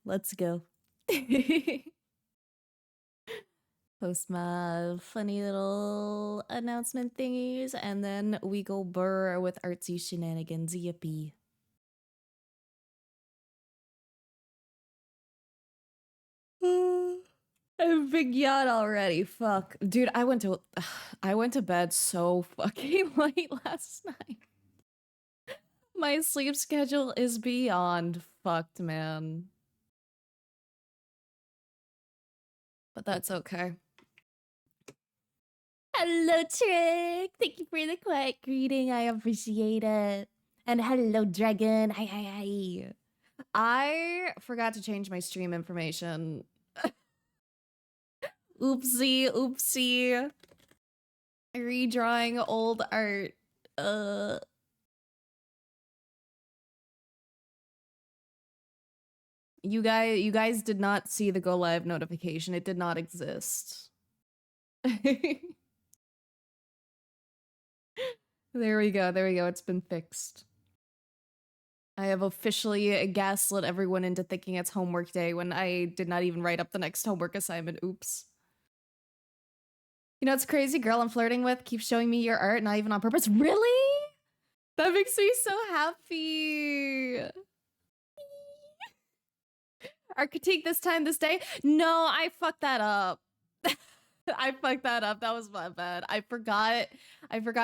Let's go. Post my funny little announcement thingies, and then we go burr with artsy shenanigans. Yippee. I'm a big yawn already. Fuck. Dude, I went to bed so fucking late last night. My sleep schedule is beyond fucked, man. But that's okay. Hello, Trick. Thank you for the quiet greeting. I appreciate it. And hello, Dragon. Hi, hi, hi. I forgot to change my stream information. Oopsie, oopsie. Redrawing old art. Uh. You guys did not see the go live notification. It did not exist. There we go. There we go. It's been fixed. I have officially gaslit everyone into thinking it's homework day when I did not even write up the next homework assignment. Oops. You know, it's crazy. Girl I'm flirting with keeps showing me your art, not even on purpose. Really? That makes me so happy. Our critique this time, this day? No, I fucked that up. I fucked that up. That was my bad. I forgot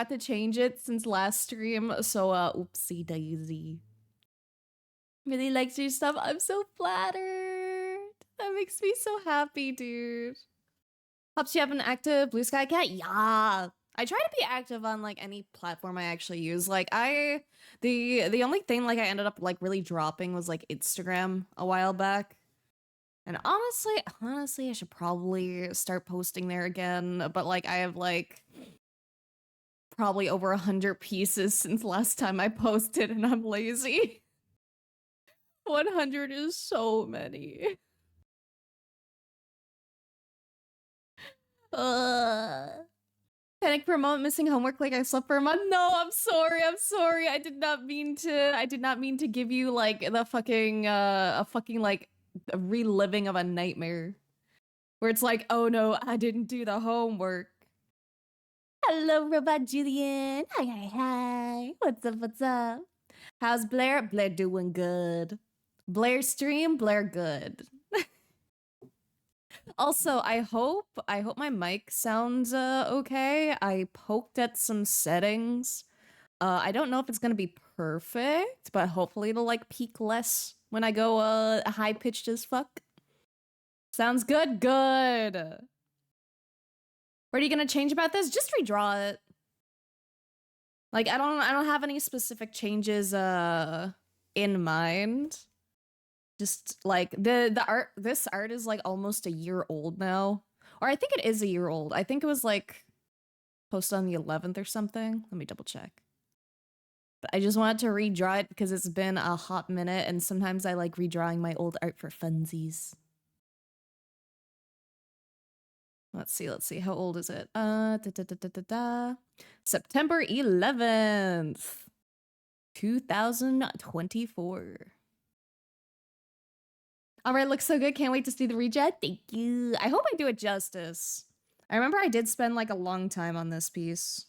to change it since last stream. So oopsie daisy. Really likes your stuff. I'm so flattered. That makes me so happy, dude. Helps you have an active Blue Sky cat? Yeah. I try to be active on like any platform I actually use. Like the only thing like I ended up like really dropping was like Instagram a while back. And honestly, I should probably start posting there again. But like I have like probably over 100 pieces since last time I posted, and I'm lazy. 100 is so many. Panic for a moment, missing homework like I slept for a month. No, I'm sorry. I did not mean to give you like the fucking a fucking like a reliving of a nightmare. Where it's like, oh no, I didn't do the homework. Hello, Robot Julian. Hi. What's up? How's Blair? Blair doing good. Blair stream, Blair good. Also, I hope my mic sounds okay. I poked at some settings. I don't know if it's gonna be perfect, but hopefully it'll like peak less when I go high pitched as fuck. Sounds good. Good. What are you gonna change about this? Just redraw it. Like I don't have any specific changes in mind. Just like the art, this art is like almost a year old now. Or I think it is a year old. I think it was like posted on the 11th or something. Let me double check. But I just wanted to redraw it because it's been a hot minute, and sometimes I like redrawing my old art for funsies. Let's see. How old is it? September 11th, 2024. All right, looks so good. Can't wait to see the redraw. Thank you. I hope I do it justice. I remember I did spend like a long time on this piece.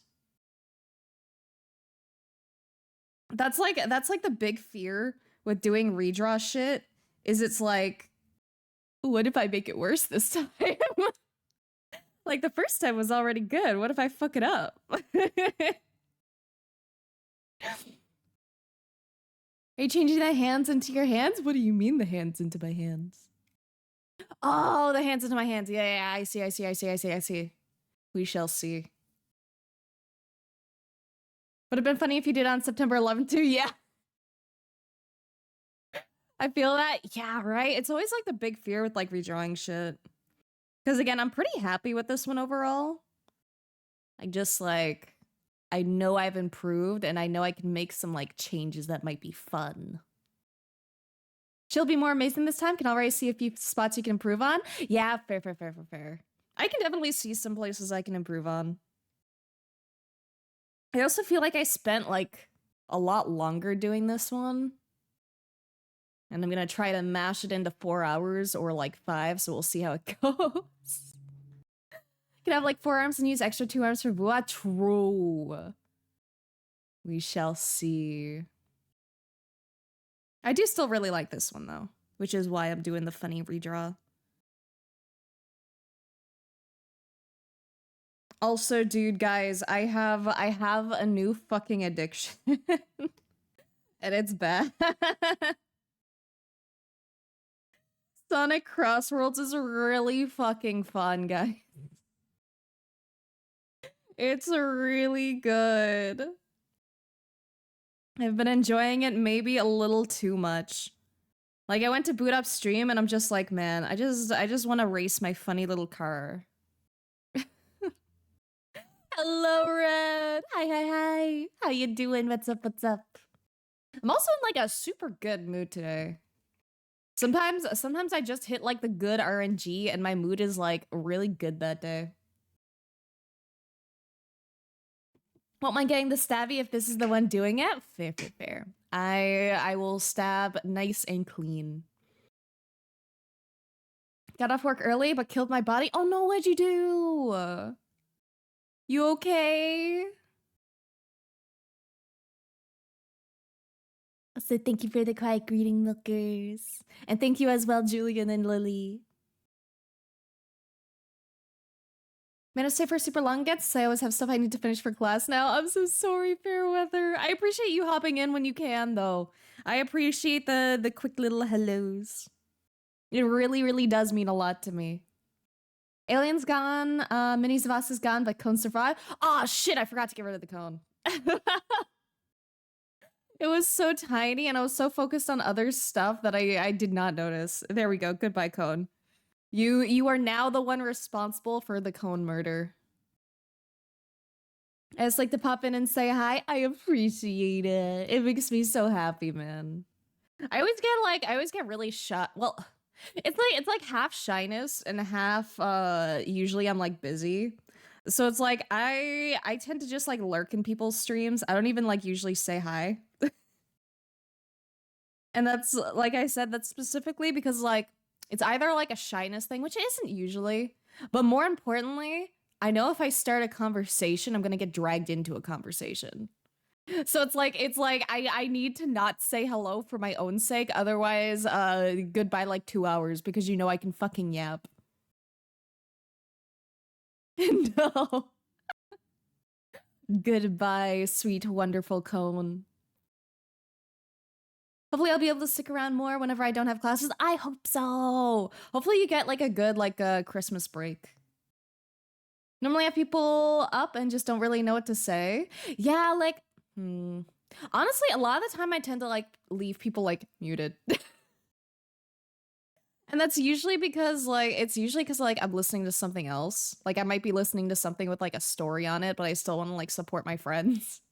That's like the big fear with doing redraw shit is it's like, what if I make it worse this time? Like the first time was already good. What if I fuck it up? Are you changing the hands into your hands? What do you mean the hands into my hands? Oh, the hands into my hands. Yeah, I see. We shall see. Would have been funny if you did on September 11th too. Yeah. I feel that. Yeah, right? It's always like the big fear with like redrawing shit. Because again, I'm pretty happy with this one overall. I just like, I know I've improved and I know I can make some like changes that might be fun. She'll be more amazing this time. Can already see a few spots you can improve on. Yeah, fair. I can definitely see some places I can improve on. I also feel like I spent like a lot longer doing this one. And I'm gonna try to mash it into 4 hours or like 5, so we'll see how it goes. Can have like 4 arms and use extra 2 arms for Bua. True. We shall see. I do still really like this one though, which is why I'm doing the funny redraw. Also, dude, guys, I have a new fucking addiction. And it's bad. Sonic Crossworlds is really fucking fun, guys. It's really good. I've been enjoying it maybe a little too much. Like I went to boot up stream and I'm just like, man, I just want to race my funny little car. Hello, Red. Hi. How you doing? What's up? I'm also in like a super good mood today. Sometimes I just hit like the good RNG and my mood is like really good that day. Won't mind getting the stabby if this is the one doing it. Fair. I will stab nice and clean. Got off work early, but killed my body. Oh no, what'd you do? You okay? So thank you for the quiet greeting, milkers. And thank you as well, Julian and Lily. Man, I stay for super long gets. I always have stuff I need to finish for class now. I'm so sorry, Fairweather. I appreciate you hopping in when you can, though. I appreciate the quick little hellos. It really does mean a lot to me. Alien's gone, Mini Zavas is gone, but Cone survived. Oh shit, I forgot to get rid of the cone. It was so tiny and I was so focused on other stuff that I did not notice. There we go. Goodbye, cone. You are now the one responsible for the cone murder. I just like to pop in and say hi. I appreciate it. It makes me so happy, man. I always get really shy. Well, it's like half shyness and half usually I'm like busy. So it's like I tend to just like lurk in people's streams. I don't even like usually say hi. And that's like I said, that's specifically because like it's either like a shyness thing, which it isn't usually, but more importantly, I know if I start a conversation, I'm gonna get dragged into a conversation. So it's like I need to not say hello for my own sake. Otherwise, goodbye like 2 hours because you know I can fucking yap. No. Goodbye, sweet, wonderful cone. Hopefully I'll be able to stick around more whenever I don't have classes. I hope so. Hopefully you get like a good Christmas break. Normally I have people up and just don't really know what to say. Yeah, like honestly, a lot of the time I tend to like leave people like muted. And that's usually because like I'm listening to something else. Like I might be listening to something with like a story on it, but I still want to like support my friends.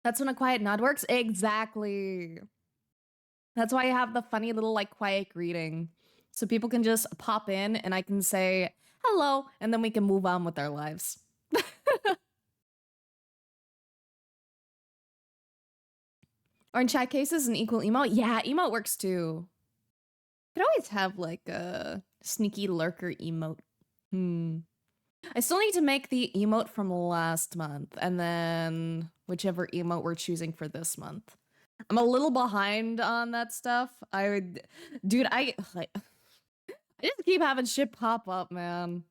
That's when a quiet nod works. Exactly. That's why I have the funny little like quiet greeting. So people can just pop in and I can say hello and then we can move on with our lives. Or in chat cases, an equal emote. Yeah, emote works too. Could always have like a sneaky lurker emote. I still need to make the emote from last month and then whichever emote we're choosing for this month. I'm a little behind on that stuff. Dude, I just keep having shit pop up, man.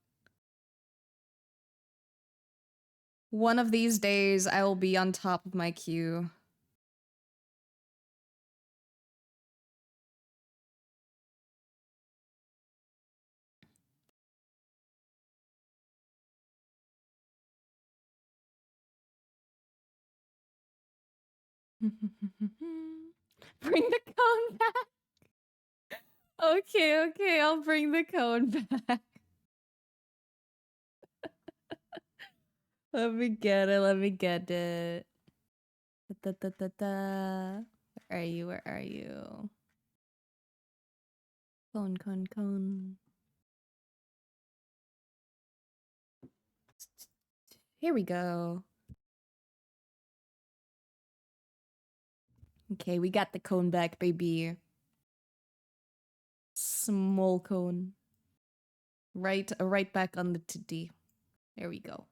One of these days, I will be on top of my queue. Bring the cone back. Okay, I'll bring the cone back. Let me get it. Da, da, da, da. Where are you? Cone. Here we go. Okay, we got the cone back, baby. Small cone. Right back on the titty. There we go.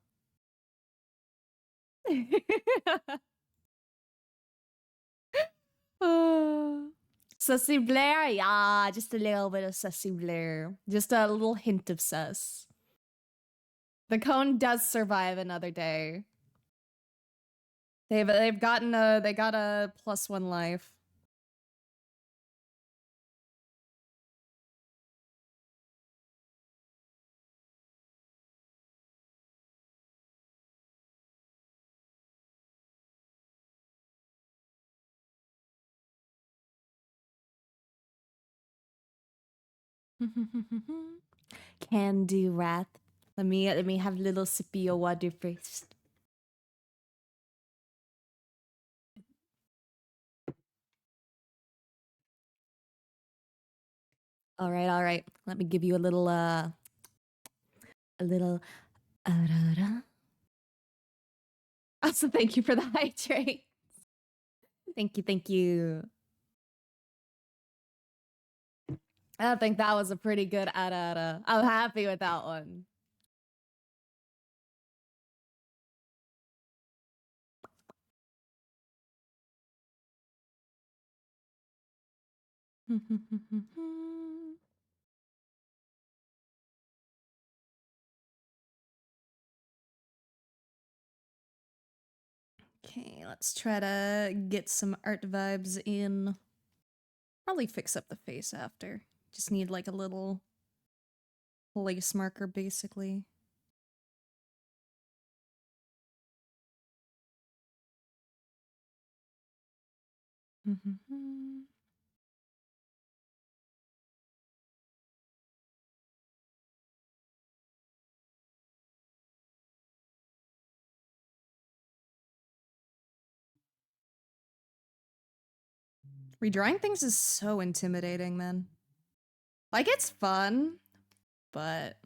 Sussy Blair? Yeah, just a little bit of Sussy Blair. Just a little hint of sus. The cone does survive another day. They've gotten they got a +1 life. Candy wrath. Let me have a little sippy of water first. All right, all right. Let me give you a little uh. Also, thank you for the hydrate. Thank you, thank you. I think that was a pretty good arara. I'm happy with that one. Okay, let's try to get some art vibes in. Probably fix up the face after. Just need like a little place marker, basically. Redrawing things is so intimidating, man. Like, it's fun, but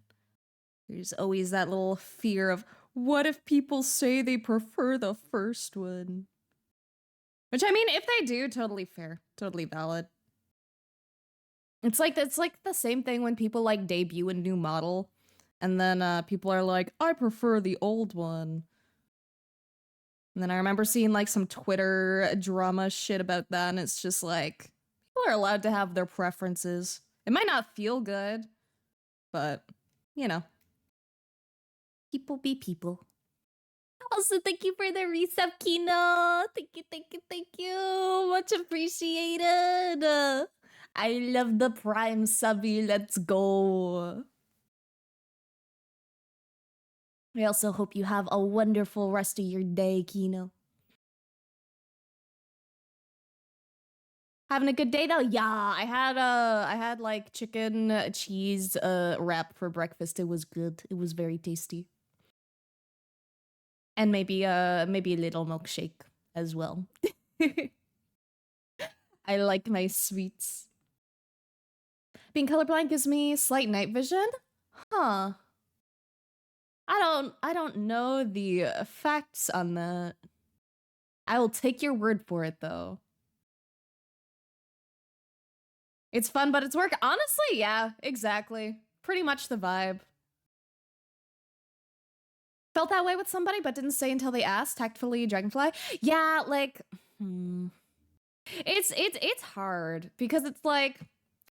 there's always that little fear of, what if people say they prefer the first one? Which, I mean, if they do, totally fair. Totally valid. It's like the same thing when people like debut a new model, and then people are like, I prefer the old one. And then I remember seeing like some Twitter drama shit about that, and it's just like, people are allowed to have their preferences. It might not feel good, but you know, people be people. Also, thank you for the resub, Kino. Thank you, thank you, thank you. Much appreciated. I love the Prime subby. Let's go. I also hope you have a wonderful rest of your day, Kino. Having a good day though? Yeah, I had like chicken cheese wrap for breakfast. It was good. It was very tasty. And maybe a little milkshake as well. I like my sweets. Being colorblind gives me slight night vision? Huh. I don't know the facts on that. I will take your word for it though. It's fun, but it's work. Honestly, yeah, exactly. Pretty much the vibe. Felt that way with somebody, but didn't say until they asked. Tactfully, Dragonfly. Yeah, like, it's hard because it's like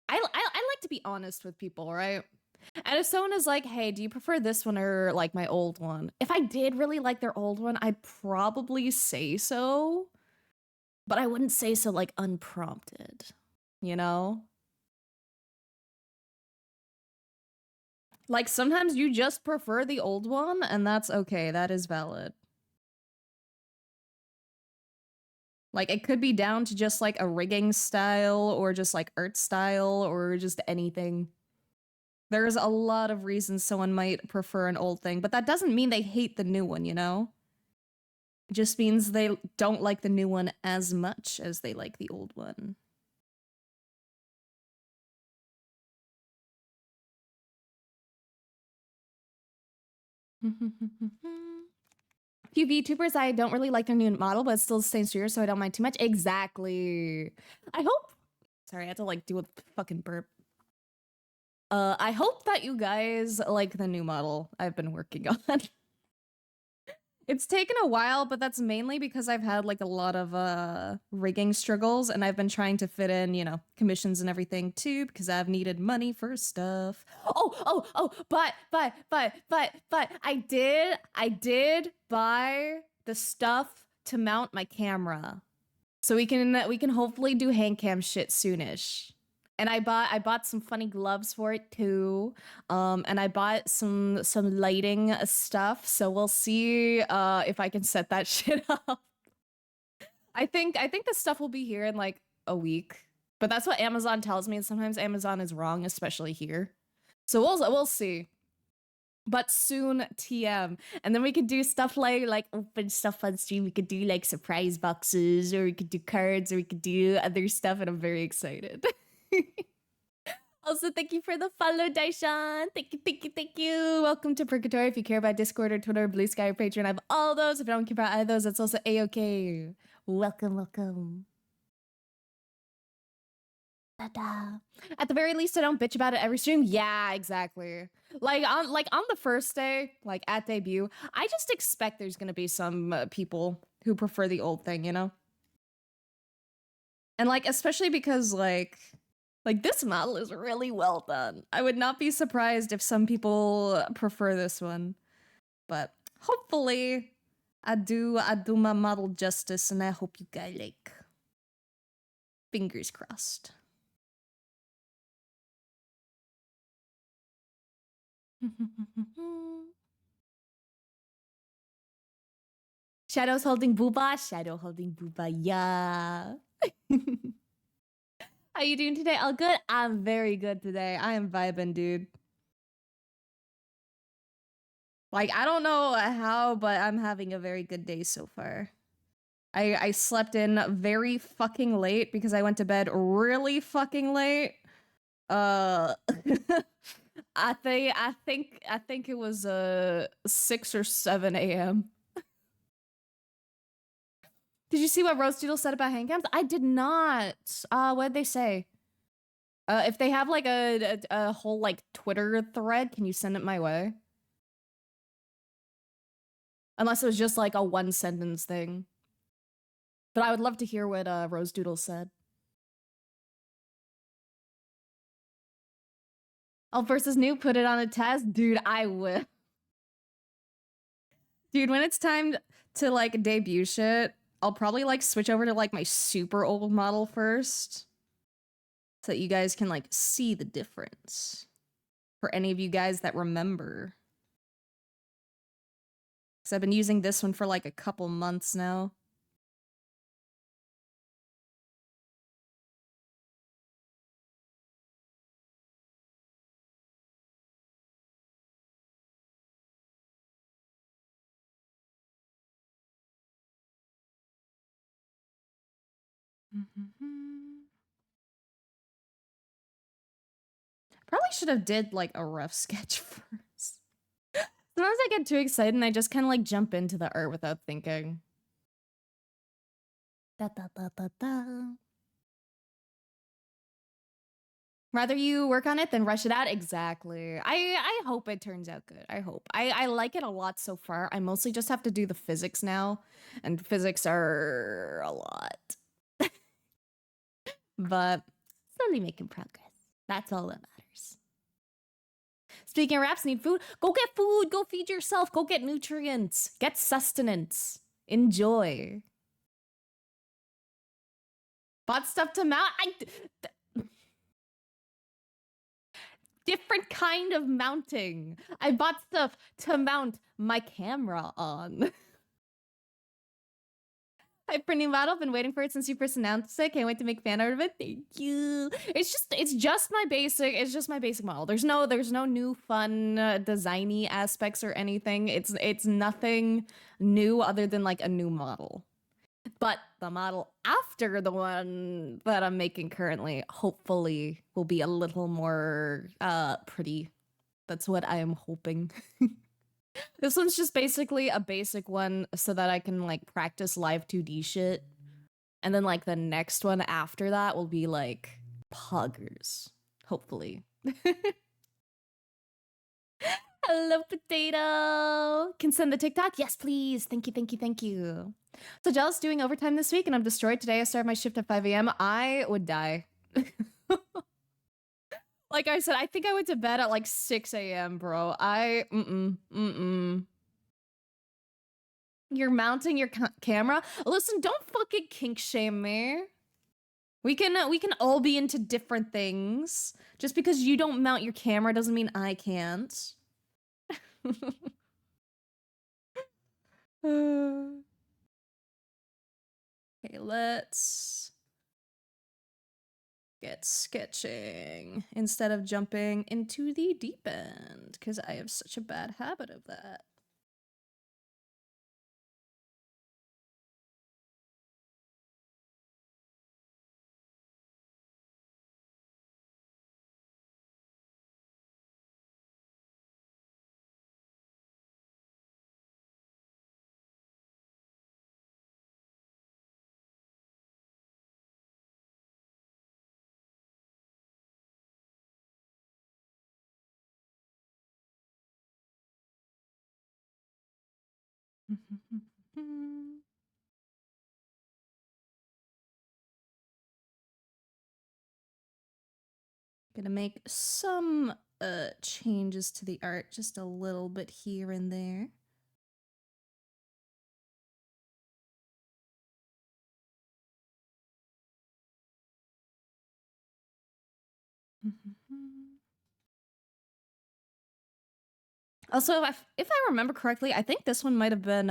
I like to be honest with people, right? And if someone is like, "Hey, do you prefer this one or like my old one?" If I did really like their old one, I'd probably say so, but I wouldn't say so like unprompted, you know? Like sometimes you just prefer the old one, and that's okay. That is valid. Like it could be down to just like a rigging style or just like art style or just anything. There's a lot of reasons someone might prefer an old thing, but that doesn't mean they hate the new one, you know? It just means they don't like the new one as much as they like the old one. Few VTubers I don't really like their new model, but it's still the same studio, so I don't mind too much. Exactly. I hope. Sorry, I had to like do a fucking burp. I hope that you guys like the new model I've been working on. It's taken a while, but that's mainly because I've had like a lot of rigging struggles and I've been trying to fit in, you know, commissions and everything too because I've needed money for stuff. But I did buy the stuff to mount my camera. So we can hopefully do hand cam shit soonish. And I bought some funny gloves for it too. And I bought some lighting stuff. So we'll see if I can set that shit up. I think the stuff will be here in like a week. But that's what Amazon tells me, and sometimes Amazon is wrong, especially here. So we'll see. But soon TM. And then we could do stuff like open stuff on stream. We could do like surprise boxes, or we could do cards, or we could do other stuff, and I'm very excited. Also, thank you for the follow, Daishan. Thank you, thank you, thank you. Welcome to Purgatory. If you care about Discord or Twitter, Blue Sky or Patreon, I have all those. If you don't care about either of those, that's also a-okay. Welcome, welcome. Ta-da. At the very least, I don't bitch about it every stream. Yeah, exactly. Like on the first day, like at debut, I just expect there's gonna be some people who prefer the old thing, you know? And like especially because like this model is really well done. I would not be surprised if some people prefer this one. But hopefully I do my model justice, and I hope you guys like. Fingers crossed. Shadow's holding booba. Shadow holding booba. Yeah. How you doing today? All good? I'm very good today. I am vibing, dude. Like, I don't know how, but I'm having a very good day so far. I slept in very fucking late because I went to bed really fucking late. I think it was 6 or 7 a.m. Did you see what Rose Doodle said about handcams? I did not. What did they say? If they have like a whole like Twitter thread, can you send it my way? Unless it was just like a one sentence thing. But I would love to hear what Rose Doodle said. Oh, versus new, put it on a test? Dude, I will. Dude, when it's time to like debut shit, I'll probably like switch over to like my super old model first. So that you guys can like see the difference. For any of you guys that remember. Because I've been using this one for like a couple months now. Probably should have did like a rough sketch first. Sometimes I get too excited and I just kind of like jump into the art without thinking. Da, da, da, da, da. Rather you work on it than rush it out. Exactly. I hope it turns out good. I hope. I like it a lot so far. I mostly just have to do the physics now, and physics are a lot. But slowly making progress. That's all that matters. Speaking of raps, need food? Go get food. Go feed yourself. Go get nutrients. Get sustenance. Enjoy. Bought stuff to mount. Different kind of mounting. I bought stuff to mount my camera on. Hi, pretty model. Been waiting for it since you first announced it. Can't wait to make fan art of it. Thank you. It's just my basic model. There's no new fun designy aspects or anything. It's nothing new other than like a new model. But the model after the one that I'm making currently, hopefully, will be a little more pretty. That's what I am hoping. This one's just basically a basic one so that I can like practice live 2D shit. And then like the next one after that will be like puggers, hopefully. Hello, potato. Can send the TikTok? Yes, please. Thank you, thank you, thank you. So Jealous doing overtime this week and I'm destroyed today. I started my shift at 5 a.m. I would die. Like I said, I think I went to bed at like 6 a.m., bro. Mm-mm. You're mounting your camera? Listen, don't fucking kink shame me. We can all be into different things. Just because you don't mount your camera doesn't mean I can't. Okay, let's get sketching instead of jumping into the deep end because I have such a bad habit of that. Gonna make some changes to the art, just a little bit here and there. Also, if I remember correctly, I think this one might have been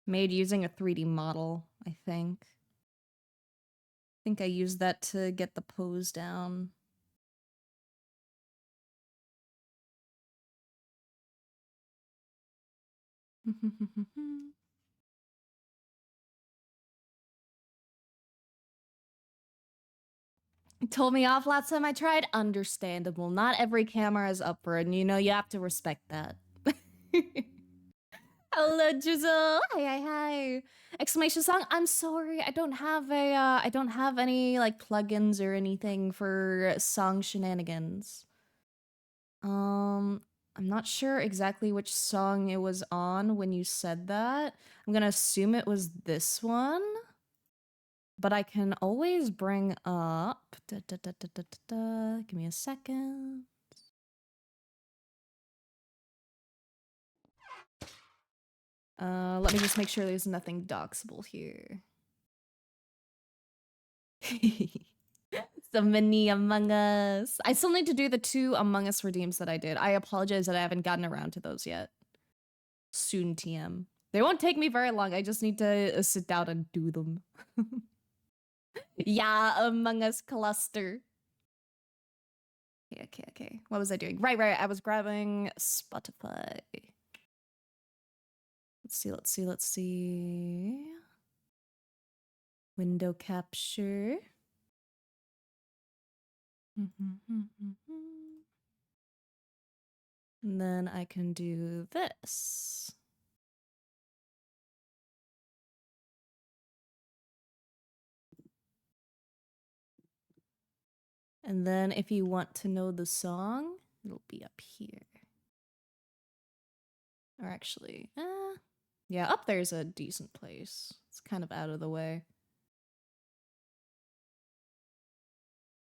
made using a 3D model, I think. I think I used that to get the pose down. Told me off last time I tried. Understandable. Not every camera is up for it, and you know you have to respect that. Hello, Jizzle. Hi. Exclamation song. I'm sorry. I don't have a I don't have any like plugins or anything for song shenanigans. I'm not sure exactly which song it was on when you said that. I'm gonna assume it was this one. But I can always bring up. Give me a second. Let me just make sure there's nothing doxable here. So many Among Us. I still need to do the 2 Among Us redeems that I did. I apologize that I haven't gotten around to those yet. Soon, TM. They won't take me very long. I just need to sit down and do them. Yeah, Among Us cluster. Okay. What was I doing? Right. I was grabbing Spotify. Let's see. Window capture. And then I can do this. And then if you want to know the song, it'll be up here. Or actually, yeah, up there's a decent place. It's kind of out of the way.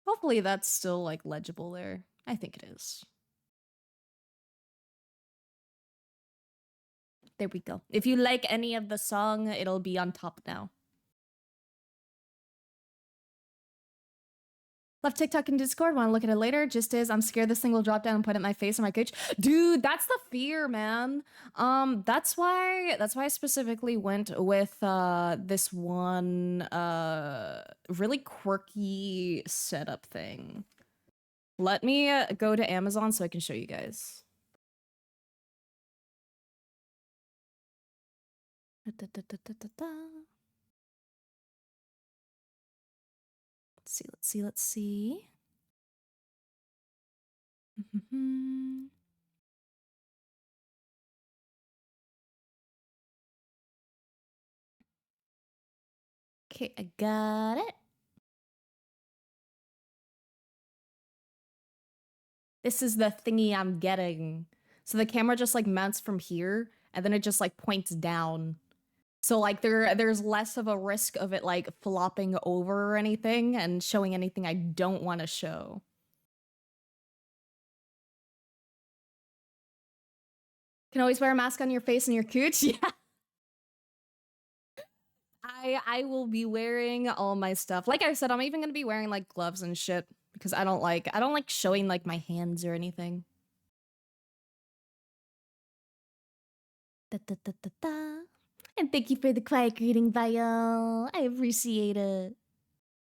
Hopefully that's still like legible there. I think it is. There we go. If you like any of the song, it'll be on top now. Left TikTok and Discord. Want to look at it later? Just is I'm scared this thing will drop down and point at my face or my couch. Dude, that's the fear, man. That's why I specifically went with this one really quirky setup thing. Let me go to Amazon so I can show you guys. Let's see. Okay, I got it. This is the thingy I'm getting. So the camera just like mounts from here and then it just like points down. So like there's less of a risk of it like flopping over or anything and showing anything I don't want to show. Can always wear a mask on your face and your cooch. Yeah. I will be wearing all my stuff. Like I said, I'm even gonna be wearing like gloves and shit because I don't like showing like my hands or anything. Da, da, da, da, da. And thank you for the quiet greeting, Vile. I appreciate it.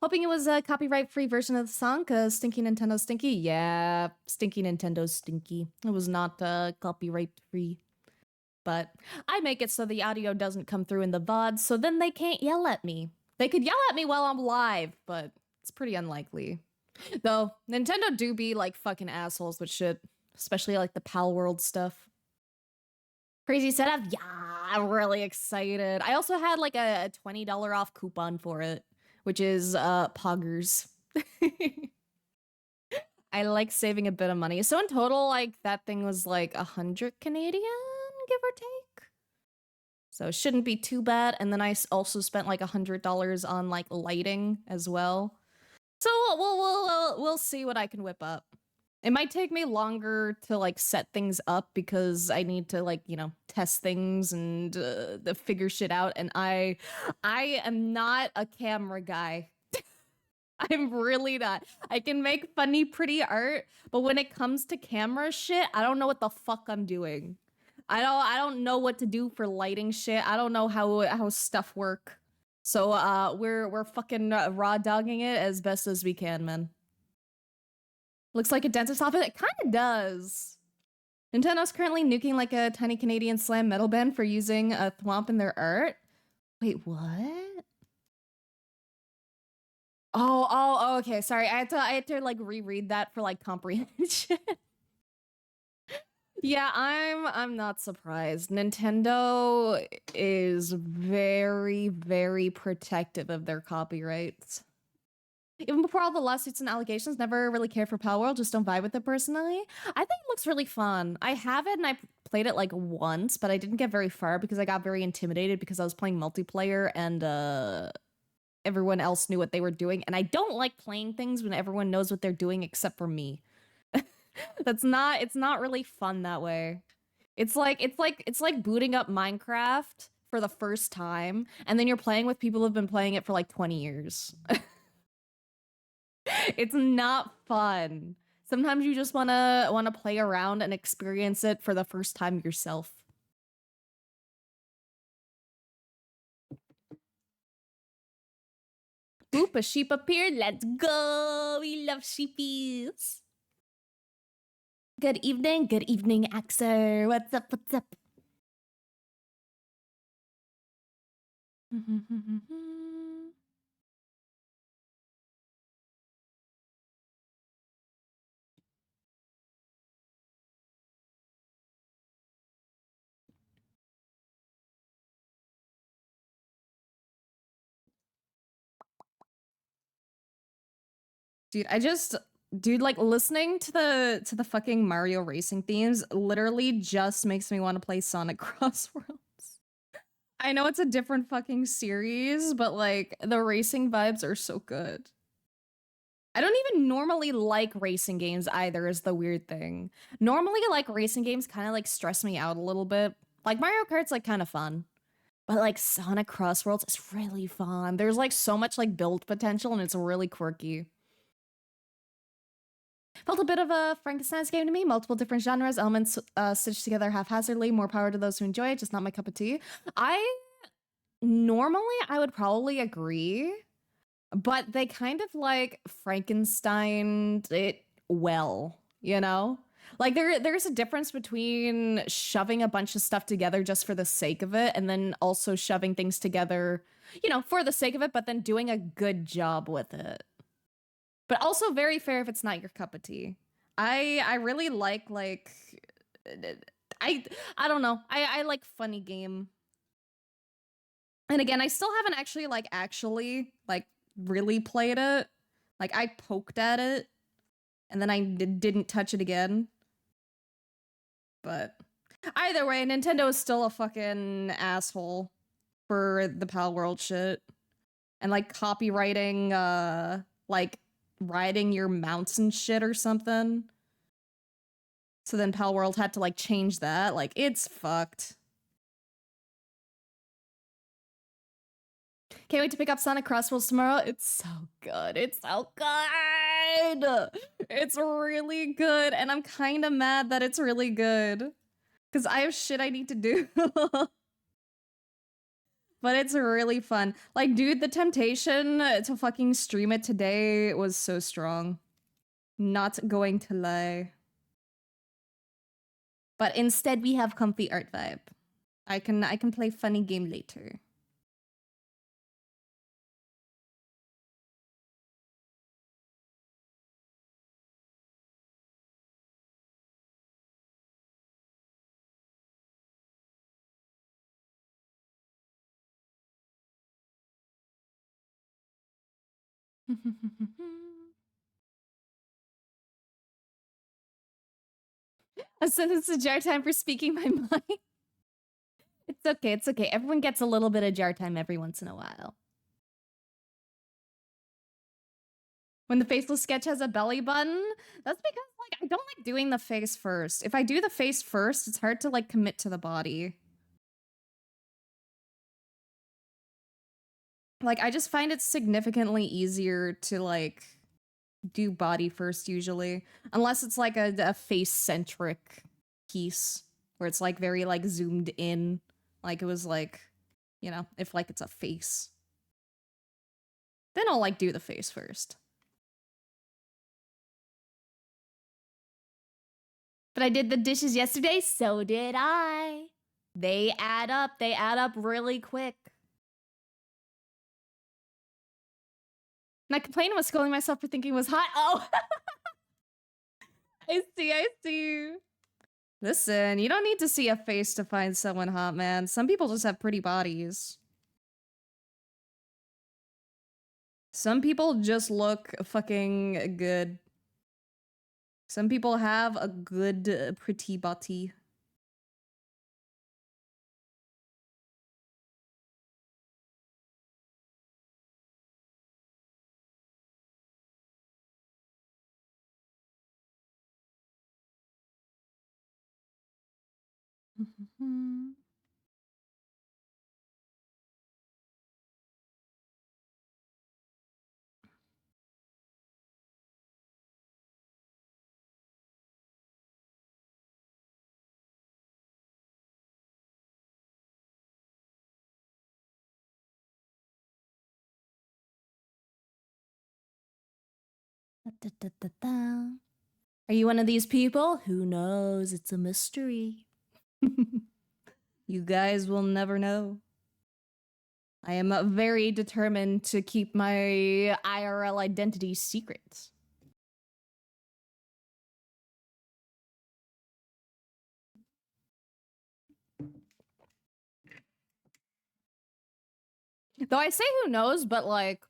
Hoping it was a copyright-free version of the song, cause Stinky Nintendo Stinky. Yeah, Stinky Nintendo Stinky. It was not copyright-free. But I make it so the audio doesn't come through in the VOD, so then they can't yell at me. They could yell at me while I'm live, but it's pretty unlikely. Though, Nintendo do be like fucking assholes with shit. Especially like the Pal World stuff. Crazy setup? Yeah, I'm really excited. I also had like a $20 off coupon for it, which is poggers. I like saving a bit of money. So in total, like that thing was like 100 Canadian, give or take. So it shouldn't be too bad. And then I also spent like $100 on like lighting as well. So we'll see what I can whip up. It might take me longer to like set things up because I need to like, you know, test things and figure shit out. And I am not a camera guy. I'm really not. I can make funny, pretty art, but when it comes to camera shit, I don't know what the fuck I'm doing. I don't know what to do for lighting shit. I don't know how stuff work. So we're fucking raw dogging it as best as we can, man. Looks like a dentist office. It kind of does. Nintendo's currently nuking like a tiny Canadian slam metal band for using a thwomp in their art. Wait, what? Oh, okay. Sorry, I had to like reread that for like comprehension. Yeah, I'm not surprised. Nintendo is very, very protective of their copyrights. Even before all the lawsuits and allegations, never really cared for Pal World, just don't vibe with it personally. I think it looks really fun. I have it and I played it like once, but I didn't get very far because I got very intimidated because I was playing multiplayer and everyone else knew what they were doing. And I don't like playing things when everyone knows what they're doing except for me. It's not really fun that way. It's like booting up Minecraft for the first time and then you're playing with people who've been playing it for like 20 years. It's not fun. Sometimes you just wanna play around and experience it for the first time yourself. Oop, a sheep appeared. Let's go. We love sheepies. Good evening, Axer. What's up? What's up? Dude, like listening to the fucking Mario racing themes literally just makes me want to play Sonic Crossworlds. I know it's a different fucking series, but like the racing vibes are so good. I don't even normally like racing games either, is the weird thing. Normally, like racing games kind of like stress me out a little bit. Like Mario Kart's like kind of fun. But like Sonic Crossworlds is really fun. There's like so much like build potential and it's really quirky. Felt a bit of a Frankenstein's game to me. Multiple different genres, elements stitched together haphazardly. More power to those who enjoy it, just not my cup of tea. Normally I would probably agree, but they kind of like Frankenstein it well, you know? Like there's a difference between shoving a bunch of stuff together just for the sake of it and then also shoving things together, you know, for the sake of it, but then doing a good job with it. But also very fair if it's not your cup of tea. I really like I I don't know. I like funny game. And again, I still haven't actually like really played it. Like I poked at it and then I didn't touch it again. But either way, Nintendo is still a fucking asshole for the Pal World shit. And like copywriting like riding your mounts and shit or something. So then Pal World had to like change that. Like it's fucked. Can't wait to pick up Sonic Crossworlds tomorrow. It's so good. It's so good. It's really good. And I'm kind of mad that it's really good. Because I have shit I need to do. But it's really fun. Like, dude, the temptation to fucking stream it today was so strong. Not going to lie. But instead we have comfy art vibe. I can play funny game later. A sentence of jar time for speaking my mind. It's okay, it's okay. Everyone gets a little bit of jar time every once in a while. When the faceless sketch has a belly button, that's because like I don't like doing the face first. If I do the face first, it's hard to like commit to the body. Like I just find it significantly easier to like do body first usually, unless it's like a face centric piece where it's like very like zoomed in, like it was like, you know, if like it's a face, then I'll like do the face first. But I did the dishes yesterday, so did I. They add up really quick. And I complained about scolding myself for thinking it was hot. Oh, I see. Listen, you don't need to see a face to find someone hot, man. Some people just have pretty bodies. Some people just look fucking good. Some people have a good, pretty body. Are you one of these people? Who knows? It's a mystery. You guys will never know. I am very determined to keep my IRL identity secret. Though I say who knows, but like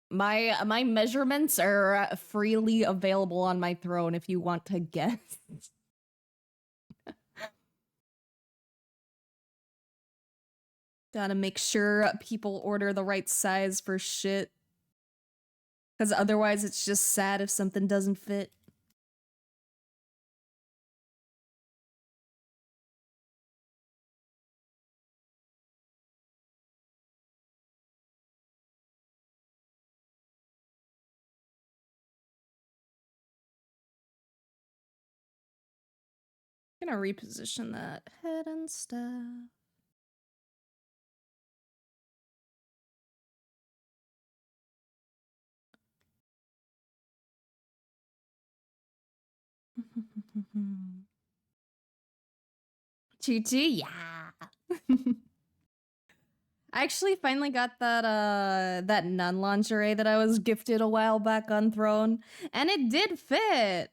my measurements are freely available on my throne if you want to guess. Gotta make sure people order the right size for shit. Because otherwise it's just sad if something doesn't fit. I'm gonna reposition that head and stuff. Choo-choo, yeah. I actually finally got that nun lingerie that I was gifted a while back on Throne, and it did fit.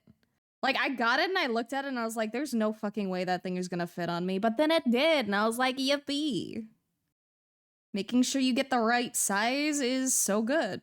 Like I got it and I looked at it and I was like, there's no fucking way that thing is gonna fit on me, but then it did, and I was like, yippee. Making sure you get the right size is so good.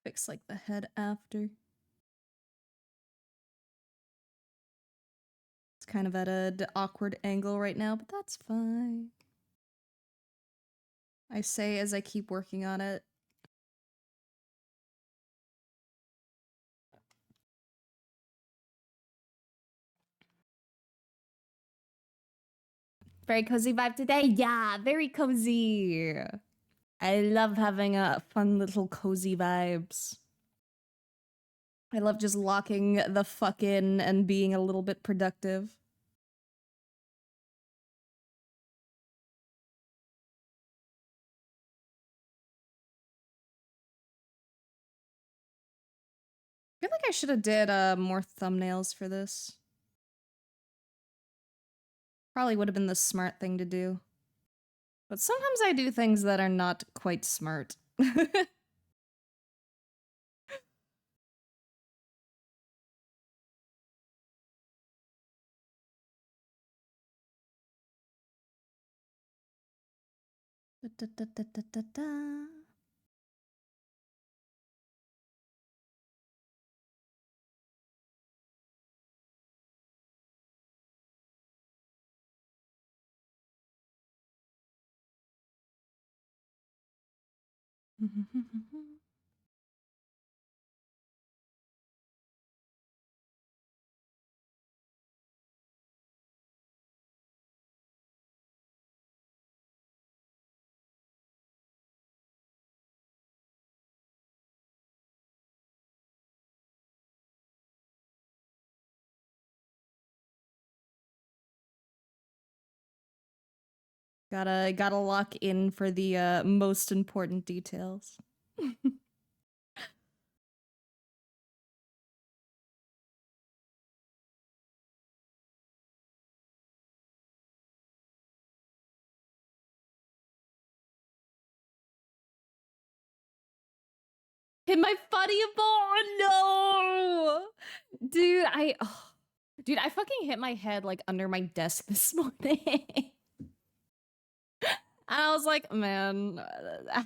Fix like the head after. It's kind of at an awkward angle right now, but that's fine. I say as I keep working on it. Very cozy vibe today. Yeah, very cozy. I love having a fun little cozy vibes. I love just locking the fuck in and being a little bit productive. I feel like I should have did more thumbnails for this. Probably would have been the smart thing to do. But sometimes I do things that are not quite smart. Da, da, da, da, da, da. Gotta lock in for the most important details. Hit my funny bone! No! Dude, Dude, I fucking hit my head like under my desk this morning. And I was like, man,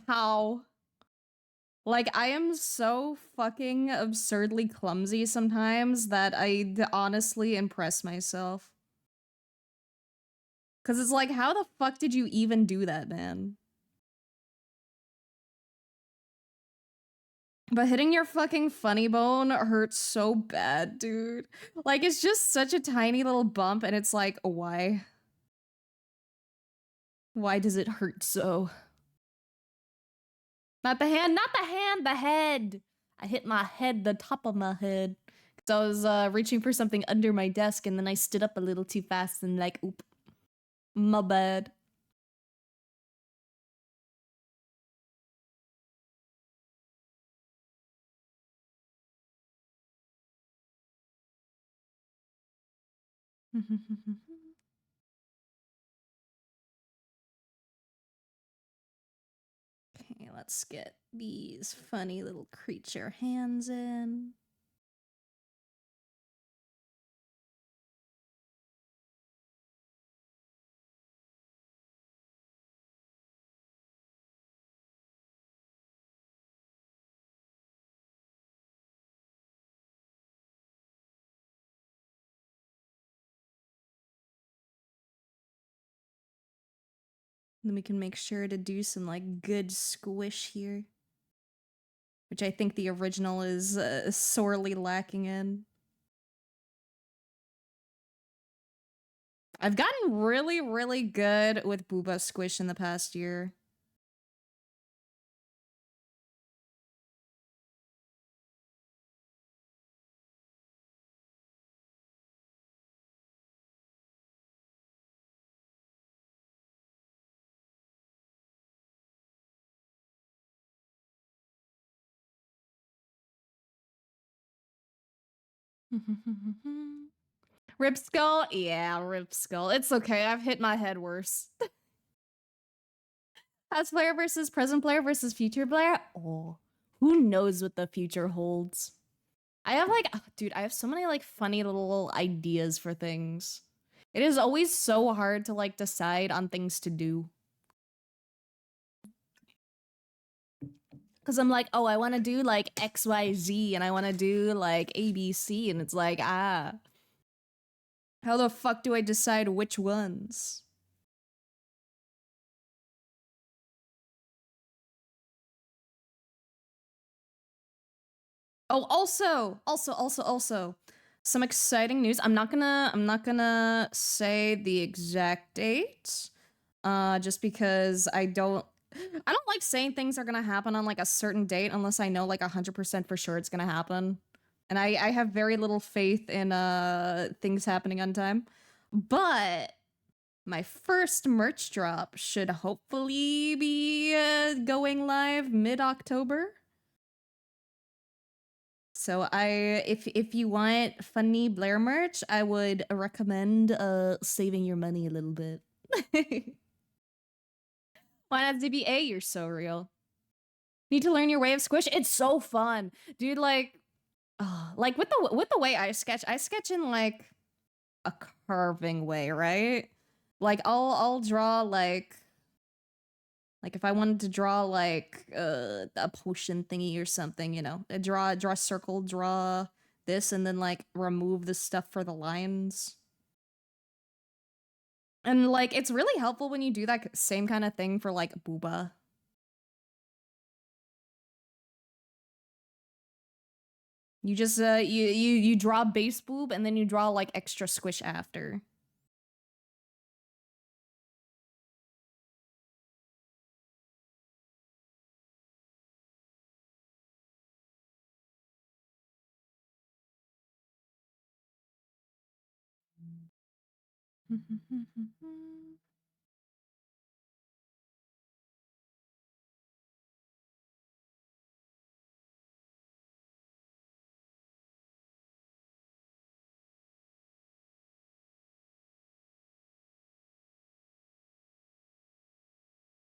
how? Like, I am so fucking absurdly clumsy sometimes that I honestly impress myself. Cause it's like, how the fuck did you even do that, man? But hitting your fucking funny bone hurts so bad, dude. Like, it's just such a tiny little bump, and it's like, why? Why does it hurt so? Not the hand, not the hand, the head. I hit my head, the top of my head. Cause I was reaching for something under my desk, and then I stood up a little too fast and like, oop, my bad. Okay, let's get these funny little creature hands in. Then we can make sure to do some like good squish here. Which I think the original is sorely lacking in. I've gotten really, really good with Booba Squish in the past year. Rip Skull? Yeah, Rip Skull. It's okay. I've hit my head worse. Past player versus present player versus future player? Oh, who knows what the future holds? I have like, dude, I have so many like funny little ideas for things. It is always so hard to like decide on things to do. Cause I'm like, oh, I want to do like XYZ and I want to do like ABC. And it's like, how the fuck do I decide which ones? Oh, also, some exciting news. I'm not gonna say the exact date. Just because I don't like saying things are gonna happen on like a certain date unless I know like 100% for sure it's gonna happen. And I have very little faith in things happening on time. But my first merch drop should hopefully be going live mid-October. So if you want funny Blair merch, I would recommend saving your money a little bit. Why not ZBA? You're so real. Need to learn your way of squish. It's so fun, dude. Like with the way I sketch in like a carving way, right? Like I'll draw like if I wanted to draw like a potion thingy or something, you know, draw a circle, draw this, and then like remove the stuff for the lines. And like it's really helpful when you do that same kind of thing for like booba. You just you draw base boob and then you draw like extra squish after.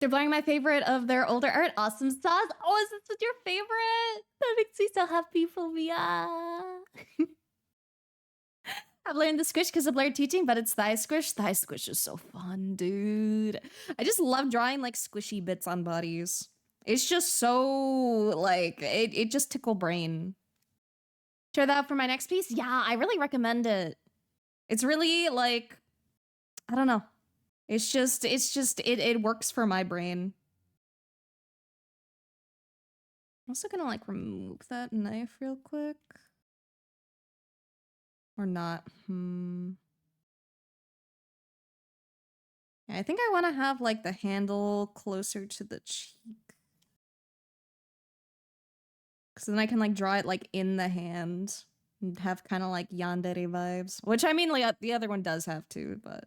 They're playing my favorite of their older art, Awesome Sauce. Oh, is this your favorite? That makes me so happy for me. I've learned the squish because of Blair teaching, but it's thigh squish. Thigh squish is so fun, dude. I just love drawing like squishy bits on bodies. It's just so like it just tickle brain. Try that out for my next piece. Yeah, I really recommend it. It's really like I don't know. It works for my brain. I'm also gonna like remove that knife real quick. Or not. Yeah, I think I want to have like the handle closer to the cheek. Because then I can like draw it like in the hand and have kind of like yandere vibes. Which I mean, like the other one does have too, but.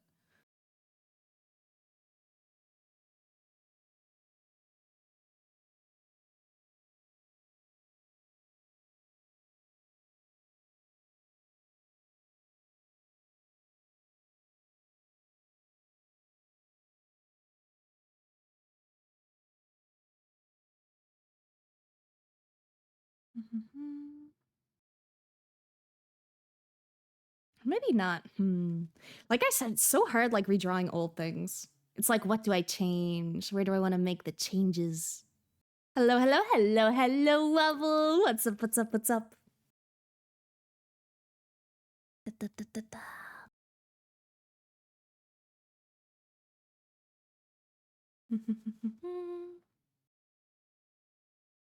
Maybe not. Like I said, it's so hard like redrawing old things. It's like, what do I change? Where do I want to make the changes? Hello, hello, hello, hello, Wobble. What's up, what's up, what's up? Da, da, da, da, da.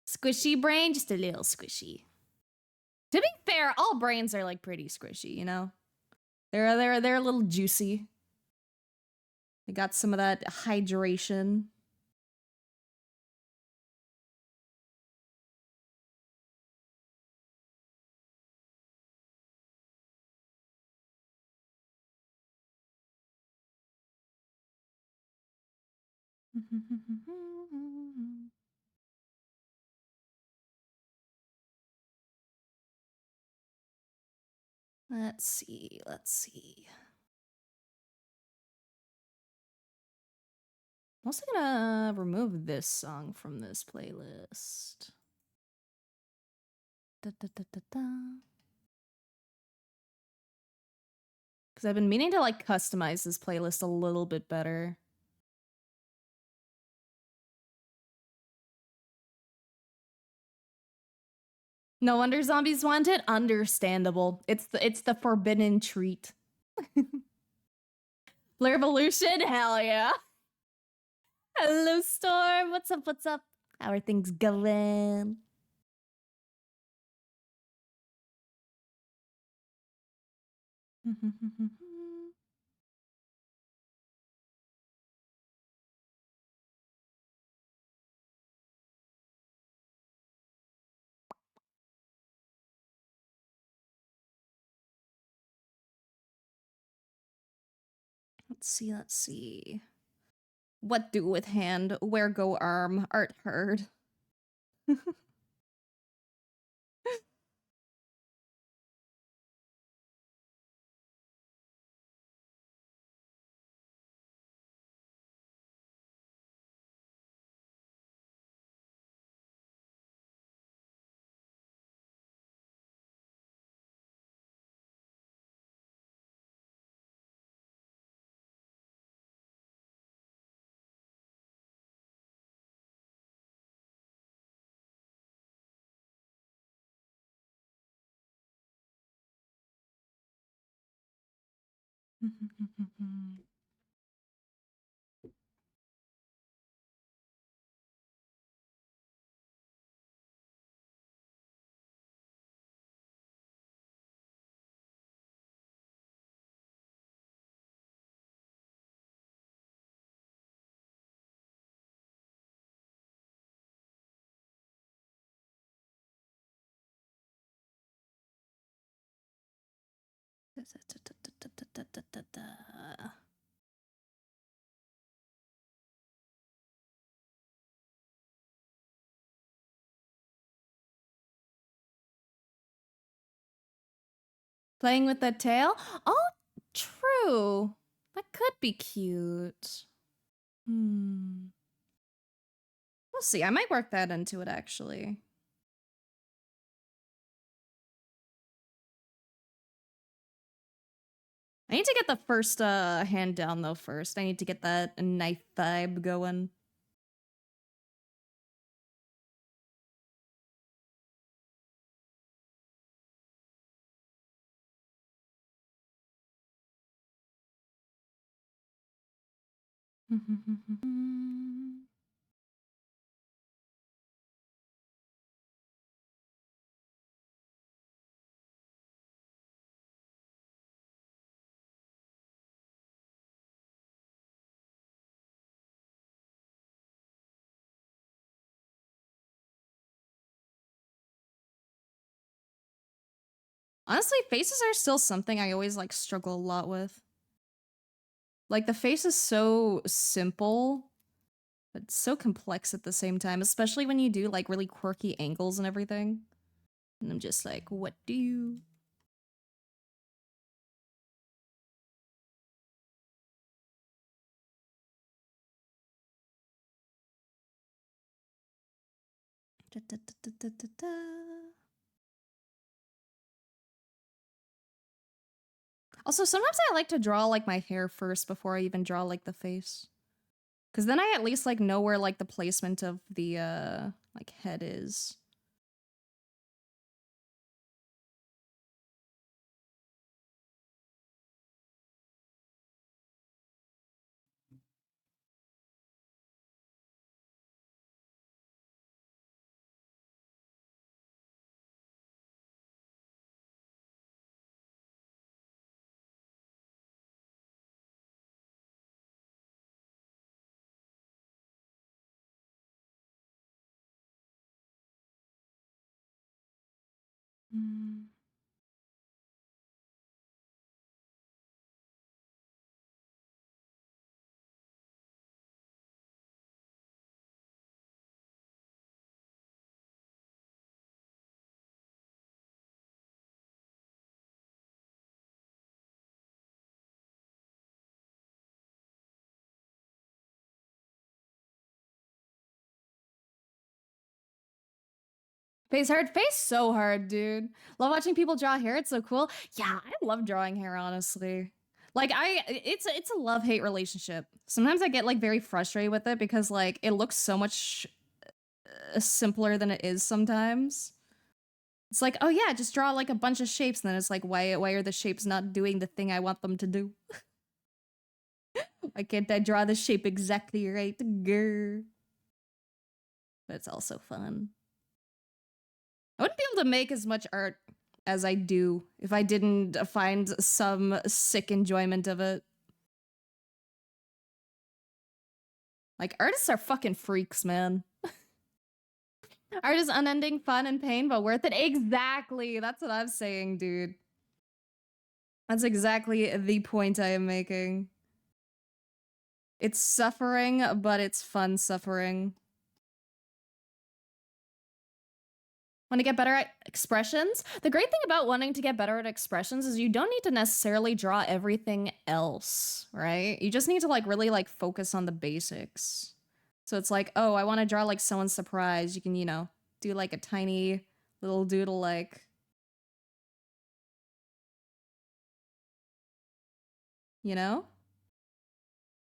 Squishy brain, just a little squishy. To be fair, all brains are like pretty squishy, you know? They're a little juicy. They got some of that hydration. Let's see, let's see. I'm also gonna remove this song from this playlist. Da, da, da, da, da. Because I've been meaning to like customize this playlist a little bit better. No wonder zombies want it. Understandable. It's the forbidden treat. Revolution, hell yeah. Hello, Storm. What's up? What's up? How are things going? Let's see, let's see. What do with hand? Where go arm? Art heard. Playing with the tail? Oh, true. That could be cute. Hmm. We'll see. I might work that into it, actually. I need to get the first hand down, though, first. I need to get that knife vibe going. Honestly, faces are still something I always like struggle a lot with. Like the face is so simple, but so complex at the same time, especially when you do like really quirky angles and everything. And I'm just like, what do you? Da, da, da, da, da, da, da. Also, sometimes I like to draw like my hair first before I even draw like the face. Cause then I at least like know where like the placement of the like head is. Mm. Face so hard, dude. Love watching people draw hair. It's so cool. Yeah, I love drawing hair, honestly. Like it's a love-hate relationship. Sometimes I get like very frustrated with it because like it looks so much simpler than it is sometimes. It's like, oh yeah, just draw like a bunch of shapes, and then it's like, why are the shapes not doing the thing I want them to do? Why can't I draw the shape exactly right? Grr. But it's also fun. I wouldn't be able to make as much art as I do if I didn't find some sick enjoyment of it. Like, artists are fucking freaks, man. Art is unending fun and pain, but worth it. Exactly. That's what I'm saying, dude. That's exactly the point I am making. It's suffering, but it's fun suffering. Want to get better at expressions? The great thing about wanting to get better at expressions is you don't need to necessarily draw everything else, right? You just need to like really like focus on the basics. So it's like, oh, I want to draw like someone surprised. You can, do like a tiny little doodle like, you know?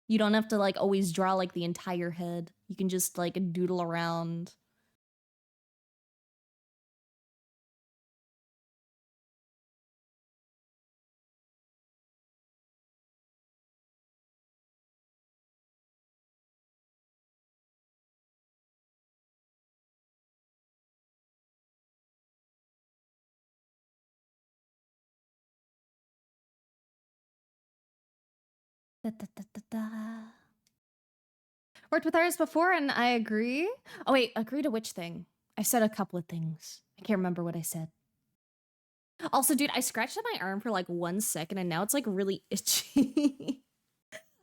You don't have to like always draw like the entire head. You can just like doodle around. Da, da, da, da, da. Worked with artists before and I agree. Oh wait, agree to which thing? I said a couple of things. I can't remember what I said. Also, dude, I scratched at my arm for like 1 second and now it's like really itchy.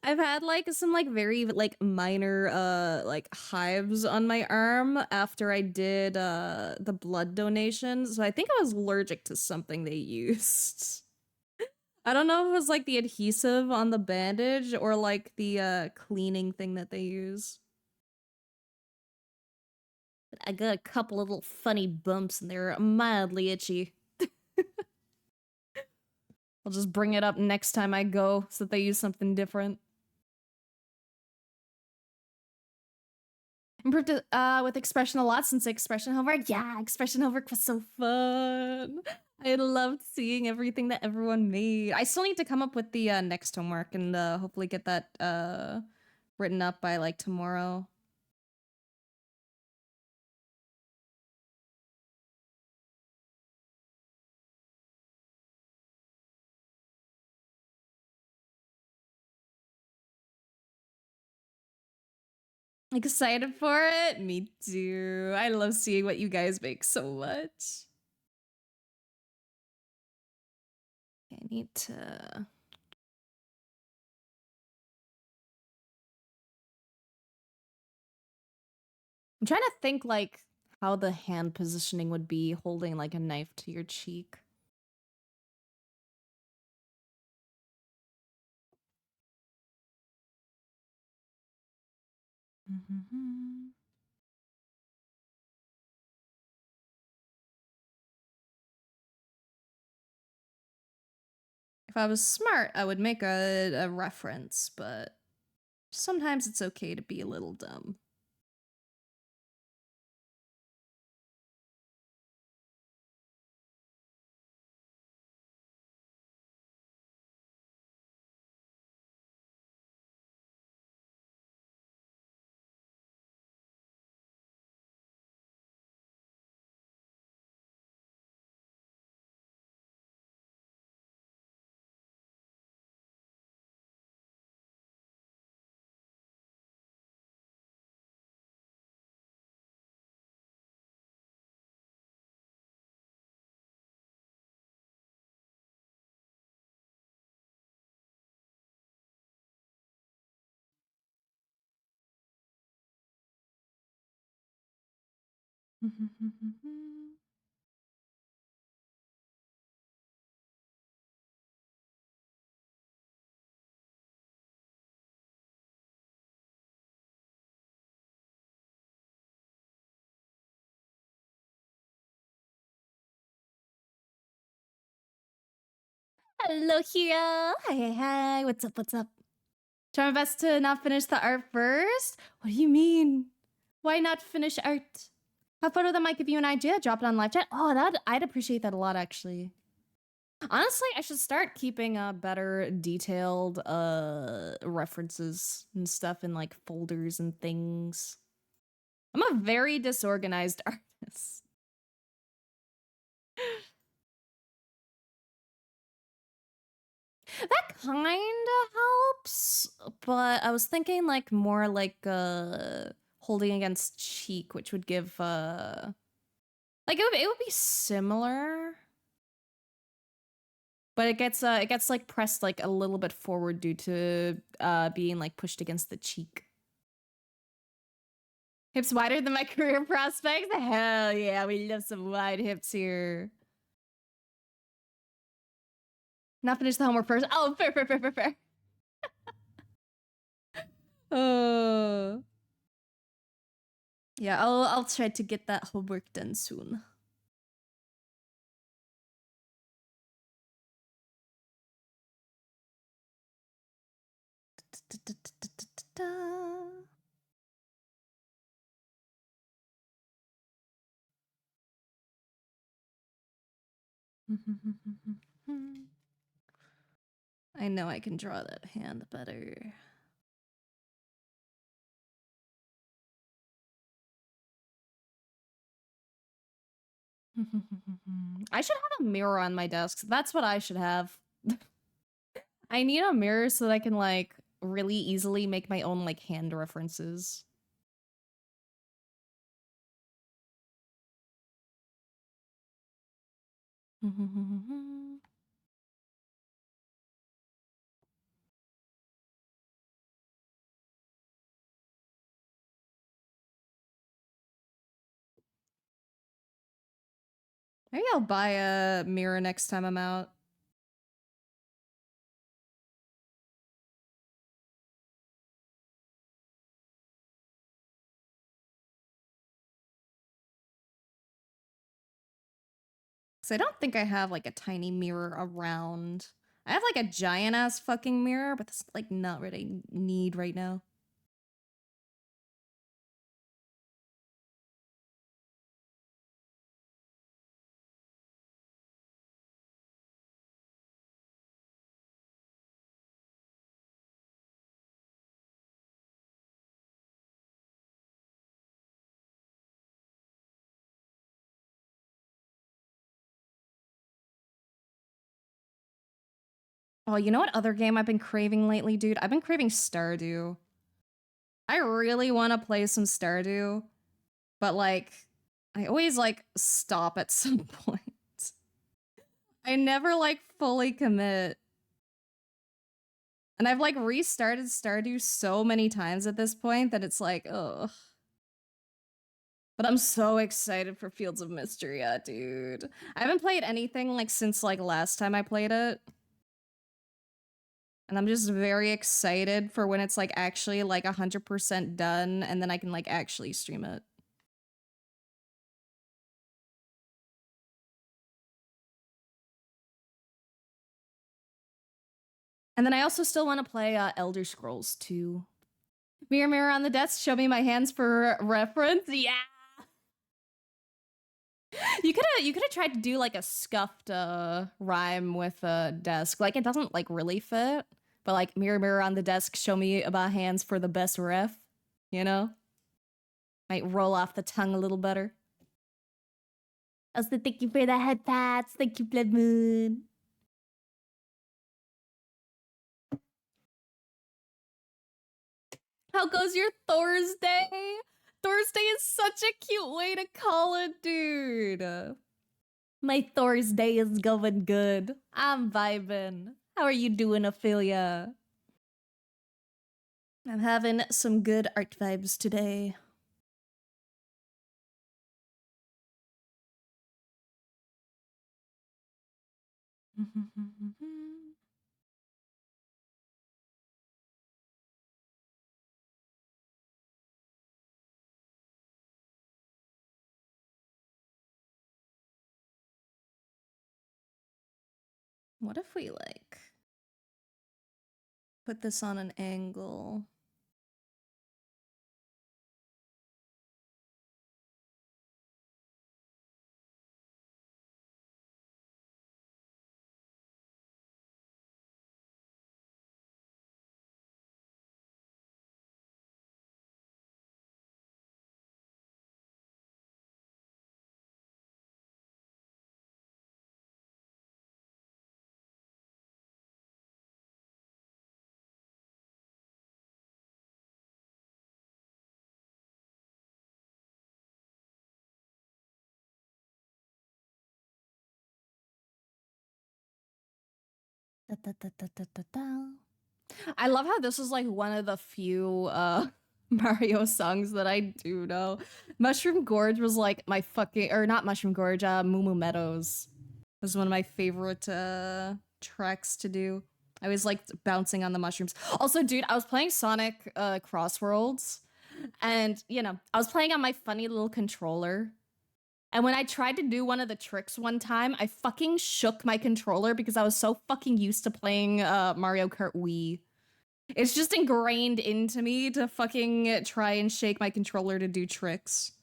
I've had like some like very like minor like hives on my arm after I did the blood donation. So I think I was allergic to something they used. I don't know if it was like the adhesive on the bandage or like the cleaning thing that they use. But I got a couple of little funny bumps and they're mildly itchy. I'll just bring it up next time I go so that they use something different. Improved with expression a lot since expression homework. Yeah, expression homework was so fun. I loved seeing everything that everyone made. I still need to come up with the next homework and hopefully get that written up by like tomorrow. Excited for it? Me too. I love seeing what you guys make so much. I need to. I'm trying to think like how the hand positioning would be holding like a knife to your cheek. If I was smart, I would make a reference, but sometimes it's okay to be a little dumb. Hello, hero. Hi. What's up? What's up? Try my best to not finish the art first. What do you mean? Why not finish art? Have fun with that might give you an idea. Drop it on live chat. Oh, I'd appreciate that a lot, actually. Honestly, I should start keeping better detailed references and stuff in like folders and things. I'm a very disorganized artist. That kind of helps, but I was thinking like more like holding against cheek, which would give like it would be similar, but it gets like pressed like a little bit forward due to being like pushed against the cheek. Hips wider than my career prospects? Hell yeah, we love some wide hips here. Not finish the homework first. Oh, fair. Oh. Yeah, I'll try to get that homework done soon. I know I can draw that hand better. I should have a mirror on my desk. That's what I should have. I need a mirror so that I can like really easily make my own like hand references. Maybe I'll buy a mirror next time I'm out. Cause I don't think I have like a tiny mirror around. I have like a giant ass fucking mirror, but that's like not what I need right now. Oh, you know what other game I've been craving lately, dude? I've been craving Stardew. I really want to play some Stardew, but like, I always like stop at some point. I never like fully commit. And I've like restarted Stardew so many times at this point that it's like, ugh. But I'm so excited for Fields of Mysteria, dude. I haven't played anything like since like last time I played it. And I'm just very excited for when it's like actually like 100% done and then I can like actually stream it. And then I also still want to play Elder Scrolls 2. Mirror, mirror on the desk, show me my hands for reference. Yeah. You could have tried to do like a scuffed rhyme with a desk. Like it doesn't like really fit, but like mirror, mirror on the desk, show me about hands for the best ref. You know, might roll off the tongue a little better. Also, thank you for the head pats. Thank you, Blood Moon. How goes your Thursday? Thursday is such a cute way to call it, dude. My Thursday is going good. I'm vibing. How are you doing, Ophelia? I'm having some good art vibes today. What if we like put this on an angle? Da, da, da, da, da, da, da. I love how this is like one of the few Mario songs that I do know. Mushroom Gorge was like my fucking or not Mushroom Gorge, Moo Moo Meadows was one of my favorite tracks to do. I always liked bouncing on the mushrooms. Also, dude, I was playing Sonic Crossworlds and you know, I was playing on my funny little controller. And when I tried to do one of the tricks one time, I fucking shook my controller because I was so fucking used to playing Mario Kart Wii. It's just ingrained into me to fucking try and shake my controller to do tricks.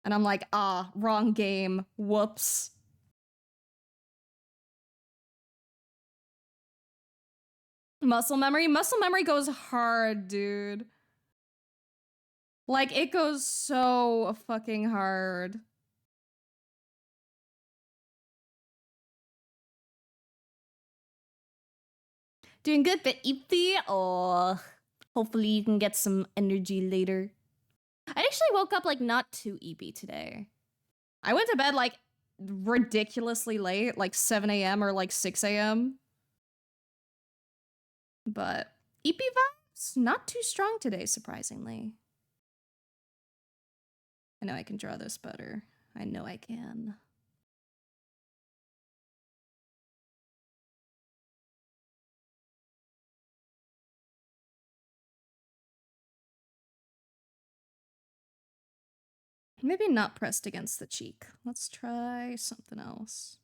And I'm like, ah, wrong game. Whoops. Muscle memory? Muscle memory goes hard, dude. Like, it goes so fucking hard. Doing good, but Ipsy? Oh, hopefully you can get some energy later. I actually woke up like not too eepy today. I went to bed like ridiculously late, like 7 a.m. or like 6 a.m. But eepy vibes, not too strong today, surprisingly. I know I can draw this better. I know I can. Maybe not pressed against the cheek. Let's try something else.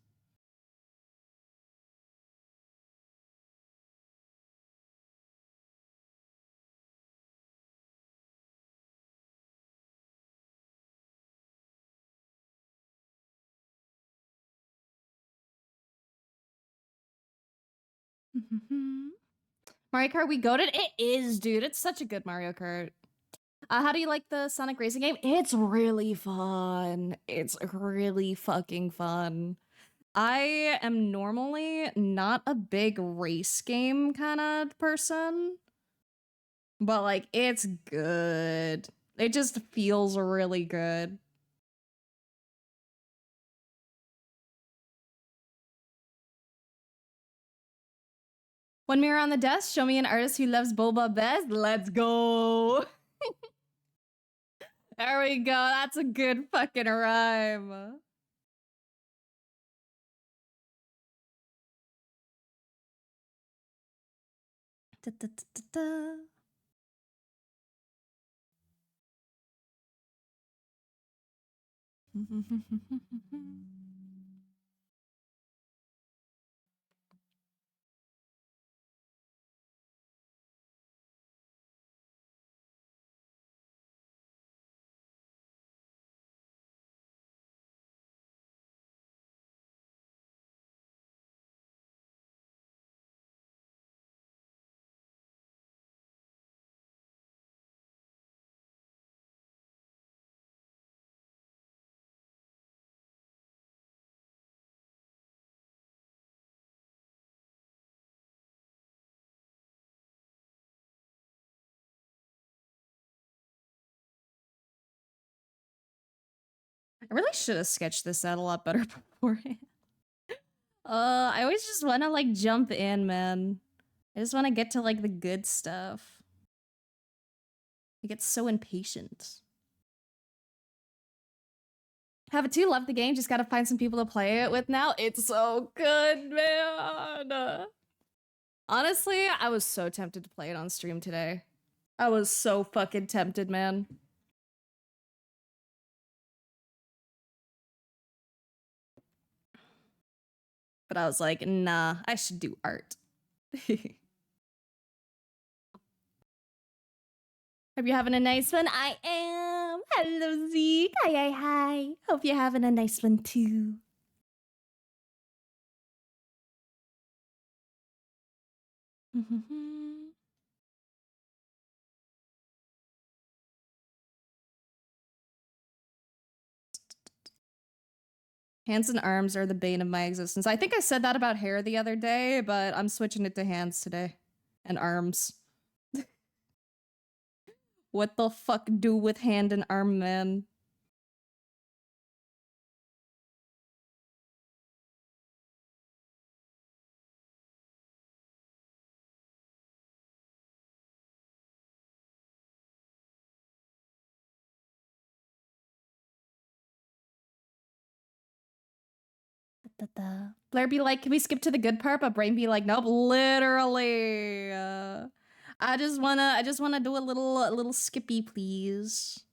Mario Kart, we goated? It is, dude. It's such a good Mario Kart. How do you like the Sonic Racing game? It's really fun. It's really fucking fun. I am normally not a big race game kind of person, but like it's good. It just feels really good. One mirror on the desk, show me an artist who loves boba best. Let's go. There we go. That's a good fucking rhyme. Da, da, da, da, da. I really should have sketched this out a lot better beforehand. I always just want to like jump in, man. I just want to get to like the good stuff. I get so impatient. Have it too. Love the game. Just gotta find some people to play it with now. It's so good, man. Honestly, I was so tempted to play it on stream today. I was so fucking tempted, man. But I was like, nah, I should do art. Hope you're having a nice one. I am. Hello, Zeke. Hi, hi, hi. Hope you're having a nice one too. Hands and arms are the bane of my existence. I think I said that about hair the other day, but I'm switching it to hands today. And arms. What the fuck do with hand and arm, man? Blair be like, can we skip to the good part? But Brain be like, nope, literally. I just wanna do a little skippy, please.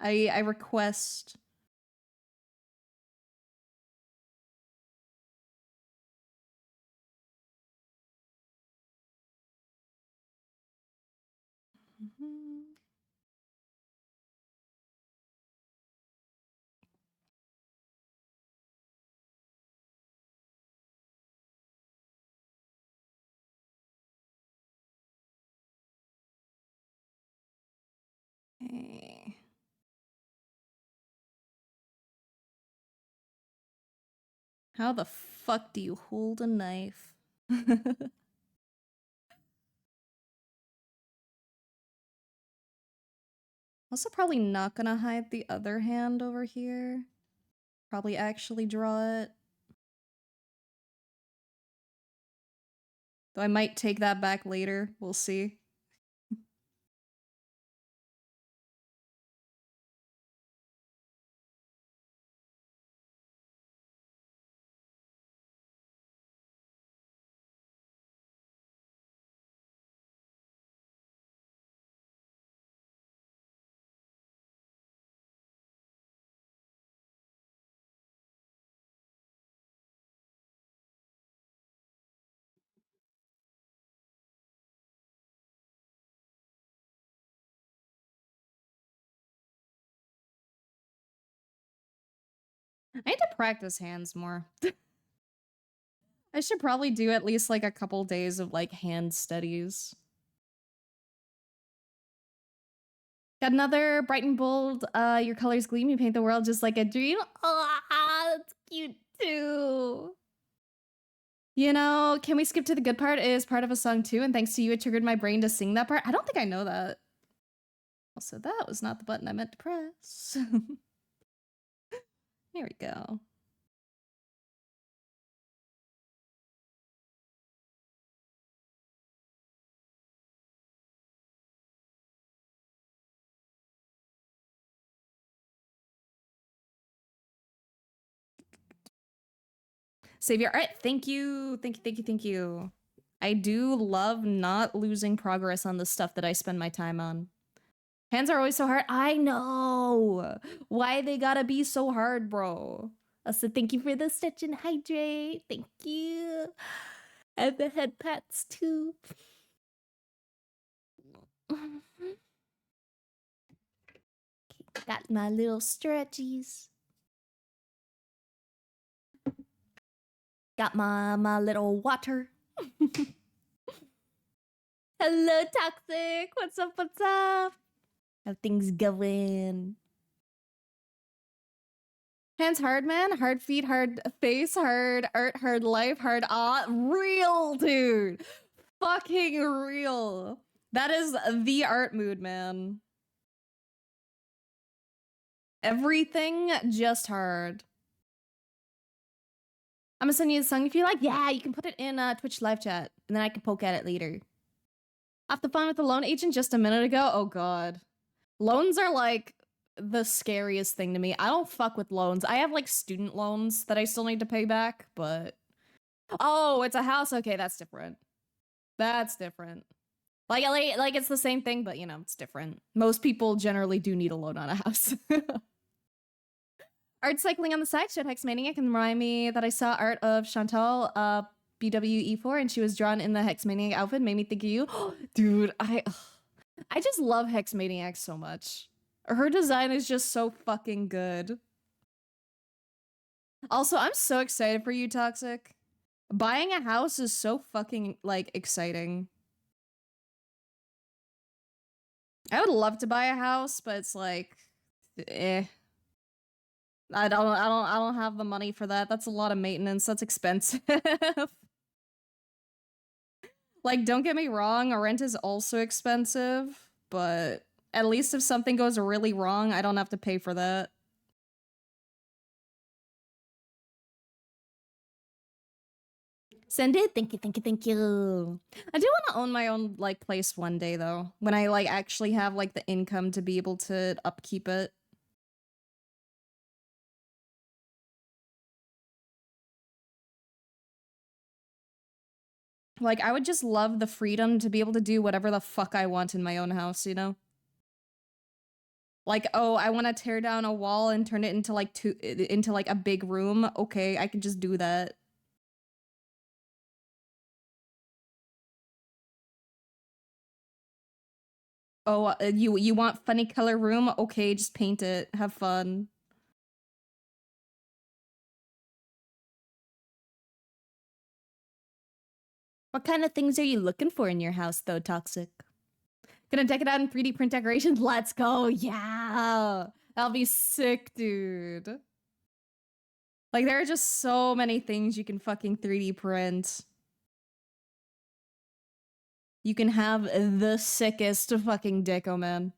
I request. Okay. How the fuck do you hold a knife? Also probably not gonna hide the other hand over here. Probably actually draw it. Though I might take that back later. We'll see. I need to practice hands more. I should probably do at least like a couple days of like hand studies. Got another bright and bold, your colors gleam, you paint the world just like a dream. Oh, that's cute too. You know, can we skip to the good part? It is part of a song too, and thanks to you, it triggered my brain to sing that part. I don't think I know that. Also, that was not the button I meant to press. Here we go. Savior. All right, thank you. Thank you, thank you, thank you. I do love not losing progress on the stuff that I spend my time on. Hands are always so hard. I know. Why they gotta be so hard, bro? Also, thank you for the stitch and hydrate. Thank you. And the head pats too. Okay, got my little stretchies. Got my little water. Hello, Toxic. What's up? What's up? How things going? Hands hard, man. Hard feet, hard face, hard art, hard life, hard real, dude. Fucking real. That is the art mood, man. Everything just hard. I'm gonna send you the song if you like. Yeah, you can put it in Twitch live chat, and then I can poke at it later. Off the phone with the loan agent just a minute ago. Oh god, loans are like the scariest thing to me. I don't fuck with loans. I have like student loans that I still need to pay back, but oh, it's a house. Okay, that's different. That's different. Like it's the same thing, but you know, it's different. Most people generally do need a loan on a house. Art cycling on the side showed Hexmaniac and remind me that I saw art of Chantal, BWE4, and she was drawn in the Hexmaniac outfit. Made me think of you. Dude, I just love Hexmaniac so much. Her design is just so fucking good. Also, I'm so excited for you, Toxic. Buying a house is so fucking, like, exciting. I would love to buy a house, but it's like, eh. I don't have the money for that. That's a lot of maintenance. That's expensive. Like, don't get me wrong, a rent is also expensive, but at least if something goes really wrong, I don't have to pay for that. Send it. Thank you, thank you, thank you. I do want to own my own, like, place one day, though. When I, like, actually have, like, the income to be able to upkeep it. Like, I would just love the freedom to be able to do whatever the fuck I want in my own house, you know? Like, oh, I want to tear down a wall and turn it into like a big room. Okay, I can just do that. Oh, you want funny color room? Okay, just paint it. Have fun. What kind of things are you looking for in your house, though, Toxic? Gonna deck it out in 3D print decorations? Let's go! Yeah! That'll be sick, dude. Like, there are just so many things you can fucking 3D print. You can have the sickest fucking deco, man.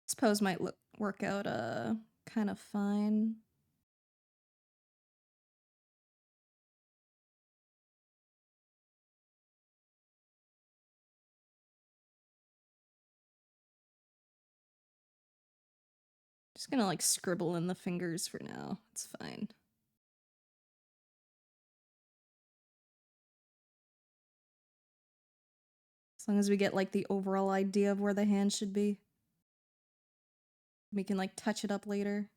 This pose might work out kind of fine. Just gonna like scribble in the fingers for now. It's fine. As long as we get like the overall idea of where the hand should be. We can like touch it up later.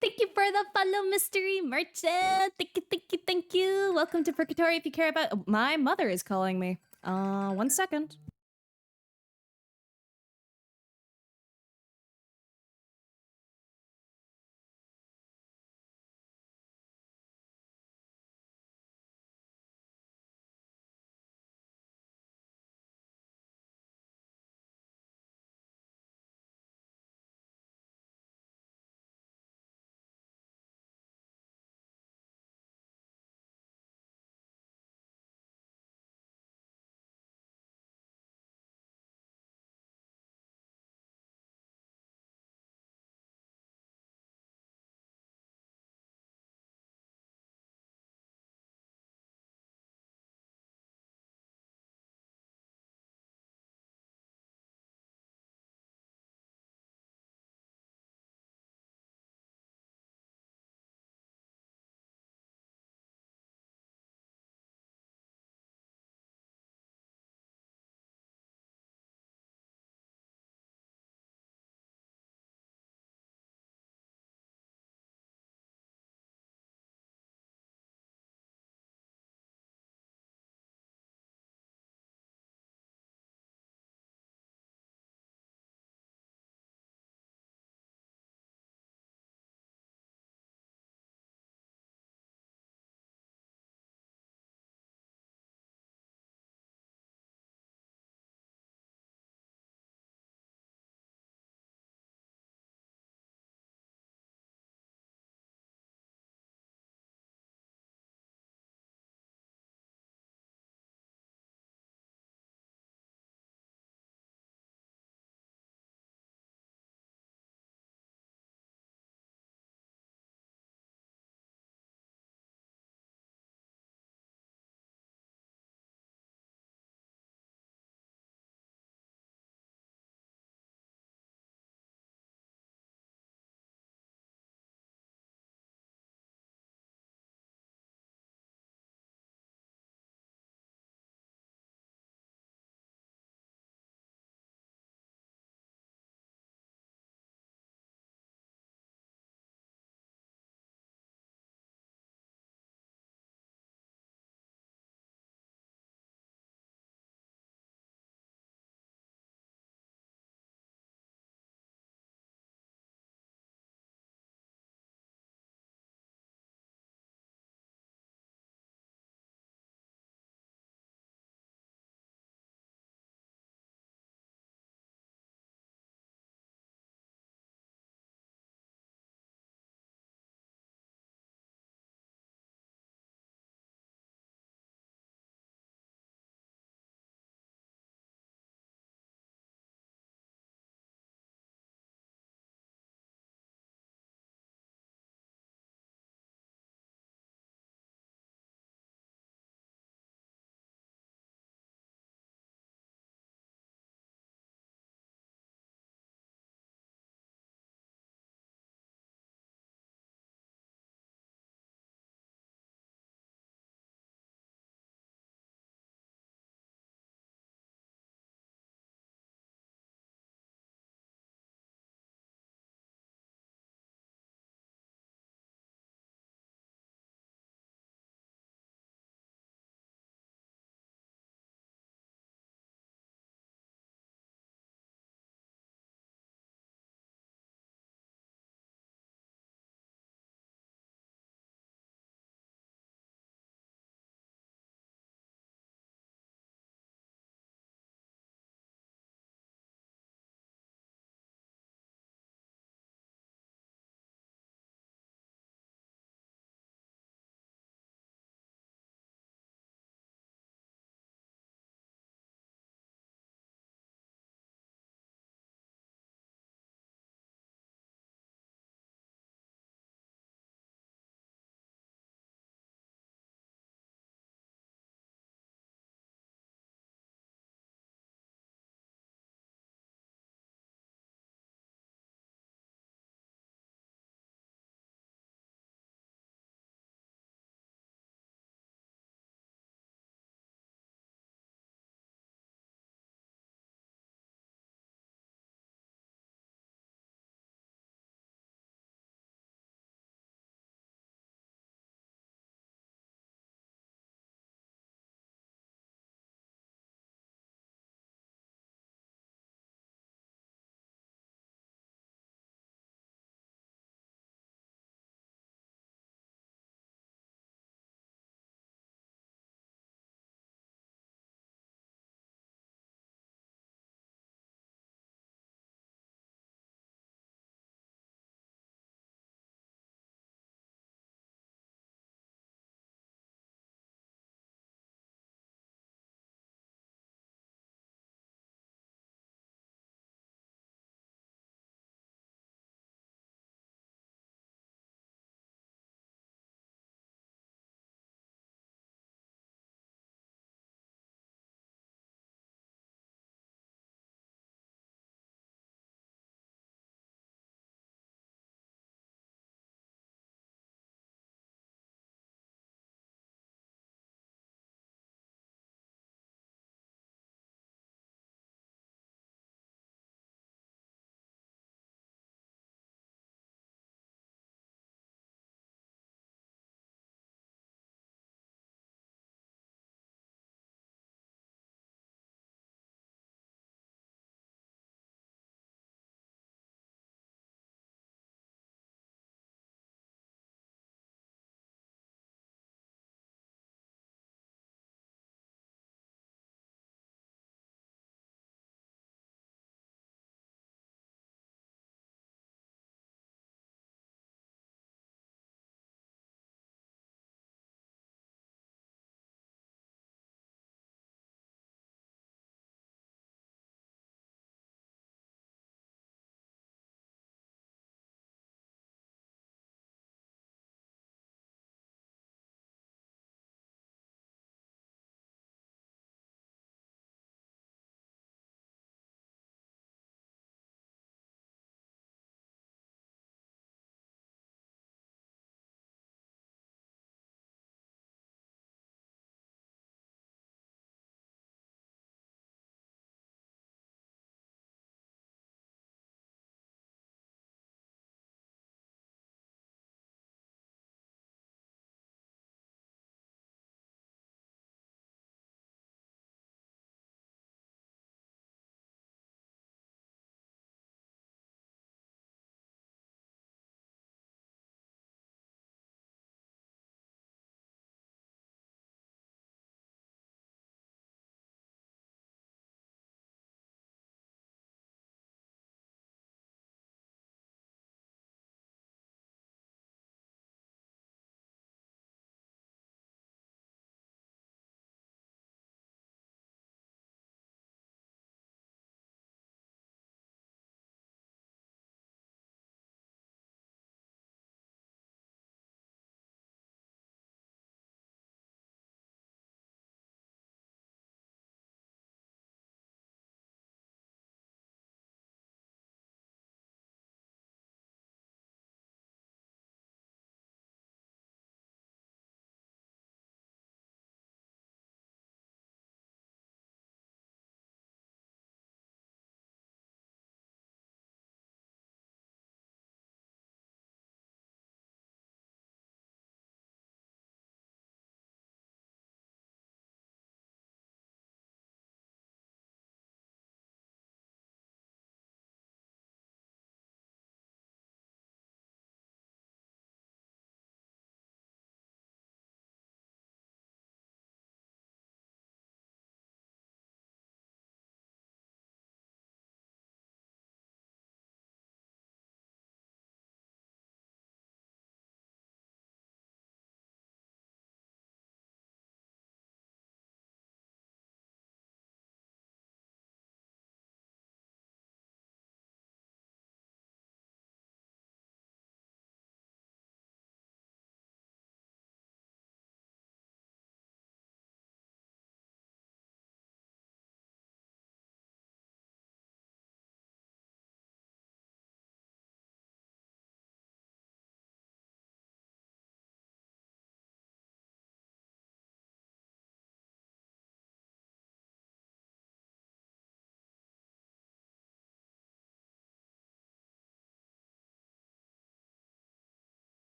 Thank you for the follow, mystery merchant. Thank you, thank you, thank you. Welcome to Purgatory. If you care about, oh, my mother is calling me. 1 second.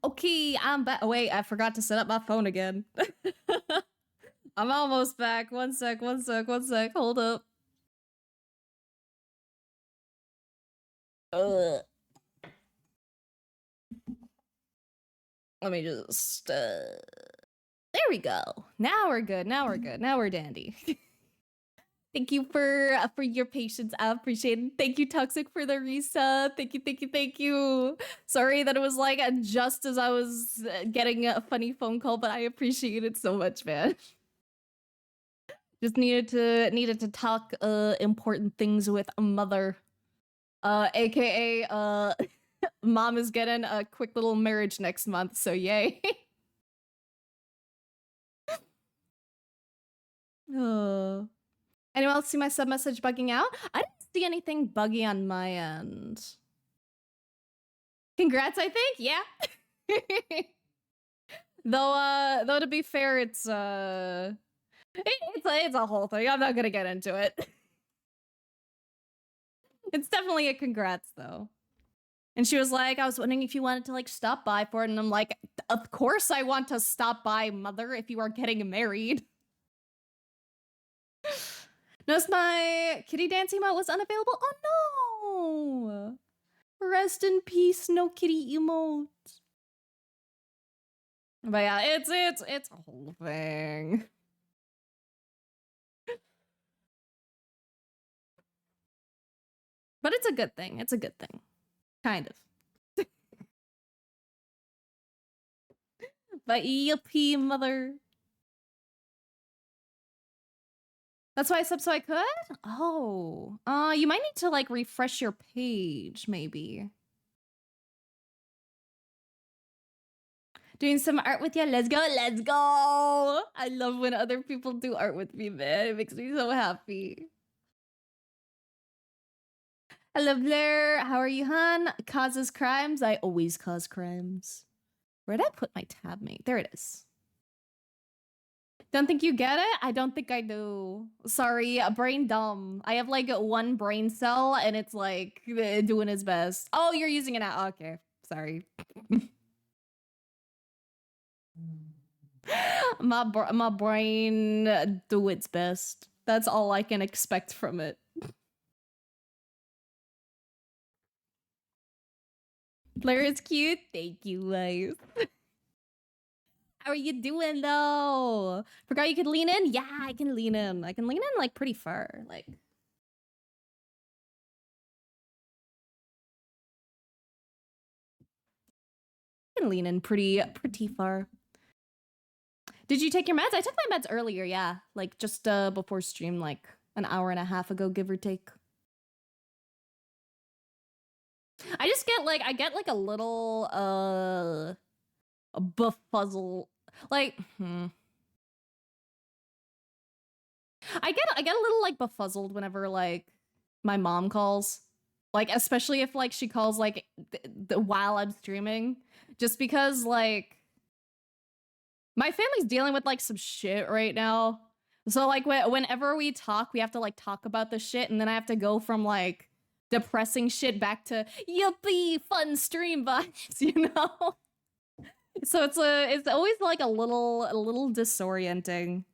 Okay, I'm back. Wait, I forgot to set up my phone again. I'm almost back. One sec, one sec, one sec. Hold up. Ugh. Let me just there we go. Now we're good. Now we're good. Now we're dandy. Thank you for your patience. I appreciate it. Thank you, Toxic, for the resub. Thank you, thank you, thank you. Sorry that it was like just as I was getting a funny phone call, but I appreciate it so much, man. Just needed to talk important things with mother. AKA mom is getting a quick little marriage next month, so yay. Oh. Anyone else see my sub message bugging out? I didn't see anything buggy on my end. Congrats, I think. Yeah. Though to be fair, it's a whole thing. I'm not gonna get into it. It's definitely a congrats though. And she was like, I was wondering if you wanted to like stop by for it, and I'm like, of course I want to stop by, mother, if you are getting married. Notice my kitty dance emote was unavailable. Oh no! Rest in peace, no kitty emote. But yeah, it's a whole thing. But it's a good thing. It's a good thing. Kind of. But yippee, mother. That's why I subbed so I could? Oh. You might need to like refresh your page, maybe. Doing some art with you. Let's go. Let's go. I love when other people do art with me, man. It makes me so happy. Hello, Blair. How are you, hun? Causes crimes? I always cause crimes. Where'd I put my tab mate? There it is. Don't think you get it? I don't think I do. Sorry, brain dumb. I have like one brain cell and it's like doing its best. Oh, you're using it now. Okay, sorry. my brain do its best. That's all I can expect from it. Blair is cute. Thank you, guys. How are you doing though? Forgot you could lean in? Yeah, I can lean in. I can lean in like pretty far. Like I can lean in pretty far. Did you take your meds? I took my meds earlier, yeah. Like just before stream, like an hour and a half ago, give or take. I just get like a little befuzzle. Like I get a little like befuzzled whenever like my mom calls. Like especially if like she calls like while I'm streaming, just because like my family's dealing with like some shit right now. So like whenever we talk, we have to like talk about the shit, and then I have to go from like depressing shit back to yippee fun stream vibes, you know? So it's always like a little disorienting.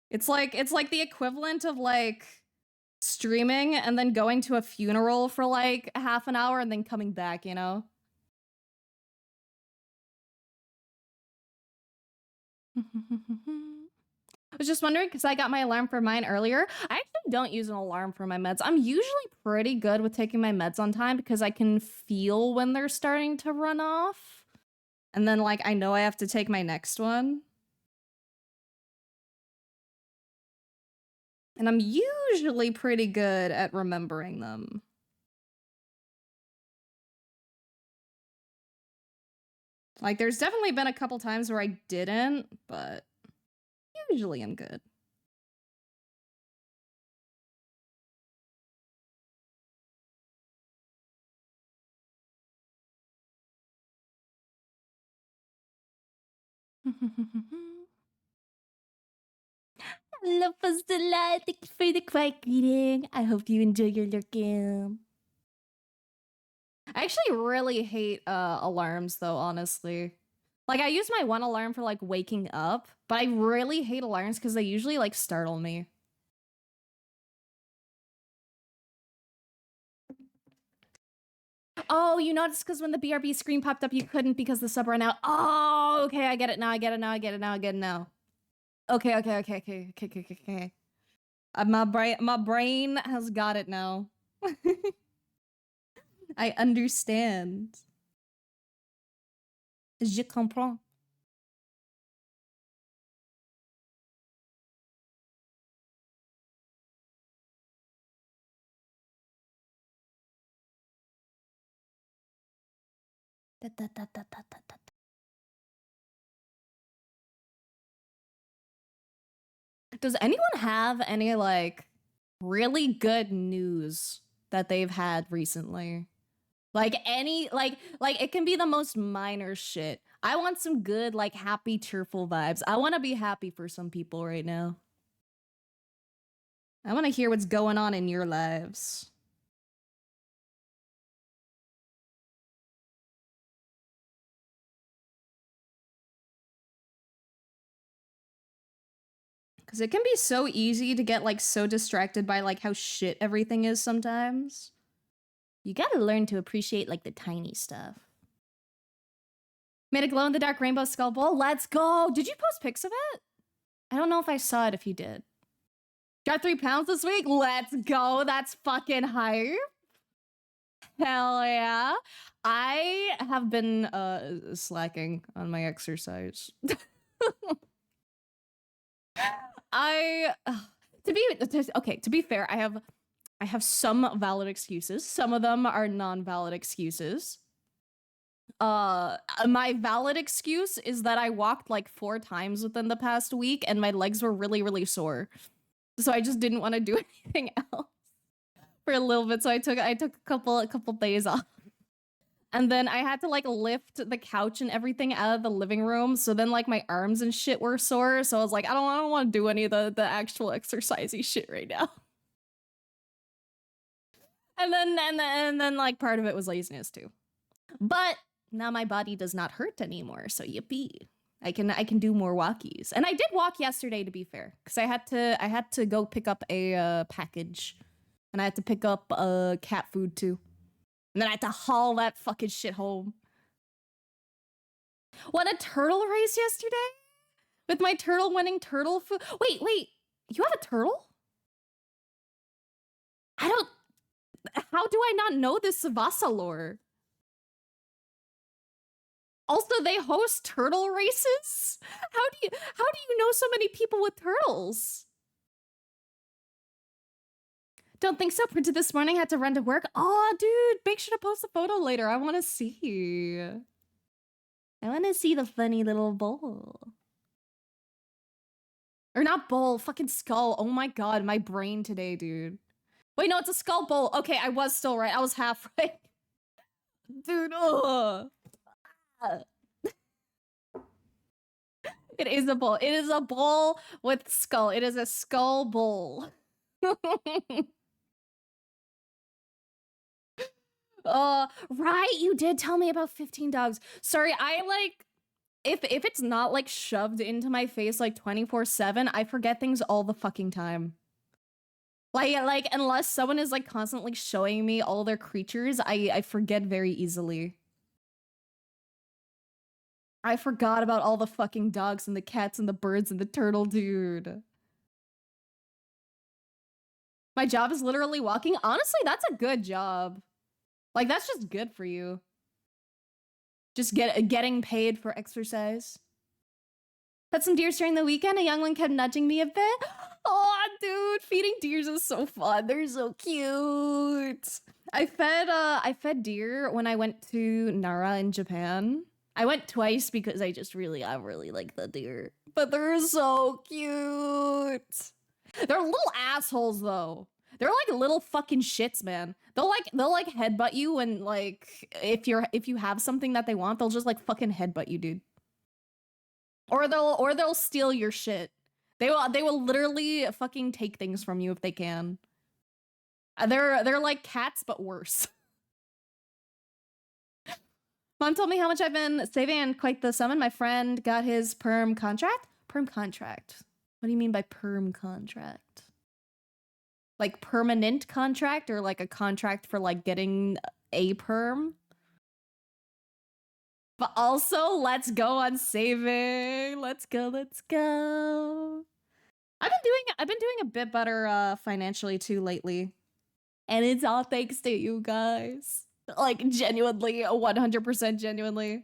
It's like the equivalent of like streaming and then going to a funeral for like half an hour and then coming back, you know? I was just wondering because I got my alarm for mine earlier. I actually don't use an alarm for my meds. I'm usually pretty good with taking my meds on time because I can feel when they're starting to run off. And then like I know I have to take my next one. And I'm usually pretty good at remembering them. Like there's definitely been a couple times where I didn't, but usually I'm good. Hello, Postula. Thank you for the quiet greeting. I hope you enjoy your lurking. I actually really hate alarms though, honestly. Like I use my one alarm for like waking up, but I really hate alarms because they usually like startle me. Oh, you noticed because when the BRB screen popped up, you couldn't because the sub ran out. Oh, okay, I get it now. I get it now. I get it now. I get it now. Okay, okay, okay, okay, okay, okay, okay, okay. My brain has got it now. I understand. Je comprends. Da, da, da, da, da, da, da. Does anyone have any like really good news that they've had recently? Like any like it can be the most minor shit. I want some good like happy cheerful vibes. I want to be happy for some people right now. I want to hear what's going on in your lives. Cuz it can be so easy to get like so distracted by like how shit everything is sometimes. You got to learn to appreciate like the tiny stuff. Made a glow in the dark rainbow skull bowl. Let's go. Did you post pics of it? I don't know if I saw it if you did. Got 3 pounds this week? Let's go. That's fucking hype. Hell yeah. I have been slacking on my exercise. I to be fair, I have some valid excuses. Some of them are non-valid excuses. My valid excuse is that I walked like 4 times within the past week and my legs were really, really sore. So I just didn't want to do anything else for a little bit. So I took a couple days off. And then I had to like lift the couch and everything out of the living room. So then like my arms and shit were sore. So I was like, I don't want to do any of the actual exercisey shit right now. And then like part of it was laziness too. But now my body does not hurt anymore, so yippee. I can do more walkies. And I did walk yesterday to be fair, because I had to go pick up a package. And I had to pick up cat food too. And then I had to haul that fucking shit home. Won a turtle race yesterday? With my turtle winning turtle food. Wait, you have a turtle? How do I not know this Savasa lore? Also, they host turtle races? How do you know so many people with turtles? Don't think so. Printed this morning, had to run to work. Oh, dude, make sure to post a photo later. I want to see. I want to see the funny little bowl. Or not bowl, fucking skull. Oh my god, my brain today, dude. Wait, no, it's a skull bowl. Okay, I was still right. I was half right. Dude, ugh. It is a bowl. It is a bowl with skull. It is a skull bowl. Right, you did tell me about 15 dogs. Sorry, I like if it's not like shoved into my face like 24/7, I forget things all the fucking time. Like unless someone is like constantly showing me all their creatures, I forget very easily. I forgot about all the fucking dogs and the cats and the birds and the turtle, dude. My job is literally walking. Honestly, that's a good job. Like, that's just good for you. Just getting paid for exercise. Had some deers during the weekend. A young one kept nudging me a bit. Oh, dude, feeding deers is so fun. They're so cute. I fed deer when I went to Nara in Japan. I went twice because I really like the deer. But they're so cute. They're little assholes though. They're like little fucking shits, man. They'll like headbutt you and like if you have something that they want, they'll just like fucking headbutt you, dude. Or they'll steal your shit. They will literally fucking take things from you if they can. They're like cats, but worse. Mom told me how much I've been saving and quite the sum, and my friend got his perm contract. Perm contract. What do you mean by perm contract? Like permanent contract or like a contract for like getting a perm? But also, let's go on saving. Let's go, let's go. I've been doing a bit better financially too lately. And it's all thanks to you guys. Like genuinely, 100% genuinely.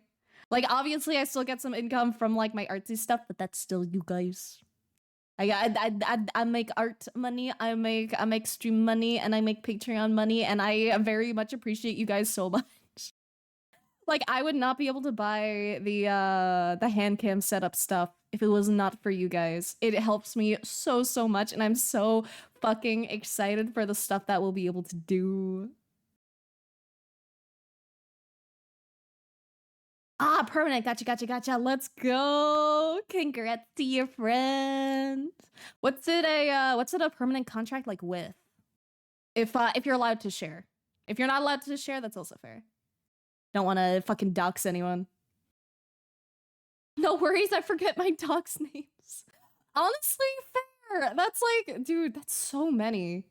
Like obviously I still get some income from like my artsy stuff, but that's still you guys. I make art money, I make stream money, and I make Patreon money, and I very much appreciate you guys so much. Like I would not be able to buy the hand cam setup stuff if it was not for you guys. It helps me so much, and I'm so fucking excited for the stuff that we'll be able to do. Ah, permanent. Gotcha. Let's go. Congrats to your friend. What's it a permanent contract like with? If you're allowed to share. If you're not allowed to share, that's also fair. Don't want to fucking dox anyone. No worries, I forget my dog's names. Honestly, fair. That's like, dude, that's so many.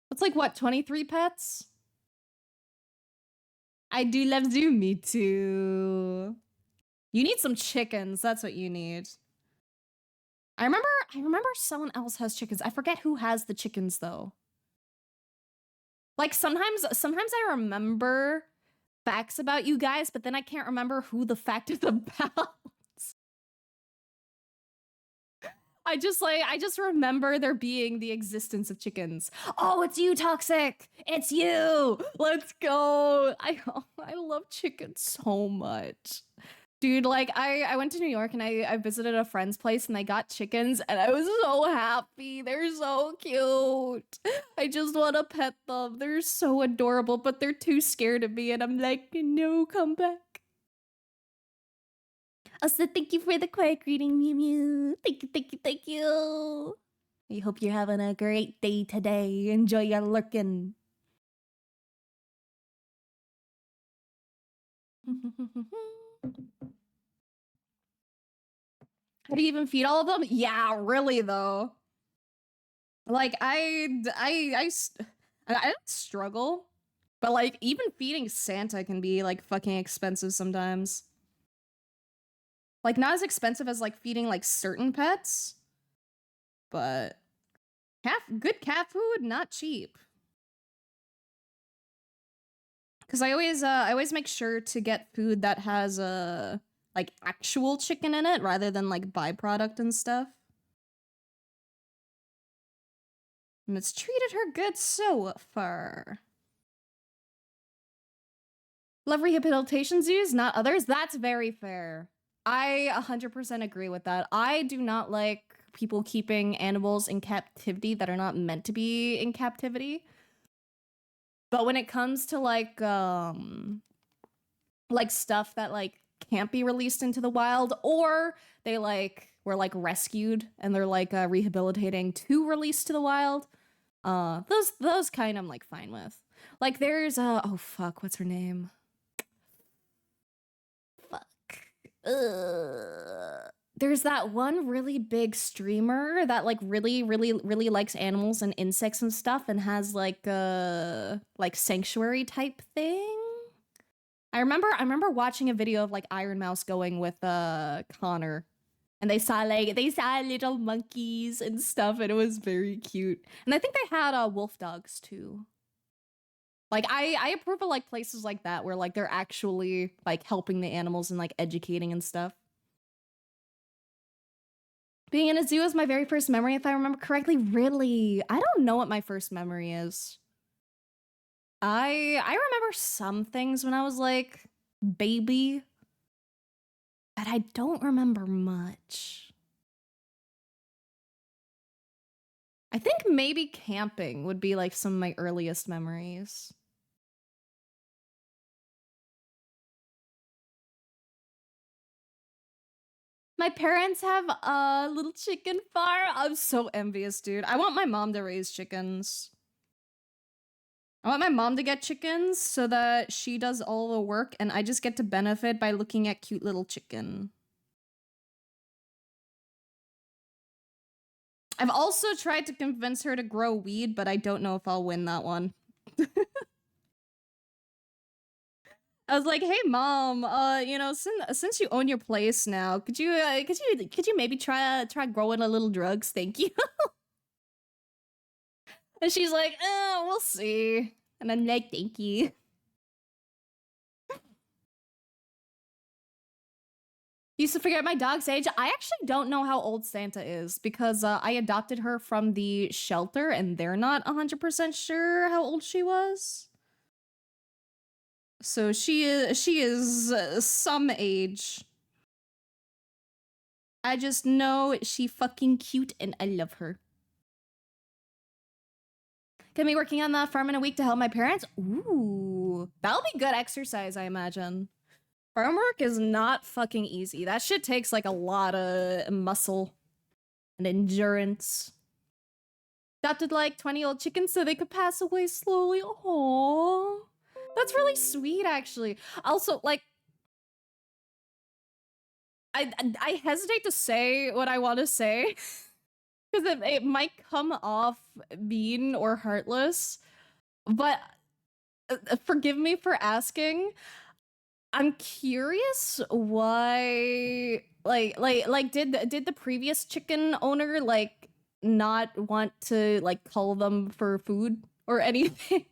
That's like what, 23 pets? I do love Zoom, me too. You need some chickens, that's what you need. I remember someone else has chickens. I forget who has the chickens though. Like sometimes I remember facts about you guys, but then I can't remember who the fact is about. I just remember there being the existence of chickens. Oh, it's you, Toxic. It's you. Let's go. I love chickens so much. Dude, like I went to New York and I visited a friend's place and I got chickens and I was so happy. They're so cute. I just want to pet them. They're so adorable, but they're too scared of me and I'm like, no, come back. Also, thank you for the quiet greeting, Mew Mew. Thank you. I hope you're having a great day today. Enjoy your lurking. How do you even feed all of them? Yeah, really though. Like I don't struggle, but like even feeding Santa can be like fucking expensive sometimes. Like not as expensive as like feeding like certain pets, but good cat food, not cheap. Because I always make sure to get food that has like actual chicken in it rather than like byproduct and stuff. And it's treated her good so far. Love rehabilitation zoos, not others. That's very fair. I 100% agree with that. I do not like people keeping animals in captivity that are not meant to be in captivity. But when it comes to like stuff that like can't be released into the wild, or they like were like rescued and they're like rehabilitating to release to the wild, those kind I'm like fine with. Like there's oh fuck, what's her name? There's that one really big streamer that like really likes animals and insects and stuff and has like a like sanctuary type thing. I remember watching a video of like Iron Mouse going with Connor, and they saw little monkeys and stuff, and it was very cute. And I think they had wolf dogs too. Like I approve of like places like that where like they're actually like helping the animals and like educating and stuff. Being in a zoo is my very first memory, if I remember correctly. Really? I don't know what my first memory is. I remember some things when I was like baby, but I don't remember much. I think maybe camping would be like some of my earliest memories. My parents have a little chicken farm. I'm so envious, dude. I want my mom to raise chickens. I want my mom to get chickens so that she does all the work and I just get to benefit by looking at cute little chicken. I've also tried to convince her to grow weed, but I don't know if I'll win that one. I was like, "Hey, mom, you know, since you own your place now, could you maybe try growing a little drugs? Thank you." And she's like, we'll see." And I'm like, "Thank you." Used to figure out my dog's age. I actually don't know how old Santa is because I adopted her from the shelter and they're not 100% sure how old she was. So she is some age. I just know she fucking cute and I love her. Gonna be working on the farm in a week to help my parents. Ooh, that'll be good exercise, I imagine. Farm work is not fucking easy. That shit takes like a lot of muscle and endurance. Adopted like 20-year-old chickens so they could pass away slowly. Aww. That's really sweet, actually. Also, like, I hesitate to say what I want to say because it might come off mean or heartless, but forgive me for asking. I'm curious why, did the previous chicken owner like not want to like cull them for food or anything?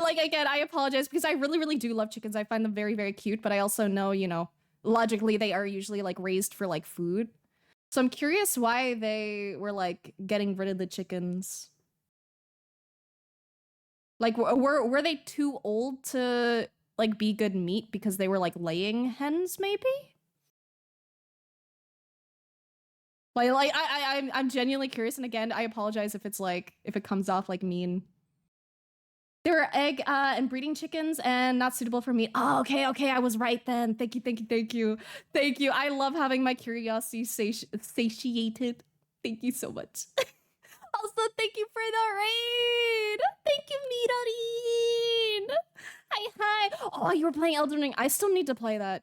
like again, I apologize because I really do love chickens. I find them very cute, but I also know, you know, logically they are usually like raised for like food. So I'm curious why they were like getting rid of the chickens. Like were they too old to like be good meat because they were like laying hens maybe? I'm genuinely curious, and again, I apologize if it's like if it comes off like mean. They were egg and breeding chickens and not suitable for meat. Oh, okay, I was right then. Thank you. I love having my curiosity satiated. Thank you so much. Also, thank you for the raid. Thank you, Midorine. Hi. Oh, you were playing Elden Ring. I still need to play that.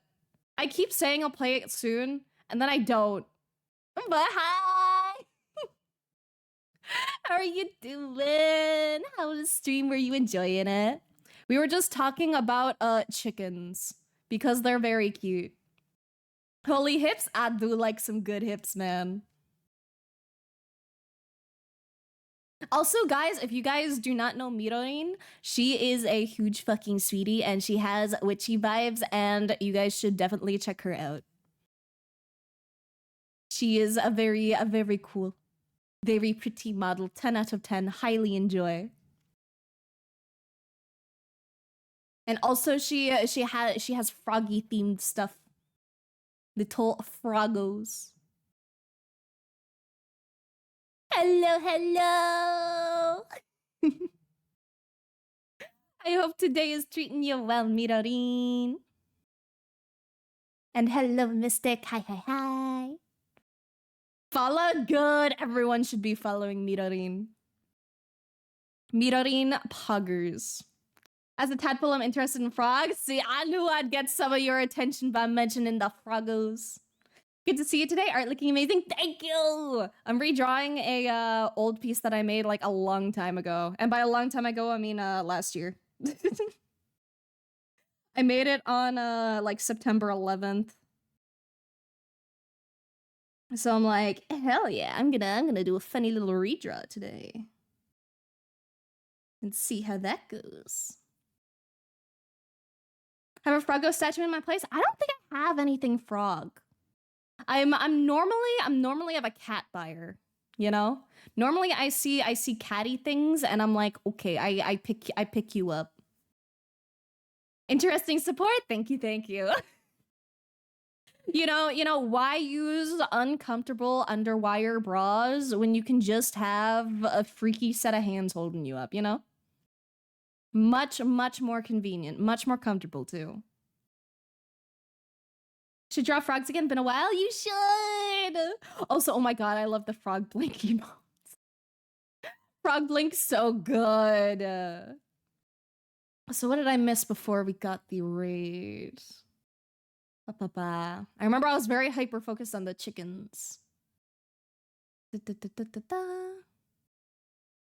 I keep saying I'll play it soon, and then I don't. But hi. How are you doing? How was the stream? Were you enjoying it? We were just talking about chickens because they're very cute. Holy hips, I do like some good hips, man. Also, guys, if you guys do not know Miroin, she is a huge fucking sweetie and she has witchy vibes and you guys should definitely check her out. She is a very cool, very pretty model. 10 out of 10. Highly enjoy. And also she has froggy themed stuff. Little froggos. Hello. I hope today is treating you well, Mirorin. And hello, Mystic. Hi. Follow good. Everyone should be following Mirorin. Mirorin Puggers. As a tadpole, I'm interested in frogs. See, I knew I'd get some of your attention by mentioning the froggos. Good to see you today. Art looking amazing. Thank you. I'm redrawing a old piece that I made like a long time ago. And by a long time ago, I mean last year. I made it on like September 11th. So I'm like, hell yeah, I'm gonna do a funny little redraw today. And see how that goes. Have a froggo statue in my place? I don't think I have anything frog. I'm normally of a cat buyer, you know? Normally I see catty things and I'm like, okay, I pick you up. Interesting support. Thank you. You know, why use uncomfortable underwire bras when you can just have a freaky set of hands holding you up, you know? Much more convenient, much more comfortable too. Should draw frogs again. Been a while. You should. Also, oh my god, I love the frog blink emotes. Frog blink so good. So what did I miss before we got the raid? I remember I was very hyper focused on the chickens.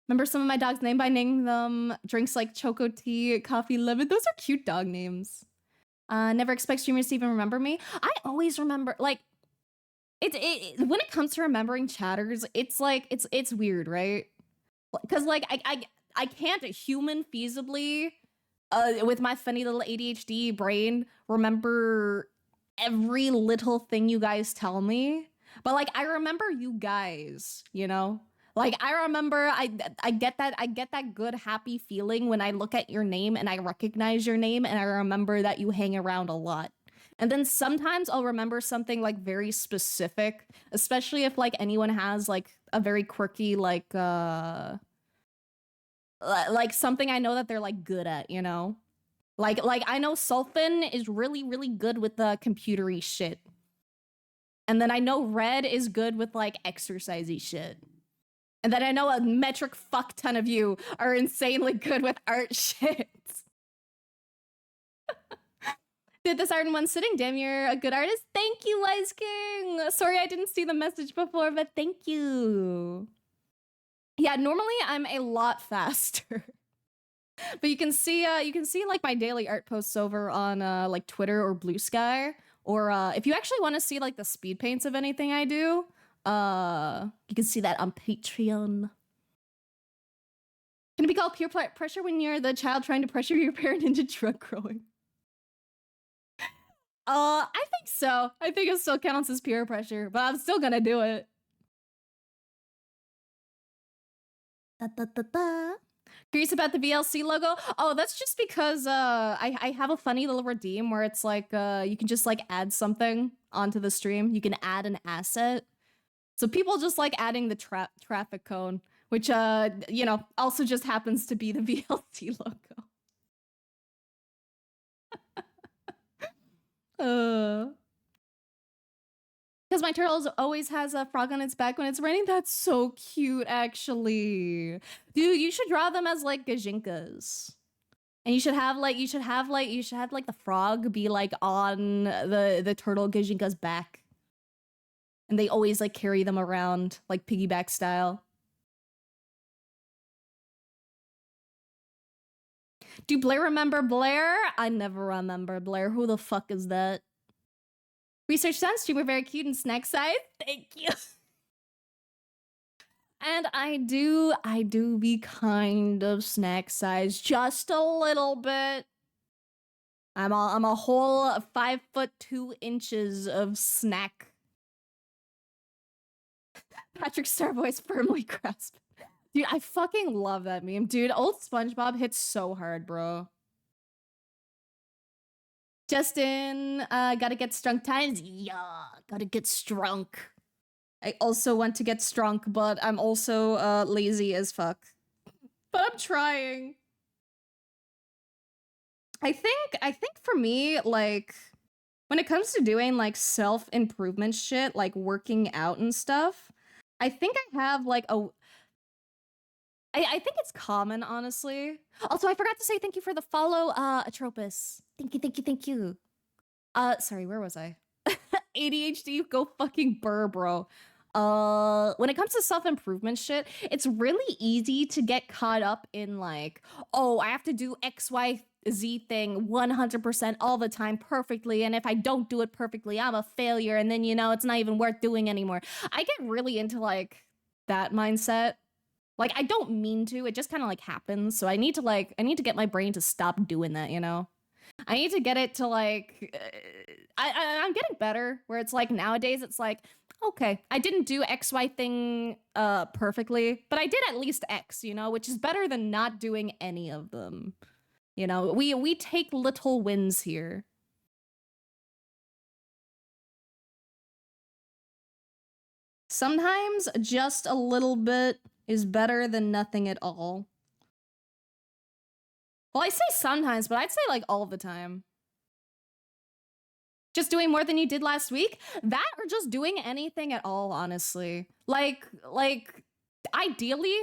Remember some of my dogs' name by naming them drinks like Choco Tea, Coffee, Lemon. Those are cute dog names. Never expect streamers to even remember me. I always remember, like, when it comes to remembering chatters, it's like, it's weird, right? Because like, I can't human feasibly, with my funny little ADHD brain, remember every little thing you guys tell me. But like, I remember you guys, you know? Like, I remember, I get that good happy feeling when I look at your name and I recognize your name and I remember that you hang around a lot. And then sometimes I'll remember something like very specific, especially if like anyone has like a very quirky like something I know that they're like good at, you know? Like I know Sulfin is really good with the computery shit. And then I know Red is good with like exercisey shit. And then I know a metric fuck ton of you are insanely good with art shit. Did this art in one sitting. Damn, you're a good artist. Thank you, Wise King. Sorry I didn't see the message before, but thank you. Yeah, normally I'm a lot faster. But you can see like my daily art posts over on like Twitter or Blue Sky. Or if you actually want to see like the speed paints of anything I do, you can see that on Patreon. Can it be called peer pressure when you're the child trying to pressure your parent into drug growing? I think so. I think it still counts as peer pressure, but I'm still gonna do it. Curious about the VLC logo? Oh, that's just because I have a funny little redeem where it's like you can just like add something onto the stream. You can add an asset. So people just like adding the traffic cone, which you know, also just happens to be the VLC logo. Because my turtle always has a frog on its back when it's raining. That's so cute, actually. Dude, you should draw them as like gajinkas. And you should have like the frog be like on the turtle gajinka's back. And they always like carry them around like piggyback style. Do Blair remember Blair? I never remember Blair. Who the fuck is that? Research done. Streamer very cute and snack size. Thank you. And I do be kind of snack size, just a little bit. I'm a whole 5'2" of snack. Patrick Starboy's firmly grasped. Dude, I fucking love that meme. Dude, old SpongeBob hits so hard, bro. Justin, gotta get strong times. Yeah, gotta get strong. I also want to get strong, but I'm also lazy as fuck. But I'm trying. I think for me, like, when it comes to doing like self-improvement shit, like working out and stuff, I think I have like I think it's common, honestly. Also, I forgot to say thank you for the follow, Atropos. Thank you. Sorry, where was I? ADHD, go fucking burr, bro. When it comes to self-improvement shit, it's really easy to get caught up in like, oh, I have to do XYZ thing 100% all the time perfectly, and if I don't do it perfectly, I'm a failure, and then, you know, it's not even worth doing anymore. I get really into like that mindset. Like, I don't mean to, it just kind of like happens. So I need to get my brain to stop doing that, you know? I need to get it to like, I'm getting better where it's like nowadays it's like, okay, I didn't do XY thing perfectly, but I did at least X, you know, which is better than not doing any of them. You know, we take little wins here. Sometimes just a little bit is better than nothing at all. Well, I say sometimes, but I'd say like all the time. Just doing more than you did last week? That or just doing anything at all, honestly. Like ideally,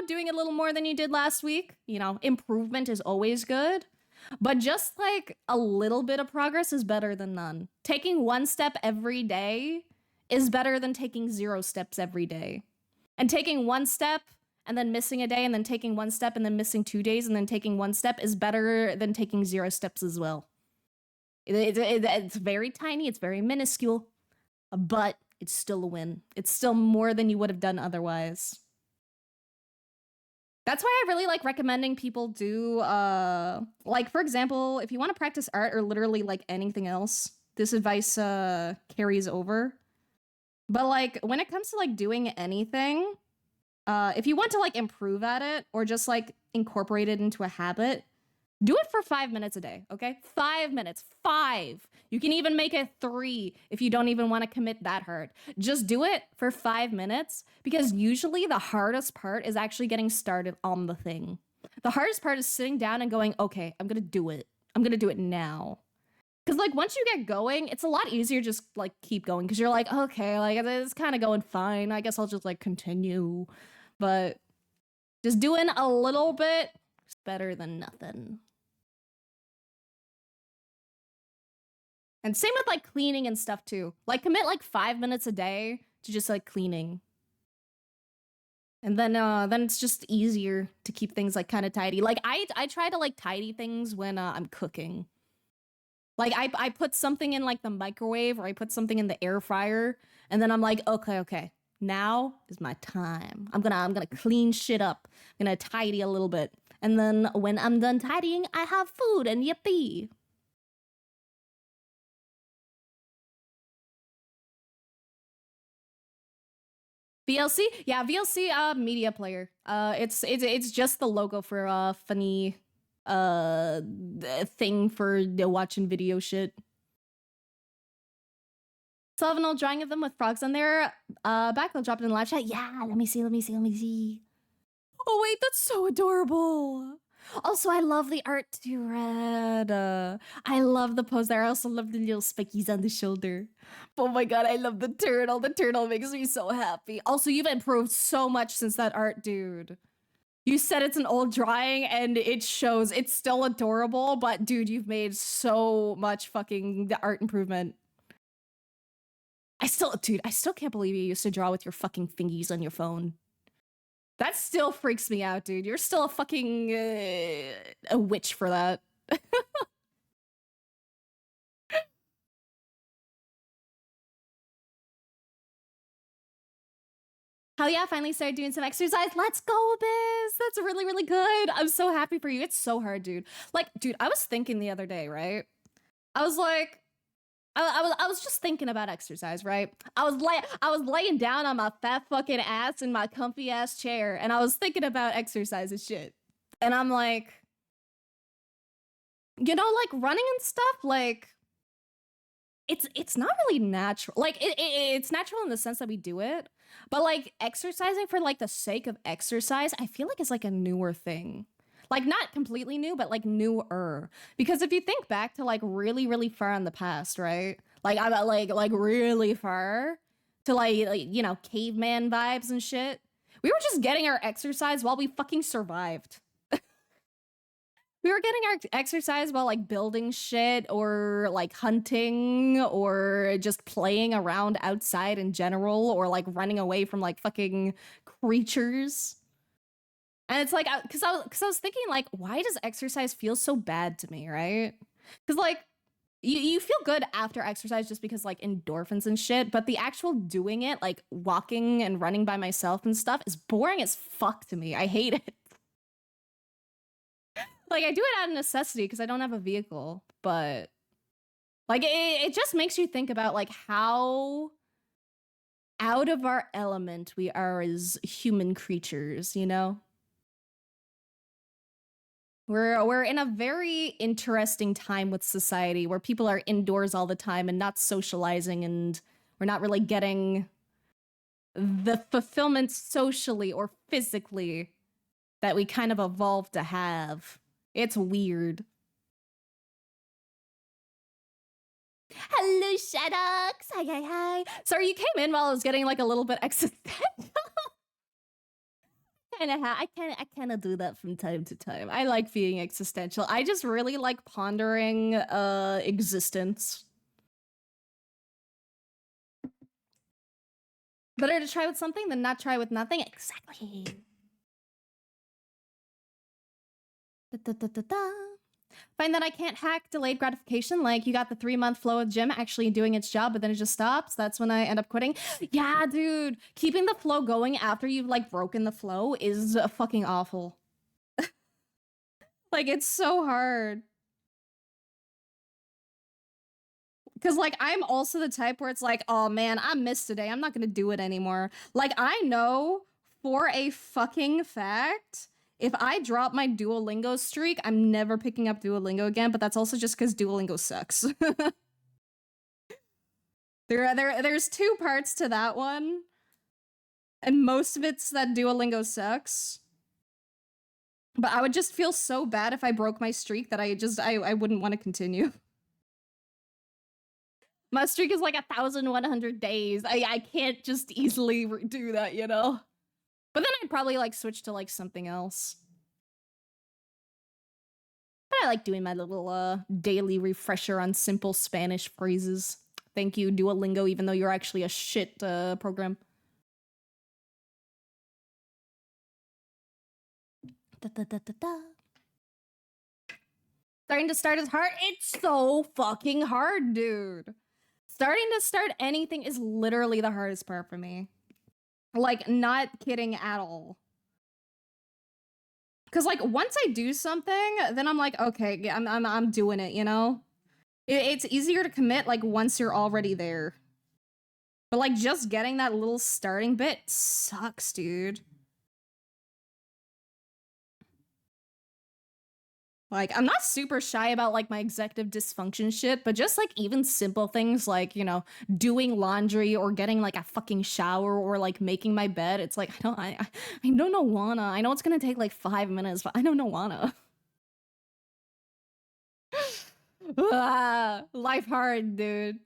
doing a little more than you did last week. Improvement is always good. But just like a little bit of progress is better than none. Taking one step every day is better than taking 0 steps every day. And taking one step and then missing a day and then taking one step and then missing 2 days and then taking one step is better than taking 0 steps as well. It's very tiny, it's very minuscule, but it's still a win. It's still more than you would have done otherwise. That's why I really like recommending people do, like, for example, if you want to practice art or literally like anything else, this advice carries over. But like when it comes to like doing anything, if you want to like improve at it or just like incorporate it into a habit, do it for 5 minutes a day, okay? 5 minutes, 5. You can even make it 3 if you don't even want to commit that hard. Just do it for 5 minutes because usually the hardest part is actually getting started on the thing. The hardest part is sitting down and going, okay, I'm gonna do it. I'm gonna do it now. Because like once you get going, it's a lot easier just like keep going because you're like, okay, like it's kind of going fine. I guess I'll just like continue. But just doing a little bit is better than nothing. And same with like cleaning and stuff too. Like commit like 5 minutes a day to just like cleaning. And then it's just easier to keep things like kind of tidy. Like I try to like tidy things when I'm cooking. Like I put something in like the microwave or I put something in the air fryer and then I'm like, okay, now is my time. I'm gonna clean shit up. I'm gonna tidy a little bit. And then when I'm done tidying, I have food and yippee. VLC? Yeah, VLC media player. It's just the logo for funny thing for the watching video shit. Still have an old drawing of them with frogs on there. Back, I'll drop it in the live chat. Yeah, let me see. Oh wait, that's so adorable. Also, I love the art too, Red. I love the pose there. I also love the little spickies on the shoulder. Oh my god, I love the turtle. The turtle makes me so happy. Also, you've improved so much since that art, dude. You said it's an old drawing and it shows. It's still adorable, but dude, you've made so much fucking art improvement. I still can't believe you used to draw with your fucking fingies on your phone. That still freaks me out, dude. You're still a fucking a witch for that. Hell yeah, finally started doing some exercise. Let's go, Biz. That's really, really good. I'm so happy for you. It's so hard, dude. Like, dude, I was thinking the other day, right? I was like, I was just thinking about exercise, right? I was laying down on my fat fucking ass in my comfy ass chair, and I was thinking about exercise and shit. And I'm like, like running and stuff, like it's not really natural. Like it's natural in the sense that we do it, but like exercising for like the sake of exercise, I feel like it's like a newer thing. Like not completely new, but like newer. Because if you think back to like really, really far in the past, right? Like I got like really far to like caveman vibes and shit. We were just getting our exercise while we fucking survived. We were getting our exercise while like building shit or like hunting or just playing around outside in general or like running away from like fucking creatures. And it's like, because I was thinking like, why does exercise feel so bad to me, right? Because like you feel good after exercise just because like endorphins and shit, but the actual doing it, like walking and running by myself and stuff, is boring as fuck to me. I hate it. Like, I do it out of necessity because I don't have a vehicle, but like it just makes you think about like how out of our element we are as human creatures, you know? We're in a very interesting time with society where people are indoors all the time and not socializing, and we're not really getting the fulfillment socially or physically that we kind of evolved to have. It's weird. Hello, Shadox. Hi, hi, hi. Sorry, you came in while I was getting like a little bit existential. I kind of do that from time to time. I like being existential. I just really like pondering existence. Better to try with something than not try with nothing. Exactly. Da, da, da, da, da. Find that I can't hack delayed gratification. Like, you got the 3-month flow of gym actually doing its job, but then it just stops. That's when I end up quitting. Yeah, dude. Keeping the flow going after you've, like, broken the flow is fucking awful. Like, it's so hard. Because, like, I'm also the type where it's like, oh, man, I missed today. I'm not going to do it anymore. Like, I know for a fucking fact, if I drop my Duolingo streak, I'm never picking up Duolingo again, but that's also just because Duolingo sucks. There's two parts to that one, and most of it's that Duolingo sucks. But I would just feel so bad if I broke my streak that I wouldn't want to continue. My streak is like 1,100 days. I can't just easily do that, you know? But then I'd probably like switch to like something else. But I like doing my little daily refresher on simple Spanish phrases. Thank you, Duolingo, even though you're actually a shit program. Da, da, da, da, da. Starting to start is hard. It's so fucking hard, dude. Starting to start anything is literally the hardest part for me. Like, not kidding at all. Because, like, once I do something, then I'm like, okay, I'm doing it, you know? It's easier to commit, like, once you're already there. But, like, just getting that little starting bit sucks, dude. Like, I'm not super shy about, like, my executive dysfunction shit, but just, like, even simple things like, you know, doing laundry or getting, like, a fucking shower or, like, making my bed. It's like, I don't know wanna. I know it's gonna take, like, 5 minutes, but I don't know wanna. Life hard, dude.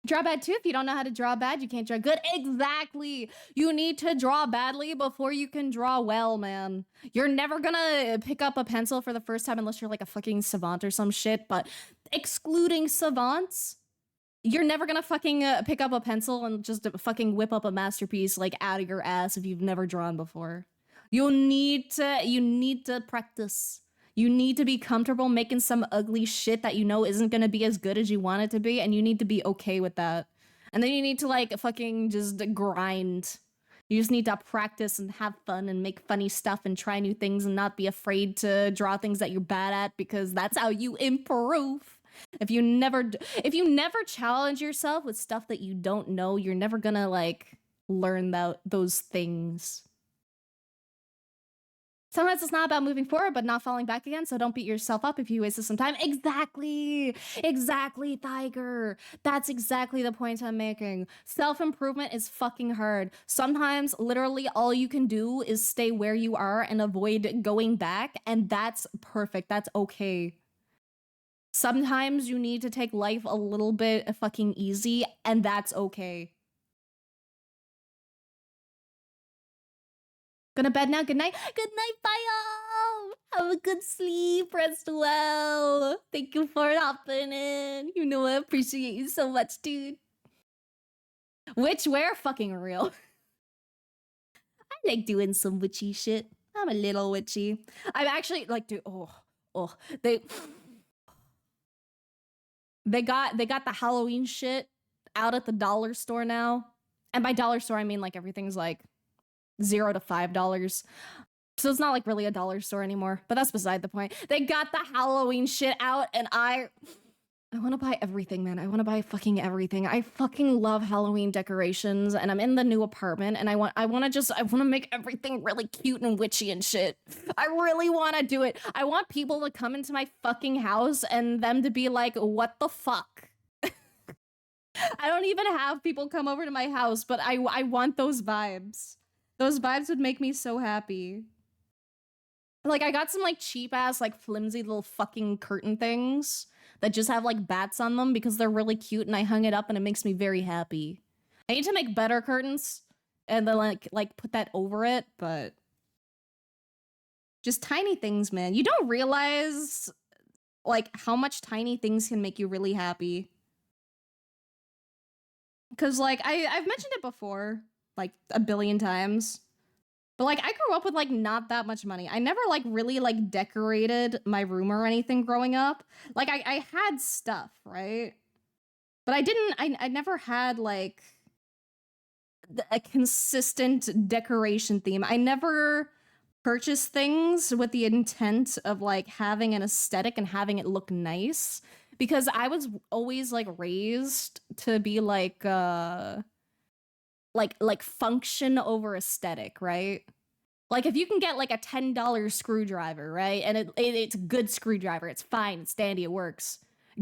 Draw bad too. If you don't know how to draw bad, you can't draw good. Exactly. You need to draw badly before you can draw well, man. You're never gonna pick up a pencil for the first time unless you're like a fucking savant or some shit. But excluding savants, you're never gonna fucking pick up a pencil and just fucking whip up a masterpiece like out of your ass if you've never drawn before. You need to practice. You need to be comfortable making some ugly shit that you know isn't gonna be as good as you want it to be, and you need to be okay with that. And then you need to like fucking just grind. You just need to practice and have fun and make funny stuff and try new things and not be afraid to draw things that you're bad at because that's how you improve. If you never challenge yourself with stuff that you don't know, you're never gonna like learn those things. Sometimes it's not about moving forward, but not falling back again. So don't beat yourself up if you wasted some time. Exactly, Tiger. That's exactly the point I'm making. Self-improvement is fucking hard. Sometimes literally all you can do is stay where you are and avoid going back. And that's perfect. That's okay. Sometimes you need to take life a little bit fucking easy, and that's okay. Going to bed now. Good night. Good night. Bye, all. Have a good sleep. Rest well. Thank you for hopping in. You know I appreciate you so much, dude. Witchwear? Fucking real. I like doing some witchy shit. I'm a little witchy. I'm actually like, dude. Oh, they got the Halloween shit out at the dollar store now. And by dollar store, I mean like everything's like $0 to $5. So it's not like really a dollar store anymore, but that's beside the point. They got the Halloween shit out and I want to buy everything, man. I want to buy fucking everything. I fucking love Halloween decorations and I'm in the new apartment and I want to make everything really cute and witchy and shit. I really want to do it. I want people to come into my fucking house and them to be like, what the fuck? I don't even have people come over to my house, but I want those vibes. Those vibes would make me so happy. Like, I got some, like, cheap-ass, like, flimsy little fucking curtain things that just have like bats on them because they're really cute and I hung it up and it makes me very happy. I need to make better curtains and then like put that over it, but just tiny things, man. You don't realize like how much tiny things can make you really happy. Cause like I've mentioned it before, like a billion times. But like I grew up with like not that much money. I never like really like decorated my room or anything growing up. Like I had stuff, right? But I never had like a consistent decoration theme. I never purchased things with the intent of like having an aesthetic and having it look nice because I was always like raised to be like function over aesthetic, right? Like if you can get like a $10 screwdriver, right? And it's a good screwdriver, it's fine, it's dandy, it works.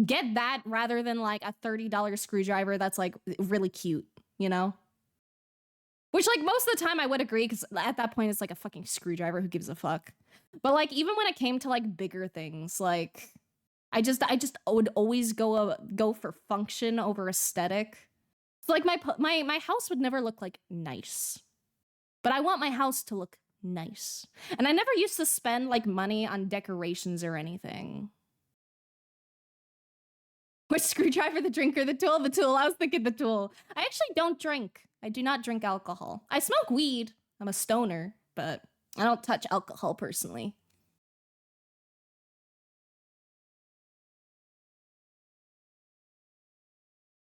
Get that rather than like a $30 screwdriver that's like really cute, you know? Which like most of the time I would agree because at that point it's like a fucking screwdriver, who gives a fuck? But like even when it came to like bigger things, like I just would always go for function over aesthetic. So like my house would never look like nice. But I want my house to look nice. And I never used to spend like money on decorations or anything. Which screwdriver, the drink, or the tool? The tool. I was thinking the tool. I actually don't drink. I do not drink alcohol. I smoke weed. I'm a stoner, but I don't touch alcohol personally.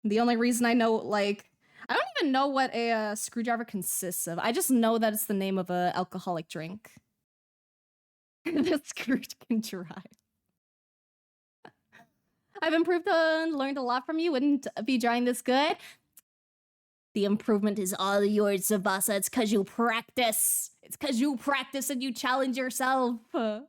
The only reason I know, like, I don't even know what a screwdriver consists of. I just know that it's the name of an alcoholic drink. The screw can drive. I've improved and learned a lot from you. Wouldn't be drawing this good. The improvement is all yours, Zavasa. It's because you practice. It's because you practice and you challenge yourself. Also,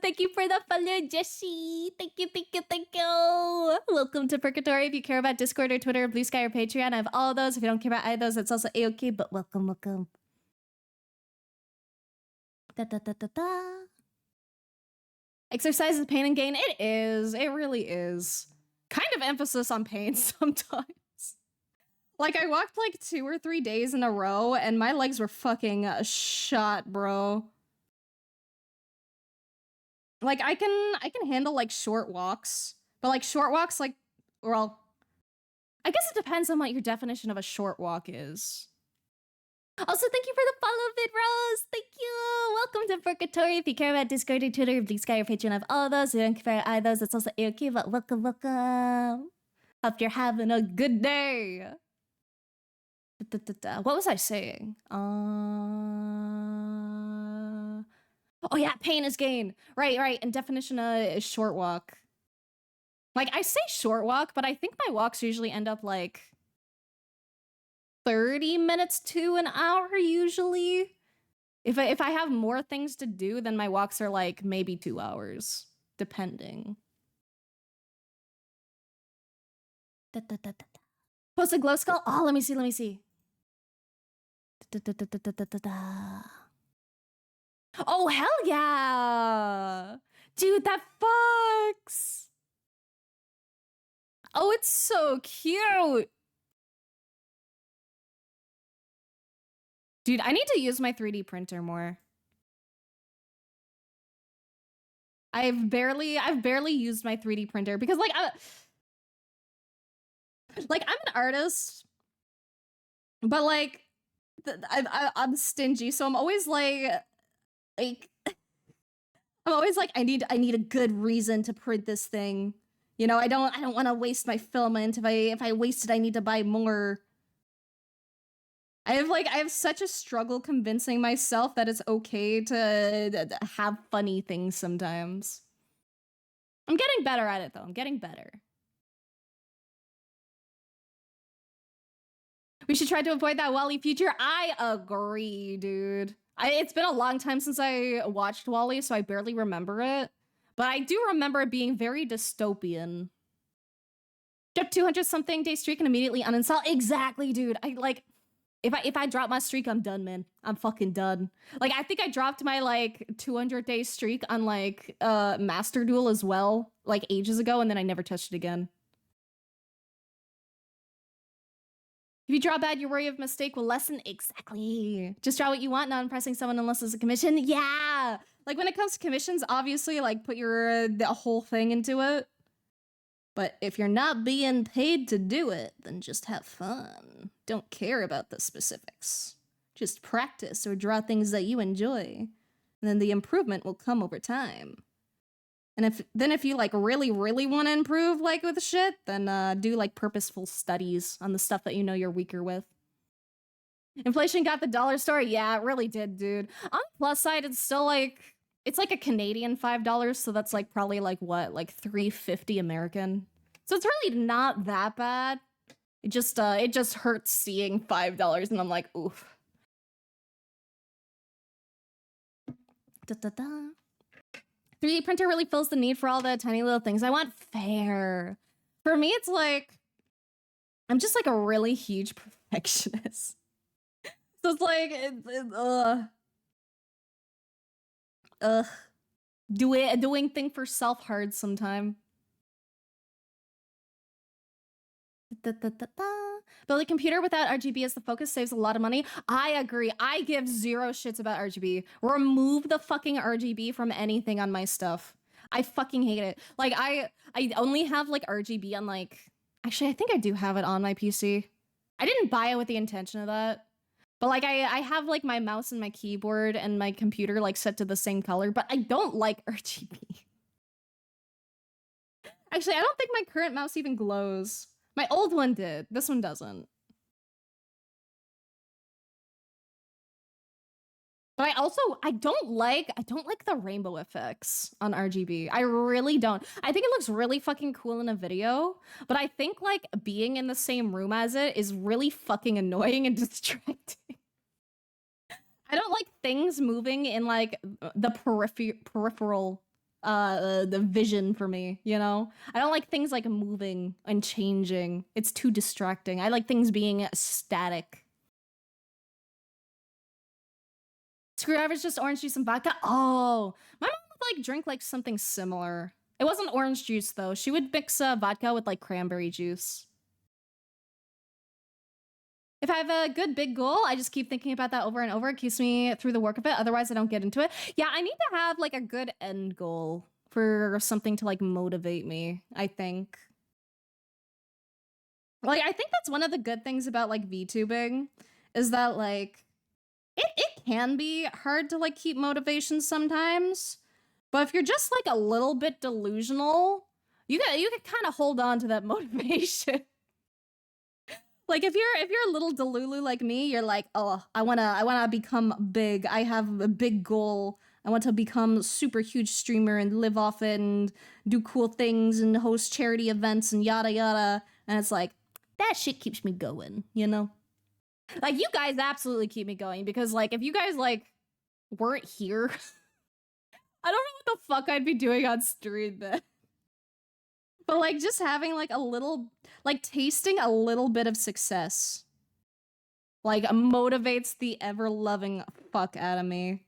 thank you for the follow, Jessie. Thank you, thank you, thank you. Welcome to Purgatory. If you care about Discord or Twitter, Blue Sky or Patreon, I have all those. If you don't care about either of those, that's also A-okay, but welcome, welcome. Da, da, da, da, da. Exercise is pain and gain. It is. It really is. Kind of emphasis on pain sometimes. Like, I walked like 2 or 3 days in a row, and my legs were fucking shot, bro. Like, I can handle, like, short walks. But, like, short walks, like, well, I guess it depends on what your definition of a short walk is. Also, thank you for the follow, Vidrose. Thank you. Welcome to Purgatory. If you care about Discord or Twitter, Blue Sky or Patreon, I have all of those. If you don't care about either of those, it's also A-okay, but welcome, welcome. Hope you're having a good day. What was I saying? Oh yeah, pain is gain. Right. And definition is short walk. Like, I say short walk, but I think my walks usually end up like 30 minutes to an hour usually. If I have more things to do, then my walks are like maybe 2 hours, depending. Post a glow skull? Oh, let me see. Oh, hell yeah! Dude, that fucks! Oh, it's so cute! Dude, I need to use my 3D printer more. I've barely used my 3D printer because like I'm an artist, but like I'm stingy, so I'm always like I'm always like I need a good reason to print this thing. You know, I don't want to waste my filament. If I waste it, I need to buy more. I have such a struggle convincing myself that it's okay to have funny things sometimes. I'm getting better at it though. I'm getting better. We should try to avoid that WALL-E future. I agree, dude. It's been a long time since I watched WALL-E, so I barely remember it. But I do remember it being very dystopian. Kept 200-something day streak and immediately uninstall. Exactly, dude. If I drop my streak, I'm done, man. I'm fucking done. Like I think I dropped my like 200-day streak on like Master Duel as well, like ages ago, and then I never touched it again. If you draw bad, your worry of mistake will lessen. Exactly. Just draw what you want, not impressing someone unless it's a commission. Yeah. Like when it comes to commissions, obviously, like put your the whole thing into it. But if you're not being paid to do it, then just have fun. Don't care about the specifics. Just practice or draw things that you enjoy. And then the improvement will come over time. And if you like really want to improve like with shit, then do like purposeful studies on the stuff that you know you're weaker with. Inflation got the dollar store? Yeah, it really did, dude. On the plus side, it's still like it's like a Canadian $5, so that's like probably like what, like $3.50 American. So it's really not that bad. It just hurts seeing $5 and I'm like, oof. Da da da. 3D printer really fills the need for all the tiny little things I want. Fair. For me, it's like, I'm just like a really huge perfectionist. So it's like, doing thing for self hard sometime. Build a computer without RGB as the focus saves a lot of money. I agree. I give zero shits about RGB. Remove the fucking RGB from anything on my stuff. I fucking hate it. Like I only have like RGB on like, actually I think I do have it on my PC. I didn't buy it with the intention of that. But like I have like my mouse and my keyboard and my computer like set to the same color, but I don't like RGB. Actually, I don't think my current mouse even glows. My old one did. This one doesn't. But I don't like the rainbow effects on RGB. I really don't. I think it looks really fucking cool in a video, but I think like being in the same room as it is really fucking annoying and distracting. I don't like things moving in like the peripheral the vision for me, you know? I don't like things like moving and changing. It's too distracting. I like things being static. Screwdriver's just orange juice and vodka. Oh, my mom would like drink like something similar. It wasn't orange juice though. She would mix vodka with like cranberry juice. If I have a good big goal, I just keep thinking about that over and over. It keeps me through the work of it. Otherwise, I don't get into it. Yeah, I need to have like a good end goal for something to like motivate me, I think. Like, I think that's one of the good things about like VTubing is that like it can be hard to like keep motivation sometimes. But if you're just like a little bit delusional, you can kind of hold on to that motivation. Like if you're a little delulu like me, you're like, oh, I wanna become big. I have a big goal. I want to become a super huge streamer and live off it and do cool things and host charity events and yada yada. And it's like, that shit keeps me going, you know? Like you guys absolutely keep me going because like if you guys like weren't here, I don't know what the fuck I'd be doing on stream then. But like just having like a little, like tasting a little bit of success, like motivates the ever loving fuck out of me.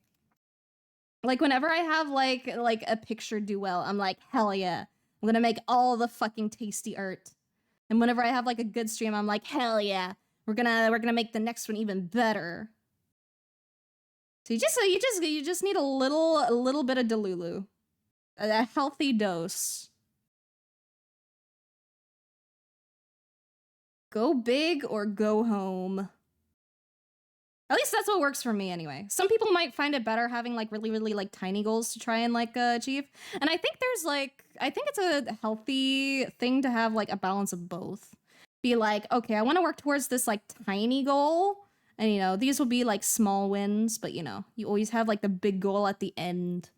Like whenever I have like a picture do well, I'm like, hell yeah, I'm gonna make all the fucking tasty art. And whenever I have like a good stream, I'm like, hell yeah, we're gonna make the next one even better. So you just need a little bit of Delulu, a healthy dose. Go big or go home. At least that's what works for me anyway. Some people might find it better having like really like tiny goals to try and like achieve. And I think it's a healthy thing to have like a balance of both. Be like, okay, I want to work towards this like tiny goal. And you know, these will be like small wins, but you know, you always have like the big goal at the end.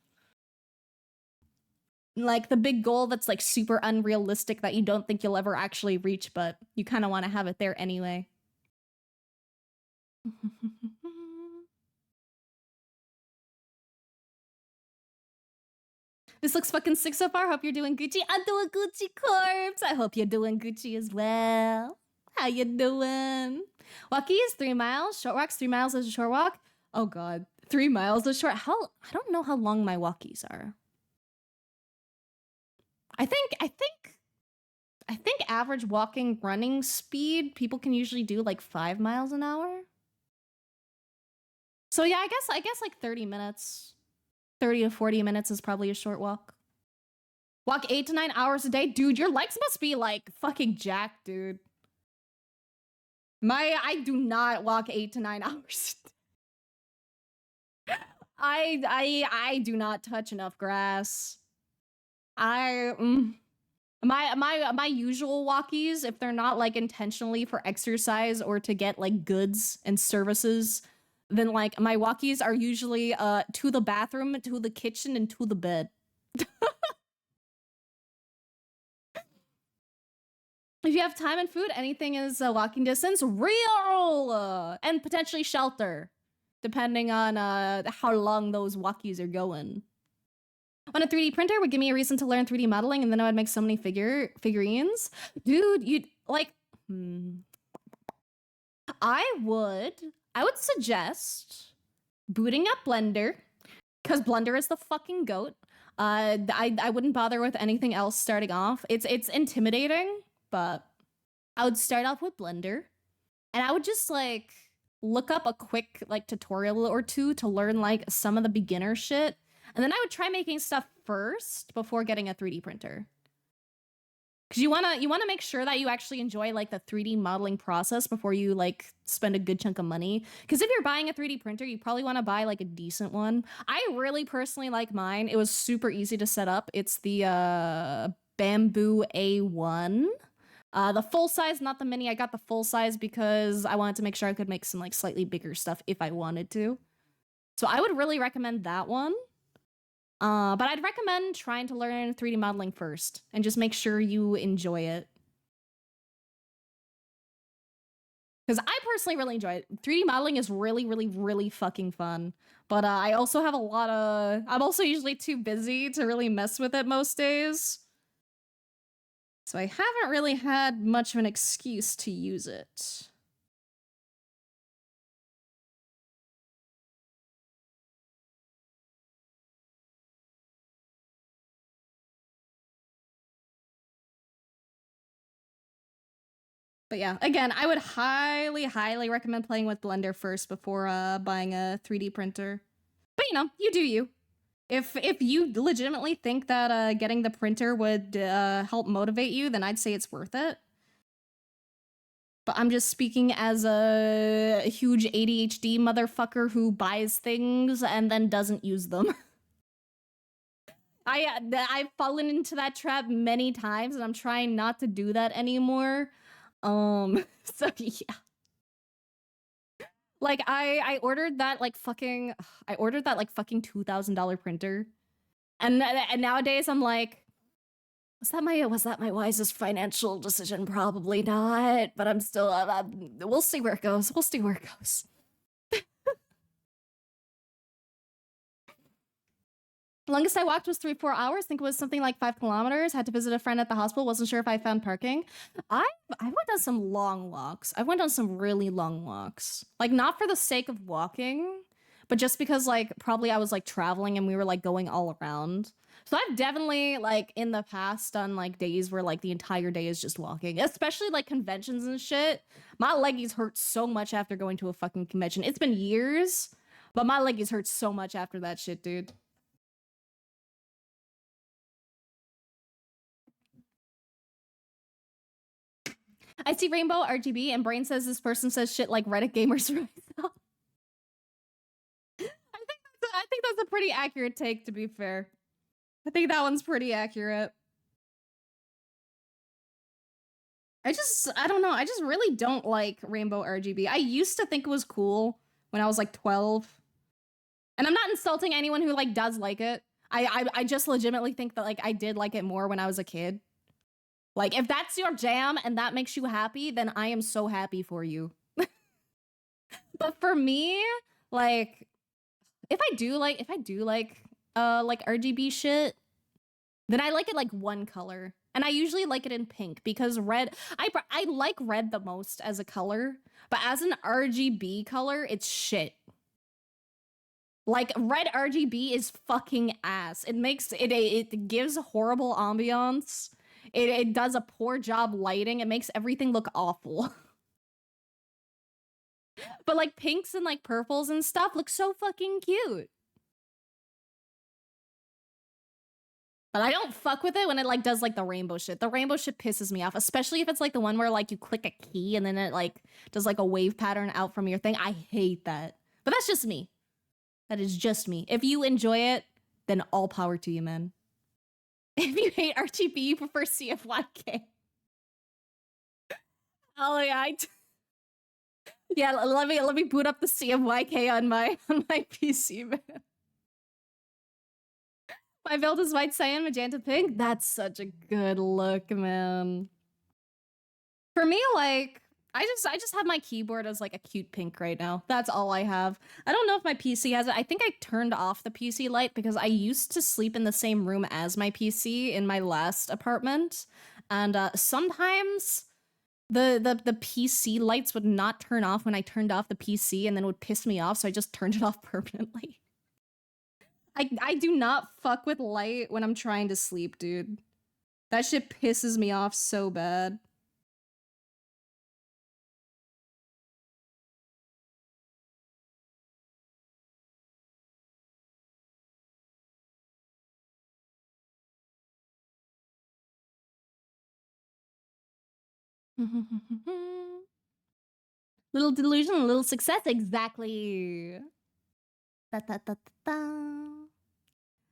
Like the big goal that's like super unrealistic that you don't think you'll ever actually reach, but you kind of want to have it there anyway. This looks fucking sick so far. Hope you're doing Gucci. I'm doing Gucci corpse. I hope you're doing Gucci as well. How you doing? Walkie is 3 miles. Short walk's 3 miles is a short walk. Oh god. 3 miles is short. I don't know how long my walkies are. I think average walking running speed, people can usually do like 5 miles an hour. So yeah, I guess like 30 minutes. 30 to 40 minutes is probably a short walk. Walk 8 to 9 hours a day? Dude, your legs must be like fucking jacked, dude. I do not walk 8 to 9 hours. I do not touch enough grass. My usual walkies, if they're not like intentionally for exercise or to get like goods and services, then like my walkies are usually to the bathroom, to the kitchen, and to the bed. If you have time and food, anything is walking distance. Real! And potentially shelter, depending on how long those walkies are going. On a 3D printer would give me a reason to learn 3D modeling, and then I would make so many figurines. Dude, you'd like... I would suggest booting up Blender, because Blender is the fucking goat. I wouldn't bother with anything else starting off. It's intimidating, but I would start off with Blender, and I would just like look up a quick like tutorial or two to learn like some of the beginner shit, and then I would try making stuff first before getting a 3D printer. Because you wanna make sure that you actually enjoy like the 3D modeling process before you like spend a good chunk of money. Because if you're buying a 3D printer, you probably want to buy like a decent one. I really personally like mine. It was super easy to set up. It's the Bamboo A1. The full size, not the mini. I got the full size because I wanted to make sure I could make some like slightly bigger stuff if I wanted to. So I would really recommend that one. But I'd recommend trying to learn 3D modeling first and just make sure you enjoy it. Because I personally really enjoy it. 3D modeling is really, really, really fucking fun. But I also have a lot of... I'm also usually too busy to really mess with it most days. So I haven't really had much of an excuse to use it. But yeah, again, I would highly, highly recommend playing with Blender first before buying a 3D printer. But you know, you do you. If you legitimately think that getting the printer would help motivate you, then I'd say it's worth it. But I'm just speaking as a huge ADHD motherfucker who buys things and then doesn't use them. I've fallen into that trap many times, and I'm trying not to do that anymore. So yeah. Like I ordered that like fucking $2,000 printer. And nowadays I'm like, was that my wisest financial decision? Probably not, but I'm still we'll see where it goes. We'll see where it goes. Longest I walked was 3-4 hours. I think it was something like 5 kilometers. Had to visit a friend at the hospital. Wasn't sure if I found parking. I went on some long walks. I went on some really long walks. Like, not for the sake of walking, but just because, like, probably I was, like, traveling and we were, like, going all around. So I've definitely, like, in the past done, like, days where, like, the entire day is just walking. Especially, like, conventions and shit. My leggies hurt so much after going to a fucking convention. It's been years, but my leggies hurt so much after that shit, dude. I see rainbow RGB and Brain says this person says shit like Reddit gamers rise up. I think that's a pretty accurate take, to be fair. I think that one's pretty accurate. I don't know. I just really don't like rainbow RGB. I used to think it was cool when I was like 12. And I'm not insulting anyone who like does like it. I just legitimately think that like I did like it more when I was a kid. Like, if that's your jam and that makes you happy, then I am so happy for you. But for me, like, if I do like RGB shit, then I like it like one color. And I usually like it in pink because red, I like red the most as a color, but as an RGB color, it's shit. Like red RGB is fucking ass. It gives horrible ambiance. It does a poor job lighting. It makes everything look awful. But like pinks and like purples and stuff look so fucking cute. But I don't fuck with it when it like does like the rainbow shit. The rainbow shit pisses me off, especially if it's like the one where like you click a key and then it like does like a wave pattern out from your thing. I hate that. But that's just me. That is just me. If you enjoy it, then all power to you, man. If you hate RGB, you prefer CFYK. Oh yeah, yeah. Let me boot up the CFYK on my PC, man. My build is white cyan, magenta pink. That's such a good look, man. For me, like, I just have my keyboard as like a cute pink right now. That's all I have. I don't know if my PC has it. I think I turned off the PC light because I used to sleep in the same room as my PC in my last apartment. And sometimes the PC lights would not turn off when I turned off the PC and then it would piss me off, so I just turned it off permanently. I do not fuck with light when I'm trying to sleep, dude. That shit pisses me off so bad. Little delusion, little success, exactly. Da, da, da, da, da.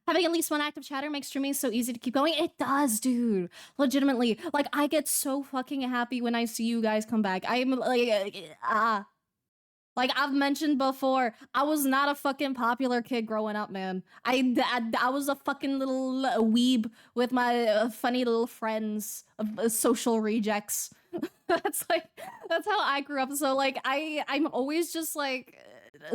Having at least one active chatter makes streaming so easy to keep going. It does, dude. Legitimately. Like, I get so fucking happy when I see you guys come back. I'm like, like I've mentioned before, I was not a fucking popular kid growing up, man. I was a fucking little weeb with my funny little friends, social rejects. That's how I grew up. So like I'm always just like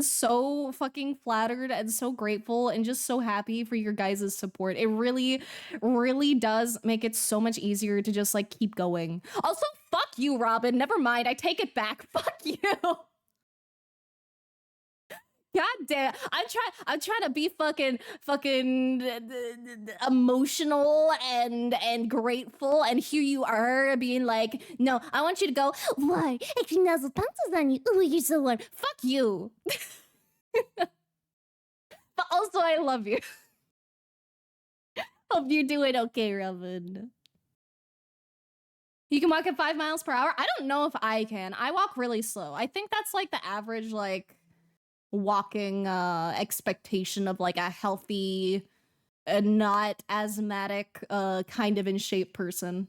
so fucking flattered and so grateful and just so happy for your guys' support. It really, really does make it so much easier to just like keep going. Also, fuck you, Robin. Never mind. I take it back. Fuck you. God damn, I'm trying to be fucking emotional and grateful, and here you are being like, no, I want you to go, why? If you nuzzle pencils on you, ooh, you're so warm. Fuck you. But also, I love you. Hope you're doing okay, Robin. You can walk at 5 miles per hour? I don't know if I can. I walk really slow. I think that's like the average, like, walking expectation of like a healthy, not asthmatic, kind of in shape person.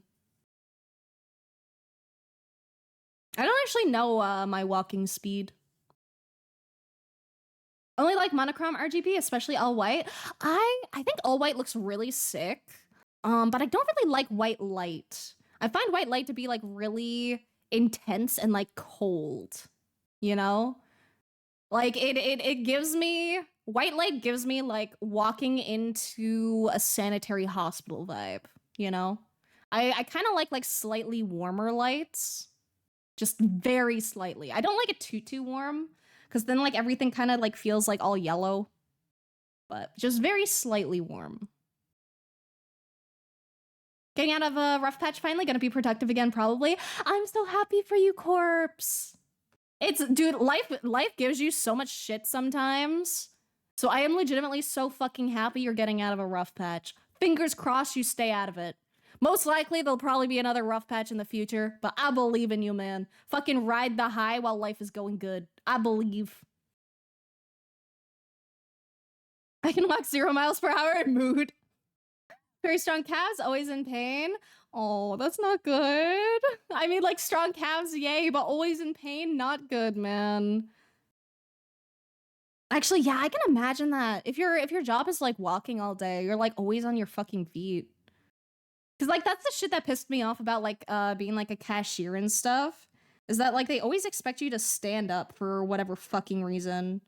I don't actually know my walking speed. Only like monochrome RGB, especially all white. I think all white looks really sick. But I don't really like white light. I find white light to be like really intense and like cold, you know? Like it gives me white light gives me like walking into a sanitary hospital vibe, you know? I kind of like slightly warmer lights. Just very slightly. I don't like it too warm because then like everything kind of like feels like all yellow. But just very slightly warm. Getting out of a rough patch finally, gonna be productive again probably. I'm so happy for you, Corpse. It's, dude, life gives you so much shit sometimes. So I am legitimately so fucking happy you're getting out of a rough patch. Fingers crossed you stay out of it. Most likely there'll probably be another rough patch in the future, but I believe in you, man. Fucking ride the high while life is going good. I believe. I can walk 0 miles per hour in mood. Very strong calves, always in pain. Oh, that's not good. I mean, like, strong calves, yay, but always in pain, not good, man. Actually, yeah, I can imagine that. If your job is like walking all day, you're like always on your fucking feet. Cause like that's the shit that pissed me off about like being like a cashier and stuff. Is that like they always expect you to stand up for whatever fucking reason.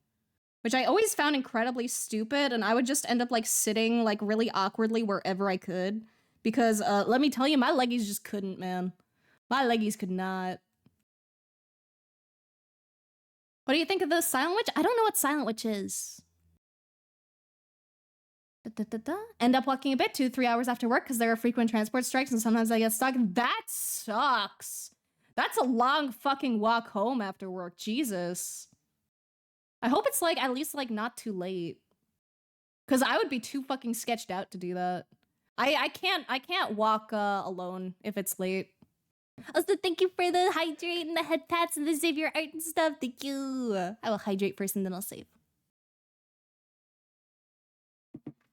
Which I always found incredibly stupid, and I would just end up like sitting like really awkwardly wherever I could. Because let me tell you, my leggies just couldn't, man. My leggies could not. What do you think of the Silent Witch? I don't know what Silent Witch is. End up walking a bit 2-3 hours after work because there are frequent transport strikes and sometimes I get stuck. That sucks. That's a long fucking walk home after work. Jesus. I hope it's like at least like not too late. Cause I would be too fucking sketched out to do that. I can't walk alone if it's late. Also, thank you for the hydrate and the head pats and the save your art and stuff. Thank you. I will hydrate first and then I'll save.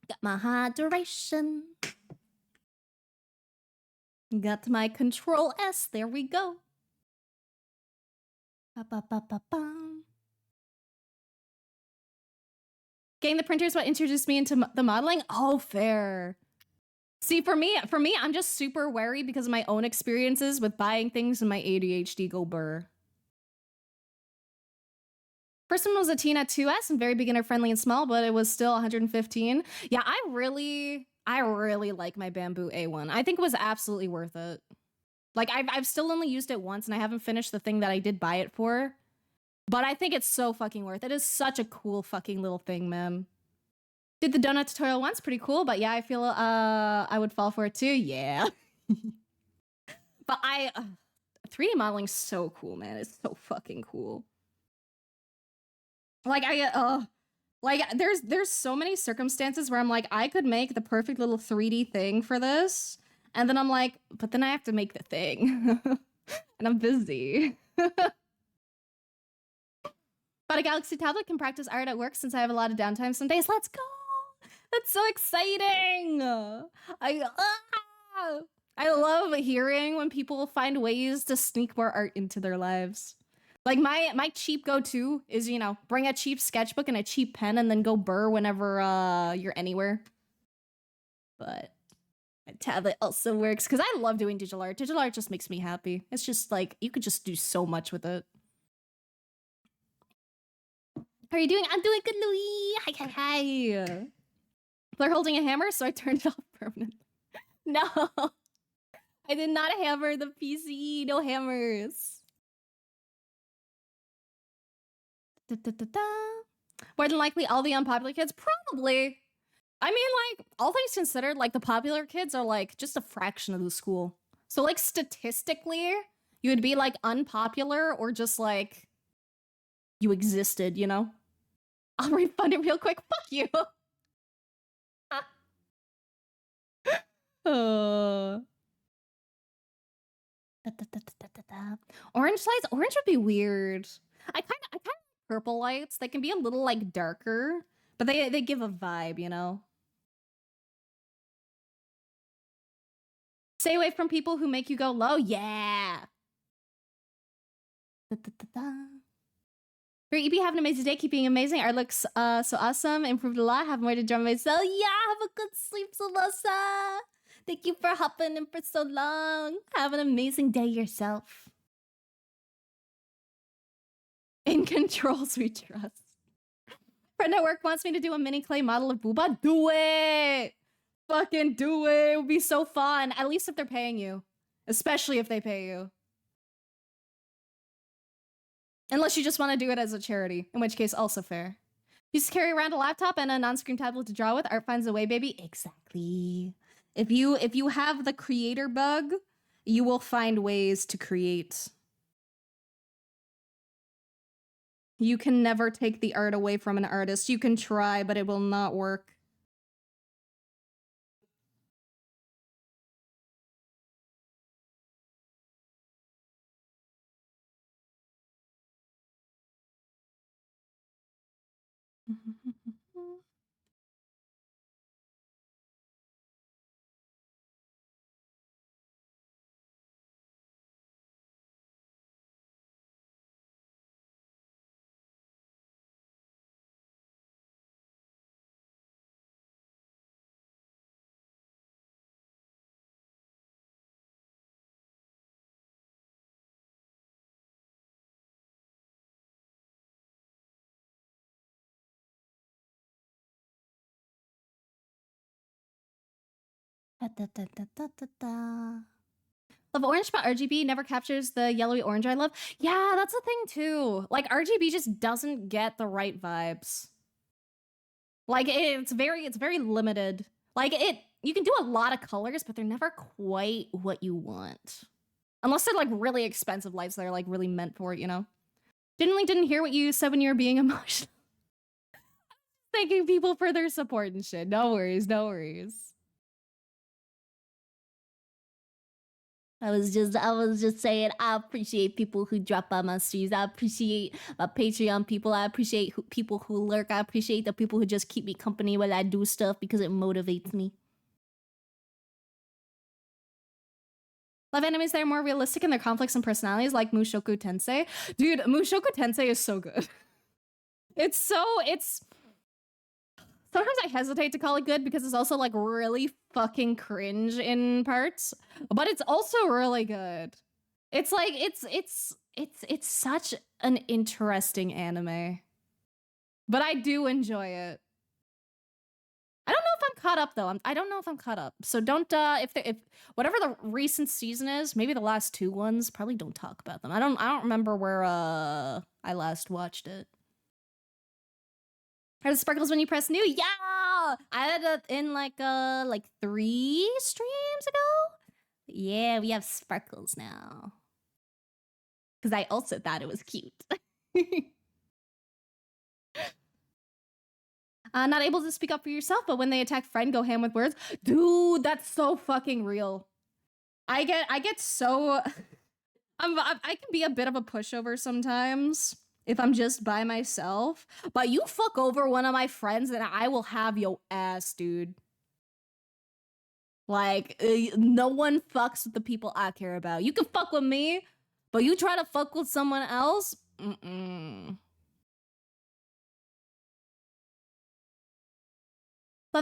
Got my hydration. Got my control S. There we go. Ba-ba-ba-ba-bum. Getting the printer is what introduced me into the modeling. Oh, fair. See, for me, I'm just super wary because of my own experiences with buying things and my ADHD go burr. First one was a Tina 2S and very beginner friendly and small, but it was still 115. Yeah, I really like my Bamboo A1. I think it was absolutely worth it. Like I've still only used it once and I haven't finished the thing that I did buy it for. But I think it's so fucking worth it. It is such a cool fucking little thing, man. Did the donut tutorial once, pretty cool, but yeah, I feel I would fall for it too. Yeah. But 3D modeling's so cool, man. It's so fucking cool. Like like there's so many circumstances where I'm like, I could make the perfect little 3D thing for this, and then I'm like, but then I have to make the thing. And I'm busy. But a Galaxy tablet can practice art at work since I have a lot of downtime some days. Let's go! That's so exciting! I love hearing when people find ways to sneak more art into their lives. Like my cheap go-to is, you know, bring a cheap sketchbook and a cheap pen and then go burr whenever you're anywhere. But my tablet also works because I love doing digital art. Digital art just makes me happy. It's just like, you could just do so much with it. How are you doing? I'm doing good, Louis. Hi. They're holding a hammer, so I turned it off permanently. No, I did not hammer the PC. No hammers. More than likely, all the unpopular kids, probably. I mean, like, all things considered, like, the popular kids are, like, just a fraction of the school. So, like, statistically, you would be, like, unpopular or just, like, you existed, you know? I'll refund it real quick. Fuck you. Orange lights? Orange would be weird. I kind of like purple lights. They can be a little, like, darker, but they give a vibe, you know? Stay away from people who make you go low. Yeah. For EP, have an amazing day. Keep being amazing. Art looks so awesome. Improved a lot. Have more to drum myself. Yeah, have a good sleep, Solosa. Thank you for hopping in for so long. Have an amazing day yourself. In controls we trust. Friend at work wants me to do a mini clay model of Booba. Do it! Fucking do it! It would be so fun. At least if they're paying you. Especially if they pay you. Unless you just want to do it as a charity, in which case also fair. Used to carry around a laptop and a non-screen tablet to draw with. Art finds a way, baby. Exactly. If you have the creator bug, you will find ways to create. You can never take the art away from an artist. You can try, but it will not work. Love orange, but RGB never captures the yellowy orange I love. Yeah, that's the thing too. Like RGB just doesn't get the right vibes. Like it's very limited. Like you can do a lot of colors, but they're never quite what you want. Unless they're like really expensive lights that are like really meant for it, you know? Didn't hear what you said when you were being emotional. Thanking people for their support and shit. No worries, no worries. I was just saying, I appreciate people who drop by my streams. I appreciate my Patreon people. I appreciate people who lurk. I appreciate the people who just keep me company while I do stuff because it motivates me. Love animes that are more realistic in their conflicts and personalities, like Mushoku Tensei. Dude, Mushoku Tensei is so good. It's sometimes I hesitate to call it good because it's also like really fucking cringe in parts, but it's also really good. It's like it's such an interesting anime, but I do enjoy it. I don't know if I'm caught up though. I don't know if I'm caught up. So don't if whatever the recent season is, maybe the last 2 ones, probably don't talk about them. I don't remember where I last watched it. Are the sparkles when you press new? Yeah! I had it in like 3 streams ago. Yeah, we have sparkles now. Because I also thought it was cute. Not able to speak up for yourself, but when they attack friend, go ham with words. Dude, that's so fucking real. I get so... I can be a bit of a pushover sometimes if I'm just by myself, but you fuck over one of my friends and I will have your ass, dude. Like, no one fucks with the people I care about. You can fuck with me, but you try to fuck with someone else? Love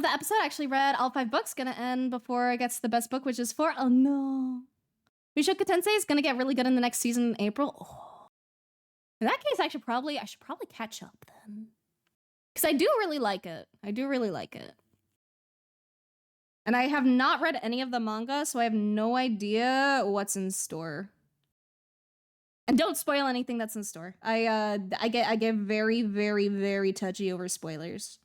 the episode. I actually read all 5 books. Gonna end before it gets to the best book, which is 4. Oh no. Mushoku Tensei is gonna get really good in the next season in April. Oh. In that case, I should probably catch up then. Because I do really like it. I do really like it. And I have not read any of the manga, so I have no idea what's in store. And don't spoil anything that's in store. I get very, very, very touchy over spoilers.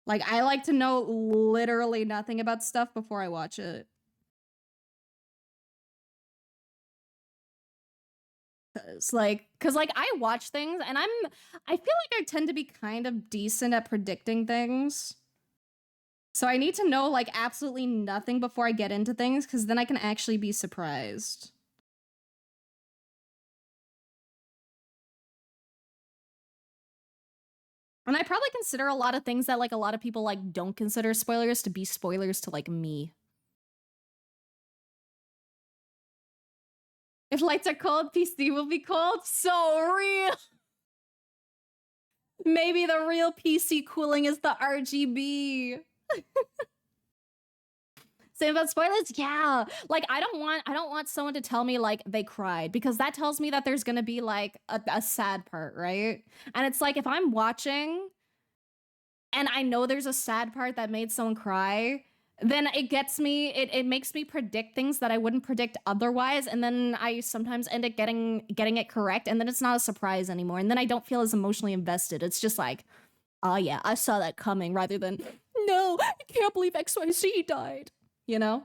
Like, I like to know literally nothing about stuff before I watch it. Cause I watch things and I feel like I tend to be kind of decent at predicting things. So I need to know like absolutely nothing before I get into things, because then I can actually be surprised. And I probably consider a lot of things that like a lot of people like don't consider spoilers to be spoilers to like me. If lights are cold, PC will be cold. So real. Maybe the real PC cooling is the RGB. Same about spoilers? Yeah. Like I don't want someone to tell me like they cried, because that tells me that there's gonna be like a sad part, right? And it's like if I'm watching and I know there's a sad part that made someone cry, then it makes me predict things that I wouldn't predict otherwise, and then I sometimes end up getting it correct, and then it's not a surprise anymore, and then I don't feel as emotionally invested. It's just like, oh yeah, I saw that coming, rather than, no, I can't believe XYZ died, you know?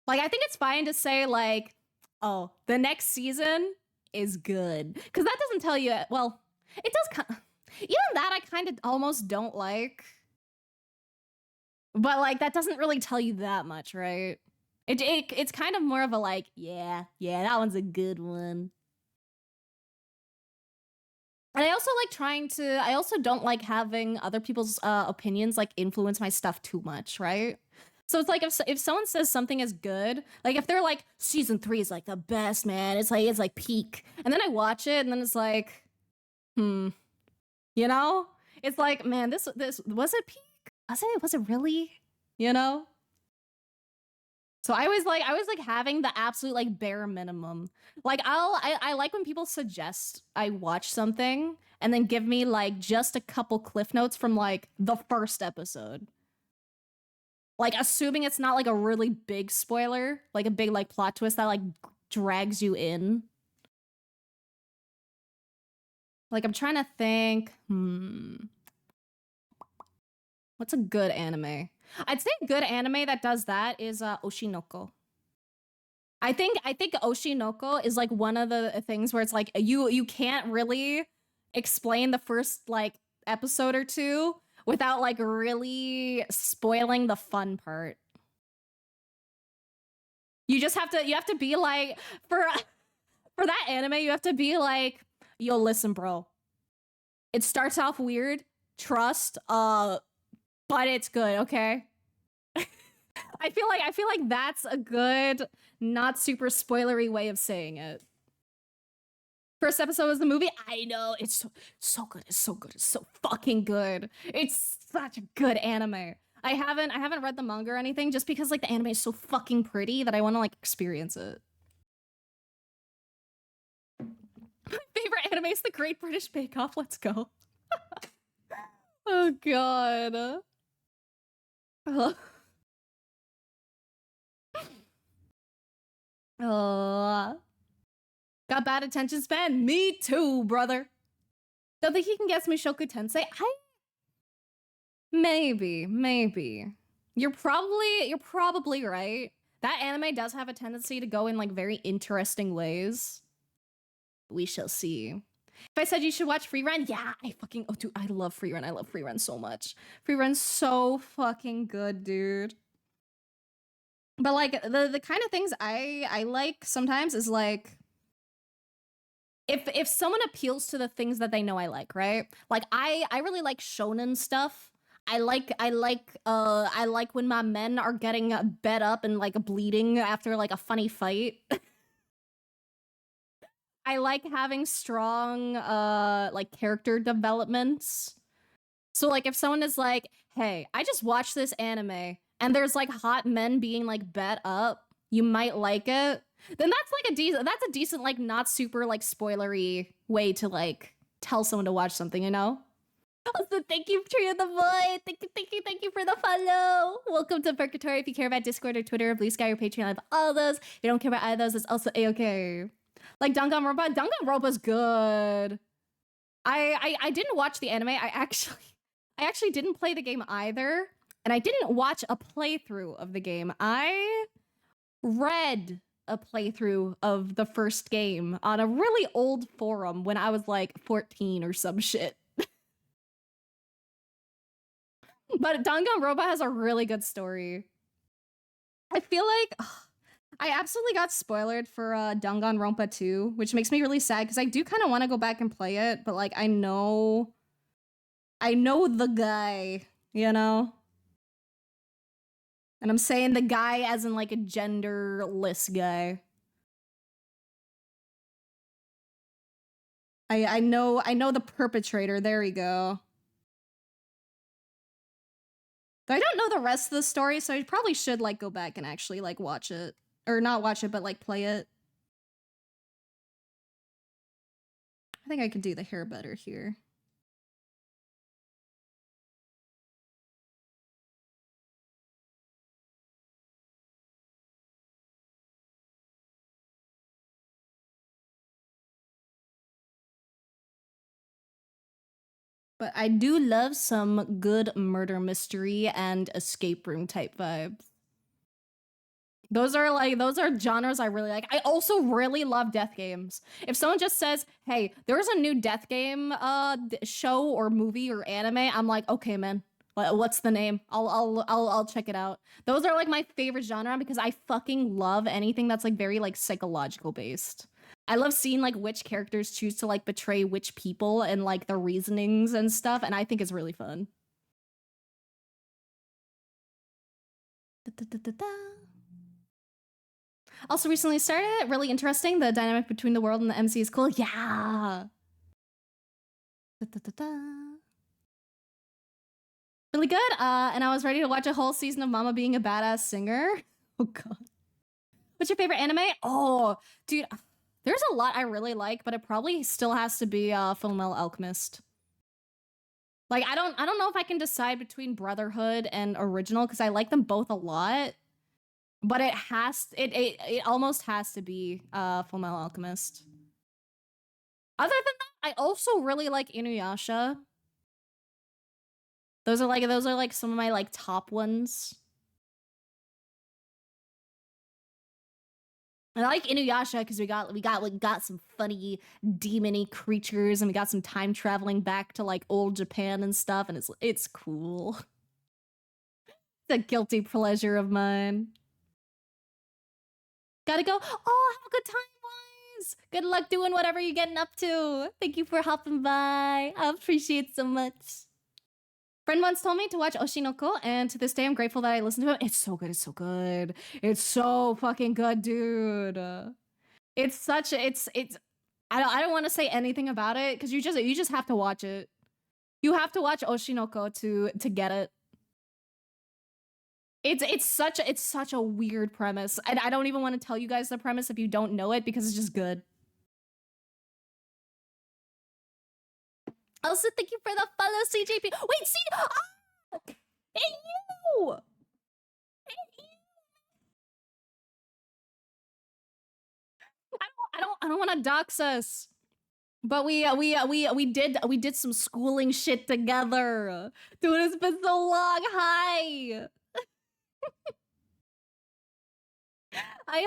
Like, I think it's fine to say like, oh, the next season is good, because that doesn't tell you, well, it does kind of, even that I kind of almost don't like. But like that doesn't really tell you that much, right? It's kind of more of a like, yeah, that one's a good one. And I also don't like having other people's opinions like influence my stuff too much, right? So it's like if someone says something is good, like if they're like season 3 is like the best, man, it's like peak, and then I watch it and then it's like, you know, it's like, man, this was it peak? Was it really? You know? So I was like having the absolute like bare minimum. Like I like when people suggest I watch something and then give me like just a couple cliff notes from like the first episode. Like assuming it's not like a really big spoiler, like a big like plot twist that like drags you in. Like I'm trying to think, what's a good anime? I'd say a good anime that does that is Oshinoko. I think Oshinoko is like one of the things where it's like you can't really explain the first like episode or two without like really spoiling the fun part. You have to be like for that anime you have to be like, yo, listen bro, it starts off weird, trust, but it's good, okay? I feel like that's a good, not super spoilery way of saying it. First episode was the movie. I know it's so good. It's so good. It's so fucking good. It's such a good anime. I haven't read the manga or anything just because like the anime is so fucking pretty that I want to like experience it. My favorite anime is The Great British Bake Off. Let's go. Oh god. Oh. Got bad attention span? Me too, brother. Don't think he can guess me Shoku Tensei? Maybe. You're probably right. That anime does have a tendency to go in like very interesting ways. We shall see. If I said you should watch Free Run, yeah, oh dude, I love Free Run. I love Free Run so much. Free Run's so fucking good, dude. But like the kind of things I like sometimes is like if someone appeals to the things that they know I like, right? Like I really like shonen stuff. I like when my men are getting bet up and like bleeding after like a funny fight. I like having strong like character developments. So like if someone is like, "Hey, I just watched this anime and there's like hot men being like bet up, you might like it." Then that's a decent like not super like spoilery way to like tell someone to watch something, you know? Also, thank you, Tree of the Void. Thank you for the follow. Welcome to Purgatory. If you care about Discord or Twitter or Blue Sky or Patreon, I have all those. If you don't care about either of those, it's also a-okay. Like Danganronpa's good. I didn't watch the anime. I actually didn't play the game either, and I didn't watch a playthrough of the game. I read a playthrough of the first game on a really old forum when I was like 14 or some shit. But Danganronpa has a really good story. I feel like I absolutely got spoiled for Danganronpa 2, which makes me really sad because I do kind of want to go back and play it, but like I know the guy, you know? And I'm saying the guy as in like a genderless guy. I know the perpetrator. There we go. But I don't know the rest of the story, so I probably should like go back and actually like watch it. Or not watch it, but like play it. I think I could do the hair better here. But I do love some good murder mystery and escape room type vibes. Those are genres I really like. I also really love death games. If someone just says, "Hey, there's a new death game show or movie or anime," I'm like, "Okay, man. What's the name? I'll check it out." Those are like my favorite genre because I fucking love anything that's like very like psychological based. I love seeing like which characters choose to like betray which people and like the reasonings and stuff, and I think it's really fun. Also recently started, really interesting. The dynamic between the world and the MC is cool. Yeah. Really good. And I was ready to watch a whole season of Mama being a badass singer. Oh god. What's your favorite anime? Oh, dude, there's a lot I really like, but it probably still has to be Fullmetal Alchemist. Like I don't know if I can decide between Brotherhood and original because I like them both a lot. But it almost has to be Fullmetal Alchemist. Other than that, I also really like Inuyasha. Those are like some of my like top ones. And I like Inuyasha because we got some funny demony creatures and we got some time traveling back to like old Japan and stuff, and it's cool. It's a guilty pleasure of mine. Gotta go. Oh, have a good time, boys. Good luck doing whatever you're getting up to. Thank you for hopping by. I appreciate it so much. Friend once told me to watch Oshinoko, and to this day, I'm grateful that I listened to it. It's so good. It's so good. It's so fucking good, dude. It's such. It's. I don't want to say anything about it because you just have to watch it. You have to watch Oshinoko to get it. It's such a weird premise, and I don't even want to tell you guys the premise if you don't know it because it's just good. Also, thank you for the follow, CJP. Wait, see, hey you, hey you. I don't want to dox us, but we did some schooling shit together. Dude, it's been so long. Hi. I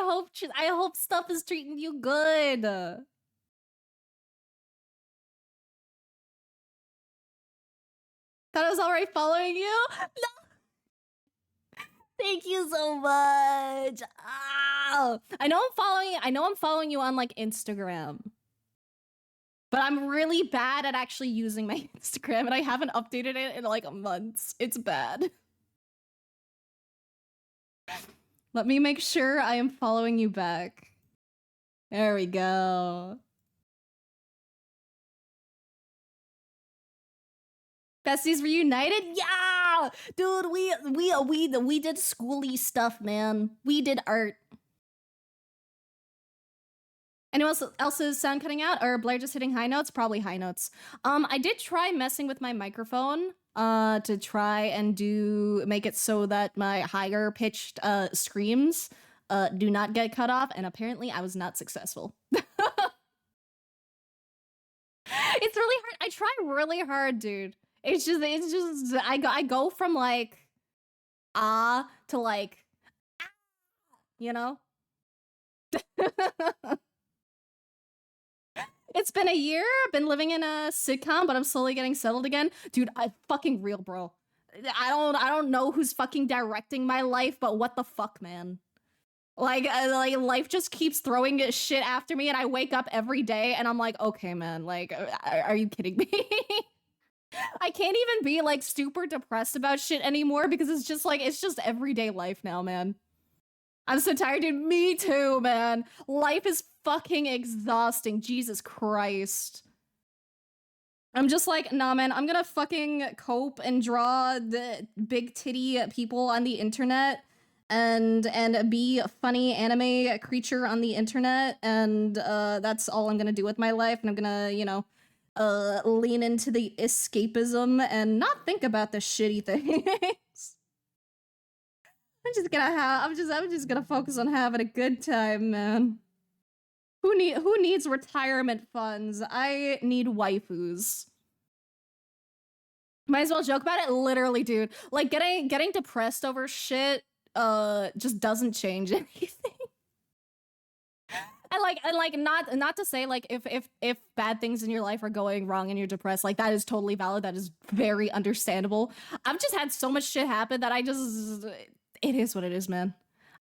hope stuff is treating you good. That I was already following you. No. Thank you so much. Oh, I know I'm following you on like Instagram. But I'm really bad at actually using my Instagram and I haven't updated it in like months. It's bad. Let me make sure I am following you back. There we go. Besties reunited? Yeah! Dude, we did schooly stuff, man. We did art. Anyone else's sound cutting out? Or Blair just hitting high notes? Probably high notes. I did try messing with my microphone to try and make it so that my higher pitched screams do not get cut off, and apparently I was not successful. It's really hard. I try really hard, dude. It's just I go from like to like you know. It's been a year. I've been living in a sitcom, but I'm slowly getting settled again. Dude, I fucking real, bro. I don't know who's fucking directing my life, but what the fuck, man? Like life just keeps throwing shit after me, and I wake up every day, and I'm like, okay, man. Like, are you kidding me? I can't even be like super depressed about shit anymore because it's just everyday life now, man. I'm so tired, dude. Me too, man. Life is fucking exhausting. Jesus Christ. I'm just like, nah, man, I'm gonna fucking cope and draw the big titty people on the internet and be a funny anime creature on the internet, and that's all I'm gonna do with my life, and I'm gonna, you know, lean into the escapism and not think about the shitty things. I'm just gonna focus on having a good time, man. Who needs retirement funds? I need waifus. Might as well joke about it. Literally, dude. Like getting depressed over shit just doesn't change anything. And like not to say like if bad things in your life are going wrong and you're depressed, like that is totally valid. That is very understandable. I've just had so much shit happen that it is what it is, man.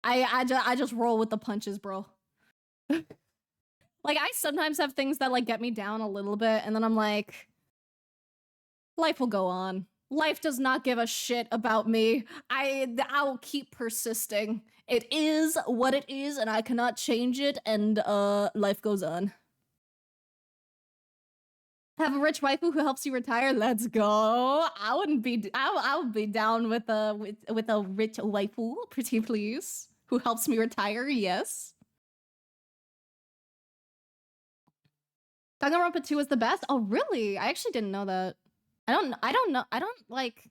I just roll with the punches, bro. Like I sometimes have things that like get me down a little bit, and then I'm like, life will go on. Life does not give a shit about me. I'll keep persisting. It is what it is, and I cannot change it, and life goes on. Have a rich waifu who helps you retire. Let's go. I would be down with a rich waifu, pretty please. Who helps me retire? Yes. Danganronpa 2 is the best? Oh, really? I actually didn't know that. I don't know. I don't think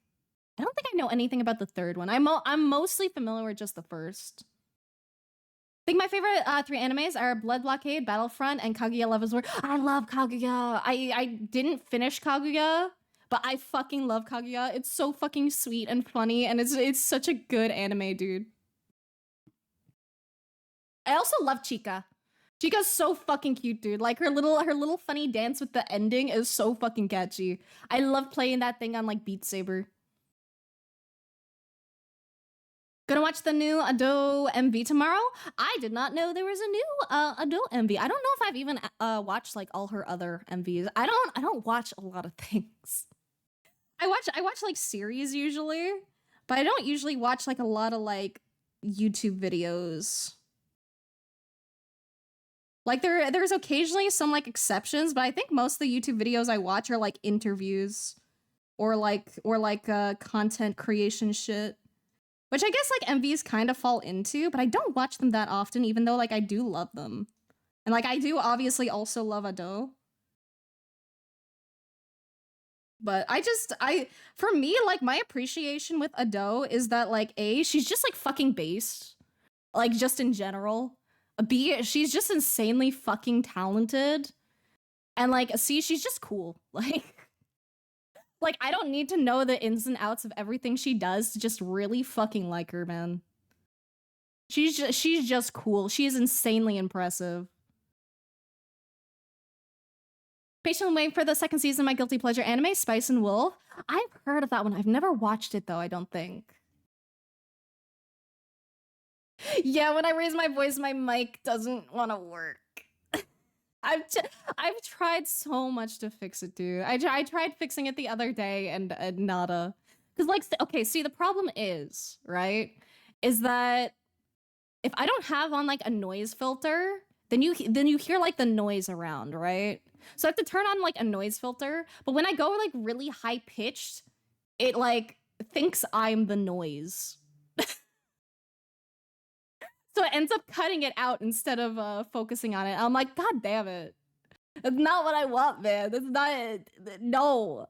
I know anything about the third one. I'm mostly familiar with just the first. I think my favorite 3 animes are Blood Blockade, Battlefront, and Kaguya Love is War. I love Kaguya. I didn't finish Kaguya, but I fucking love Kaguya. It's so fucking sweet and funny, and it's such a good anime, dude. I also love Chica. Chica's so fucking cute, dude. Like her little funny dance with the ending is so fucking catchy. I love playing that thing on like Beat Saber. Gonna watch the new Ado MV tomorrow. I did not know there was a new Ado MV. I don't know if I've even watched like all her other MVs. I don't watch a lot of things. I watch like series usually, but I don't usually watch like a lot of like YouTube videos. Like there's occasionally some like exceptions, but I think most of the YouTube videos I watch are like interviews or like content creation shit. Which I guess like MVs kind of fall into, but I don't watch them that often, even though like I do love them. And like I do obviously also love Ado. But for me, like my appreciation with Ado is that like A, she's just like fucking based. Like just in general. B, she's just insanely fucking talented. And like C, she's just cool. Like I don't need to know the ins and outs of everything she does to just really fucking like her, man. She's just cool. She is insanely impressive. Patiently waiting for the second season of my guilty pleasure anime, Spice and Wolf. I've heard of that one. I've never watched it though, I don't think. Yeah, when I raise my voice, my mic doesn't want to work. I've tried so much to fix it, dude. I tried fixing it the other day and nada. Cause like, okay, see the problem is, right, is that if I don't have on like a noise filter, then you hear like the noise around, right? So I have to turn on like a noise filter, but when I go like really high pitched, it like thinks I'm the noise. So it ends up cutting it out instead of focusing on it. I'm like, God damn it. That's not what I want, man. That's not it. No.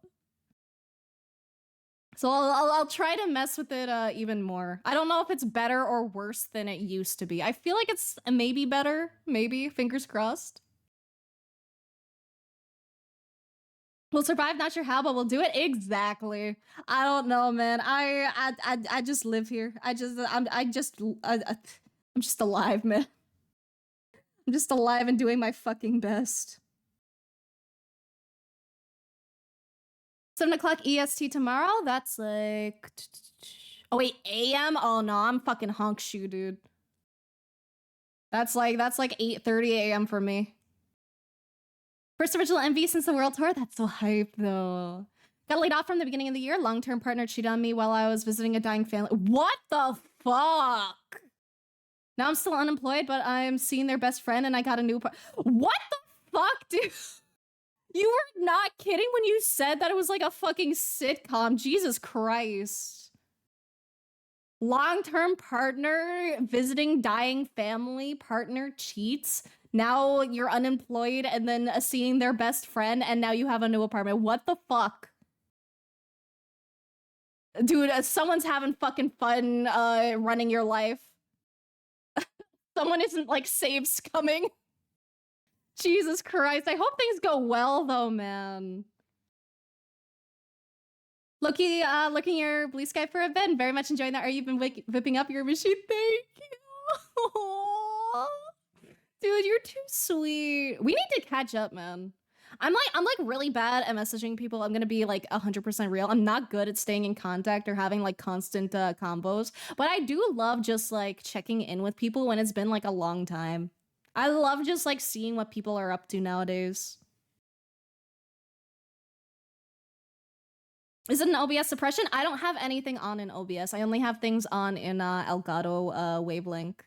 So I'll try to mess with it even more. I don't know if it's better or worse than it used to be. I feel like it's maybe better. Maybe. Fingers crossed. We'll survive, not sure how, but we'll do it. Exactly. I don't know, man. I just live here. I'm just alive, man. I'm just alive and doing my fucking best. 7 o'clock EST tomorrow? That's like... Oh wait, AM? Oh no, I'm fucking honk shoe, dude. That's like 8:30 AM for me. First original MV since the world tour? That's so hype though. Got laid off from the beginning of the year. Long-term partner cheated on me while I was visiting a dying family. What the fuck? Now I'm still unemployed, but I'm seeing their best friend and I got a new What the fuck, dude? You were not kidding when you said that it was like a fucking sitcom. Jesus Christ. Long-term partner visiting dying family, partner cheats. Now you're unemployed and then seeing their best friend and now you have a new apartment. What the fuck? Dude, someone's having fucking fun running your life. Someone isn't like saves coming. Jesus Christ. I hope things go well though, man. Loki, looking your blue sky for a bit. Very much enjoying that. Are you been whipping up your machine? Thank you. Aww. Dude, you're too sweet. We need to catch up, man. I'm like really bad at messaging people. I'm gonna be like 100% real. I'm not good at staying in contact or having like constant combos, but I do love just like checking in with people when it's been like a long time. I love just like seeing what people are up to nowadays. Is it an OBS suppression? I don't have anything on in OBS. I only have things on in Elgato Wavelength.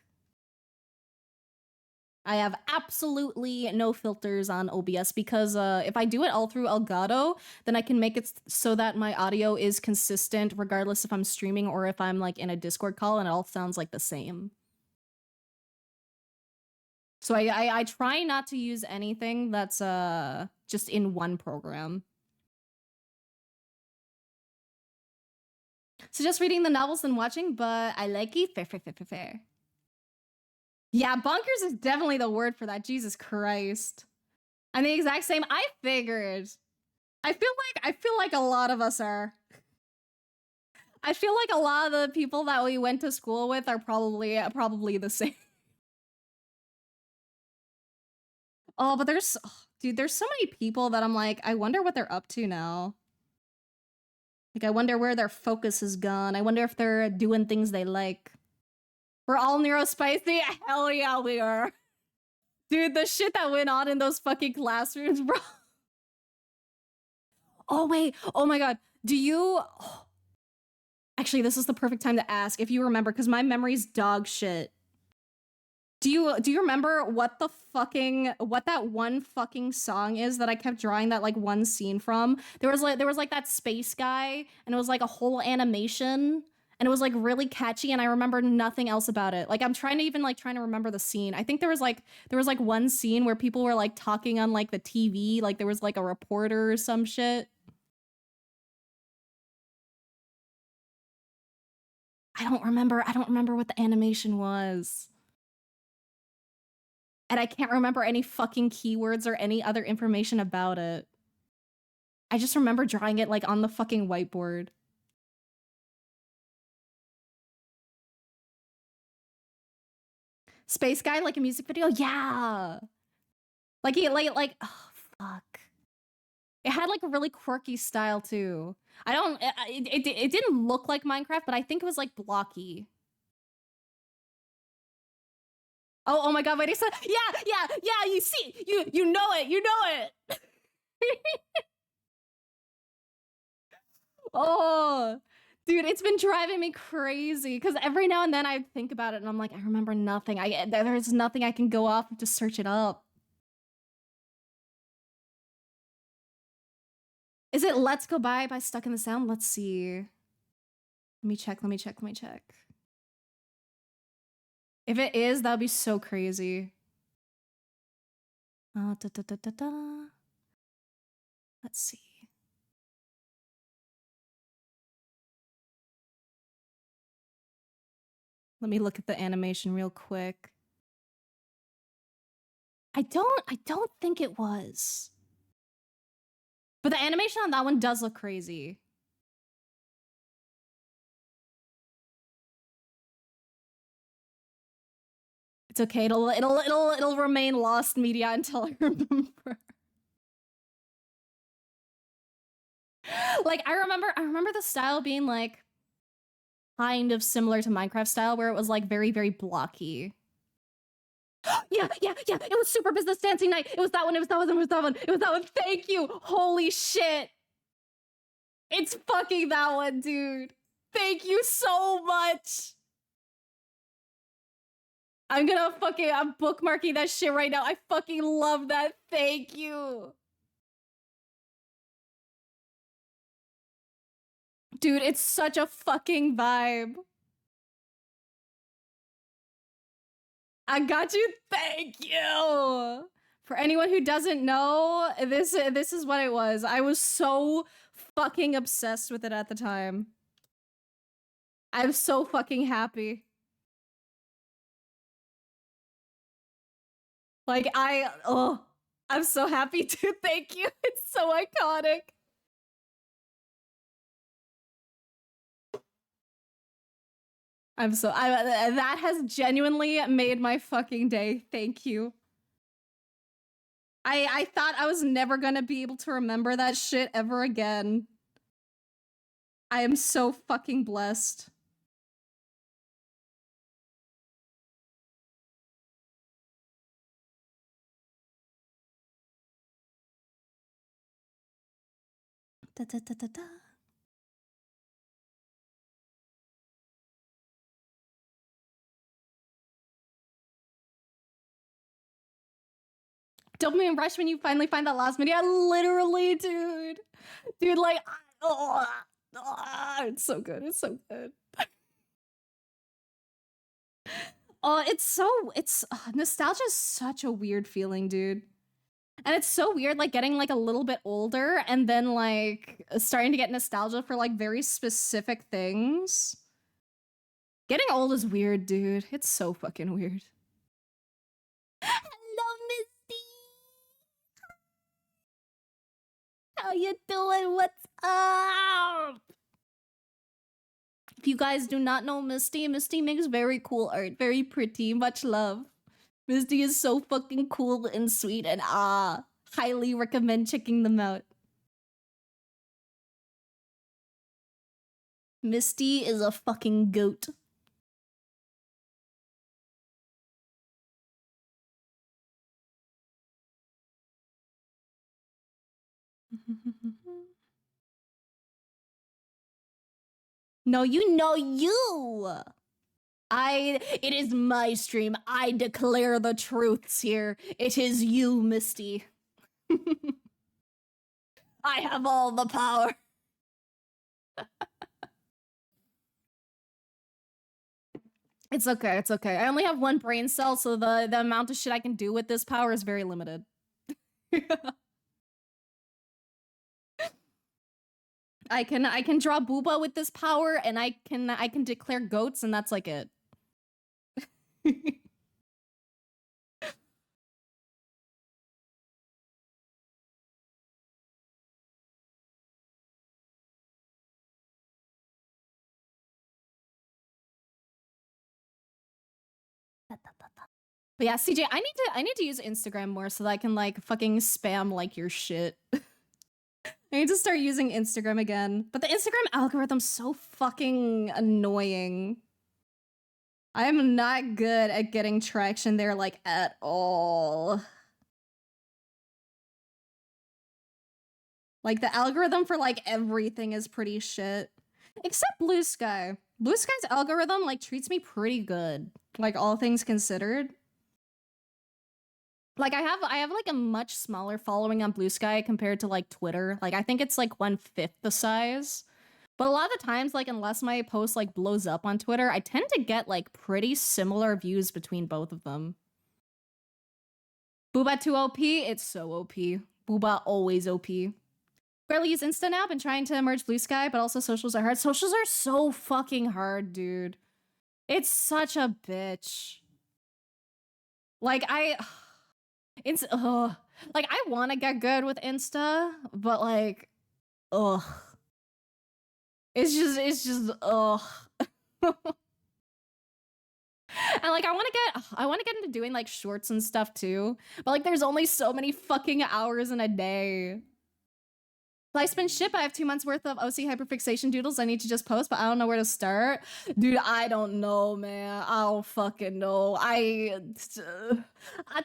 I have absolutely no filters on OBS because if I do it all through Elgato, then I can make it so that my audio is consistent regardless if I'm streaming or if I'm like in a Discord call and it all sounds like the same. So I try not to use anything that's just in one program. So just reading the novels than watching, but I like it. Fair, fair, fair, fair, fair. Yeah, bonkers is definitely the word for that. Jesus Christ. I'm the exact same. I figured. I feel like a lot of us are. I feel like a lot of the people that we went to school with are probably the same. Oh, but dude, there's so many people that I'm like, I wonder what they're up to now. Like, I wonder where their focus has gone. I wonder if they're doing things they like. We're all neurospicy? Hell yeah, we are. Dude, the shit that went on in those fucking classrooms, bro. Oh, wait. Oh my god. Do you... Oh. Actually, this is the perfect time to ask if you remember, because my memory's dog shit. Do you remember what that one fucking song is that I kept drawing that like one scene from? There was like that space guy, and it was like a whole animation, and it was like really catchy, and I remember nothing else about it. Like I'm trying to remember the scene. I think there was like one scene where people were like talking on like the TV, like there was like a reporter or some shit. I don't remember what the animation was. And I can't remember any fucking keywords or any other information about it. I just remember drawing it like on the fucking whiteboard. Space Guy, like a music video? Yeah. Like oh fuck. It had like a really quirky style too. I don't it didn't look like Minecraft, but I think it was like blocky. Oh my god, wait, yeah, you see, you know it. Oh, dude, it's been driving me crazy because every now and then I think about it and I'm like, I remember nothing. There's nothing I can go off to search it up. Is it Let's Go by Stuck in the Sound? Let's see. Let me check. If it is, that would be so crazy. Da, da, da, da, da. Let's see. Let me look at the animation real quick. I don't think it was. But the animation on that one does look crazy. It's okay. It'll remain lost media until I remember. Like I remember the style being like kind of similar to Minecraft style where it was like very, very blocky. Yeah. It was Super Business Dancing Night. It was that one. Thank you. Holy shit. It's fucking that one, dude. Thank you so much. I'm bookmarking that shit right now. I fucking love that. Thank you. Dude, it's such a fucking vibe. I got you. Thank you. For anyone who doesn't know, this is what it was. I was so fucking obsessed with it at the time. I'm so fucking happy. Like I'm so happy too. Thank you. It's so iconic. That has genuinely made my fucking day. Thank you. I thought I was never gonna be able to remember that shit ever again. I am so fucking blessed. Da, da, da, da, da. Dopamine rush when you finally find that last video. Literally, dude, like, it's so good. It's so good. Oh, it's nostalgia is such a weird feeling, dude. And it's so weird, like getting like a little bit older and then like starting to get nostalgia for like very specific things. Getting old is weird, dude. It's so fucking weird. Hello, Misty. How you doing? What's up? If you guys do not know Misty, Misty makes very cool art, very pretty, much love. Misty is so fucking cool and sweet and highly recommend checking them out. Misty is a fucking goat. No, you know you. It is my stream. I declare the truths here. It is you, Misty. I have all the power. It's okay, it's okay. I only have one brain cell, so the amount of shit I can do with this power is very limited. I can draw booba with this power, and I can declare goats, and that's like it. But yeah, CJ, I need to use Instagram more so that I can like fucking spam like your shit. I need to start using Instagram again. But the Instagram algorithm's so fucking annoying. I am not good at getting traction there like at all. Like the algorithm for like everything is pretty shit. Except Blue Sky. Blue Sky's algorithm like treats me pretty good. Like all things considered. Like I have like a much smaller following on Blue Sky compared to like Twitter. Like I think it's like 1/5 the size. But a lot of the times, like unless my post like blows up on Twitter, I tend to get like pretty similar views between both of them. Booba 2 OP, it's so OP. Booba always OP. Barely use Insta now, been trying to merge Blue Sky, but also socials are hard. Socials are so fucking hard, dude. It's such a bitch. Like it's like I want to get good with Insta, but like ugh. It's just ugh. And like I want to get into doing like shorts and stuff too. But like there's only so many fucking hours in a day. I spin ship. I have 2 months worth of OC hyperfixation doodles I need to just post, but I don't know where to start. Dude, I don't know, man. I don't fucking know. I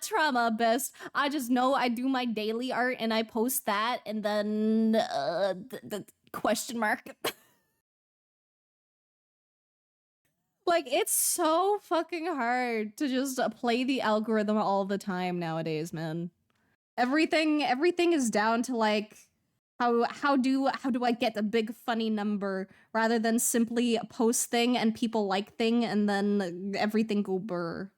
try my best. I just know I do my daily art and I post that and then the question mark. Like it's so fucking hard to just play the algorithm all the time nowadays, man. Everything is down to like how do I get a big funny number rather than simply post thing and people like thing and then everything go burr.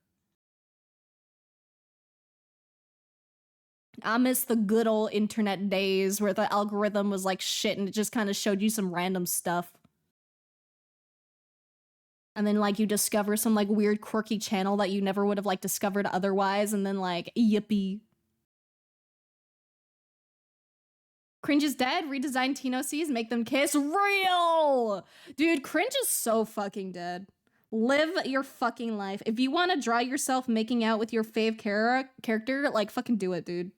I miss the good old internet days where the algorithm was like shit and it just kind of showed you some random stuff. And then like you discover some like weird quirky channel that you never would have like discovered otherwise and then like yippee. Cringe is dead. Redesign Tino C's, make them kiss. Real! Dude, cringe is so fucking dead. Live your fucking life. If you want to draw yourself making out with your fave character, like fucking do it, dude.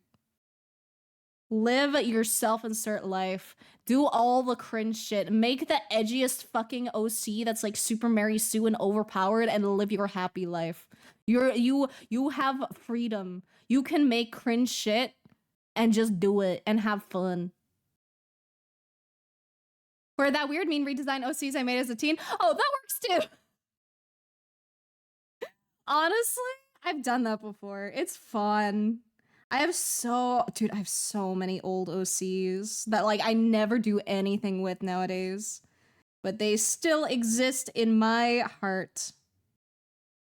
Live your self-insert life. Do all the cringe shit. Make the edgiest fucking OC that's like Super Mary Sue and overpowered and live your happy life. You have freedom. You can make cringe shit and just do it and have fun. For that weird mean redesign OCs I made as a teen. Oh, that works too. Honestly, I've done that before. It's fun. I have so many old OCs that like I never do anything with nowadays. But they still exist in my heart.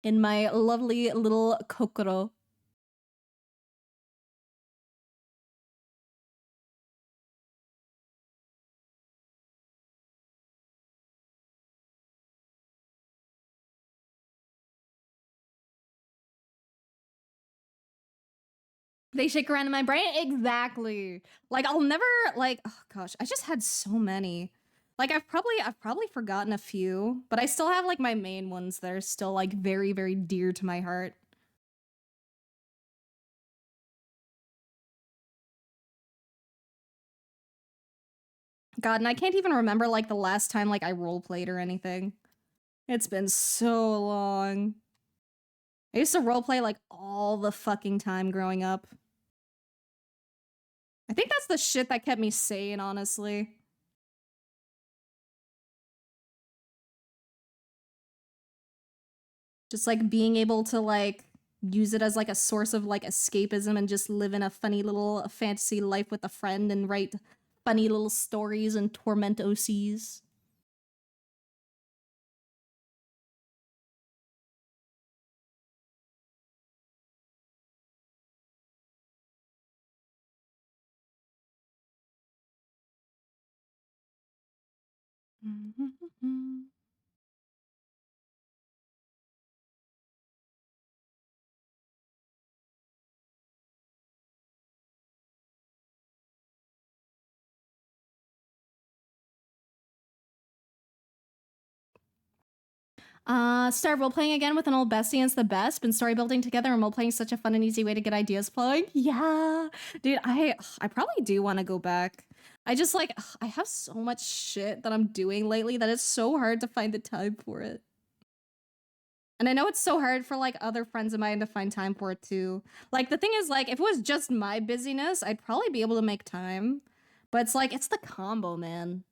in my lovely little kokoro. They shake around in my brain? Exactly. Like I'll never like oh gosh, I just had so many. Like I've probably forgotten a few, but I still have like my main ones that are still like very, very dear to my heart. God, and I can't even remember like the last time like I roleplayed or anything. It's been so long. I used to roleplay like all the fucking time growing up. I think that's the shit that kept me sane, honestly. Just like being able to like use it as like a source of like escapism and just live in a funny little fantasy life with a friend and write funny little stories and torment OCs. Start role playing again with an old bestie. It's the best. Been story building together, and role playing is such a fun and easy way to get ideas flowing. Yeah, dude, I probably do want to go back. I just like I have so much shit that I'm doing lately that it's so hard to find the time for it. And I know it's so hard for like other friends of mine to find time for it too. Like the thing is like if it was just my busyness, I'd probably be able to make time. But it's like it's the combo, man.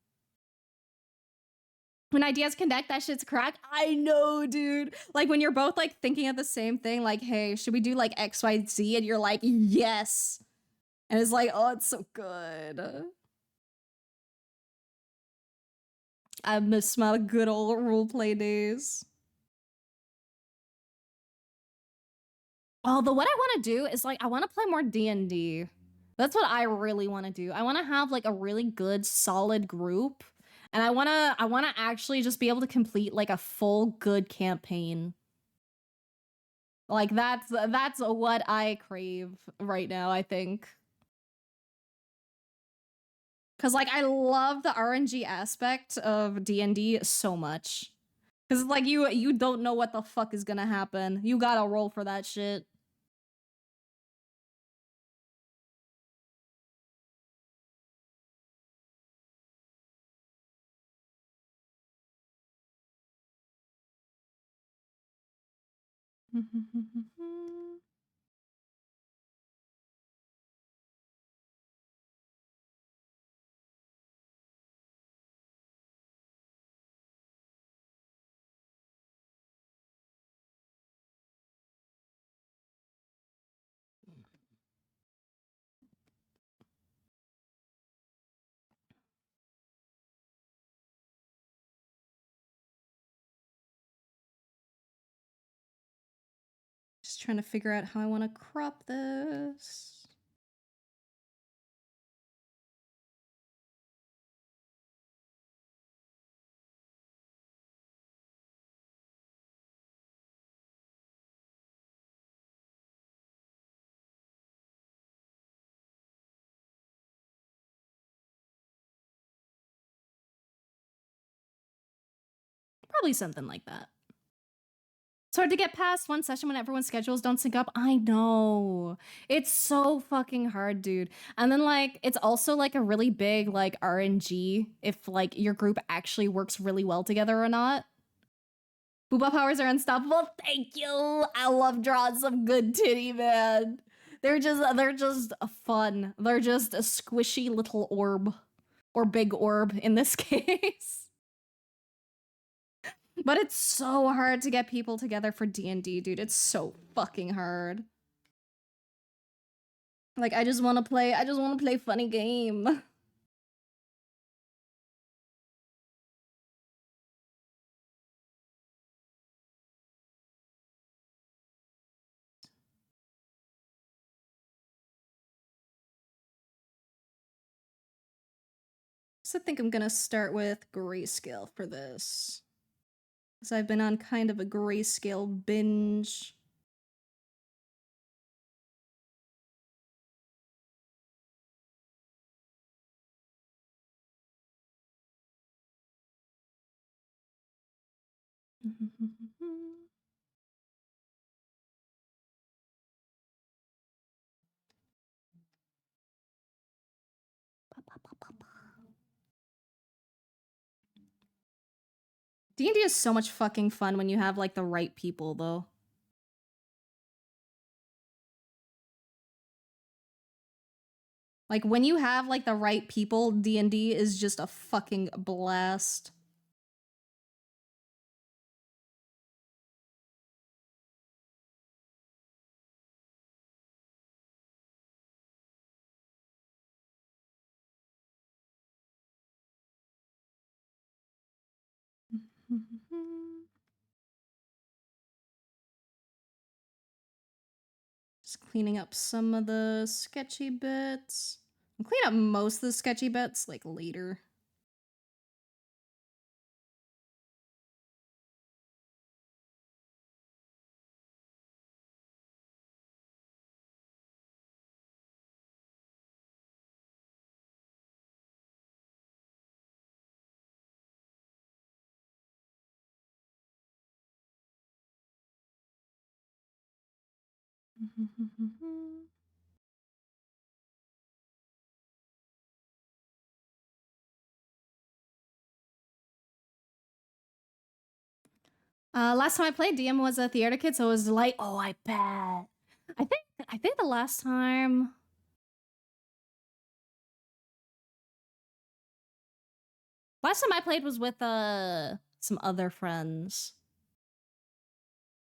When ideas connect, that shit's crack. I know, dude. Like when you're both like thinking of the same thing, like, hey, should we do like XYZ? And you're like, yes. And it's like, oh, it's so good. I miss my good old roleplay days. Although what I want to do is like I want to play more D&D. That's what I really want to do. I want to have like a really good solid group and I want to actually just be able to complete like a full good campaign. Like that's what I crave right now, I think. Cuz like I love the RNG aspect of D&D so much. Cuz like you don't know what the fuck is going to happen. You got to roll for that shit. Just trying to figure out how I want to crop this. Probably something like that. It's hard to get past one session when everyone's schedules don't sync up. I know. It's so fucking hard, dude. And then like it's also like a really big like RNG if like your group actually works really well together or not. Booba powers are unstoppable. Thank you. I love drawing some good titty, man. They're just fun. They're just a squishy little orb or big orb in this case. But it's so hard to get people together for D&D, dude. It's so fucking hard. Like I just want to play funny game. So I think I'm gonna start with grayscale for this. Because I've been on kind of a grayscale binge. D&D is so much fucking fun when you have like the right people though. Like when you have like the right people, D&D is just a fucking blast. Just cleaning up some of the sketchy bits. I'll clean up most of the sketchy bits like later. Last time I played DM was a theater kid, so it was like, oh, I bet. I think the last time I played was with some other friends.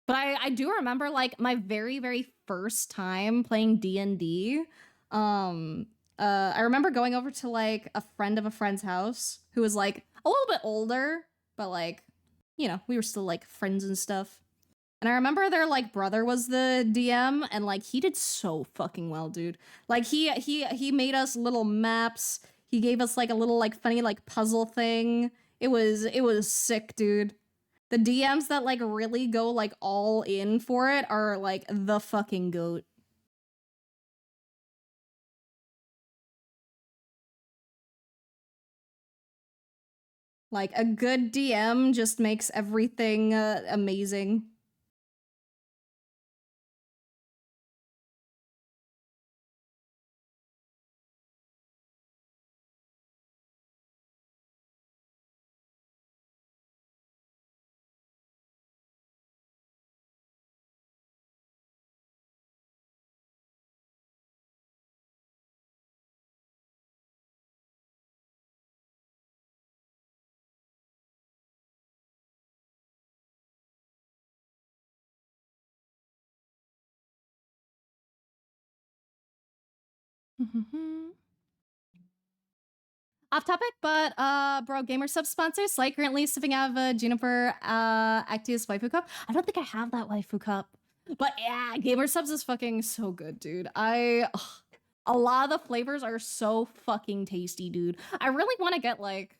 But I do remember like my very first time playing D&D. I remember going over to like a friend of a friend's house who was like a little bit older, but like, you know, we were still like friends and stuff. And I remember their like brother was the DM, and like he did so fucking well, dude. Like he made us little maps. He gave us like a little like funny like puzzle thing. It was sick, dude. The DMs that like really go like all in for it are like the fucking goat. Like a good DM just makes everything amazing. Off topic, but bro, Gamer Sub sponsor Slight currently sipping out of a Juniper Actius waifu cup. I don't think I have that waifu cup. But yeah, Gamer Subs is fucking so good, dude. A lot of the flavors are so fucking tasty, dude. I really want to get like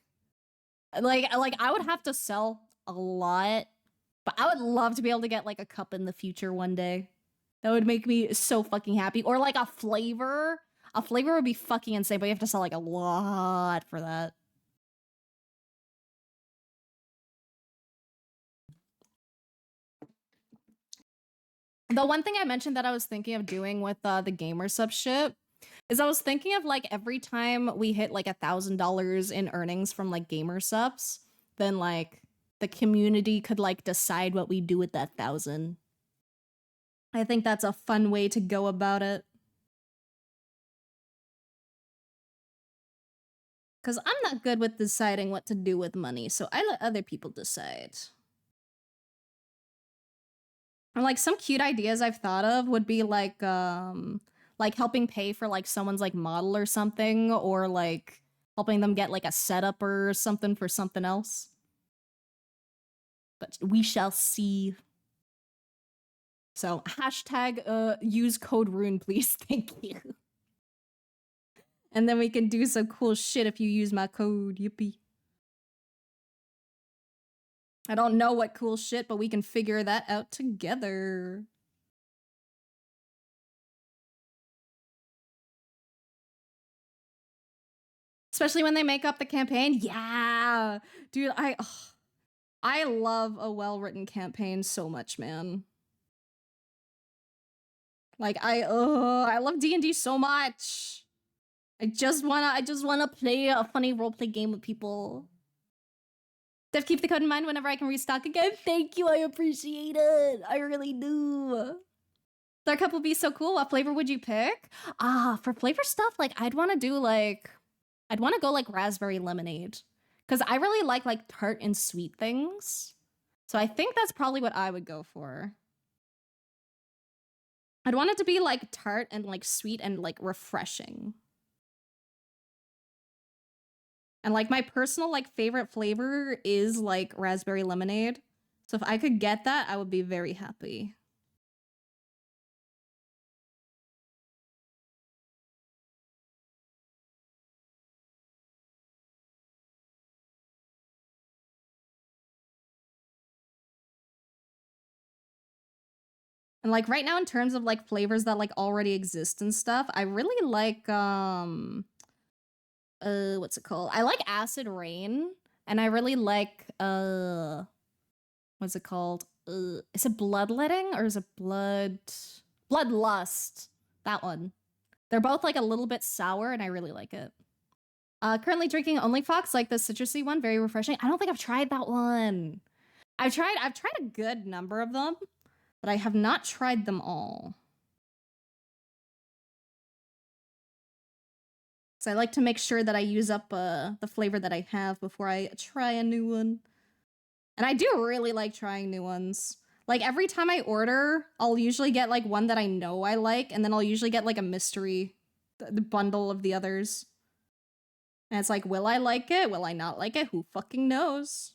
I would have to sell a lot, but I would love to be able to get like a cup in the future one day. That would make me so fucking happy. Or like a flavor. A flavor would be fucking insane, but you have to sell like a lot for that. The one thing I mentioned that I was thinking of doing with the gamer sub shit is I was thinking of like every time we hit like $1,000 in earnings from like gamer subs, then like the community could like decide what we do with that 1,000. I think that's a fun way to go about it. Because I'm not good with deciding what to do with money, so I let other people decide. Or like some cute ideas I've thought of would be like helping pay for like someone's like model or something, or like helping them get like a setup or something for something else. But we shall see. So hashtag use code rune, please. Thank you. And then we can do some cool shit if you use my code. Yippee. I don't know what cool shit, but we can figure that out together. Especially when they make up the campaign. Yeah. Dude, I love a well-written campaign so much, man. Like I love D&D so much. I just wanna play a funny roleplay game with people. Dev, keep the code in mind whenever I can restock again. Thank you, I appreciate it. I really do. Their cup would be so cool. What flavor would you pick? For flavor stuff, like I'd want to go like raspberry lemonade. Because I really like tart and sweet things. So I think that's probably what I would go for. I'd want it to be like tart and like sweet and like refreshing. And like my personal like favorite flavor is like raspberry lemonade. So if I could get that, I would be very happy. And like right now in terms of like flavors that like already exist and stuff, I really like what's it called? I like acid rain and I really like what's it called? Is it bloodletting or is it bloodlust? That one. They're both like a little bit sour and I really like it. Currently drinking Only Fox, like the citrusy one, very refreshing. I don't think I've tried that one. I've tried a good number of them, but I have not tried them all. So I like to make sure that I use up the flavor that I have before I try a new one. And I do really like trying new ones. Like every time I order, I'll usually get like one that I know I like, and then I'll usually get like a mystery, the bundle of the others. And it's like, will I like it? Will I not like it? Who fucking knows?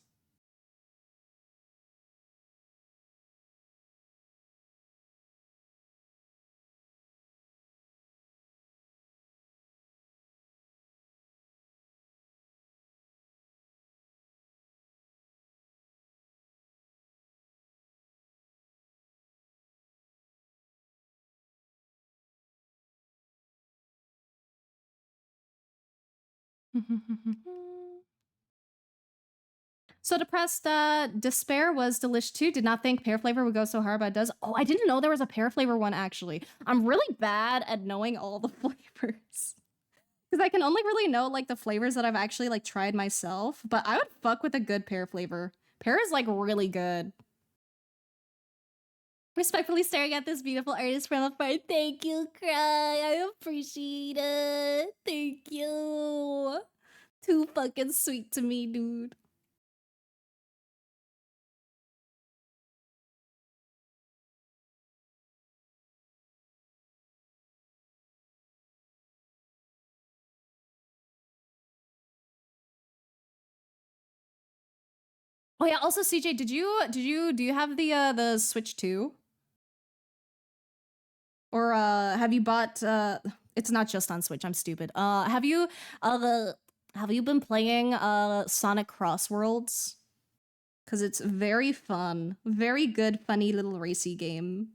So depressed, despair was delish too. Did not think pear flavor would go so hard, but it does. Oh, I didn't know there was a pear flavor one actually. I'm really bad at knowing all the flavors. Because I can only really know like the flavors that I've actually like tried myself, but I would fuck with a good pear flavor. Pear is like really good. Respectfully staring at this beautiful artist from afar. Thank you, Cry. I appreciate it. Thank you. Too fucking sweet to me, dude. Oh yeah, also CJ, do you have the Switch 2? Or have you bought it's not just on Switch, I'm stupid. Have you been playing Sonic Crossworlds? Cuz it's very fun. Very good funny little racy game.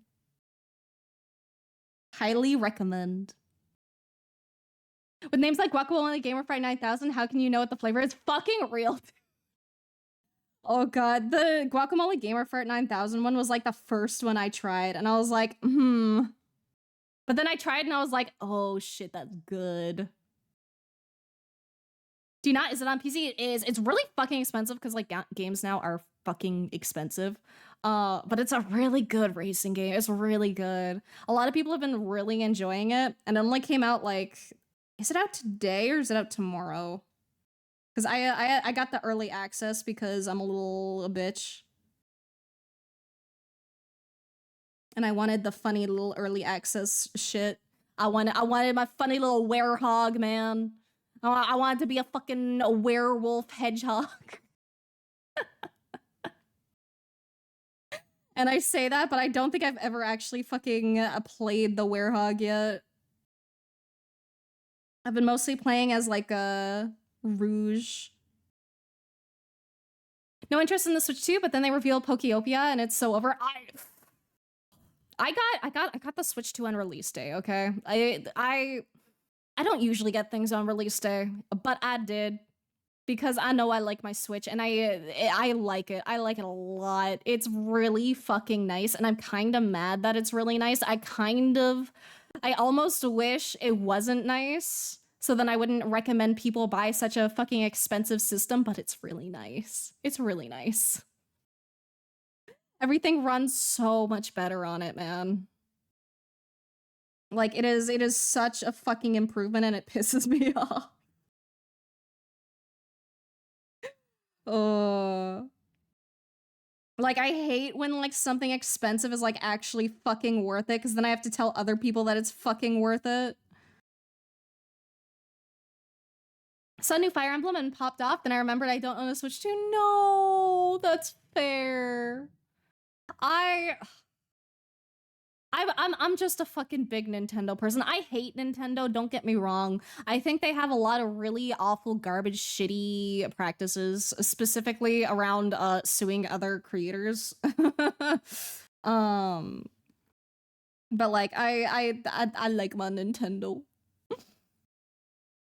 Highly recommend. With names like Guacamole Gamer Fright 9000, how can you know what the flavor is? Fucking real. Oh god, the Guacamole Gamer Fart 9000 one was like the first one I tried, and I was like, But then I tried and I was like, oh shit, that's good. Do you not? Is it on PC? It is. It's really fucking expensive because like games now are fucking expensive. But it's a really good racing game. It's really good. A lot of people have been really enjoying it, and it only came out like, is it out today or is it out tomorrow? Because I got the early access because I'm a bitch. And I wanted the funny little early access shit. I wanted my funny little werehog, man. I wanted to be a fucking werewolf hedgehog. And I say that, but I don't think I've ever actually fucking played the werehog yet. I've been mostly playing as like a Rouge. No interest in the Switch 2, but then they revealed Pokeopia and it's so over. I got the Switch 2 on release day, okay? I don't usually get things on release day, but I did because I know I like my Switch and I like it. I like it a lot. It's really fucking nice and I'm kind of mad that it's really nice. I almost wish it wasn't nice. So then I wouldn't recommend people buy such a fucking expensive system, but it's really nice. It's really nice. Everything runs so much better on it, man. Like it is such a fucking improvement and it pisses me off. Oh. Like I hate when like something expensive is like actually fucking worth it, because then I have to tell other people that it's fucking worth it. Saw new Fire Emblem and popped off, then I remembered I don't own a Switch 2. No, that's fair. I'm just a fucking big Nintendo person. I hate Nintendo, don't get me wrong. I think they have a lot of really awful, garbage, shitty practices, specifically around suing other creators. um, but like I like my Nintendo.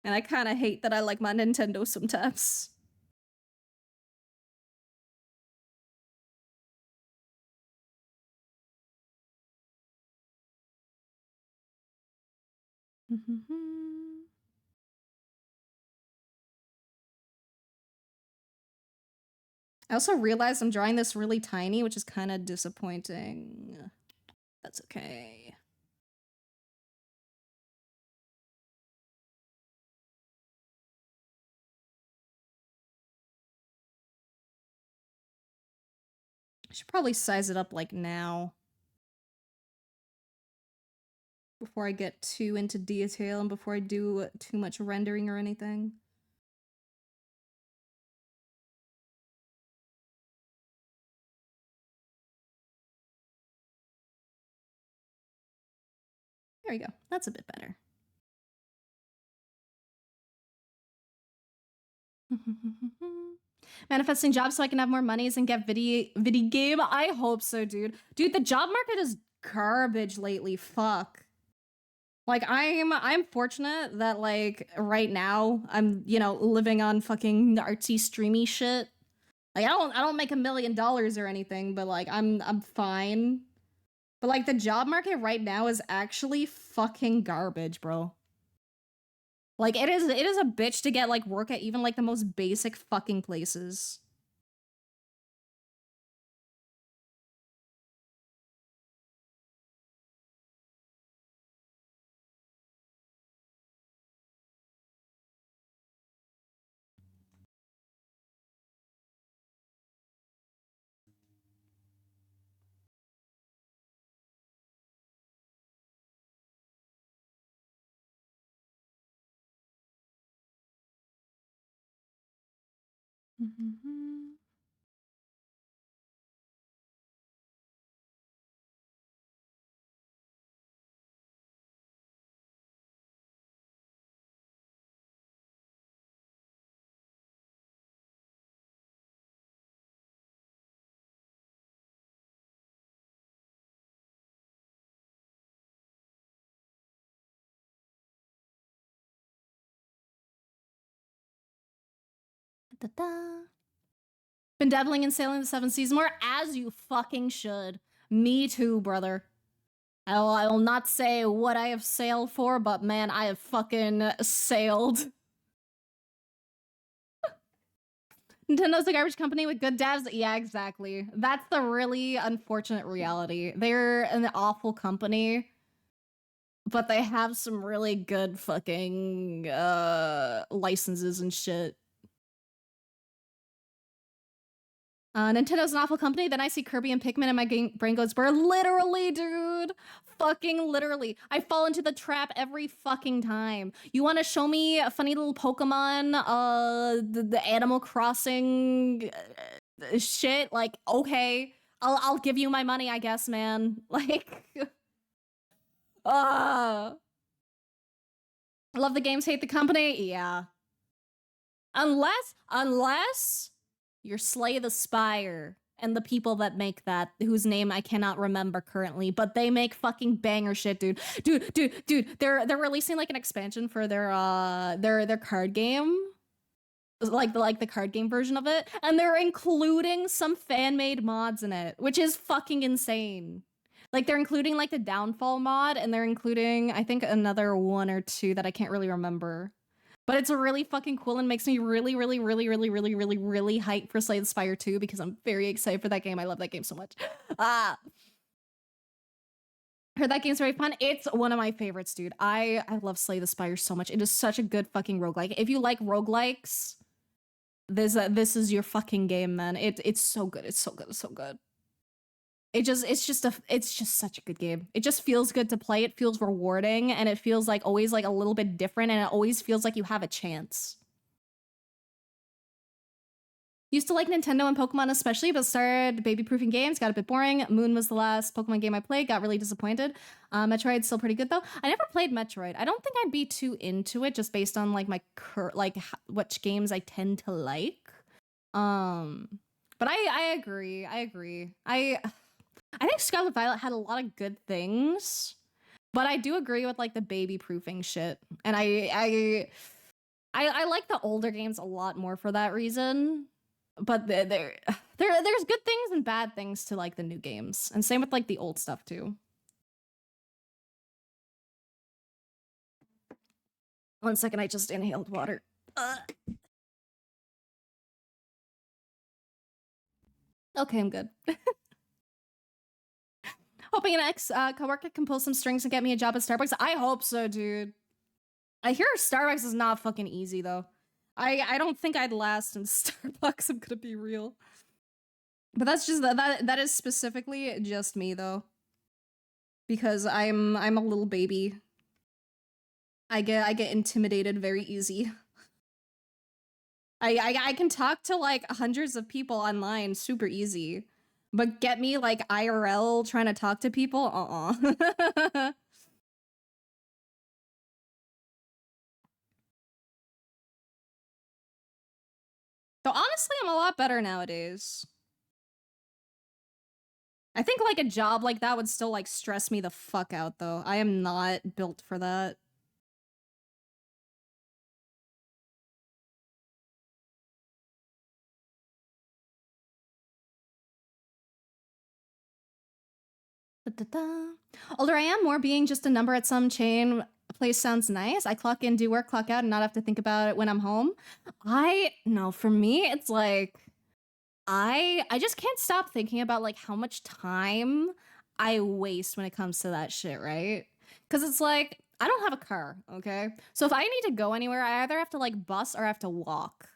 And I kind of hate that I like my Nintendo sometimes. I also realized I'm drawing this really tiny, which is kind of disappointing. That's okay. I should probably size it up like now, before I get too into detail and before I do too much rendering or anything. There we go. That's a bit better. Manifesting jobs so I can have more monies and get video game. I hope so, dude. Dude, the job market is garbage lately. Fuck. Like I'm fortunate that like right now I'm, you know, living on fucking artsy streamy shit. Like I don't make $1 million or anything, but like I'm fine. But like the job market right now is actually fucking garbage, bro. Like it is a bitch to get like work at even like the most basic fucking places. Da-da. Been dabbling in sailing the seven seas more, as you fucking should. Me too, brother. I will not say what I have sailed for, but man, I have fucking sailed. Nintendo's a garbage company with good devs. Yeah, exactly. That's the really unfortunate reality. They're an awful company, but they have some really good fucking licenses and shit. Nintendo's an awful company. Then I see Kirby and Pikmin and my brain goes burr. Literally, dude. Fucking literally. I fall into the trap every fucking time. You want to show me a funny little Pokemon, the Animal Crossing shit? Like, okay. I'll give you my money, I guess, man. Like, Love the games, hate the company. Yeah. Unless you're Slay the Spire and the people that make that, whose name I cannot remember currently, but they make fucking banger shit, dude. Dude. They're releasing like an expansion for their card game. Like the card game version of it, and they're including some fan-made mods in it, which is fucking insane. Like they're including like the downfall mod, and they're including I think another one or two that I can't really remember. But it's really fucking cool and makes me really hyped for Slay the Spire 2 because I'm very excited for that game. I love that game so much. Heard that game's very fun. It's one of my favorites, dude. I love Slay the Spire so much. It is such a good fucking roguelike. If you like roguelikes, this is your fucking game, man. It's so good. It's so good. It's so good. It's just such a good game. It just feels good to play. It feels rewarding, and it feels like always like a little bit different, and it always feels like you have a chance. Used to like Nintendo and Pokemon especially, but started baby-proofing games, got a bit boring. Moon was the last Pokemon game I played, got really disappointed. Metroid's still pretty good though. I never played Metroid. I don't think I'd be too into it just based on like my which games I tend to like. But I agree. I think Scarlet Violet had a lot of good things, but I do agree with like the baby-proofing shit. And I like the older games a lot more for that reason. But there's good things and bad things to like the new games, and same with like the old stuff too. One second, I just inhaled water. Okay, I'm good. Hoping an ex-coworker can pull some strings and get me a job at Starbucks. I hope so, dude. I hear Starbucks is not fucking easy though. I don't think I'd last in Starbucks. I'm gonna be real. But that's just that is specifically just me though. Because I'm a little baby. I get intimidated very easy. I can talk to like hundreds of people online super easy. But get me like IRL trying to talk to people? So honestly, I'm a lot better nowadays. I think like a job like that would still like stress me the fuck out though. I am not built for that. Da-da-da. Older I am, more being just a number at some chain place sounds nice. I clock in, do work, clock out, and not have to think about it when I'm home. No, for me, it's like I just can't stop thinking about like how much time I waste when it comes to that shit, right? Because it's like I don't have a car, okay? So if I need to go anywhere, I either have to like bus or I have to walk.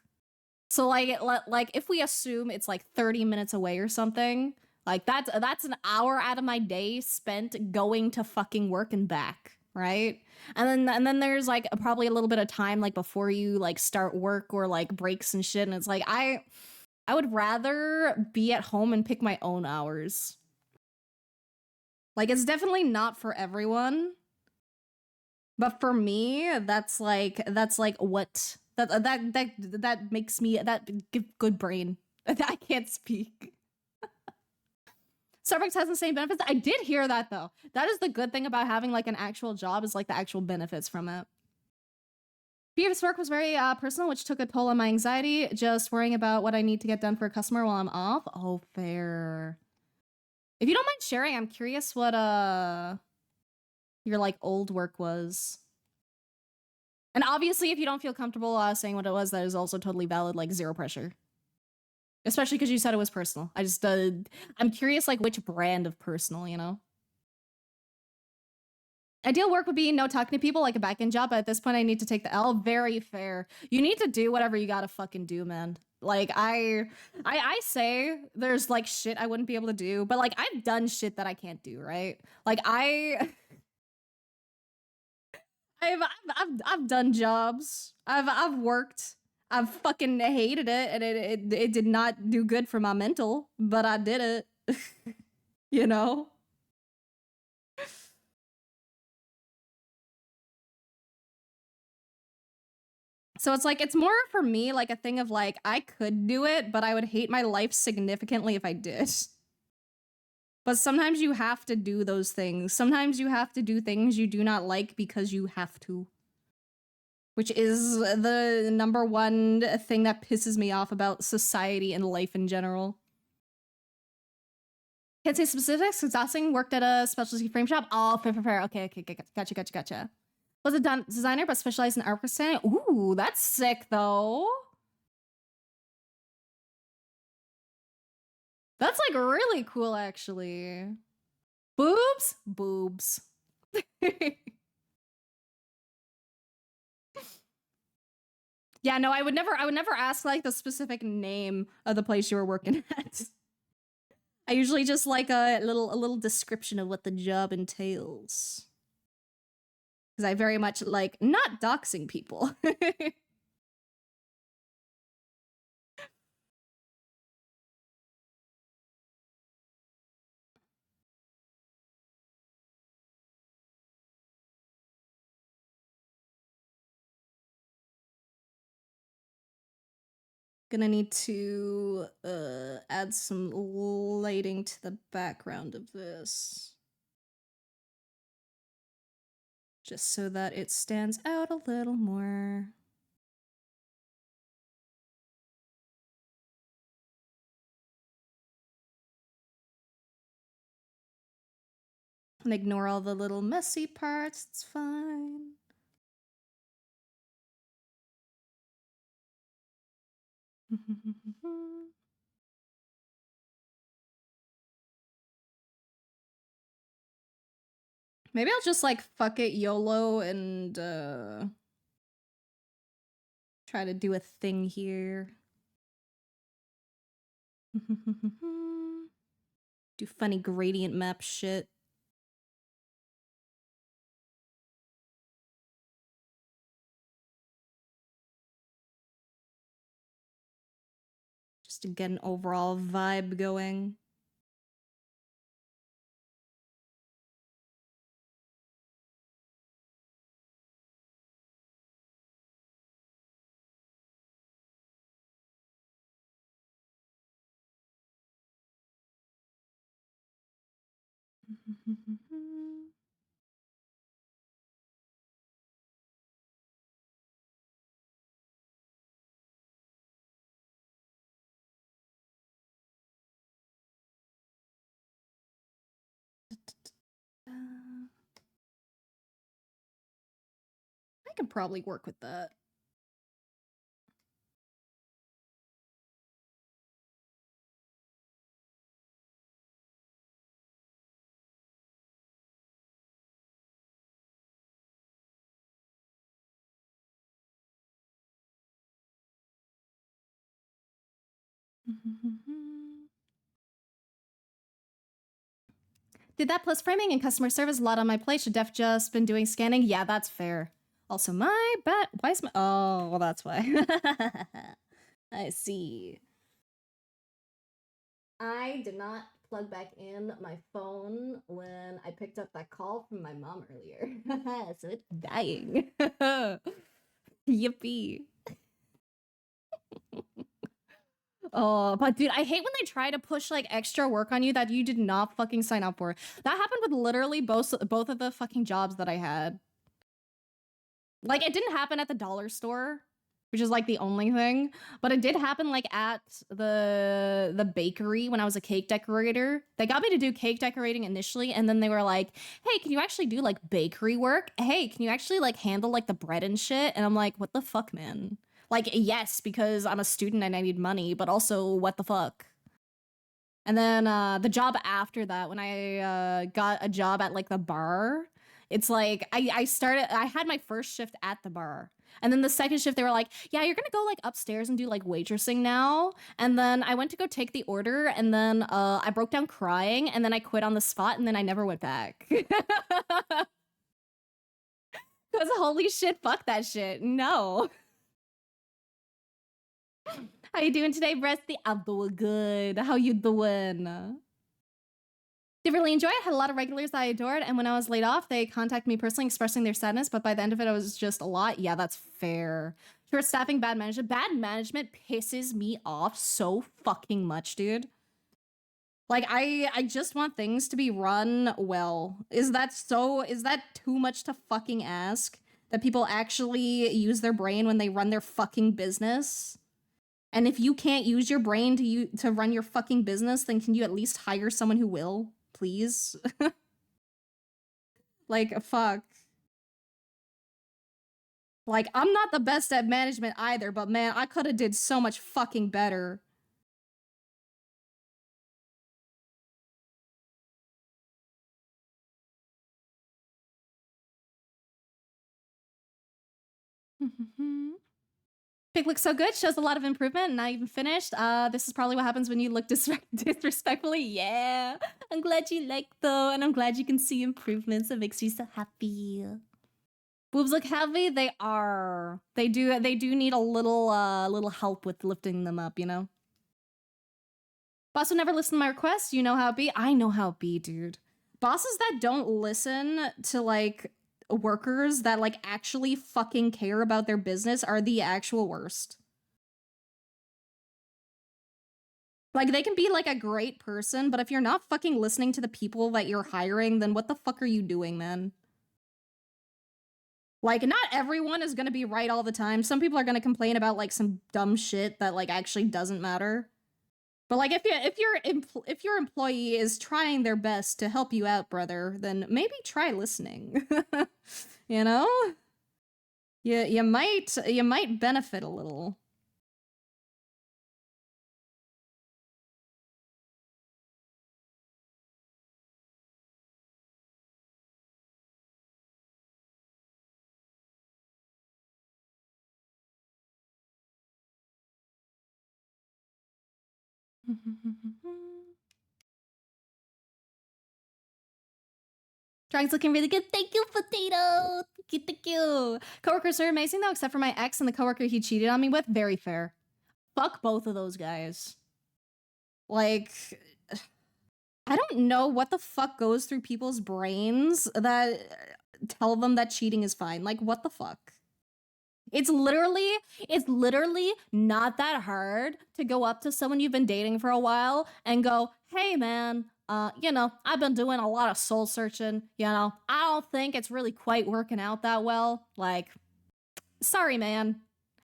So like if we assume it's like 30 minutes away or something, like that's an hour out of my day spent going to fucking work and back, right? And then there's like probably a little bit of time like before you like start work or like breaks and shit, and it's like I would rather be at home and pick my own hours. Like it's definitely not for everyone. But for me, that's like what that makes me good brain. I can't speak. Starbucks has the same benefits. I did hear that though. That is the good thing about having like an actual job, is like the actual benefits from it. Previous work was very personal, which took a toll on my anxiety. Just worrying about what I need to get done for a customer while I'm off. Oh, fair. If you don't mind sharing, I'm curious what your like old work was. And obviously, if you don't feel comfortable saying what it was, that is also totally valid. Like zero pressure. Especially because you said it was personal. I just I'm curious like which brand of personal, you know? Ideal work would be no talking to people, like a back-end job, but at this point I need to take the L. Very fair. You need to do whatever you gotta fucking do, man. Like I say there's like shit I wouldn't be able to do, but like I've done shit that I can't do, right? Like I've done jobs. I've worked. I've fucking hated it, and it did not do good for my mental, but I did it. You know? So it's like, it's more for me like a thing of like, I could do it, but I would hate my life significantly if I did. But sometimes you have to do those things. Sometimes you have to do things you do not like because you have to. Which is the number one thing that pisses me off about society and life in general. Can't say specifics. Exhausting. Worked at a specialty frame shop. Oh, fair. Okay. Gotcha. Was a designer, but specialized in art percent. Ooh, that's sick, though. That's, like, really cool, actually. Boobs? Boobs. Yeah, no, I would never ask, like, the specific name of the place you were working at. I usually just like a little description of what the job entails. Because I very much like not doxing people. Gonna need to add some lighting to the background of this. Just so that it stands out a little more. And ignore all the little messy parts, it's fine. Maybe I'll just like fuck it YOLO and try to do a thing here. Do funny gradient map shit. Just to get an overall vibe going. I can probably work with that. Did that plus framing and customer service a lot on my plate. Should def just been doing scanning? Yeah, that's fair. Also, my bad. Why is my... Oh, well, that's why. I see. I did not plug back in my phone when I picked up that call from my mom earlier. So it's dying. Yippee. Oh, but dude, I hate when they try to push like extra work on you that you did not fucking sign up for. That happened with literally both of the fucking jobs that I had. Like, it didn't happen at the dollar store, which is like the only thing, but it did happen like at the bakery when I was a cake decorator. They got me to do cake decorating initially, and then they were like, hey, can you actually do like bakery work? Hey, can you actually like handle like the bread and shit? And I'm like, what the fuck, man? Like, yes, because I'm a student and I need money, but also what the fuck? And then the job after that, when I got a job at like the bar, it's like I had my first shift at the bar. And then the second shift, they were like, yeah, you're gonna go like upstairs and do like waitressing now. And then I went to go take the order, and then I broke down crying, and then I quit on the spot, and then I never went back. Because holy shit, fuck that shit. No. How you doing today, Breasty? I'm doing good. How you doing? Did really enjoy it. Had a lot of regulars that I adored, and when I was laid off, they contacted me personally expressing their sadness, but by the end of it, it was just a lot. Yeah, that's fair. Short staffing, bad management. Bad management pisses me off so fucking much, dude. Like I just want things to be run well. Is that too much to fucking ask? That people actually use their brain when they run their fucking business? And if you can't use your brain to run your fucking business, then can you at least hire someone who will, please? Like, fuck. Like, I'm not the best at management either, but man, I could have did so much fucking better. Pic looks so good, shows a lot of improvement, not even finished. This is probably what happens when you look disrespectfully. Yeah. I'm glad you like though, and I'm glad you can see improvements. It makes me so happy. Boobs look heavy, they are. They do need a little help with lifting them up, you know? Boss will never listen to my requests, you know how it be? I know how it be, dude. Bosses that don't listen to like workers that like actually fucking care about their business are the actual worst. Like they can be like a great person, but if you're not fucking listening to the people that you're hiring, then what the fuck are you doing, man? Like not everyone is gonna be right all the time. Some people are gonna complain about like some dumb shit that like actually doesn't matter. But like if your employee is trying their best to help you out, brother, then maybe try listening. You know? You might benefit a little. Drag's looking really good. Thank you, potato. Thank you. Coworkers are amazing though, except for my ex and the coworker he cheated on me with. Very fair. Fuck both of those guys. Like, I don't know what the fuck goes through people's brains that tell them that cheating is fine. Like, what the fuck? It's literally not that hard to go up to someone you've been dating for a while and go, hey man, you know, I've been doing a lot of soul searching, you know, I don't think it's really quite working out that well. Like, sorry, man.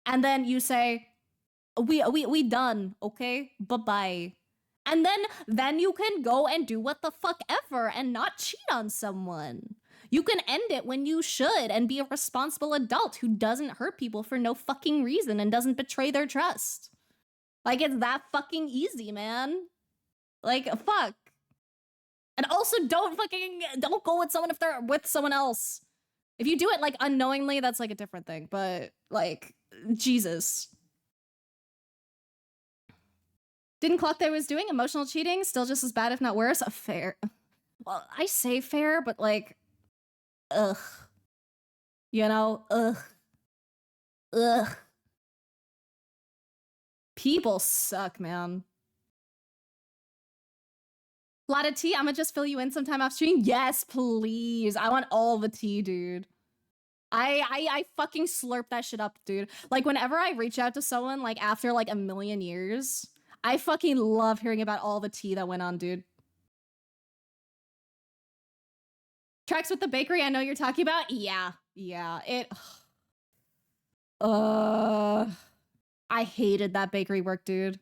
And then you say, we done, okay? Bye-bye. And then you can go and do what the fuck ever and not cheat on someone. You can end it when you should and be a responsible adult who doesn't hurt people for no fucking reason and doesn't betray their trust. Like, it's that fucking easy, man. Like, fuck. And also, don't go with someone if they're with someone else. If you do it, like, unknowingly, that's, like, a different thing. But, like, Jesus. Didn't clock that I was doing emotional cheating. Still just as bad, if not worse. Fair. Well, I say fair, but, like, ugh. You know, ugh. Ugh. People suck, man. Lot of tea. I'ma just fill you in sometime off stream. Yes, please. I want all the tea, dude. I fucking slurp that shit up, dude. Like whenever I reach out to someone, like after like a million years, I fucking love hearing about all the tea that went on, dude. Tracks with the bakery I know you're talking about? Yeah. It I hated that bakery work, dude.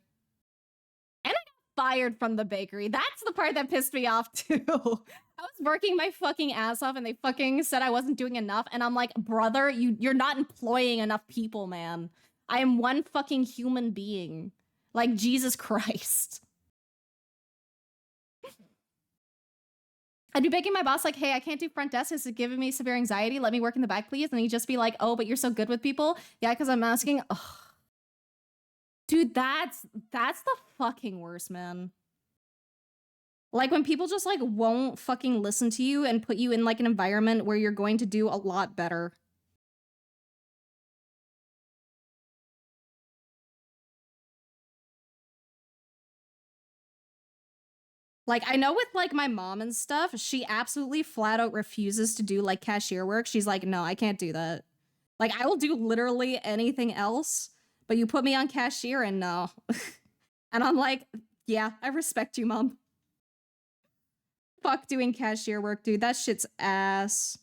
And I got fired from the bakery. That's the part that pissed me off too. I was working my fucking ass off and they fucking said I wasn't doing enough. And I'm like, brother, you're not employing enough people, man. I am one fucking human being. Like, Jesus Christ. I'd be begging my boss like, hey, I can't do front desk. This is giving me severe anxiety. Let me work in the back, please. And he'd just be like, oh, but you're so good with people. Yeah, because I'm asking. Ugh. Dude, that's the fucking worst, man. Like when people just like won't fucking listen to you and put you in like an environment where you're going to do a lot better. Like I know with like my mom and stuff, she absolutely flat out refuses to do like cashier work. She's like, no, I can't do that. Like, I will do literally anything else, but you put me on cashier and no. And I'm like, yeah, I respect you, mom. Fuck doing cashier work, dude. That shit's ass.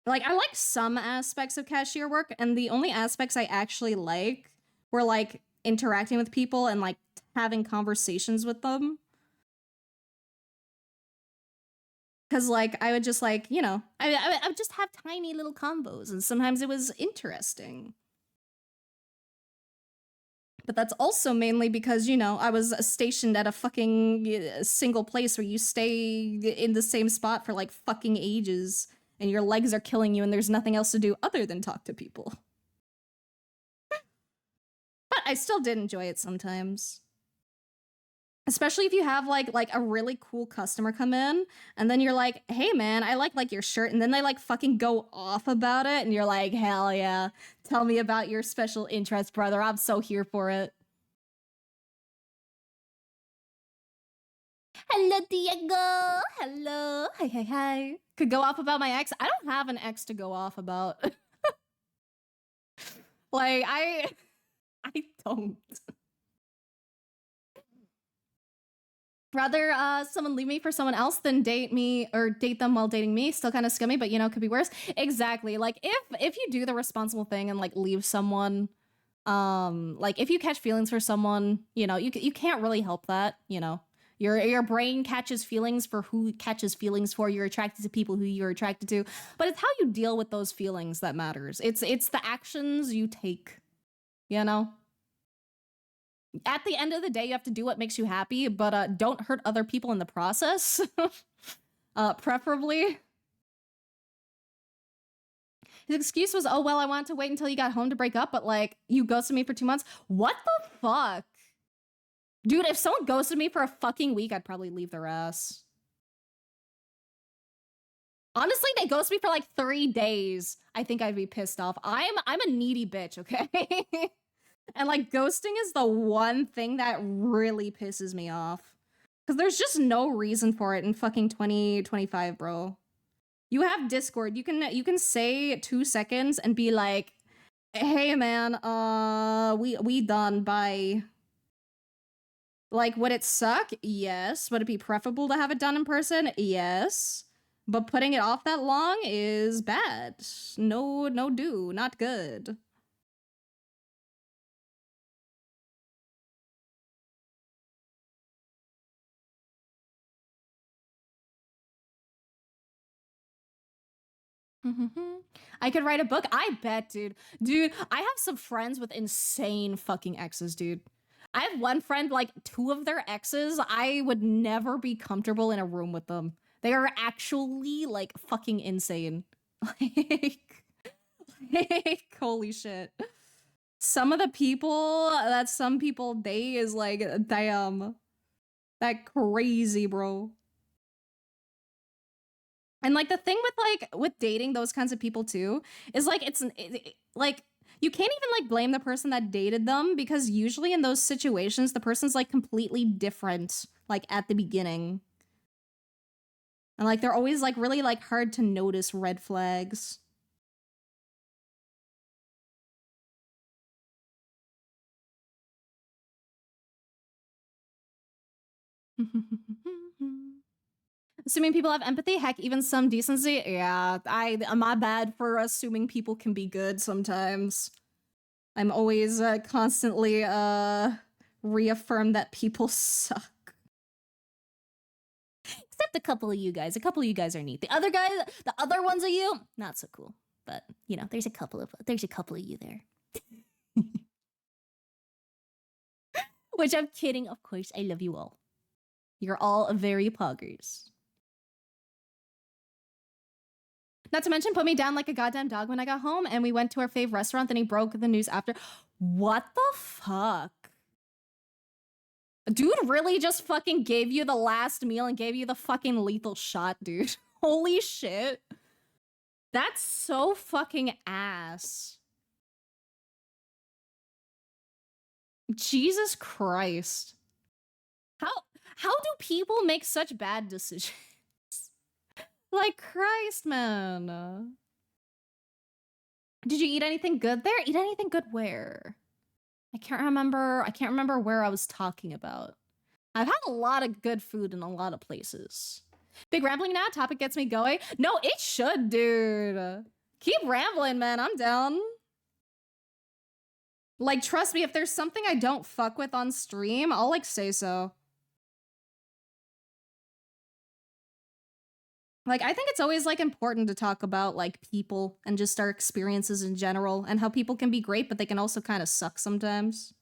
Like, I like some aspects of cashier work, and the only aspects I actually like were like interacting with people and like having conversations with them. Cause like I would just like, you know, I would just have tiny little combos, and sometimes it was interesting. But that's also mainly because, you know, I was stationed at a fucking single place where you stay in the same spot for like fucking ages and your legs are killing you and there's nothing else to do other than talk to people. But I still did enjoy it sometimes. Especially if you have like a really cool customer come in and then you're like, "Hey man, I like your shirt." And then they like fucking go off about it and you're like, "Hell yeah. Tell me about your special interest, brother. I'm so here for it." Hello, Diego. Hello. Hi, hi, hi. Could go off about my ex. I don't have an ex to go off about. Like, I don't. Rather someone leave me for someone else than date me or date them while dating me. Still kind of scummy, but you know, could be worse. Exactly. Like if you do the responsible thing and like leave someone, like if you catch feelings for someone, you know, you can't really help that, you know. Your brain catches feelings for who it catches feelings for. You're attracted to people who you're attracted to, but it's how you deal with those feelings that matters. It's the actions you take, you know. At the end of the day, you have to do what makes you happy, but don't hurt other people in the process. Preferably. His excuse was, "Oh well, I wanted to wait until you got home to break up, but like you ghosted me for 2 months." What the fuck? Dude, if someone ghosted me for a fucking week, I'd probably leave their ass. Honestly, they ghost me for like 3 days. I think I'd be pissed off. I'm a needy bitch, okay? And like ghosting is the one thing that really pisses me off. Cause there's just no reason for it in fucking 2025, bro. You have Discord. You can say 2 seconds and be like, "Hey man, we done, bye." Like, would it suck? Yes. Would it be preferable to have it done in person? Yes. But putting it off that long is bad. No, not good. I could write a book. I bet, dude. Dude, I have some friends with insane fucking exes, dude. I have one friend, like 2 of their exes, I would never be comfortable in a room with them. They are actually like fucking insane. Like holy shit. Some of the people that some people date is like, damn. That crazy, bro. And like the thing with like with dating those kinds of people too is like like you can't even like blame the person that dated them because usually in those situations the person's like completely different like at the beginning. And like they're always like really like hard to notice red flags. Assuming people have empathy, heck, even some decency. Yeah, my bad for assuming people can be good sometimes. I'm always constantly reaffirmed that people suck. Except a couple of you guys. A couple of you guys are neat. The other guys, the other ones of you, not so cool. But you know, there's a couple of you there. Which I'm kidding, of course. I love you all. You're all very poggers. Not to mention, put me down like a goddamn dog when I got home, and we went to our fave restaurant. Then he broke the news after. What the fuck? Dude really just fucking gave you the last meal and gave you the fucking lethal shot, dude. Holy shit. That's so fucking ass. Jesus Christ. How do people make such bad decisions? Like Christ, man. Did you eat anything good there? Eat anything good where? I can't remember. I can't remember where I was talking about. I've had a lot of good food in a lot of places. Big rambling now. Topic gets me going. No, it should, dude. Keep rambling, man. I'm down. Like, trust me, if there's something I don't fuck with on stream, I'll like say so. Like, I think it's always like important to talk about like people and just our experiences in general and how people can be great, but they can also kind of suck sometimes.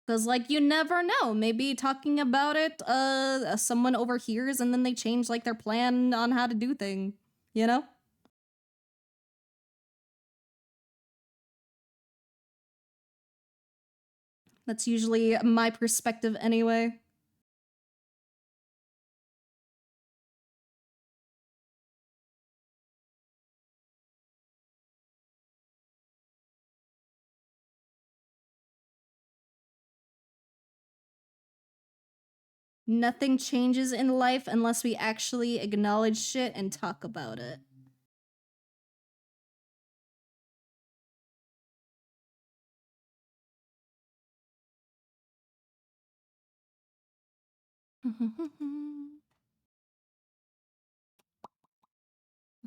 Because, like, you never know. Maybe talking about it, someone overhears and then they change, like, their plan on how to do things, you know? That's usually my perspective anyway. Nothing changes in life unless we actually acknowledge shit and talk about it.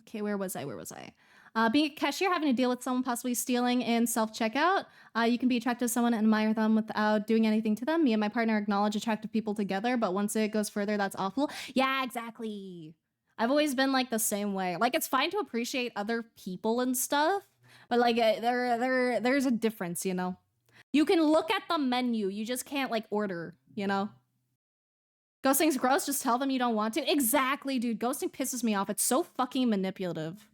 Okay, where was I? Where was I? Being a cashier, having to deal with someone possibly stealing in self-checkout. You can be attracted to someone and admire them without doing anything to them. Me and my partner acknowledge attractive people together, but once it goes further, that's awful. Yeah, exactly. I've always been like the same way. Like, it's fine to appreciate other people and stuff, but like there's a difference, you know? You can look at the menu, you just can't like order, you know? Ghosting's gross, just tell them you don't want to. Exactly, dude. Ghosting pisses me off. It's so fucking manipulative.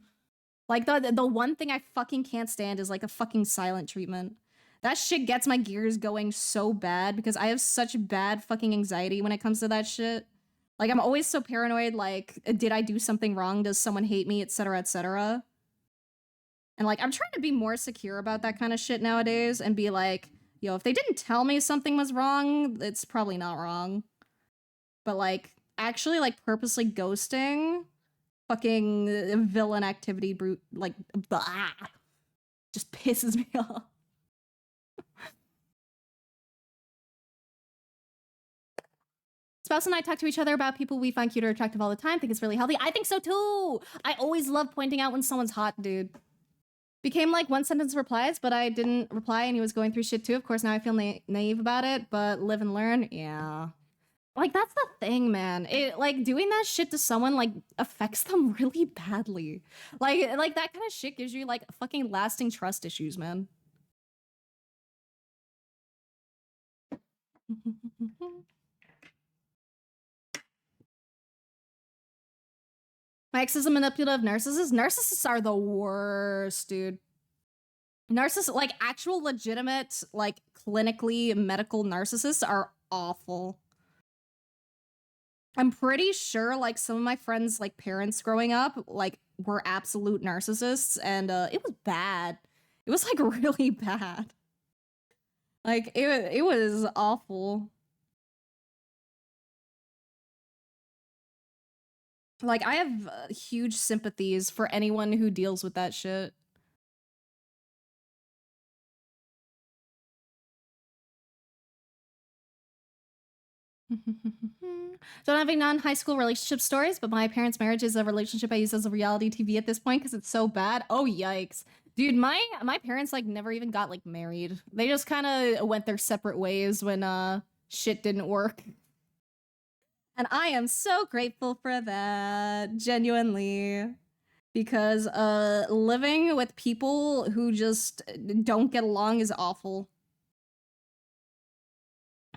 Like, the one thing I fucking can't stand is like a fucking silent treatment. That shit gets my gears going so bad because I have such bad fucking anxiety when it comes to that shit. Like, I'm always so paranoid, like, did I do something wrong? Does someone hate me? Etc., etc. And like, I'm trying to be more secure about that kind of shit nowadays and be like, yo, if they didn't tell me something was wrong, it's probably not wrong. But like, actually, like, purposely ghosting, fucking villain activity, brute, like, blah, just pisses me off. Spouse and I talk to each other about people we find cute or attractive all the time. Think it's really healthy. I think so too. I always love pointing out when someone's hot, dude. Became like one sentence replies, but I didn't reply and he was going through shit too. Of course, now I feel naive about it, but live and learn. Yeah. Like, that's the thing, man. It, like, doing that shit to someone, like, affects them really badly. Like that kind of shit gives you, like, fucking lasting trust issues, man. My ex is a manipulative narcissist. Narcissists are the worst, dude. Narcissists, like, actual legitimate, like, clinically medical narcissists are awful. I'm pretty sure, like, some of my friends, like, parents growing up, like, were absolute narcissists, and it was bad. It was, like, really bad. Like, it was awful. Like, I have huge sympathies for anyone who deals with that shit. Don't have any non-high school relationship stories, but my parents' marriage is a relationship I use as a reality TV at this point because it's so bad. Oh, yikes. Dude, my parents, like, never even got, like, married. They just kind of went their separate ways when shit didn't work. And I am so grateful for that, genuinely. Because living with people who just don't get along is awful.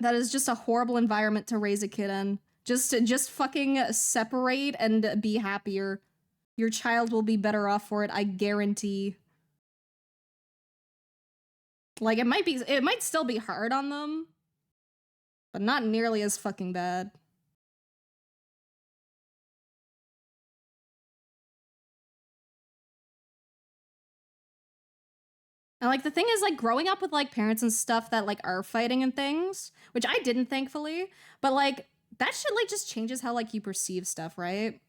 That is just a horrible environment to raise a kid in. Just fucking separate and be happier. Your child will be better off for it, I guarantee. Like, it might still be hard on them, but not nearly as fucking bad. And like, the thing is, like, growing up with like parents and stuff that like are fighting and things, which I didn't, thankfully, but like that shit like just changes how like you perceive stuff, right?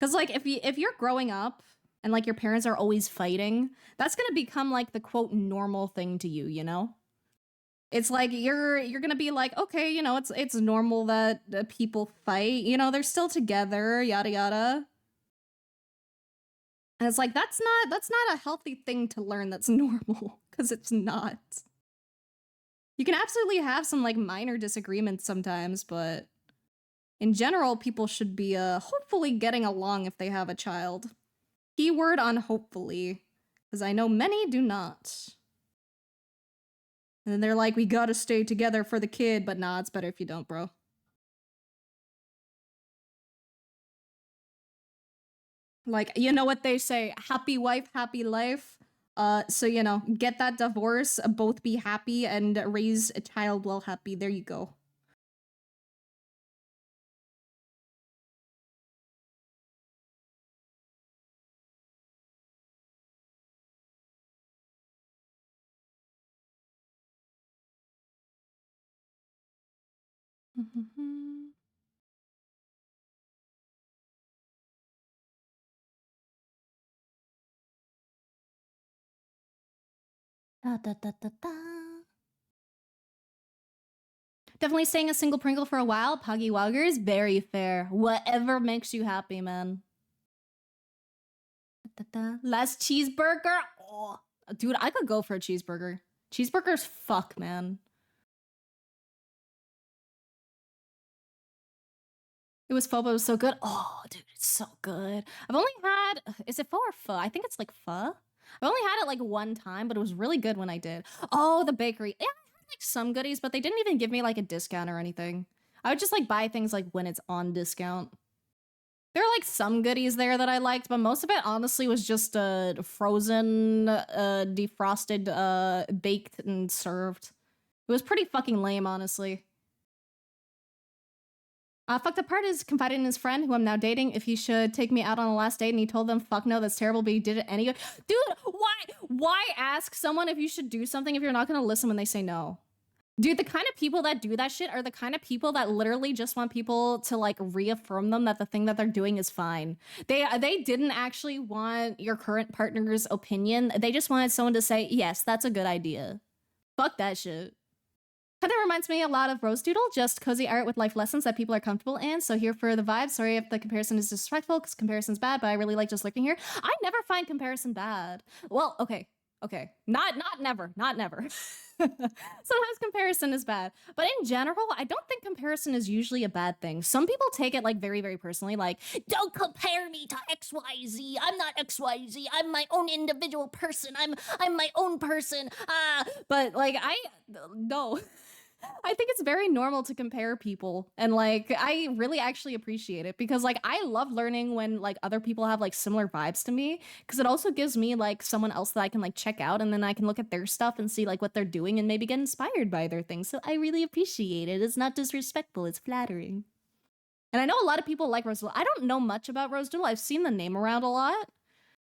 Because like if you're growing up and like your parents are always fighting, that's gonna become like the quote normal thing to you, you know? It's like you're gonna be like, okay, you know, it's normal that people fight, you know, they're still together, yada yada. And it's like that's not a healthy thing to learn that's normal, because it's not. You can absolutely have some like minor disagreements sometimes, but in general, people should be hopefully getting along if they have a child. Keyword on hopefully, because I know many do not. And then they're like, we gotta stay together for the kid, but nah, it's better if you don't, bro. Like, you know what they say, happy wife, happy life. So, you know, get that divorce, both be happy, and raise a child while happy. There you go. Da, da, da, da, da. Definitely staying a single Pringle for a while. Poggy Wogger is very fair. Whatever makes you happy, man. Da, da, da. Last cheeseburger. Oh, dude, I could go for a cheeseburger. Cheeseburgers, fuck, man. It was pho, but it was so good. Oh, dude, it's so good. I've only had, is it pho or pho? I think it's like pho. I've only had it like one time, but it was really good when I did. Oh, the bakery. Yeah, I had like some goodies, but they didn't even give me like a discount or anything. I would just like buy things like when it's on discount. There are like some goodies there that I liked, but most of it honestly was just frozen, defrosted, baked and served. It was pretty fucking lame, honestly. Fucked up part is confided in his friend, who I'm now dating, if he should take me out on a last date, and he told them, fuck no, that's terrible, but he did it anyway. Dude, why ask someone if you should do something if you're not gonna listen when they say no? Dude, the kind of people that do that shit are the kind of people that literally just want people to like reaffirm them that the thing that they're doing is fine. They didn't actually want your current partner's opinion. They just wanted someone to say, yes, that's a good idea. Fuck that shit. Kind of reminds me a lot of Rose Doodle, just cozy art with life lessons that people are comfortable in. So here for the vibe. Sorry if the comparison is disrespectful, because comparison's bad, but I really like just looking here. I never find comparison bad. Well, okay. Not never. Sometimes comparison is bad, but in general, I don't think comparison is usually a bad thing. Some people take it like very, very personally, like, don't compare me to XYZ. I'm not XYZ. I'm my own individual person. I'm my own person. But like no. I think it's very normal to compare people, and like I really actually appreciate it, because like I love learning when like other people have like similar vibes to me, because it also gives me like someone else that I can like check out, and then I can look at their stuff and see like what they're doing and maybe get inspired by their things. So I really appreciate it. It's not disrespectful, it's flattering. And I know a lot of people like Rose Doodle. I don't know much about Rose Doodle. I've seen the name around a lot.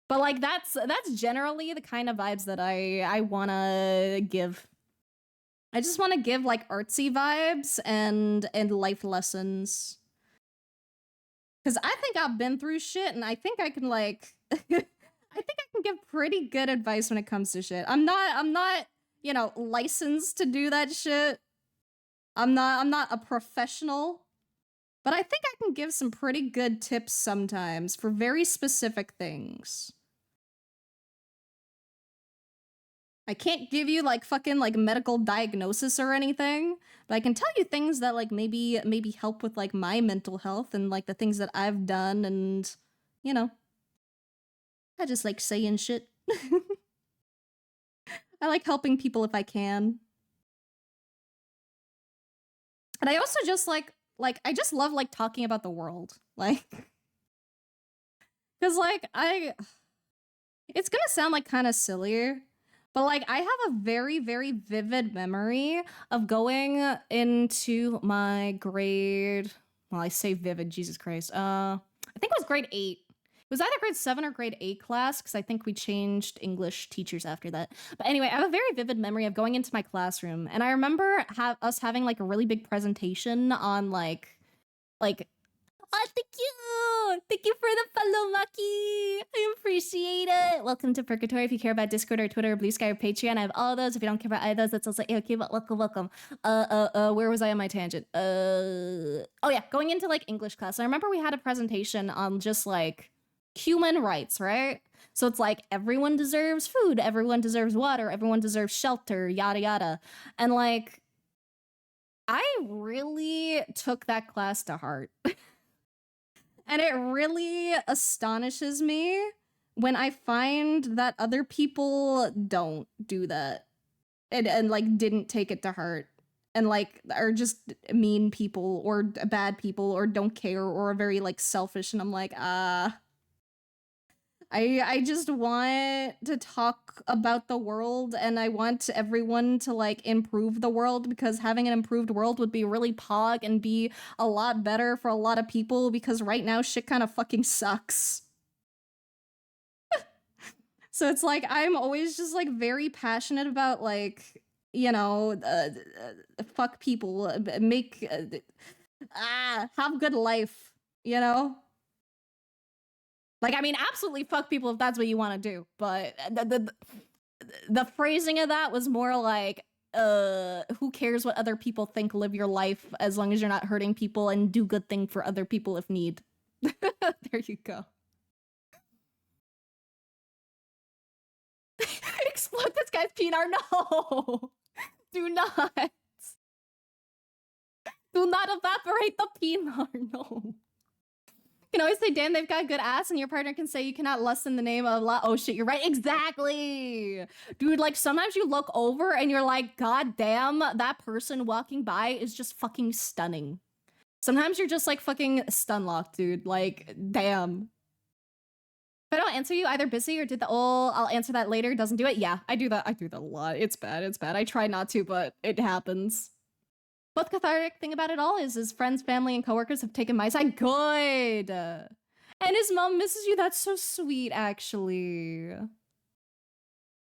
But like that's generally the kind of vibes that I wanna give. I just want to give like artsy vibes and life lessons. Cause I think I've been through shit, and I think I can like I think I can give pretty good advice when it comes to shit. I'm not, you know, licensed to do that shit. I'm not a professional, but I think I can give some pretty good tips sometimes for very specific things. I can't give you like fucking like medical diagnosis or anything, but I can tell you things that like maybe help with like my mental health and like the things that I've done, and you know, I just like saying shit. I like helping people if I can. And I also just like I just love like talking about the world. Like cuz like it's going to sound like kind of silly, but like I have a very, very vivid memory of going into my grade. Well, I say vivid, Jesus Christ. I think it was grade 8. It was either grade 7 or grade 8 class, because I think we changed English teachers after that. But anyway, I have a very vivid memory of going into my classroom, and I remember us having like a really big presentation on like Oh, thank you! Thank you for the follow, Maki! I appreciate it! Welcome to Purgatory. If you care about Discord or Twitter or Blue Sky or Patreon, I have all those. If you don't care about either of those, that's also okay, but welcome. Where was I on my tangent? Oh yeah, going into like English class. I remember we had a presentation on just like human rights, right? So it's like everyone deserves food, everyone deserves water, everyone deserves shelter, yada yada. And like, I really took that class to heart. And it really astonishes me when I find that other people don't do that and like didn't take it to heart and like are just mean people or bad people or don't care or are very like selfish. And I'm like, I just want to talk about the world and I want everyone to like improve the world because having an improved world would be really pog and be a lot better for a lot of people because right now shit kind of fucking sucks. So it's like I'm always just like very passionate about like, you know, fuck people, make have good life, you know? Like, I mean, absolutely fuck people if that's what you want to do. But the phrasing of that was more like, who cares what other people think? Live your life as long as you're not hurting people and do good thing for other people if need. There you go. Explode this guy's peanut. No! Do not. Do not evaporate the peanut. No. You can always say, damn, they've got good ass, and your partner can say you cannot lust in the name of oh shit, you're right. Exactly. Dude, like sometimes you look over and you're like, god damn, that person walking by is just fucking stunning. Sometimes you're just like fucking stun locked, dude. Like, damn. If I don't answer you, either busy or did the I'll answer that later, doesn't do it. Yeah, I do that. I do that a lot. It's bad. It's bad. I try not to, but it happens. Both cathartic thing about it all is his friends, family, and coworkers have taken my side. Good. And his mom misses you. That's so sweet, actually.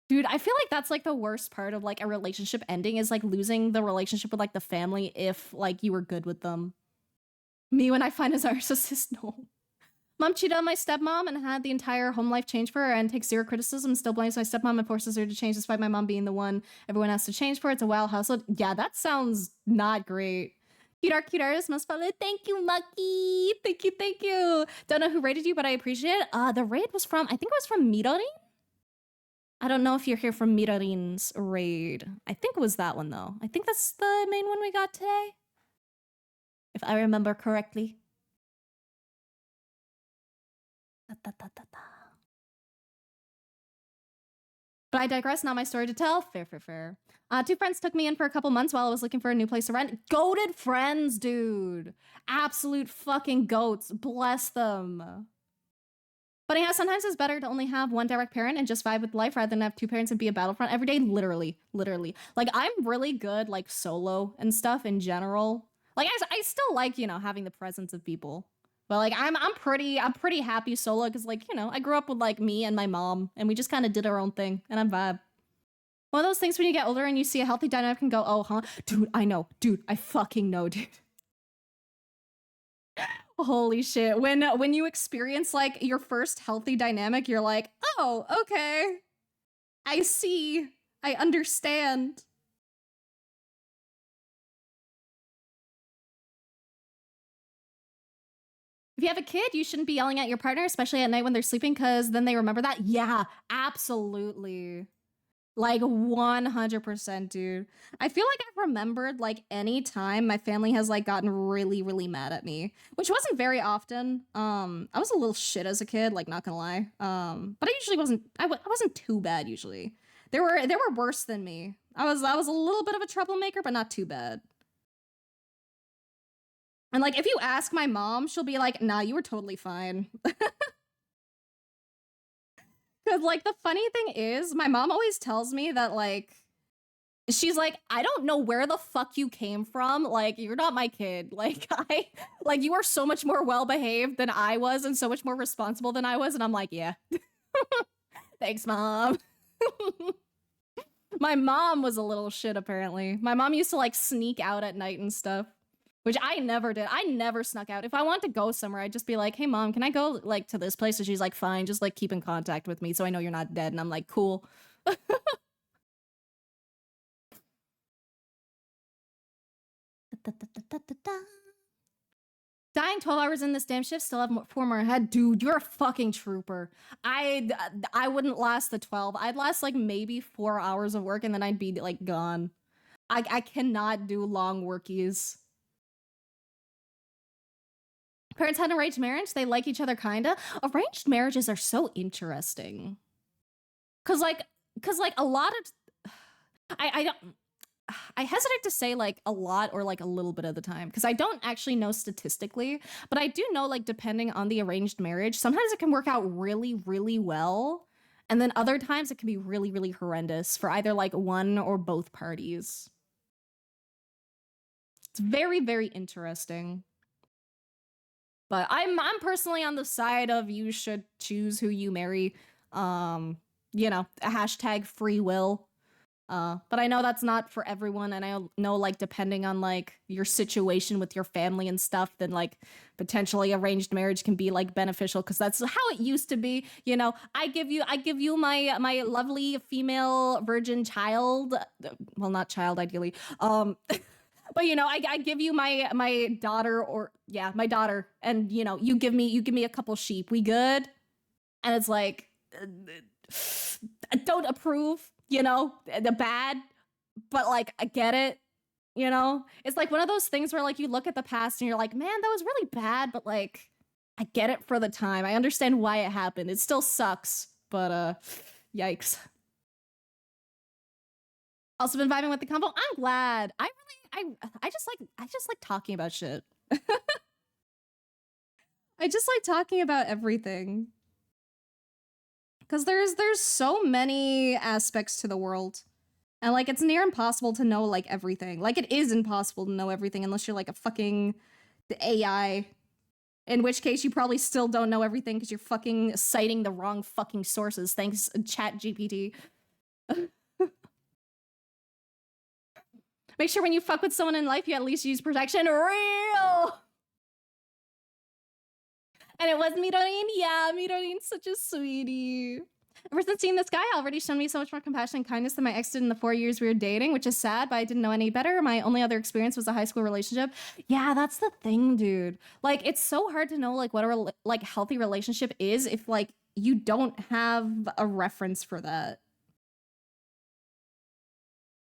Dude, I feel like that's like the worst part of like a relationship ending is like losing the relationship with like the family if like you were good with them. Me when I find his narcissist, no. Mom cheated on my stepmom and had the entire home life change for her and takes zero criticism, still blames my stepmom and forces her to change despite my mom being the one everyone has to change for. It's a wild household. Yeah, that sounds not great. Cute artist, most follow. Thank you, Mucky. Thank you. Don't know who rated you, but I appreciate it. The raid was from, I think it was from Mirorin? I don't know if you're here from Mirorin's raid. I think it was that one, though. I think that's the main one we got today. If I remember correctly. But I digress, not my story to tell. Fair. Two friends took me in for a couple months while I was looking for a new place to rent. Goated friends, dude. Absolute fucking goats. Bless them. But yeah, sometimes it's better to only have one direct parent and just vibe with life rather than have two parents and be a battlefront every day. Literally. Like, I'm really good, like, solo and stuff in general. Like, I still like, you know, having the presence of people. But like I'm pretty happy solo because like, you know, I grew up with like me and my mom and we just kind of did our own thing and I'm vibe. One of those things when you get older and you see a healthy dynamic and go, oh, huh? Dude, I know. Dude, I fucking know, dude. Holy shit. When you experience like your first healthy dynamic, you're like, oh, okay. I see. I understand. If you have a kid, you shouldn't be yelling at your partner, especially at night when they're sleeping, because then they remember that. Yeah, absolutely. Like 100%, dude. I feel like I've remembered like any time my family has like gotten really, really mad at me, which wasn't very often. I was a little shit as a kid, like not gonna lie. But I usually wasn't. I wasn't too bad usually. There were worse than me. I was a little bit of a troublemaker, but not too bad. And like, if you ask my mom, she'll be like, nah, you were totally fine. Because like, the funny thing is, my mom always tells me that like, she's like, I don't know where the fuck you came from. Like, you're not my kid. Like, you are so much more well-behaved than I was and so much more responsible than I was. And I'm like, yeah. Thanks, mom. My mom was a little shit, apparently. My mom used to like sneak out at night and stuff. which I never did. I never snuck out. If I want to go somewhere, I'd just be like, "Hey, mom, can I go like to this place?" And she's like, "Fine, just like keep in contact with me so I know you're not dead." And I'm like, "Cool." Dying 12 hours in this damn shift, still have 4 more ahead. Dude, you're a fucking trooper. I wouldn't last the 12. I'd last like maybe 4 hours of work and then I'd be like gone. I cannot do long workies. Parents had an arranged marriage. They like each other kinda. Arranged marriages are so interesting. Cause like a lot of I don't I hesitate to say like a lot or like a little bit of the time because I don't actually know statistically, but I do know like depending on the arranged marriage, sometimes it can work out really, really well. And then other times it can be really, really horrendous for either like one or both parties. It's very, very interesting. But I'm personally on the side of you should choose who you marry. You know, a hashtag free will. But I know that's not for everyone, and I know like depending on like your situation with your family and stuff, then like potentially arranged marriage can be like beneficial because that's how it used to be. You know, I give you my lovely female virgin child, well not child ideally, but you know I give you my daughter or yeah my daughter, and you know you give me a couple sheep. We good? And it's like I don't approve, you know, the bad, but like I get it, you know? It's like one of those things where like you look at the past and you're like, man, that was really bad, but like I get it for the time. I understand why it happened. It still sucks, but yikes. Also been vibing with the combo. I'm glad. I just like talking about shit. I just like talking about everything. Because there's so many aspects to the world. And like it's near impossible to know like everything. Like it is impossible to know everything unless you're like a fucking AI. In which case you probably still don't know everything because you're fucking citing the wrong fucking sources. Thanks, Chat GPT. Make sure when you fuck with someone in life, you at least use protection. Real! And it was Mirorin. Yeah, Mirorin's such a sweetie. Ever since seeing this guy, already shown me so much more compassion and kindness than my ex did in the 4 years we were dating, which is sad, but I didn't know any better. My only other experience was a high school relationship. Yeah, that's the thing, dude. Like, it's so hard to know, like, what a like healthy relationship is if, like, you don't have a reference for that.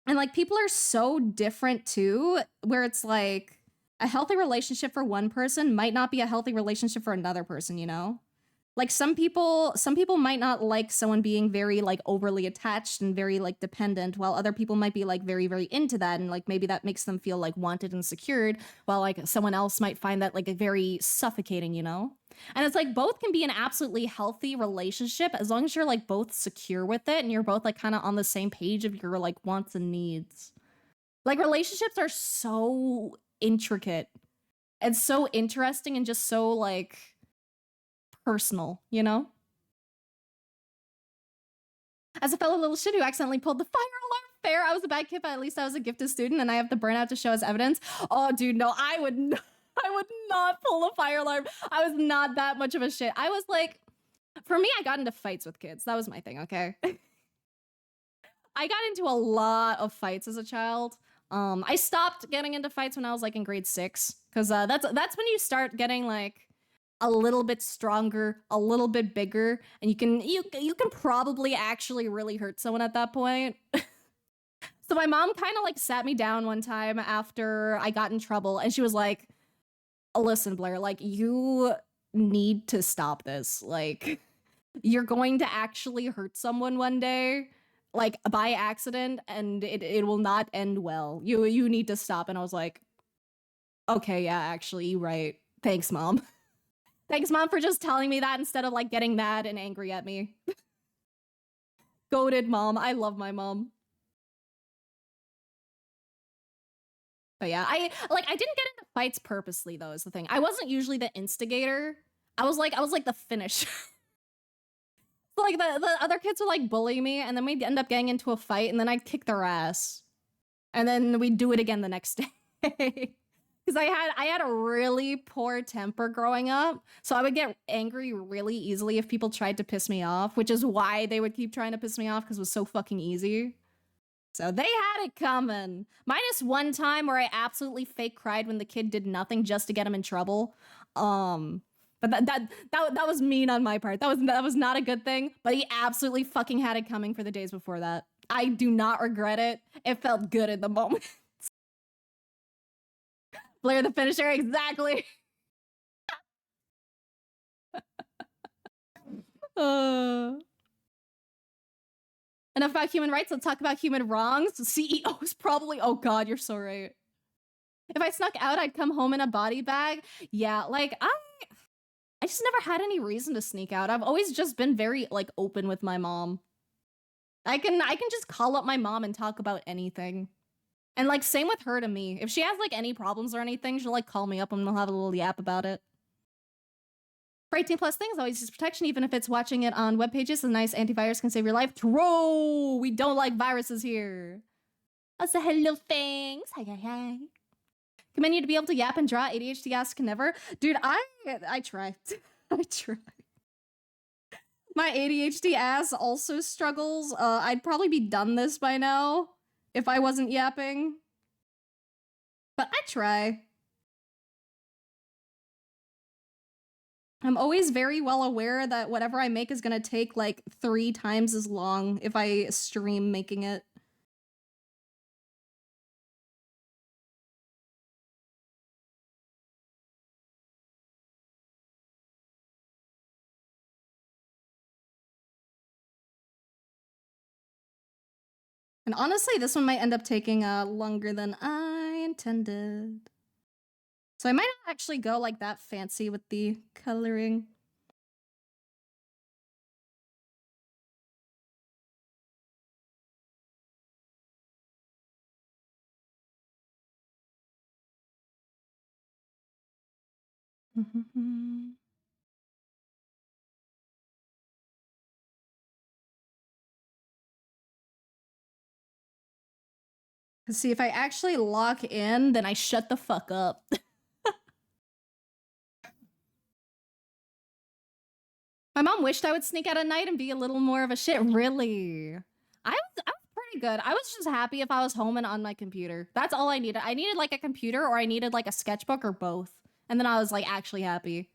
And, like, people are so different, too, where it's, like, a healthy relationship for one person might not be a healthy relationship for another person, you know? Like some people might not like someone being very like overly attached and very like dependent, while other people might be like very, very into that, and like maybe that makes them feel like wanted and secured, while like someone else might find that like very suffocating, you know? And it's like both can be an absolutely healthy relationship as long as you're like both secure with it and you're both like kind of on the same page of your like wants and needs. Like relationships are so intricate and so interesting and just so like personal, you know? As a fellow little shit who accidentally pulled the fire alarm, fair. I was a bad kid, but at least I was a gifted student and I have the burnout to show as evidence. Oh, dude, no, I would not pull a fire alarm. I was not that much of a shit. I was like, for me, I got into fights with kids. That was my thing, okay? I got into a lot of fights as a child. I stopped getting into fights when I was like in grade 6, because that's when you start getting like a little bit stronger, a little bit bigger, and you can probably actually really hurt someone at that point. So my mom kind of like sat me down one time after I got in trouble, and she was like, oh, listen, Blair, like you need to stop this. Like you're going to actually hurt someone one day, like by accident, and it will not end well. You need to stop. And I was like, okay, yeah, actually, you're right. Thanks, Mom. Thanks, Mom, for just telling me that instead of like getting mad and angry at me. Goated mom. I love my mom. But yeah, I didn't get into fights purposely though, is the thing. I wasn't usually the instigator. I was like the finisher. So, like the other kids would like bully me, and then we'd end up getting into a fight, and then I'd kick their ass. And then we'd do it again the next day. Because I had a really poor temper growing up, so I would get angry really easily if people tried to piss me off, which is why they would keep trying to piss me off because it was so fucking easy. So they had it coming. Minus one time where I absolutely fake cried when the kid did nothing just to get him in trouble. But that was mean on my part. That was not a good thing. But he absolutely fucking had it coming for the days before that. I do not regret it. It felt good in the moment. Blair the finisher, exactly. Enough about human rights. Let's talk about human wrongs. CEOs probably. Oh God, you're so right. If I snuck out, I'd come home in a body bag. Yeah, like I just never had any reason to sneak out. I've always just been very like open with my mom. I can just call up my mom and talk about anything. And like same with her to me. If she has like any problems or anything, she'll like call me up and we'll have a little yap about it. For 18 plus things, always use protection, even if it's watching it on web pages. A nice antivirus can save your life. True! We don't like viruses here. Also, hello, thanks. Hi, hi, hi. Commend you to be able to yap and draw. ADHD ass can never. Dude, I try. I try. My ADHD ass also struggles. I'd probably be done this by now if I wasn't yapping. But I try. I'm always very well aware that whatever I make is gonna take like 3 times as long if I stream making it. And honestly, this one might end up taking longer than I intended. So I might not actually go like that fancy with the coloring. See, if I actually lock in, then I shut the fuck up. My mom wished I would sneak out at night and be a little more of a shit. Really? I was pretty good. I was just happy if I was home and on my computer. That's all I needed. I needed like a computer or I needed like a sketchbook or both. And then I was like actually happy.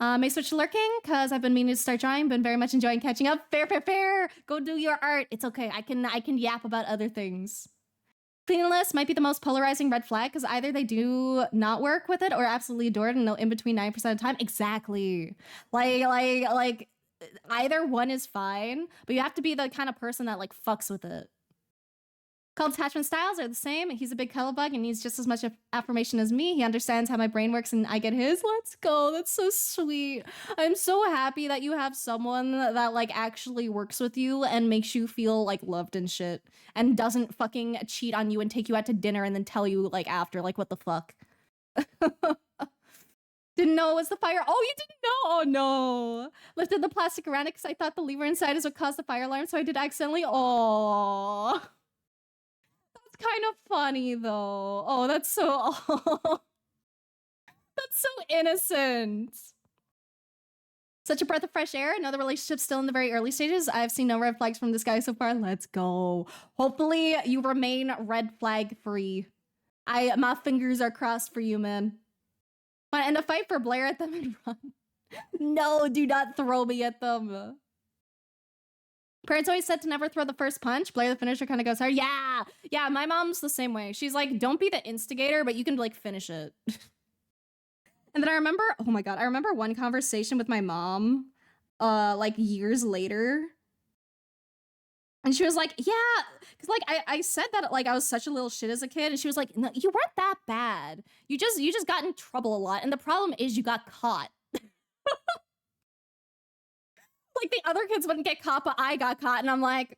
May switch to lurking because I've been meaning to start drawing. Been very much enjoying catching up. Fair, fair, fair. Go do your art. It's okay. I can yap about other things. Cleaning list might be the most polarizing red flag because either they do not work with it or absolutely adore it and no in between 9% of the time. Exactly. Like either one is fine, but you have to be the kind of person that like fucks with it. Called attachment styles are the same. He's a big cuddle bug and needs just as much affirmation as me. He understands how my brain works and I get his. Let's go. That's so sweet. I'm so happy that you have someone that like actually works with you and makes you feel like loved and shit and doesn't fucking cheat on you and take you out to dinner and then tell you like after like what the fuck. Didn't know it was the fire. Oh, you didn't know? Oh no. Lifted the plastic around it because I thought the lever inside is what caused the fire alarm, so I did accidentally. Oh. Kind of funny though. Oh, that's so that's so innocent. Such a breath of fresh air. Another relationship still in the very early stages. I've seen no red flags from this guy so far. Let's go. Hopefully you remain red flag free. My fingers are crossed for you, man. Want to end a fight for Blair at them and run? No, do not throw me at them. Parents always said to never throw the first punch. Blair the finisher kind of goes hard. Yeah, yeah, my mom's the same way. She's like, don't be the instigator, but you can like finish it. And then I remember, oh my God, I remember one conversation with my mom, like years later. And she was like, yeah, because like I said that like I was such a little shit as a kid. And she was like, no, you weren't that bad. You just got in trouble a lot. And the problem is you got caught. Like the other kids wouldn't get caught, but I got caught. And I'm like,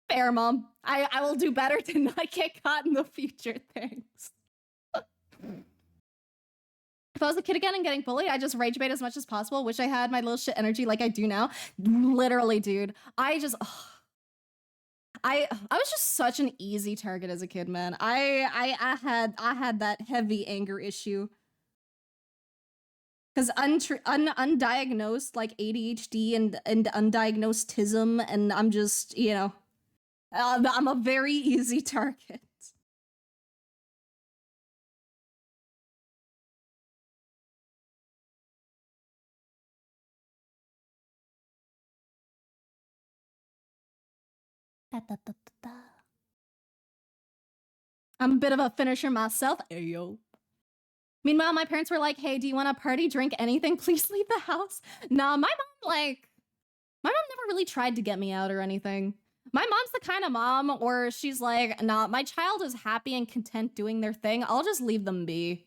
fair, mom. I will do better to not get caught in the future. Thanks. If I was a kid again and getting bullied, I just rage bait as much as possible. Wish I had my little shit energy like I do now. Literally, dude. I I was just such an easy target as a kid, man. I had that heavy anger issue. Because undiagnosed like ADHD and undiagnosed tism, and I'm just, you know, I'm a very easy target. Da, da, da, da, da. I'm a bit of a finisher myself. Ayo. Meanwhile, my parents were like, hey, do you want to party, drink anything? Please leave the house. Nah, my mom never really tried to get me out or anything. My mom's the kind of mom where she's like, nah, my child is happy and content doing their thing. I'll just leave them be.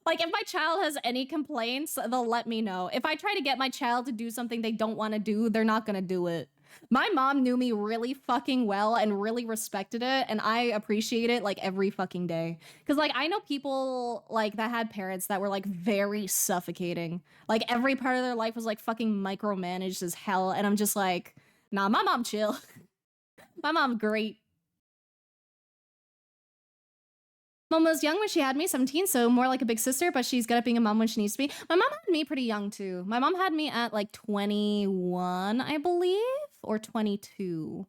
Like, if my child has any complaints, they'll let me know. If I try to get my child to do something they don't want to do, they're not going to do it. My mom knew me really fucking well and really respected it, and I appreciate it like every fucking day. Because like I know people like that had parents that were like very suffocating. Like every part of their life was like fucking micromanaged as hell, and I'm just like, nah, my mom chill. My mom great. Mom was young when she had me, 17, so more like a big sister, but she's good at being a mom when she needs to be. My mom had me pretty young too. My mom had me at like 21, I believe, or 22.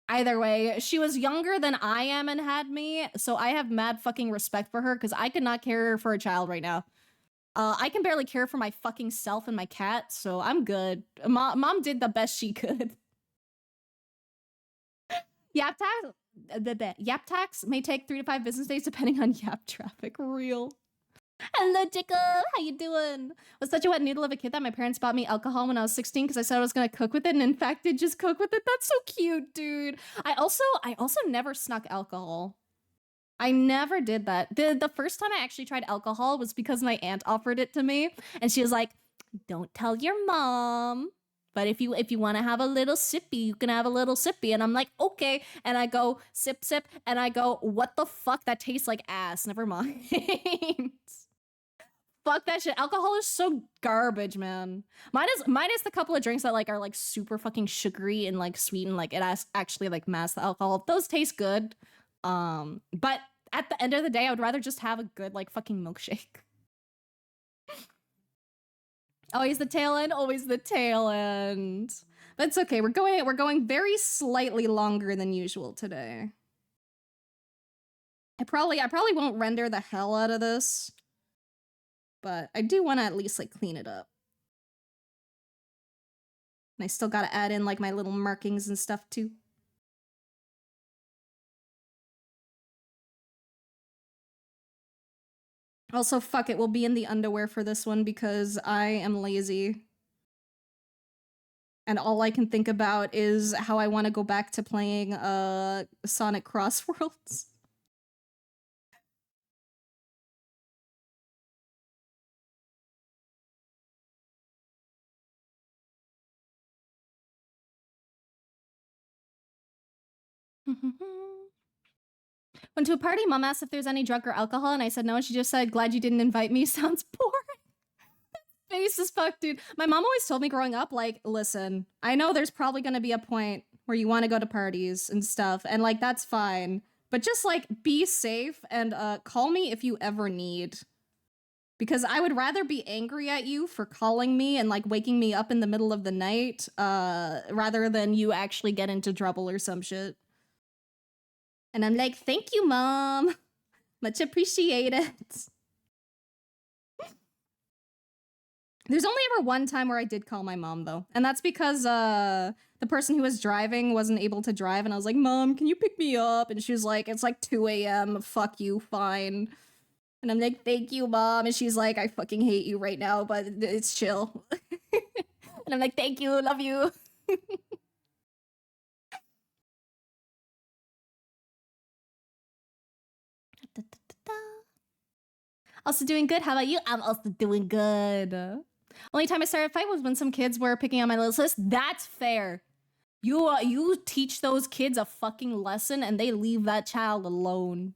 Either way, she was younger than I am and had me, so I have mad fucking respect for her because I could not care for a child right now. I can barely care for my fucking self and my cat, so I'm good. Mom did the best she could. Yap Yap tax may take 3 to 5 business days depending on Yap traffic. Real. Hello, Jacob. How you doing? Was such a wet noodle of a kid that my parents bought me alcohol when I was 16 because I said I was gonna cook with it, and in fact, did just cook with it. That's so cute, dude. I also never snuck alcohol. I never did that. The first time I actually tried alcohol was because my aunt offered it to me, and she was like, "Don't tell your mom. But if you want to have a little sippy, you can have a little sippy." And I'm like, okay. And I go sip, sip, and I go, what the fuck? That tastes like ass. Never mind. Fuck that shit. Alcohol is so garbage, man. Minus the couple of drinks that like are like super fucking sugary and like sweet and like it actually like masks the alcohol. Those taste good. But at the end of the day, I would rather just have a good like fucking milkshake. Always the tail end, always the tail end. But it's okay. We're going very slightly longer than usual today. I probably won't render the hell out of this, but I do want to at least like clean it up. And I still got to add in like my little markings and stuff too. Also, fuck it, we'll be in the underwear for this one because I am lazy. And all I can think about is how I want to go back to playing Sonic Crossworlds. Went to a party, mom asked if there's any drug or alcohol, and I said no, and she just said, glad you didn't invite me. Sounds boring. Face as fuck, dude. My mom always told me growing up, like, listen, I know there's probably gonna be a point where you want to go to parties and stuff, and like that's fine. But just like be safe and call me if you ever need. Because I would rather be angry at you for calling me and like waking me up in the middle of the night, rather than you actually get into trouble or some shit. And I'm like, thank you, mom. Much appreciated. There's only ever one time where I did call my mom, though. And that's because the person who was driving wasn't able to drive. And I was like, Mom, can you pick me up? And she was like, it's like 2 a.m. Fuck you, fine. And I'm like, thank you, Mom. And she's like, I fucking hate you right now, but it's chill. And I'm like, thank you, love you. Also doing good. How about you? I'm also doing good. Only time I started a fight was when some kids were picking on my little sis. That's fair. You teach those kids a fucking lesson and they leave that child alone.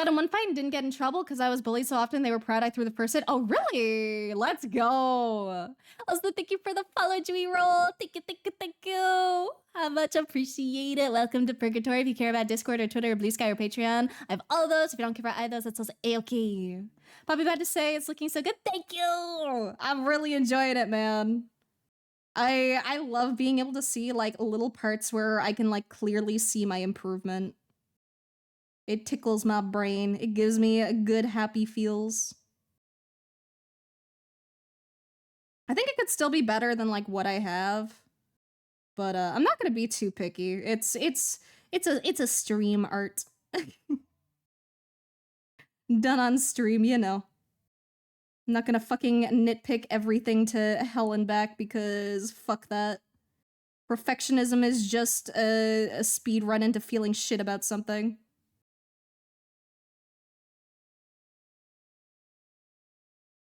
Got in one fight and didn't get in trouble because I was bullied so often they were proud I threw the person. Oh, really? Let's go. Also, thank you for the follow, Dewey roll. Thank you, thank you, thank you. How much appreciate it. Welcome to Purgatory. If you care about Discord or Twitter or Blue Sky or Patreon, I have all those. If you don't care about either of those, that's also A-okay. Poppy about to say it's looking so good. Thank you. I'm really enjoying it, man. I love being able to see like little parts where I can like clearly see my improvement. It tickles my brain. It gives me a good happy feels. I think it could still be better than like what I have, but I'm not gonna be too picky. It's a stream art. Done on stream, you know. I'm not gonna fucking nitpick everything to hell and back because fuck that. Perfectionism is just a speed run into feeling shit about something.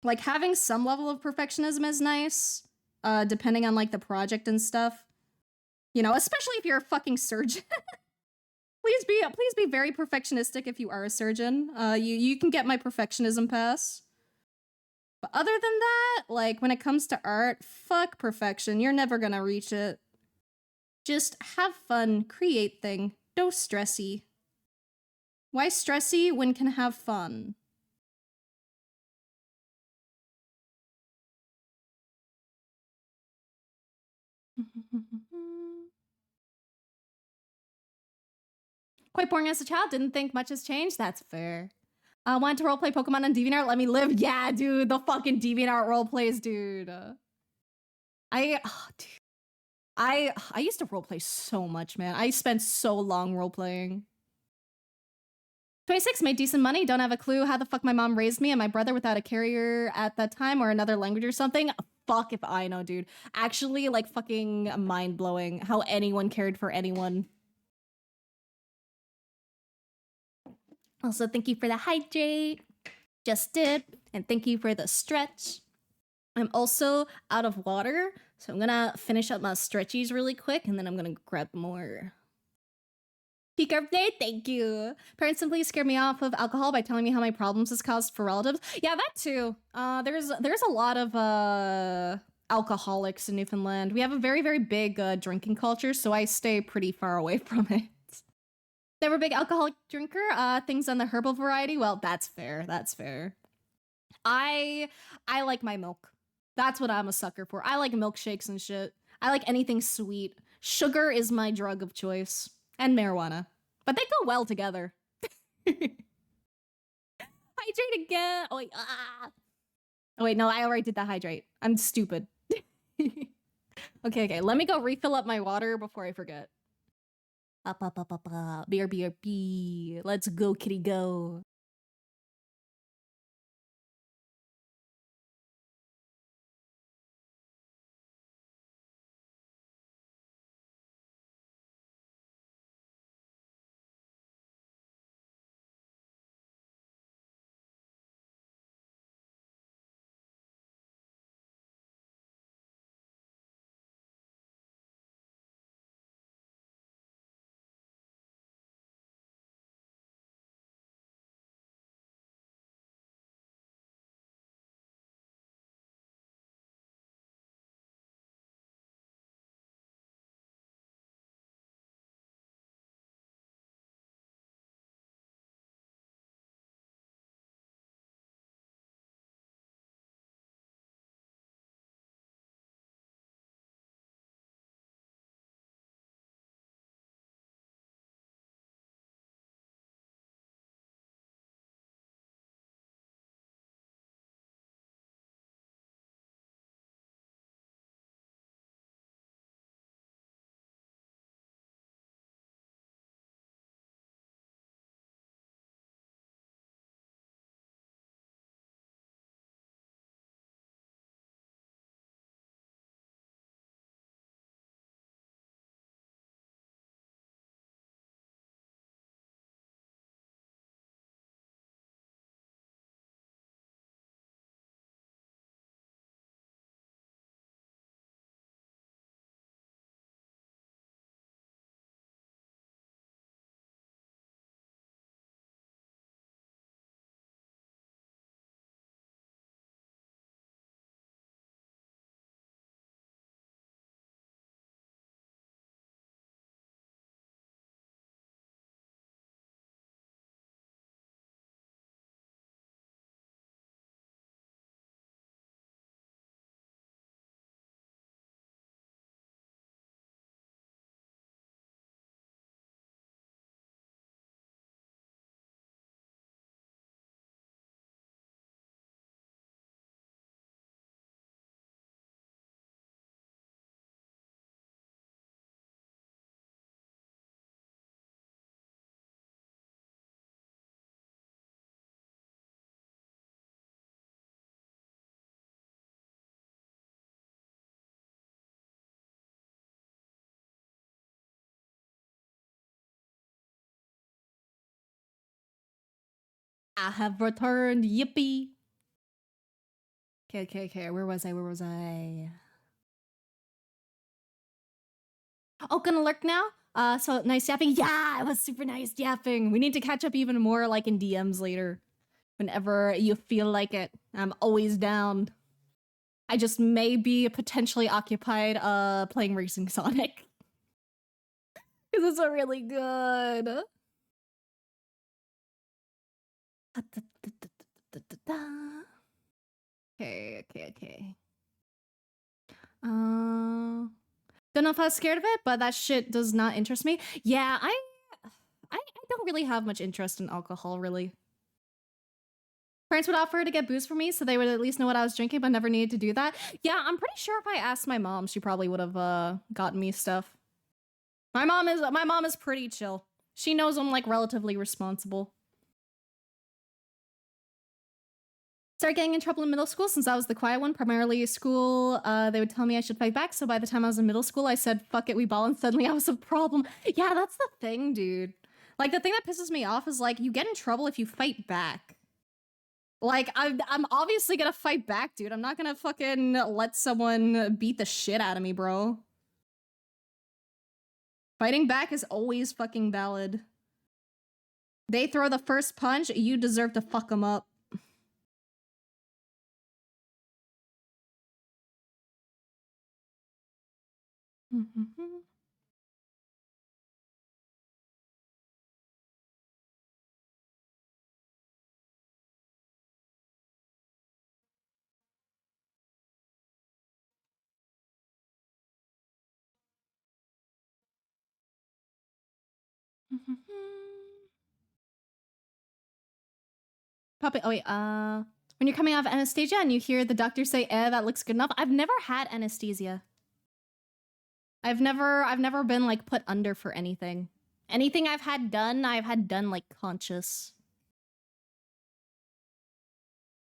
Like, having some level of perfectionism is nice, depending on, like, the project and stuff. You know, especially if you're a fucking surgeon. Please be very perfectionistic if you are a surgeon. You can get my perfectionism pass. But other than that, like, when it comes to art, fuck perfection. You're never gonna reach it. Just have fun, create thing. No stressy. Why stressy when can have fun? Quite boring as a child, didn't think much has changed. That's fair. I wanted to roleplay Pokemon on DeviantArt. Let me live. Yeah, dude, the fucking DeviantArt roleplays, dude. Dude. I used to roleplay so much, man. I spent so long roleplaying. 26, made decent money, don't have a clue how the fuck my mom raised me and my brother without a carrier at that time or another language or something. Fuck if I know, dude. Actually, like, fucking mind-blowing how anyone cared for anyone. Also, thank you for the hydrate. Just did. And thank you for the stretch. I'm also out of water, so I'm gonna finish up my stretchies really quick, and then I'm gonna grab more. Peak update, thank you. Parents simply scared me off of alcohol by telling me how many problems this caused for relatives. Yeah, that too. There's a lot of alcoholics in Newfoundland. We have a very, very big drinking culture, so I stay pretty far away from it. Never a big alcoholic drinker. Things on the herbal variety. Well, that's fair. That's fair. I like my milk. That's what I'm a sucker for. I like milkshakes and shit. I like anything sweet. Sugar is my drug of choice. And marijuana. But they go well together. Hydrate again. Oh wait, oh wait, no, I already did that hydrate. I'm stupid. Okay, let me go refill up my water before I forget. Up. BRB. Let's go, kitty, go. I have returned. Yippee. Okay. Where was I? Oh, gonna lurk now? So nice yapping. Yeah, it was super nice yapping. We need to catch up even more, like in DMs later. Whenever you feel like it. I'm always down. I just may be potentially occupied playing Racing Sonic. Because it's a really good. Okay. Don't know if I was scared of it, but that shit does not interest me. Yeah, I don't really have much interest in alcohol, really. Parents would offer to get booze for me so they would at least know what I was drinking, but never needed to do that. Yeah, I'm pretty sure if I asked my mom, she probably would have gotten me stuff. My mom is pretty chill. She knows I'm like relatively responsible. Started getting in trouble in middle school since I was the quiet one. Primarily school, they would tell me I should fight back. So by the time I was in middle school, I said, fuck it, we ball, and suddenly I was a problem. Yeah, that's the thing, dude. Like, the thing that pisses me off is, like, you get in trouble if you fight back. Like, I'm obviously gonna fight back, dude. I'm not gonna fucking let someone beat the shit out of me, bro. Fighting back is always fucking valid. They throw the first punch, you deserve to fuck them up. Puppet. Oh wait. When you're coming off anesthesia and you hear the doctor say, "Eh, that looks good enough." I've never had anesthesia. I've never been like put under for anything. Anything I've had done like conscious.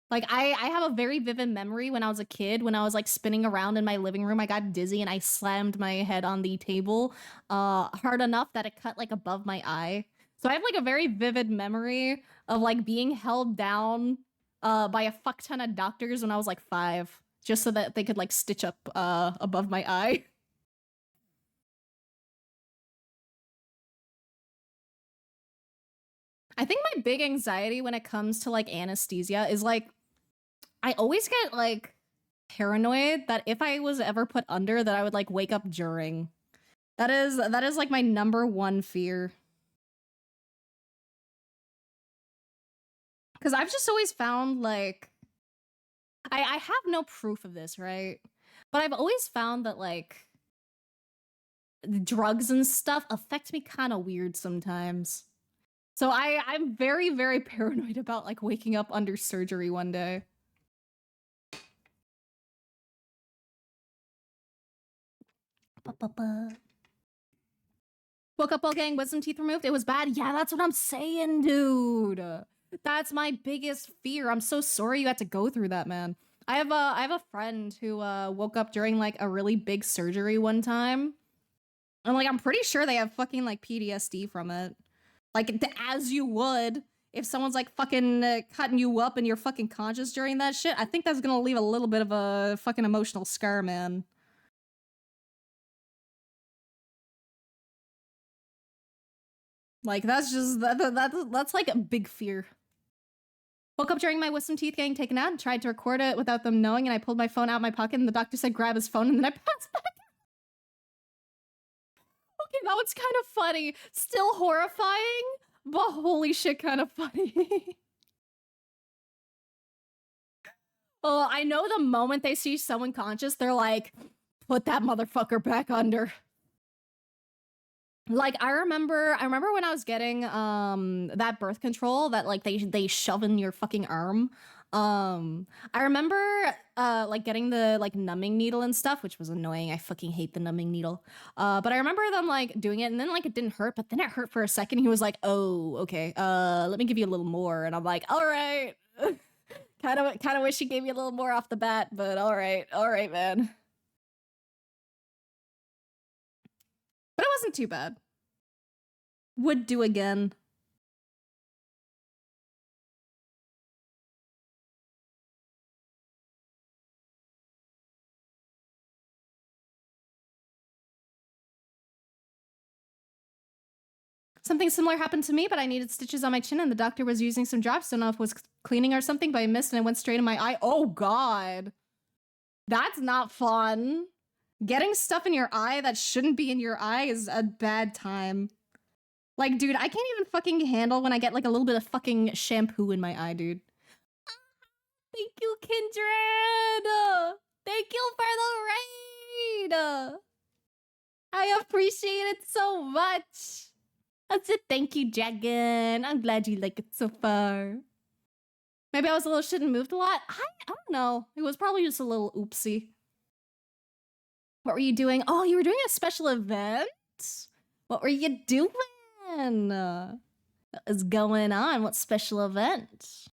Like I have a very vivid memory when I was a kid, when I was like spinning around in my living room, I got dizzy and I slammed my head on the table hard enough that it cut like above my eye. So I have like a very vivid memory of like being held down by a fuck ton of doctors when I was like 5, just so that they could like stitch up above my eye. I think my big anxiety when it comes to like anesthesia is like I always get like paranoid that if I was ever put under that I would like wake up during. That is like my number one fear. Cause I've just always found like I have no proof of this, right? But I've always found that like drugs and stuff affect me kind of weird sometimes. So I'm very, very paranoid about like waking up under surgery one day. Woke up all getting wisdom teeth removed. It was bad. Yeah, that's what I'm saying, dude. That's my biggest fear. I'm so sorry you had to go through that, man. I have a friend who woke up during like a really big surgery one time. And like I'm pretty sure they have fucking like PTSD from it. Like as you would if someone's like fucking cutting you up and you're fucking conscious during that shit. I think that's gonna leave a little bit of a fucking emotional scar, man. Like that's just that's like a big fear. Woke up during my wisdom teeth getting taken out and tried to record it without them knowing, and I pulled my phone out of my pocket and the doctor said grab his phone and then I passed back. Okay, that one's kind of funny. Still horrifying, but holy shit, kind of funny. Oh, I know the moment they see someone conscious, they're like, put that motherfucker back under. Like I remember when I was getting that birth control that like they shove in your fucking arm. I remember like getting the like numbing needle and stuff, which was annoying. I fucking hate the numbing needle. But I remember them like doing it and then like it didn't hurt, but then it hurt for a second. He was like, "Oh, okay. Let me give you a little more." And I'm like, "All right." kind of wish he gave me a little more off the bat, but all right, man. But it wasn't too bad. Would do again. Something similar happened to me, but I needed stitches on my chin and the doctor was using some drops. Don't know if it was cleaning or something, but I missed and it went straight in my eye. Oh God. That's not fun. Getting stuff in your eye that shouldn't be in your eye is a bad time. Like, dude, I can't even fucking handle when I get like a little bit of fucking shampoo in my eye, dude. Thank you, Kindred! Thank you for the raid! I appreciate it so much! I said thank you, Dragon. I'm glad you like it so far. Maybe I was a little shit and moved a lot? I don't know. It was probably just a little oopsie. What were you doing? Oh, you were doing a special event? What were you doing? What is going on? What special event?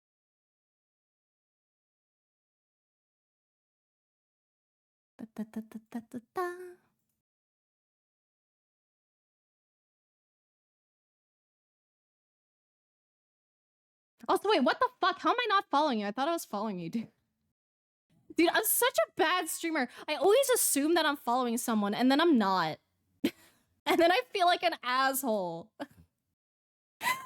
Da, da, da, da, da, da. Also, wait, what the fuck? How am I not following you? I thought I was following you, dude. Dude, I'm such a bad streamer. I always assume that I'm following someone, and then I'm not. And then I feel like an asshole.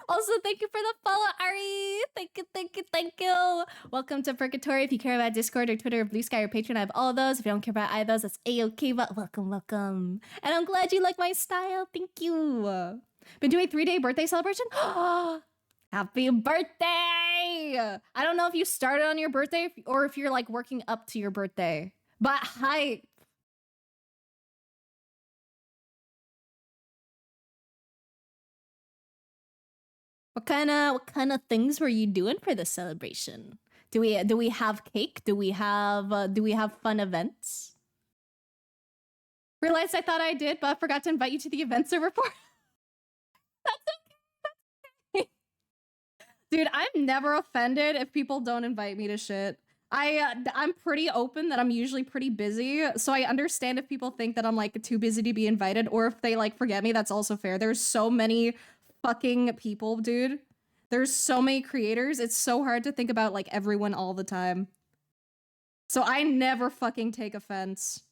Also, thank you for the follow, Ari. Thank you, thank you, thank you. Welcome to Purgatory. If you care about Discord or Twitter or Blue Sky or Patreon, I have all of those. If you don't care about either of those, that's A-okay, but welcome, welcome. And I'm glad you like my style. Thank you. Been doing a 3-day birthday celebration? Happy birthday! I don't know if you started on your birthday or if you're like working up to your birthday, but hype. What kind of things were you doing for the celebration? Do we have cake? Do we have fun events? Realized I thought I did, but I forgot to invite you to the event server for. That's okay. Dude, I'm never offended if people don't invite me to shit. I'm pretty open that I'm usually pretty busy, so I understand if people think that I'm like too busy to be invited, or if they like forget me, that's also fair. There's so many fucking people, dude. There's so many creators. It's so hard to think about like everyone all the time. So I never fucking take offense.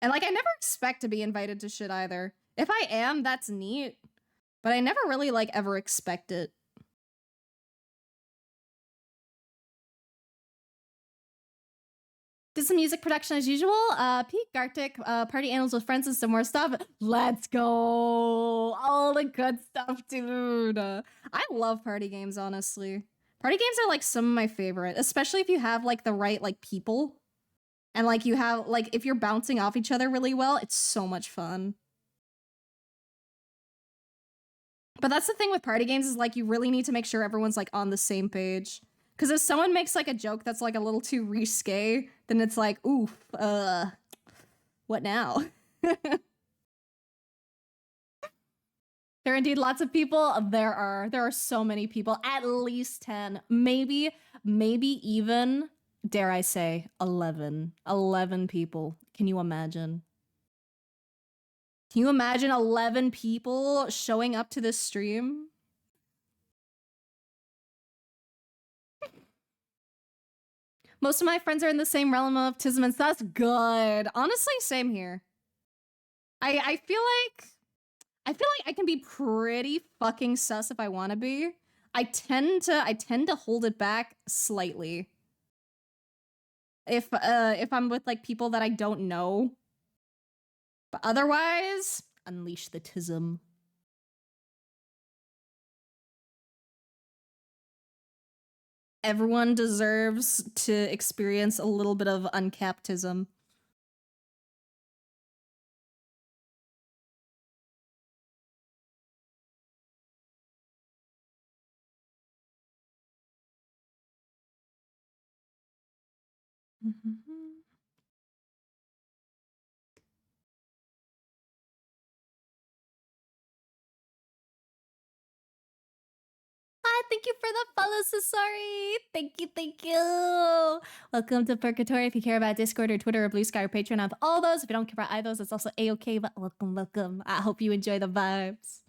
And like I never expect to be invited to shit either. If I am, that's neat. But I never really like ever expect it. Did some music production as usual. Peak, Arctic, party animals with friends and some more stuff. Let's go! All the good stuff, dude. I love party games, honestly. Party games are like some of my favorite, especially if you have like the right like people. And like you have like if you're bouncing off each other really well, it's so much fun. But that's the thing with party games is like you really need to make sure everyone's like on the same page. Because if someone makes like a joke that's like a little too risque, then it's like, oof, what now? There are indeed lots of people. There are so many people, at least 10, maybe even, dare I say, 11 people. Can you imagine? Can you imagine 11 people showing up to this stream? Most of my friends are in the same realm of autism, and that's good. Honestly, same here. I feel like I can be pretty fucking sus if I want to be. I tend to hold it back slightly. If I'm with like people that I don't know. But otherwise, unleash the tism. Everyone deserves to experience a little bit of uncaptism. Thank you for the follow, Sasori. Thank you, thank you. Welcome to Purgatory. If you care about Discord or Twitter or Blue Sky or Patreon, I have all those. If you don't care about either of those, it's also A-okay, but welcome, welcome. I hope you enjoy the vibes.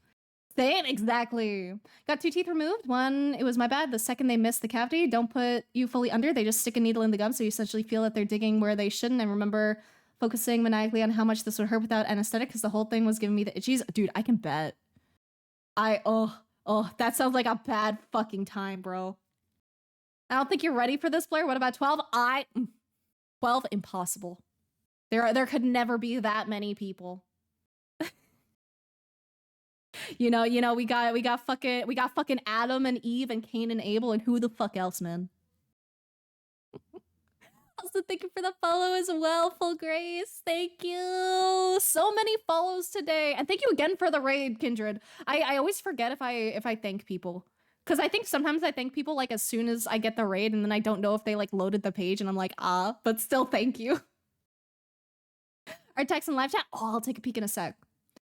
Same, exactly. Got 2 teeth removed. One, it was my bad. The second they missed the cavity, don't put you fully under. They just stick a needle in the gum, so you essentially feel that they're digging where they shouldn't. And remember, focusing maniacally on how much this would hurt without anesthetic because the whole thing was giving me the itchies. Dude, I can bet. That sounds like a bad fucking time, bro. I don't think you're ready for this, Blair. What about 12? 12, impossible. There could never be that many people. you know, we got fucking Adam and Eve and Cain and Abel and who the fuck else, man. Also, thank you for the follow as well, Full Grace. Thank you. So many follows today. And thank you again for the raid, Kindred. I always forget if I thank people. Because I think sometimes I thank people like as soon as I get the raid and then I don't know if they like loaded the page and I'm like, but still thank you. Art text and live chat. Oh, I'll take a peek in a sec.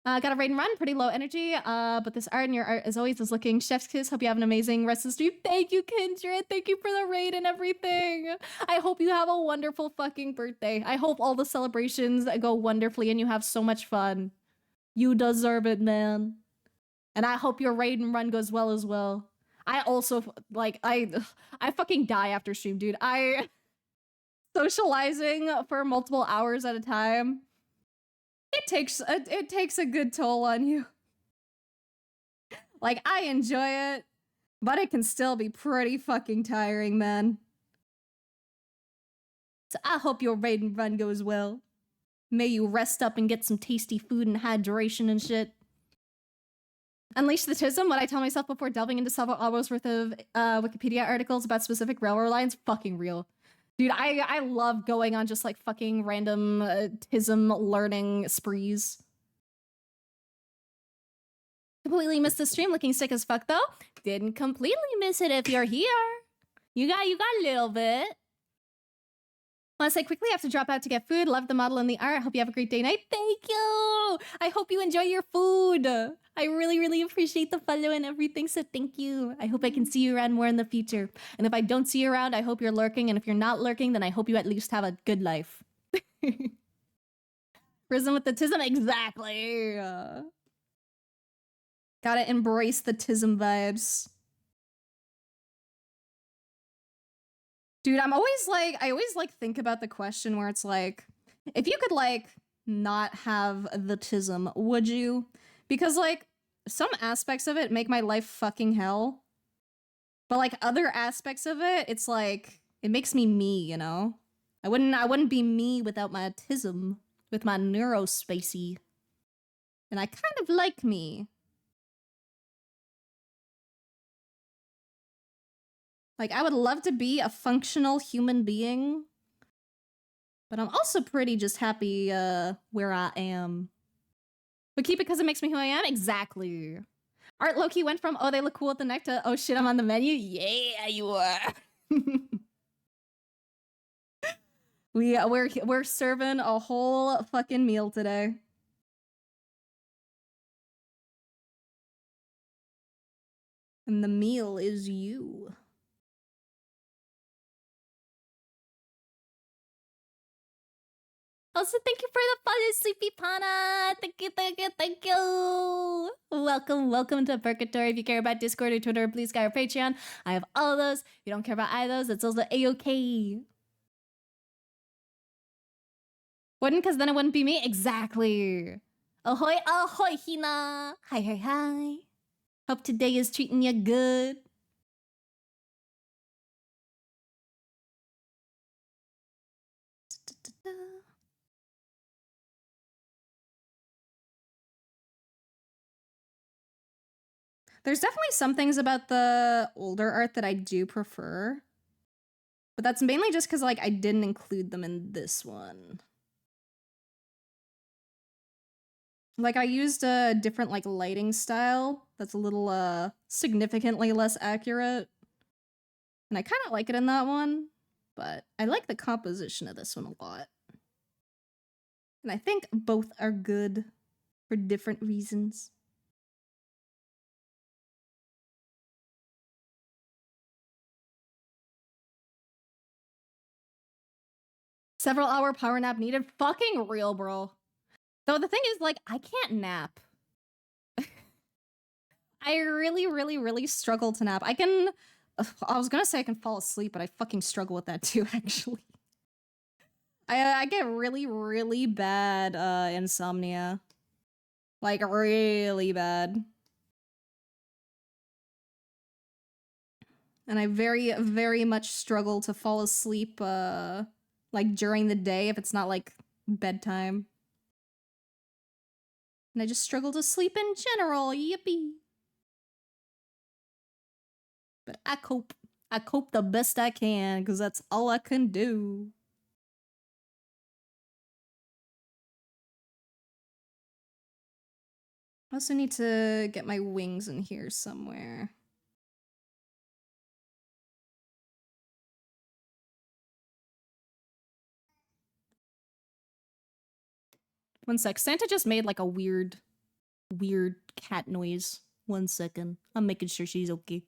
Got a raid and run, pretty low energy, but this art and your art as always is looking chef's kiss. Hope you have an amazing rest of the stream. Thank you, Kindred. Thank you for the raid and everything. I hope you have a wonderful fucking birthday. I hope all the celebrations go wonderfully and you have so much fun. You deserve it, man. And I hope your raid and run goes well as well. I also, like, I fucking die after stream, dude. Socializing for multiple hours at a time. It takes a good toll on you. Like, I enjoy it, but it can still be pretty fucking tiring, man. So I hope your raid and run goes well. May you rest up and get some tasty food and hydration and shit. Unleash the tism, what I tell myself before delving into several hours worth of Wikipedia articles about specific railroad lines, fucking real. Dude, I love going on just like fucking random tism learning sprees. Completely missed the stream, looking sick as fuck though. Didn't completely miss it if you're here. You got a little bit. Want to say quickly, I have to drop out to get food. Love the model and the art. Hope you have a great day night. Thank you. I hope you enjoy your food. I really, really appreciate the follow and everything, so thank you. I hope I can see you around more in the future. And if I don't see you around, I hope you're lurking. And if you're not lurking, then I hope you at least have a good life. Risen with the tism? Exactly. Gotta embrace the tism vibes. Dude, I always think about the question where it's like, if you could like not have the tism, would you? Because like some aspects of it make my life fucking hell. But like other aspects of it, it's like it makes me me, you know? I wouldn't be me without my tism, with my neurospacey. And I kind of like me. Like, I would love to be a functional human being, but I'm also pretty just happy where I am. But keep it because it makes me who I am? Exactly. Art Loki went from, oh, they look cool at the neck to, oh shit, I'm on the menu? Yeah, you are. We're serving a whole fucking meal today. And the meal is you. Also, thank you for the follow, Sleepy Pana. Thank you. Welcome to Purgatory. If you care about Discord or Twitter, please go to Patreon. I have all of those. If you don't care about either of those, it's also A-okay. Wouldn't, because then it wouldn't be me. Exactly. Ahoy, ahoy, Hina. Hi. Hope today is treating you good. There's definitely some things about the older art that I do prefer. But that's mainly just because, like, I didn't include them in this one. Like, I used a different, like, lighting style that's a little, significantly less accurate. And I kind of like it in that one. But I like the composition of this one a lot. And I think both are good for different reasons. Several hour power nap needed. Fucking real, bro. Though the thing is, like, I can't nap. I really struggle to nap. I was gonna say I can fall asleep, but I fucking struggle with that too, actually. I get really, really bad insomnia. Like really bad. And I very, very much struggle to fall asleep like during the day if it's not like bedtime. And I just struggle to sleep in general. Yippee. But I cope. I cope the best I can because that's all I can do. I also need to get my wings in here somewhere. One sec. Santa just made like a weird cat noise. 1 second. I'm making sure she's okay.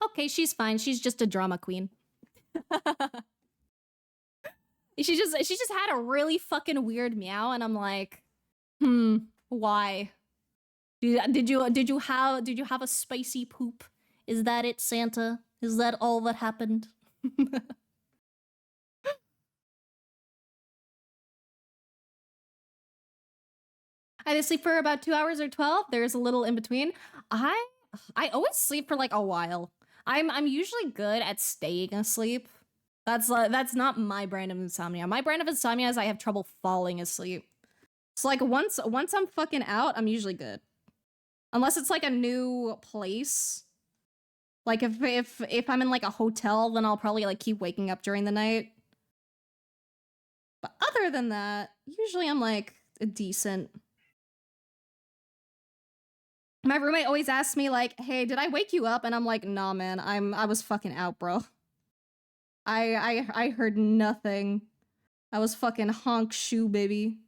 Okay, she's fine. She's just a drama queen. she just had a really fucking weird meow, and I'm like, why? Did you have a spicy poop? Is that it, Santa? Is that all that happened? I either sleep for about 2 hours or 12. There's a little in between. I always sleep for like a while. I'm usually good at staying asleep. That's not my brand of insomnia. My brand of insomnia is I have trouble falling asleep. So like once I'm fucking out, I'm usually good. Unless it's like a new place. Like if I'm in like a hotel, then I'll probably like keep waking up during the night. But other than that, usually I'm like a decent. My roommate always asks me like, "Hey, did I wake you up?" And I'm like, "Nah, man. I was fucking out, bro. I heard nothing. I was fucking honk shoe, baby."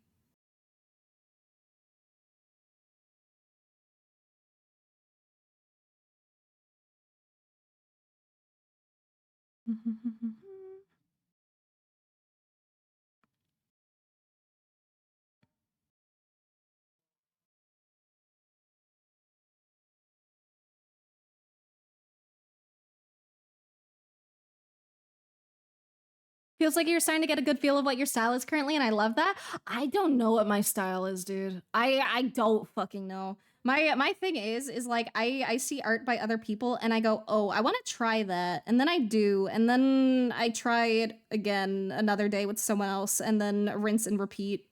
Feels like you're starting to get a good feel of what your style is currently, and I love that. I don't know what my style is, dude. I don't fucking know. My thing is like I see art by other people and I go, "Oh, I want to try that." And then I do, and then I try it again another day with someone else and then rinse and repeat.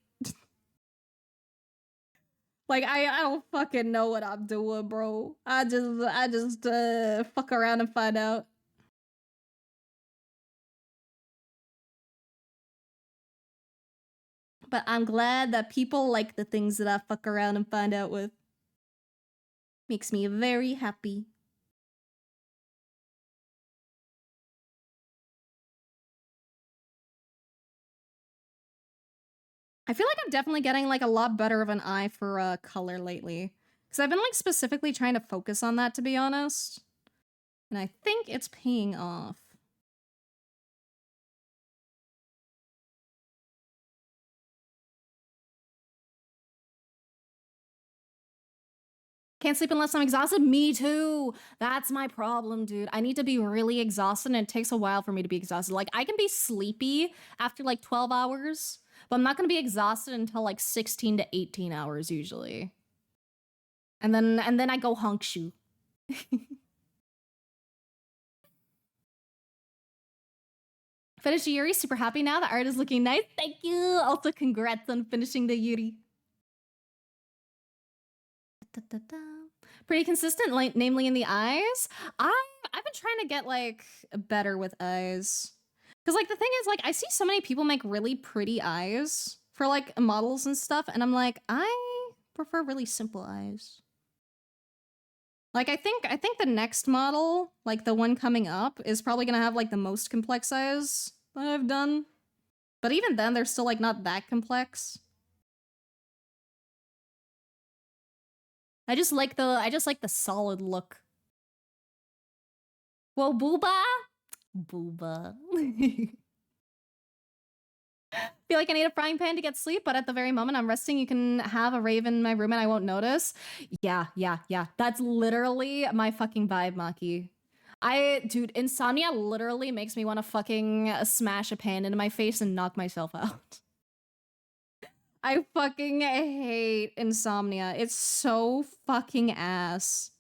Like I don't fucking know what I'm doing, bro. I just fuck around and find out. But I'm glad that people like the things that I fuck around and find out with. Makes me very happy. I feel like I'm definitely getting like a lot better of an eye for color lately. Because I've been like specifically trying to focus on that, to be honest. And I think it's paying off. Can't sleep unless I'm exhausted? Me too. That's my problem, dude. I need to be really exhausted, and it takes a while for me to be exhausted. Like, I can be sleepy after like 12 hours, but I'm not gonna be exhausted until like 16 to 18 hours usually. And then I go honk shoe. Finished Yuri, super happy now. The art is looking nice. Thank you. Also, congrats on finishing the Yuri. Pretty consistent, like namely in the eyes. I've been trying to get like better with eyes. Cause like the thing is, like, I see so many people make really pretty eyes for like models and stuff, and I'm like, I prefer really simple eyes. Like I think the next model, like the one coming up, is probably gonna have like the most complex eyes that I've done. But even then, they're still like not that complex. I just like the solid look. Well, booba, booba. Feel like I need a frying pan to get sleep, but at the very moment I'm resting, you can have a rave in my room and I won't notice. Yeah. That's literally my fucking vibe, Maki. Dude, insomnia literally makes me want to fucking smash a pan into my face and knock myself out. I fucking hate insomnia. It's so fucking ass.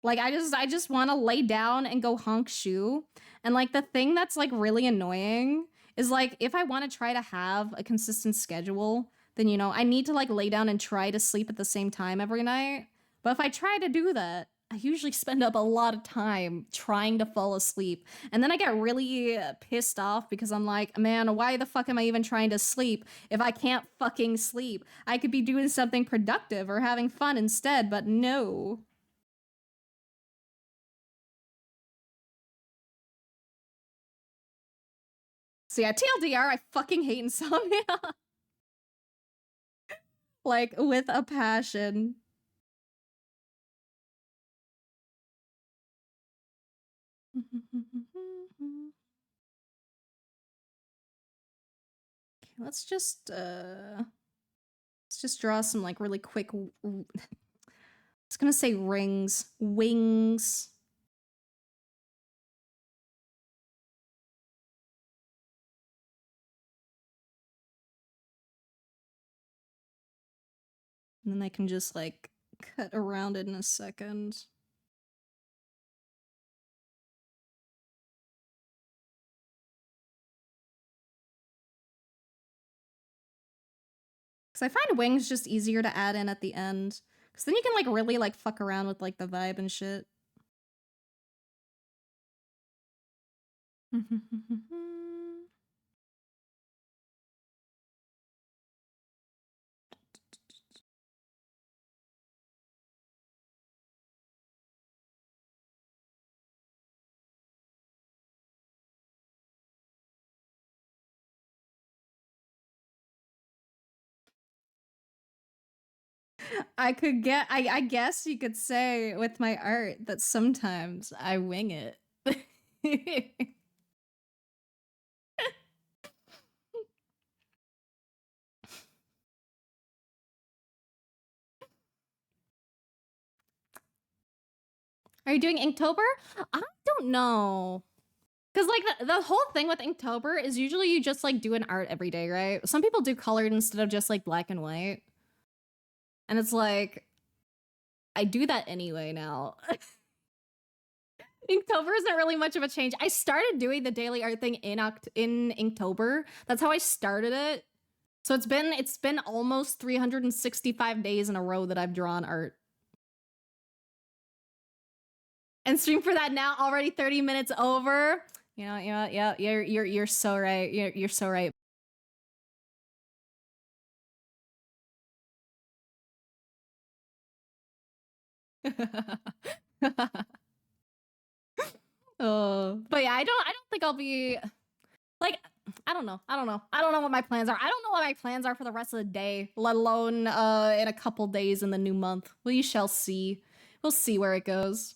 Like I just want to lay down and go honk shoe. And like the thing that's like really annoying is like if I want to try to have a consistent schedule, then you know, I need to like lay down and try to sleep at the same time every night. But if I try to do that, I usually spend up a lot of time trying to fall asleep. And then I get really pissed off because I'm like, man, why the fuck am I even trying to sleep if I can't fucking sleep? I could be doing something productive or having fun instead, but no. So yeah, TLDR, I fucking hate insomnia. Like, with a passion. Okay, let's just draw some like really quick I was gonna say rings. Wings. And then I can just like cut around it in a second. Cause I find wings just easier to add in at the end. Cause then you can like really like fuck around with like the vibe and shit. I guess you could say with my art that sometimes I wing it. Are you doing Inktober? I don't know. Because like the whole thing with Inktober is usually you just like do an art every day, right? Some people do colored instead of just like black and white. And it's like, I do that anyway now. Inktober isn't really much of a change. I started doing the daily art thing in Inktober. That's how I started it. So it's been almost 365 days in a row that I've drawn art. And stream for that now, already 30 minutes over. Yeah, you're so right. You're so right. Oh, but yeah, I don't think I'll be like, I don't know what my plans are. I don't know what my plans are for the rest of the day, let alone in a couple days in the new month. We shall see. We'll see where it goes.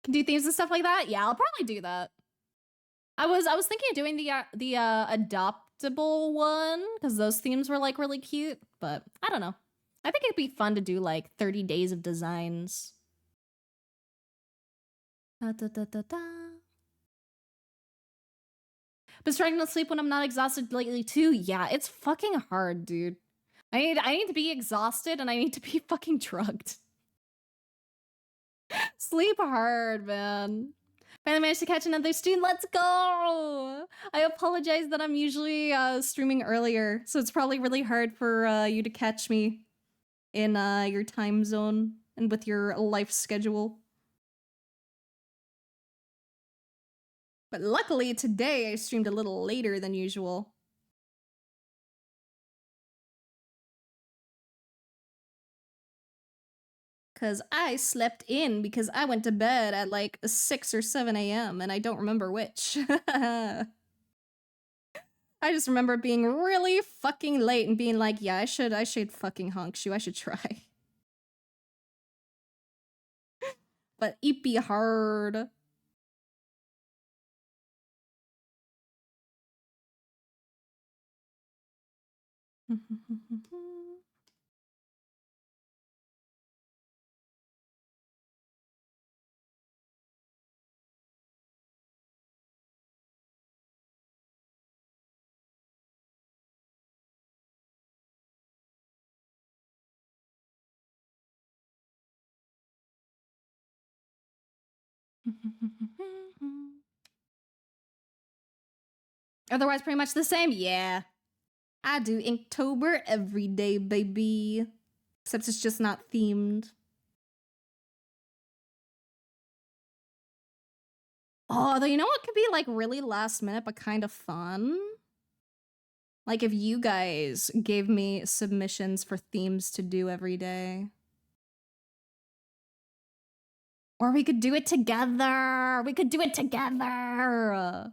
Can do themes and stuff like that. Yeah, I'll probably do that. I was thinking of doing the adoptable one because those themes were like really cute, but I don't know. I think it'd be fun to do like 30 days of designs. Da, da, da, da. Been struggling to sleep when I'm not exhausted lately too. Yeah, it's fucking hard, dude. I need to be exhausted and I need to be fucking drugged. Sleep hard, man. Finally managed to catch another stream. Let's go! I apologize that I'm usually streaming earlier, so it's probably really hard for you to catch me in your time zone and with your life schedule. But luckily today I streamed a little later than usual. Because I slept in because I went to bed at like 6 or 7 a.m. and I don't remember which. I just remember being really fucking late and being like, yeah, I should fucking honk you. I should try. But it be hard. Otherwise, pretty much the same. Yeah. I do Inktober every day, baby. Except it's just not themed. Oh, though, you know what could be like really last minute but kind of fun? Like if you guys gave me submissions for themes to do every day. Or we could do it together. We could do it together.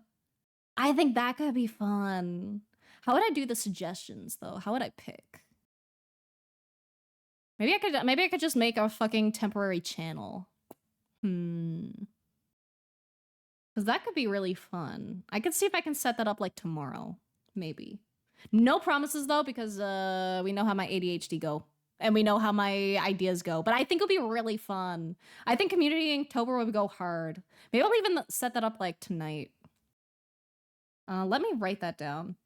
I think that could be fun. How would I do the suggestions though? How would I pick? Maybe I could just make a fucking temporary channel. Cause that could be really fun. I could see if I can set that up like tomorrow. Maybe. No promises though, because we know how my ADHD go. And we know how my ideas go. But I think it'll be really fun. I think Community Inktober would go hard. Maybe I'll even set that up like tonight. Let me write that down.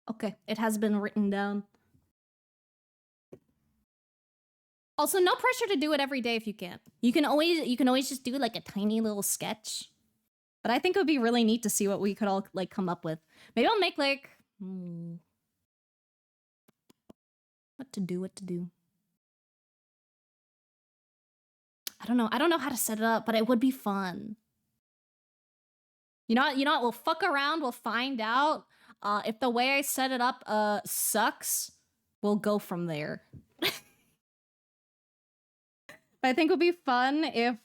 Okay, it has been written down. Also, no pressure to do it every day if you can't. You can always just do like a tiny little sketch. But I think it would be really neat to see what we could all like come up with. Maybe I'll make like what to do. I don't know. I don't know how to set it up, but it would be fun. You know what? We'll fuck around, we'll find out. If the way I set it up sucks, we'll go from there. But I think it would be fun if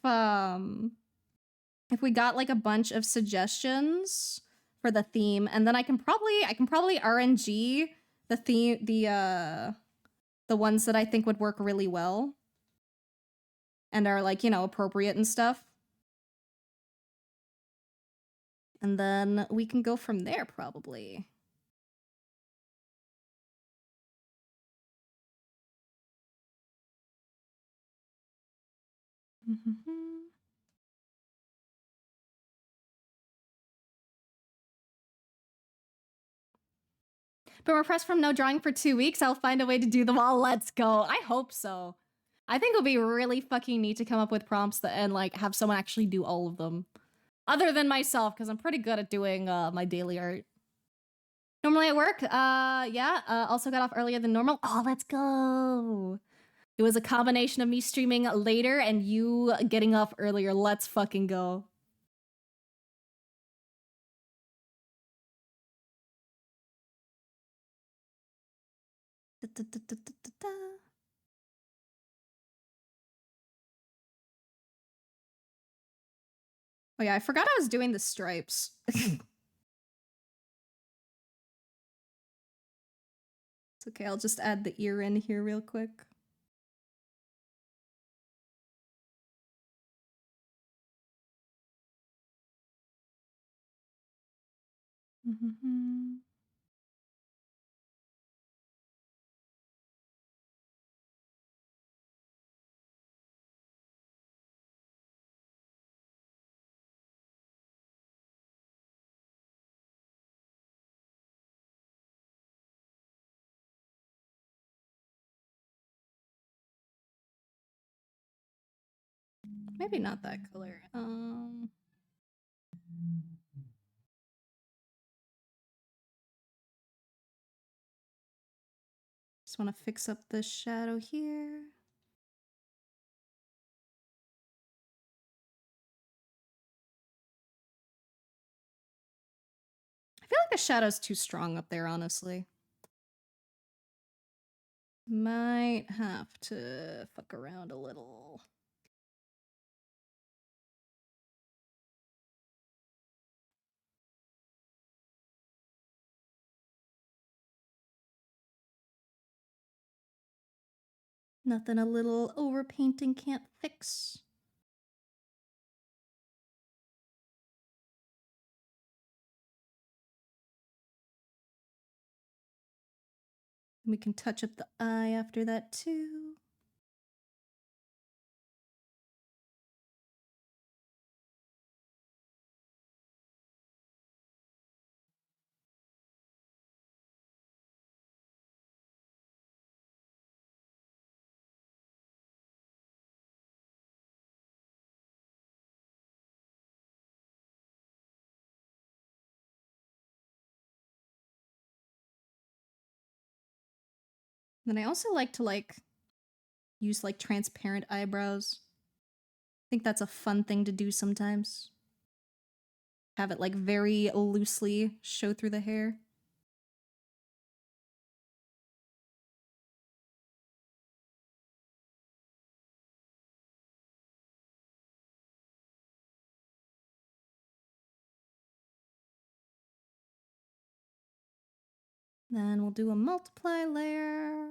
we got like a bunch of suggestions for the theme, and then I can probably RNG the theme, the ones that I think would work really well and are like, you know, appropriate and stuff. And then we can go from there probably. Been repressed from no drawing for 2 weeks. I'll find a way to do them all. Let's go. I hope so. I think it'll be really fucking neat to come up with prompts and like have someone actually do all of them. Other than myself, because I'm pretty good at doing my daily art. Normally at work, yeah. Also got off earlier than normal. Oh, let's go. It was a combination of me streaming later and you getting off earlier. Let's fucking go. Oh yeah, I forgot I was doing the stripes. It's okay, I'll just add the ear in here real quick. Maybe not that color. Just want to fix up this shadow here. I feel like the shadow's too strong up there, honestly. Might have to fuck around a little. Nothing a little overpainting can't fix. We can touch up the eye after that too. Then I also like to use transparent eyebrows. I think that's a fun thing to do sometimes. Have it very loosely show through the hair. Then we'll do a multiply layer.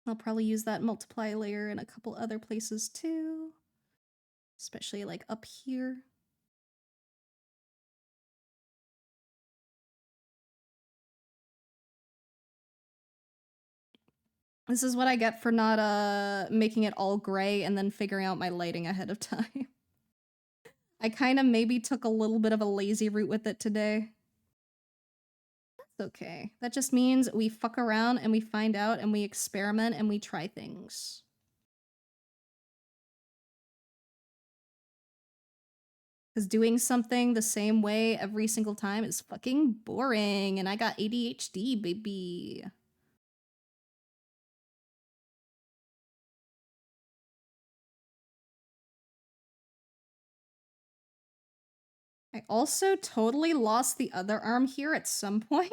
I'll probably use that multiply layer in a couple other places too. Especially up here. This is what I get for not making it all gray and then figuring out my lighting ahead of time. I kind of maybe took a little bit of a lazy route with it today. That's okay. That just means we fuck around and we find out and we experiment and we try things. Because doing something the same way every single time is fucking boring, and I got ADHD, baby. I also totally lost the other arm here at some point.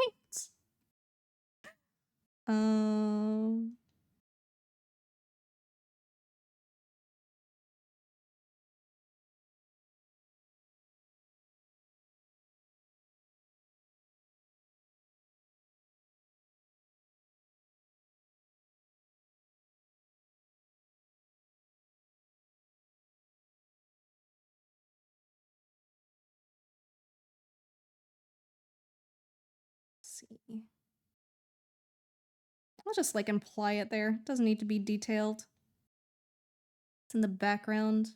Let's see. I'll just imply it there. It doesn't need to be detailed. It's in the background.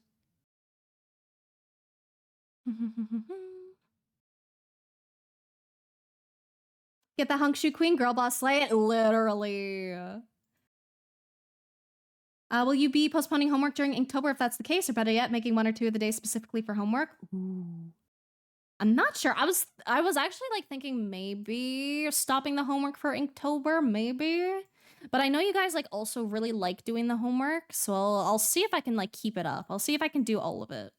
Get the hunk shoe queen, girl boss, slay it. Literally. Will you be postponing homework during Inktober if that's the case, or better yet, making 1 or 2 of the days specifically for homework? Ooh. I'm not sure. I was actually thinking maybe stopping the homework for Inktober, maybe. But I know you guys also really like doing the homework, so I'll see if I can keep it up. I'll see if I can do all of it.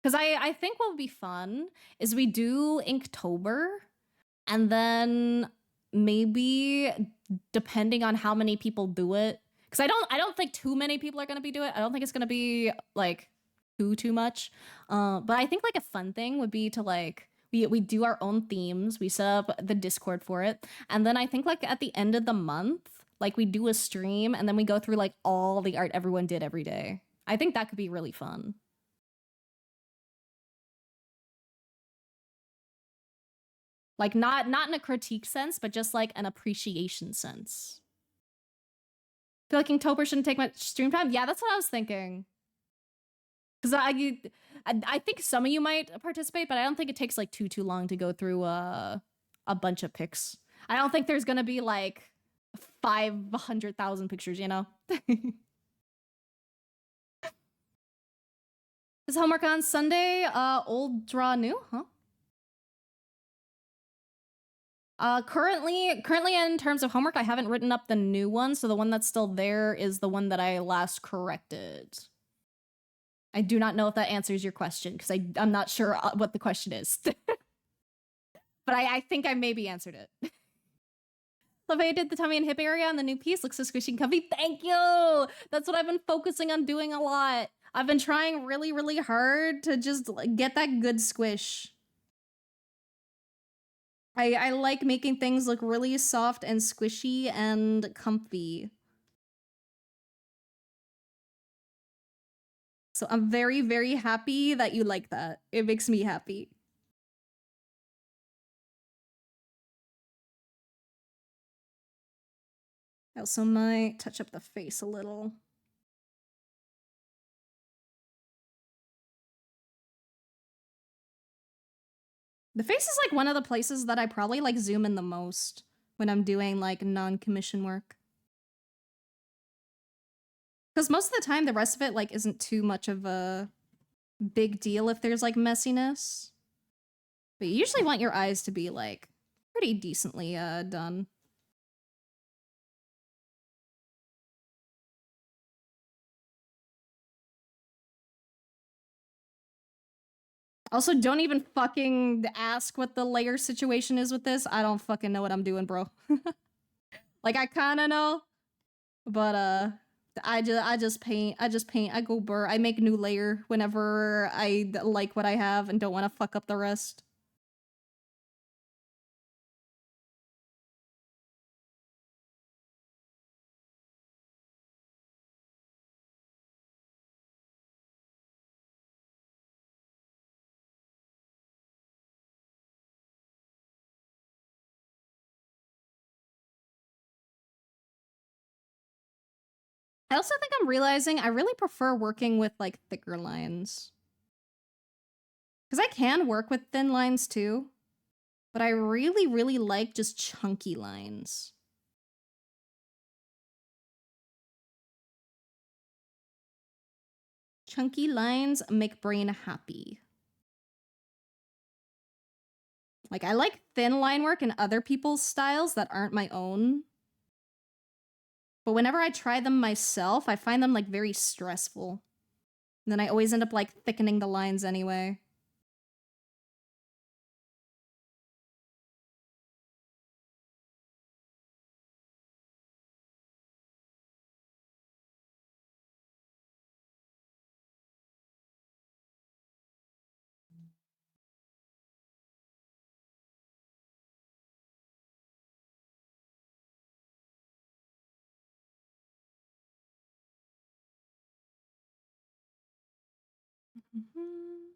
Because I think what would be fun is we do Inktober, and then maybe depending on how many people do it, because I don't think too many people are gonna be doing it. I don't think it's gonna be too much. But I think a fun thing would be to we do our own themes. We set up the Discord for it, and then I think at the end of the month, we do a stream, and then we go through all the art everyone did every day. I think that could be really fun. Not in a critique sense, but just an appreciation sense. I feel Inktober shouldn't take much stream time. Yeah, that's what I was thinking. Because I think some of you might participate, but I don't think it takes like too long to go through a bunch of pics. I don't think there's gonna be like 500,000 pictures, you know? Is homework on Sunday? Old draw new, huh? Currently in terms of homework, I haven't written up the new one, so the one that's still there is the one that I last corrected. I do not know if that answers your question because I'm not sure what the question is. But I think I maybe answered it. Love how you did the tummy and hip area on the new piece. Looks so squishy and comfy. Thank you! That's what I've been focusing on doing a lot. I've been trying really hard to just get that good squish. I like making things look really soft and squishy and comfy. So I'm very happy that you like that. It makes me happy. I also might touch up the face a little. The face is like one of the places that I probably like zoom in the most when I'm doing like non-commission work. Because most of the time the rest of it like isn't too much of a big deal if there's like messiness. But you usually want your eyes to be like pretty decently done. Also, don't even fucking ask what the layer situation is with this. I don't fucking know what I'm doing, bro. Like, I kinda know, but I just paint. I go burr. I make new layer whenever I like what I have and don't want to fuck up the rest. I also think I'm realizing I really prefer working with like thicker lines. Because I can work with thin lines too, but I really like just chunky lines. Chunky lines make brain happy. Like, I like thin line work in other people's styles that aren't my own. But whenever I try them myself, I find them like very stressful. And then I always end up like thickening the lines anyway. Mhm.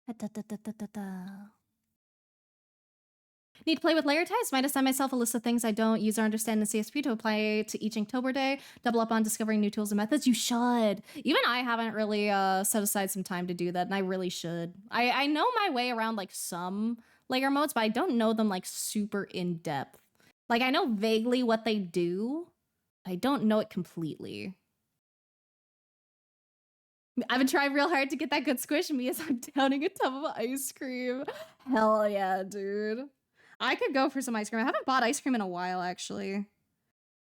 Da, da, da, da, da, da. Need to play with layer types? Might assign myself a list of things I don't use or understand in CSP to apply to each Inktober day. Double up on discovering new tools and methods. You should. Even I haven't really set aside some time to do that, and I really should. I know my way around like some layer modes, but I don't know them like super in depth. Like, I know vaguely what they do, but I don't know it completely. I've been trying real hard to get that good squish me as I'm downing a tub of ice cream. Hell yeah, dude. I could go for some ice cream. I haven't bought ice cream in a while, actually.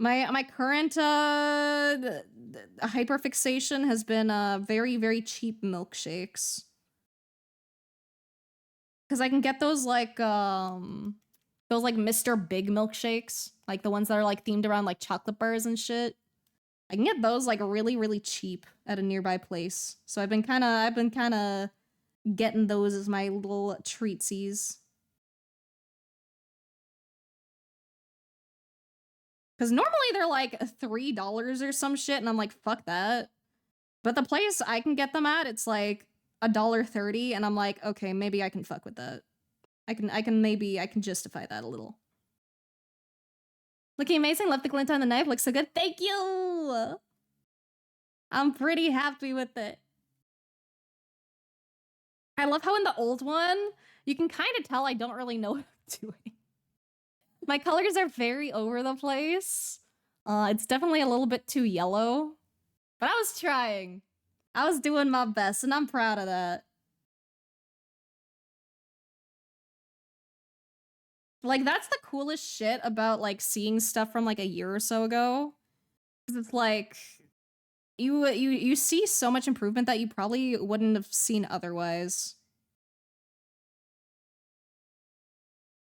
My current hyperfixation has been very cheap milkshakes. Because I can get those like Mr. Big milkshakes, like the ones that are like themed around like chocolate bars and shit. I can get those like really cheap at a nearby place. So I've been kind of getting those as my little treatsies. Because normally they're like $3 or some shit, and I'm like, fuck that. But the place I can get them at, it's like $1.30, and I'm like, okay, maybe I can fuck with that. I can justify that a little. Looking amazing. Love the glint on the knife. Looks so good. Thank you. I'm pretty happy with it. I love how in the old one, you can kind of tell I don't really know what I'm doing. My colors are very over the place. It's definitely a little bit too yellow, but I was trying. I was doing my best, and I'm proud of that. Like, that's the coolest shit about, like, seeing stuff from, like, a year or so ago. Because it's like, you see so much improvement that you probably wouldn't have seen otherwise.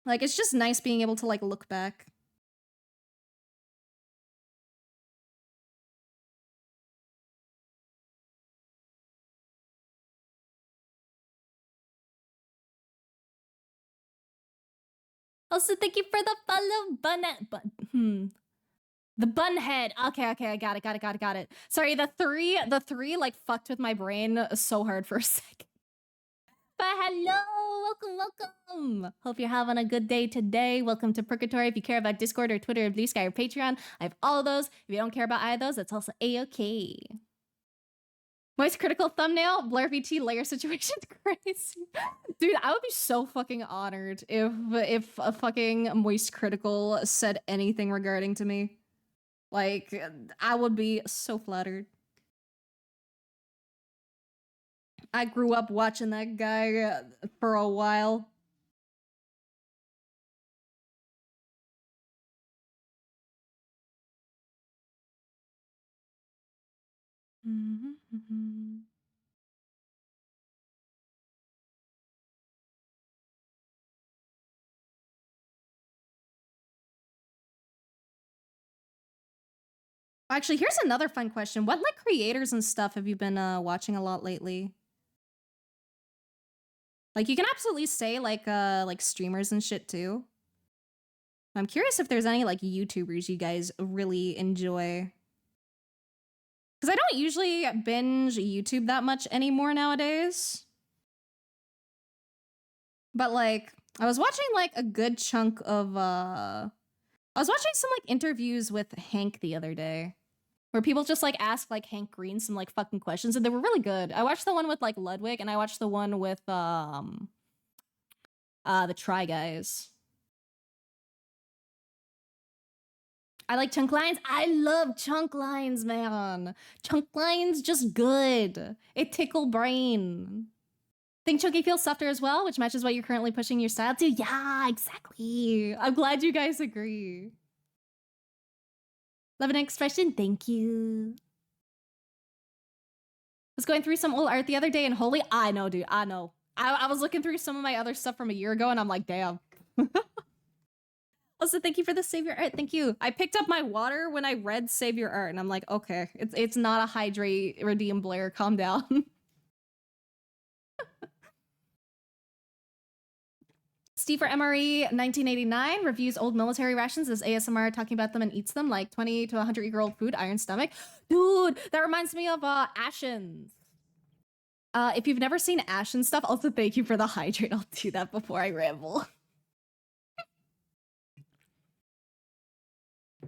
Like, it's just nice being able to, like, look back. Also, thank you for the follow, the bunhead. Okay, I got it. Sorry, the three like fucked with my brain so hard for a second. But hello, welcome. Hope you're having a good day today. Welcome to Purgatory. If you care about Discord or Twitter or Blue Sky or Patreon, I have all of those. If you don't care about either of those, that's also a-okay. Moist critical thumbnail, Blair VT layer situation's crazy. Dude, I would be so fucking honored if a fucking moist critical said anything regarding to me. Like, I would be so flattered. I grew up watching that guy for a while. Actually, here's another fun question. What like creators and stuff have you been watching a lot lately? Like you can absolutely say like streamers and shit too. I'm curious if there's any like YouTubers you guys really enjoy. Because I don't usually binge YouTube that much anymore nowadays. But like I was watching like a good chunk of I was watching some like interviews with Hank the other day. Where people just like ask like Hank Green some like fucking questions, and they were really good. I watched the one with like Ludwig, and I watched the one with the Try Guys. I like chunk lines. I love chunk lines, man. Chunk lines just good. It tickle brain. Think chunky feels softer as well, which matches what you're currently pushing your style to. Yeah, exactly. I'm glad you guys agree. Love an expression. Thank you. Was going through some old art the other day, and holy, I know, dude. I know. I was looking through some of my other stuff from a year ago, and I'm like, damn. Also, thank you for the Save Your Art. Thank you. I picked up my water when I read Save Your Art, and I'm like, okay, it's not a hydrate, redeem, Blair. Calm down. Steve for MRE 1989 reviews old military rations as ASMR, talking about them and eats them like 20 to 100-year-old food, iron stomach. Dude, that reminds me of Ashens. If you've never seen Ashen stuff, also thank you for the hydrate. I'll do that before I ramble.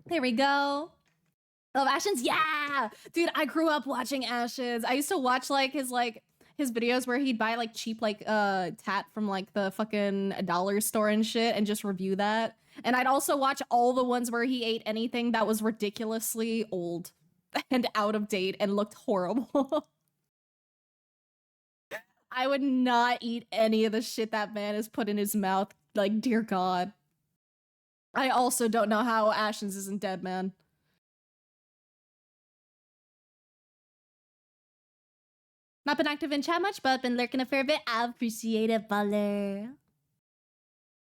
There we go. Love Ashens? Yeah! Dude, I grew up watching Ashens. I used to watch like his videos where he'd buy like cheap like tat from like the fucking dollar store and shit and just review that. And I'd also watch all the ones where he ate anything that was ridiculously old and out of date and looked horrible. I would not eat any of the shit that man has put in his mouth. Like, dear God. I also don't know how Ashens isn't dead, man. Not been active in chat much, but been lurking a fair bit. I appreciate it, baller.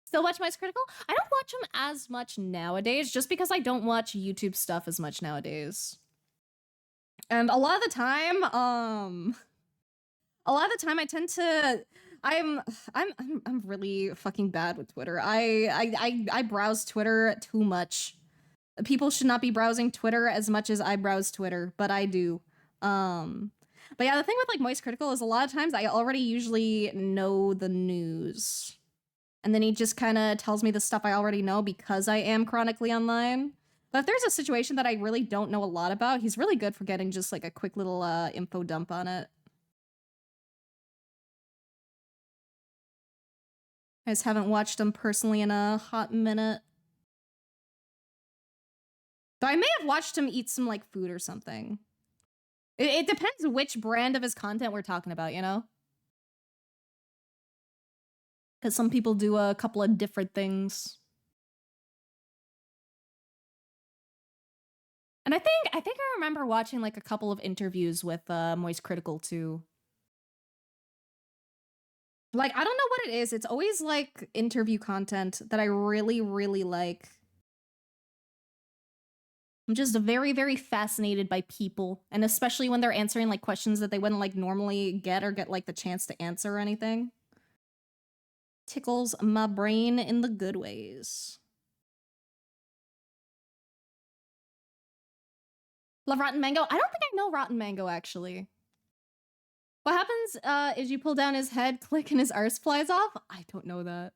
Still watch Mice Critical? I don't watch them as much nowadays, just because I don't watch YouTube stuff as much nowadays. And a lot of the time, A lot of the time I tend to I'm I'm really fucking bad with Twitter. I browse Twitter too much. People should not be browsing Twitter as much as I browse Twitter, but I do. Um but yeah, the thing with like Moist Critical is a lot of times I already usually know the news. And then he just kind of tells me the stuff I already know because I am chronically online. But if there's a situation that I really don't know a lot about, he's really good for getting just like a quick little info dump on it. I just haven't watched him personally in a hot minute. Though I may have watched him eat some like food or something. It depends which brand of his content we're talking about, you know? Because some people do a couple of different things. And I think I remember watching like a couple of interviews with Moist Critical too. Like, I don't know what it is. It's always like interview content that I really, really like. I'm just very, very fascinated by people, and especially when they're answering like questions that they wouldn't like normally get or get like the chance to answer or anything. Tickles my brain in the good ways. Love Rotten Mango. I don't think I know Rotten Mango actually. What happens is you pull down his head, click, and his arse flies off? I don't know that.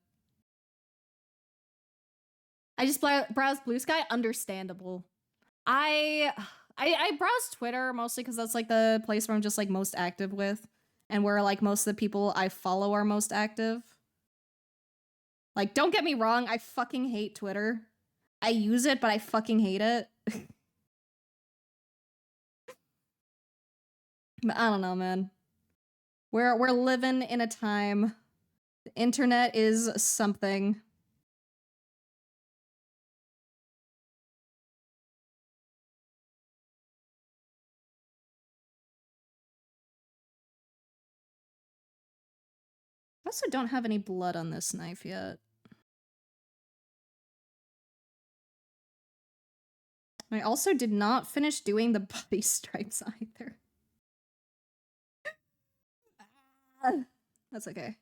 I just browse Blue Sky. Understandable. I browse Twitter mostly because that's like the place where I'm just like most active with, and where like most of the people I follow are most active. Like, don't get me wrong, I fucking hate Twitter. I use it, but I fucking hate it. But I don't know, man. We're living in a time. The internet is something. I also don't have any blood on this knife yet. I also did not finish doing the body stripes either. That's okay.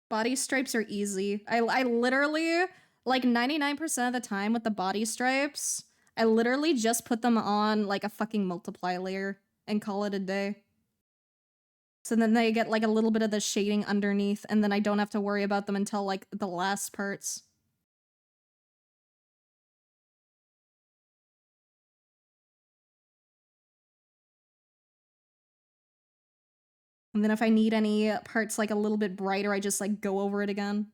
Body stripes are easy. I literally, like 99% of the time with the body stripes, I literally just put them on like a fucking multiply layer and call it a day. So then they get like a little bit of the shading underneath, and then I don't have to worry about them until like the last parts. And then if I need any parts like a little bit brighter, I just like go over it again.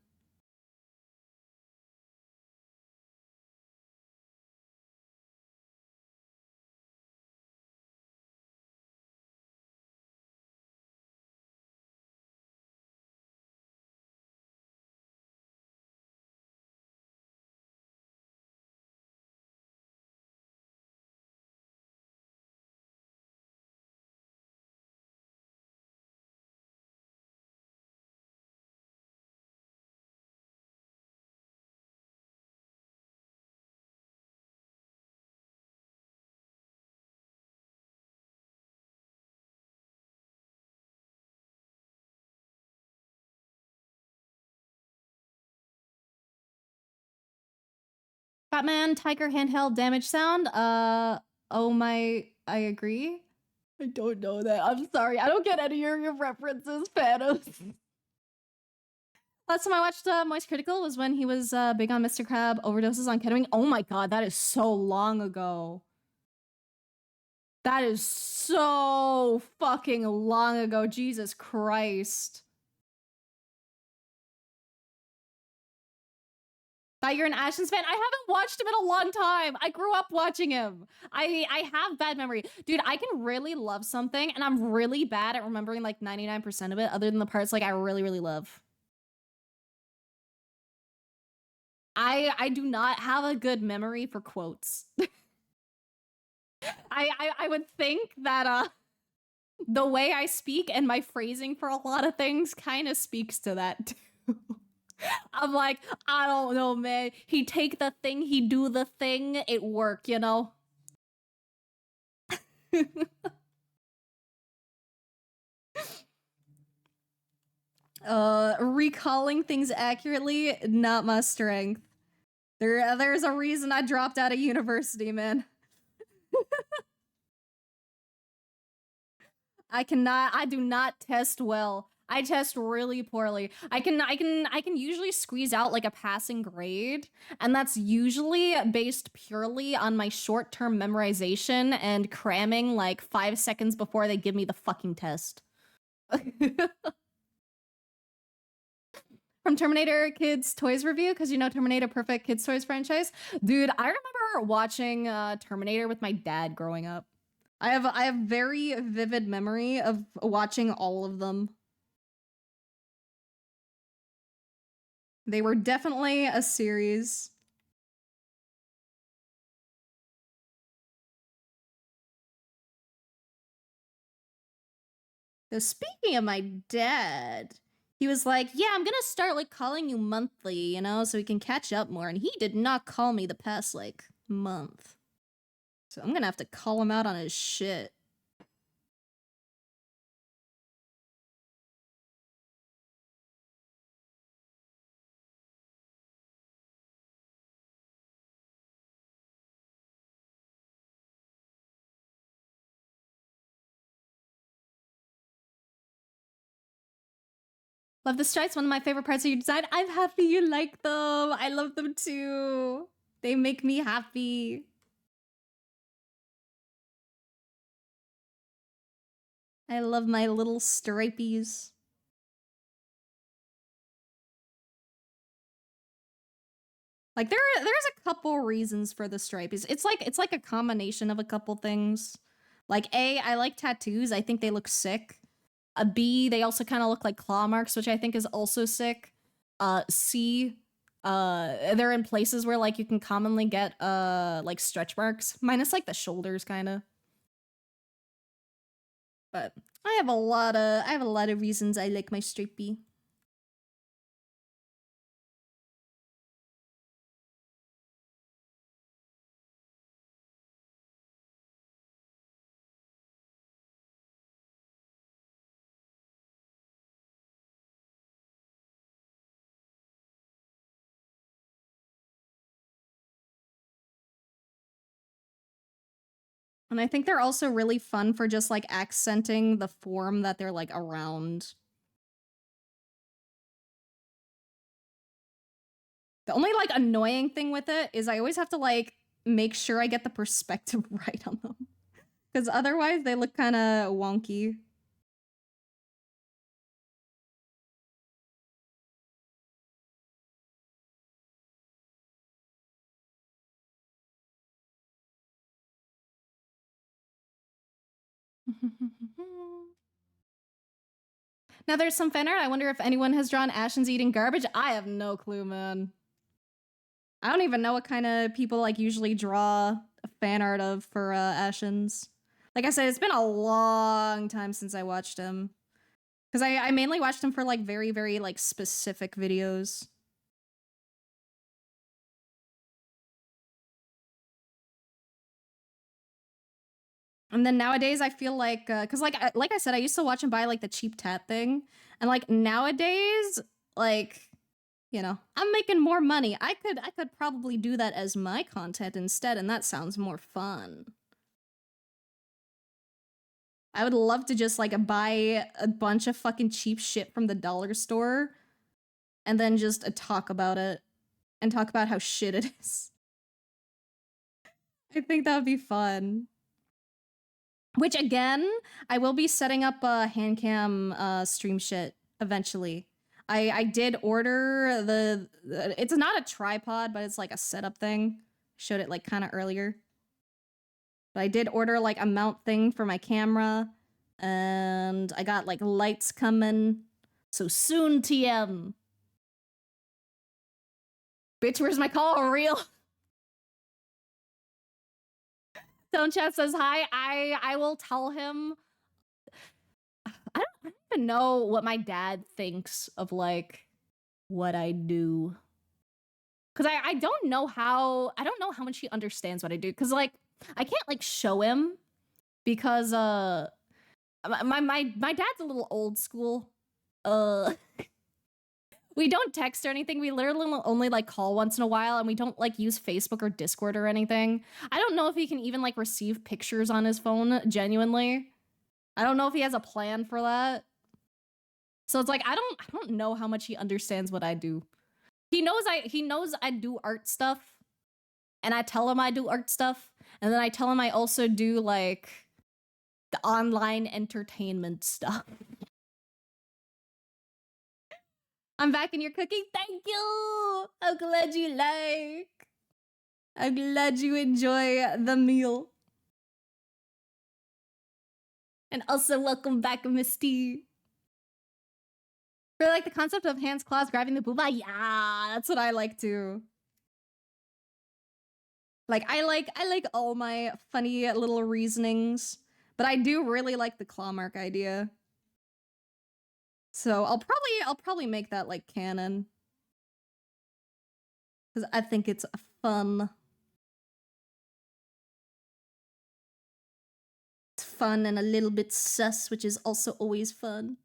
Batman Tiger handheld damage sound. Oh my, I agree. I don't know that. I'm sorry. I don't get any of your references, Panos. Last time I watched Moist Critical was when he was big on Mr. Crab overdoses on ketamine. Oh my god, that is so long ago. That is so fucking long ago. Jesus Christ. Thought you're an Ashton's fan. I haven't watched him in a long time. I grew up watching him. I have bad memory. Dude, I can really love something, and I'm really bad at remembering like 99% of it, other than the parts like I really, really love. I do not have a good memory for quotes. I would think that the way I speak and my phrasing for a lot of things kind of speaks to that too. I'm like, I don't know, man. He take the thing, he do the thing, it work, you know? Recalling things accurately, not my strength. There's a reason I dropped out of university, man. I do not test well. I test really poorly. I can usually squeeze out like a passing grade, and that's usually based purely on my short-term memorization and cramming like 5 seconds before they give me the fucking test. From Terminator Kids Toys Review, because you know Terminator Perfect Kids Toys franchise. Dude, I remember watching Terminator with my dad growing up. I have very vivid memory of watching all of them. They were definitely a series. So speaking of my dad, he was like, "Yeah, I'm gonna start like calling you monthly, you know, so we can catch up more." And he did not call me the past like month, so I'm gonna have to call him out on his shit. Love the stripes, one of my favorite parts of your design. I'm happy you like them. I love them too. They make me happy. I love my little stripies. Like there's a couple reasons for the stripies. It's like a combination of a couple things. Like A, I like tattoos. I think they look sick. B, they also kind of look like claw marks, which I think is also sick. C, they're in places where like you can commonly get like stretch marks, minus like the shoulders kind of. But I have a lot of reasons I like my stripey. And I think they're also really fun for just like accenting the form that they're like around. The only like annoying thing with it is I always have to like make sure I get the perspective right on them. Because otherwise they look kind of wonky. Now there's some fan art. I wonder if anyone has drawn Ashen's eating garbage. I have no clue, man. I don't even know what kind of people like usually draw a fan art of for Ashen's. Like I said, it's been a long time since I watched him. Because I mainly watched him for like very, very like specific videos. And then nowadays I feel like, cause like I said, I used to watch him buy like the cheap tat thing. And like nowadays, like, you know, I'm making more money. I could probably do that as my content instead, and that sounds more fun. I would love to just like buy a bunch of fucking cheap shit from the dollar store and then just talk about it and talk about how shit it is. I think that would be fun. Which again, I will be setting up a hand cam stream shit eventually. I did order it's not a tripod, but it's like a setup thing. Showed it like kind of earlier. But I did order like a mount thing for my camera, and I got like lights coming. So soon, TM. Bitch, where's my call? Real. Stone Chat says hi. I will tell him. I don't even know what my dad thinks of like what I do. Cause I don't know how much he understands what I do. Cause like I can't like show him because my dad's a little old school. Uh we don't text or anything. We literally only like call once in a while, and we don't like use Facebook or Discord or anything. I don't know if he can even like receive pictures on his phone genuinely. I don't know if he has a plan for that. So it's like I don't know how much he understands what I do. He knows I do art stuff, and I tell him I do art stuff, and then I tell him I also do like the online entertainment stuff. I'm back in your cooking. Thank you. I'm glad you like. I'm glad you enjoy the meal. And also welcome back, Misty. For like the concept of hands, claws, grabbing the booba. Yeah, that's what I like too. Like I like all my funny little reasonings, but I do really like the claw mark idea. So I'll probably make that like canon. Because I think it's fun. It's fun and a little bit sus, which is also always fun.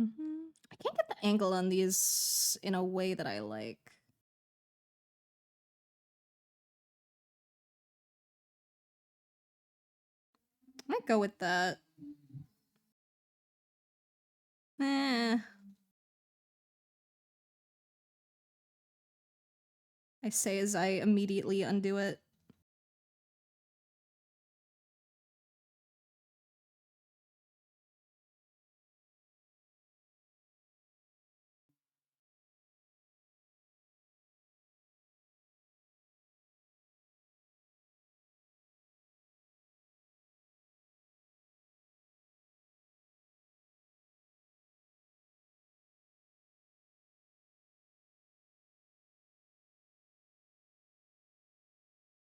I can't get the angle on these in a way that I like. Might go with that. Eh. I say as I immediately undo it.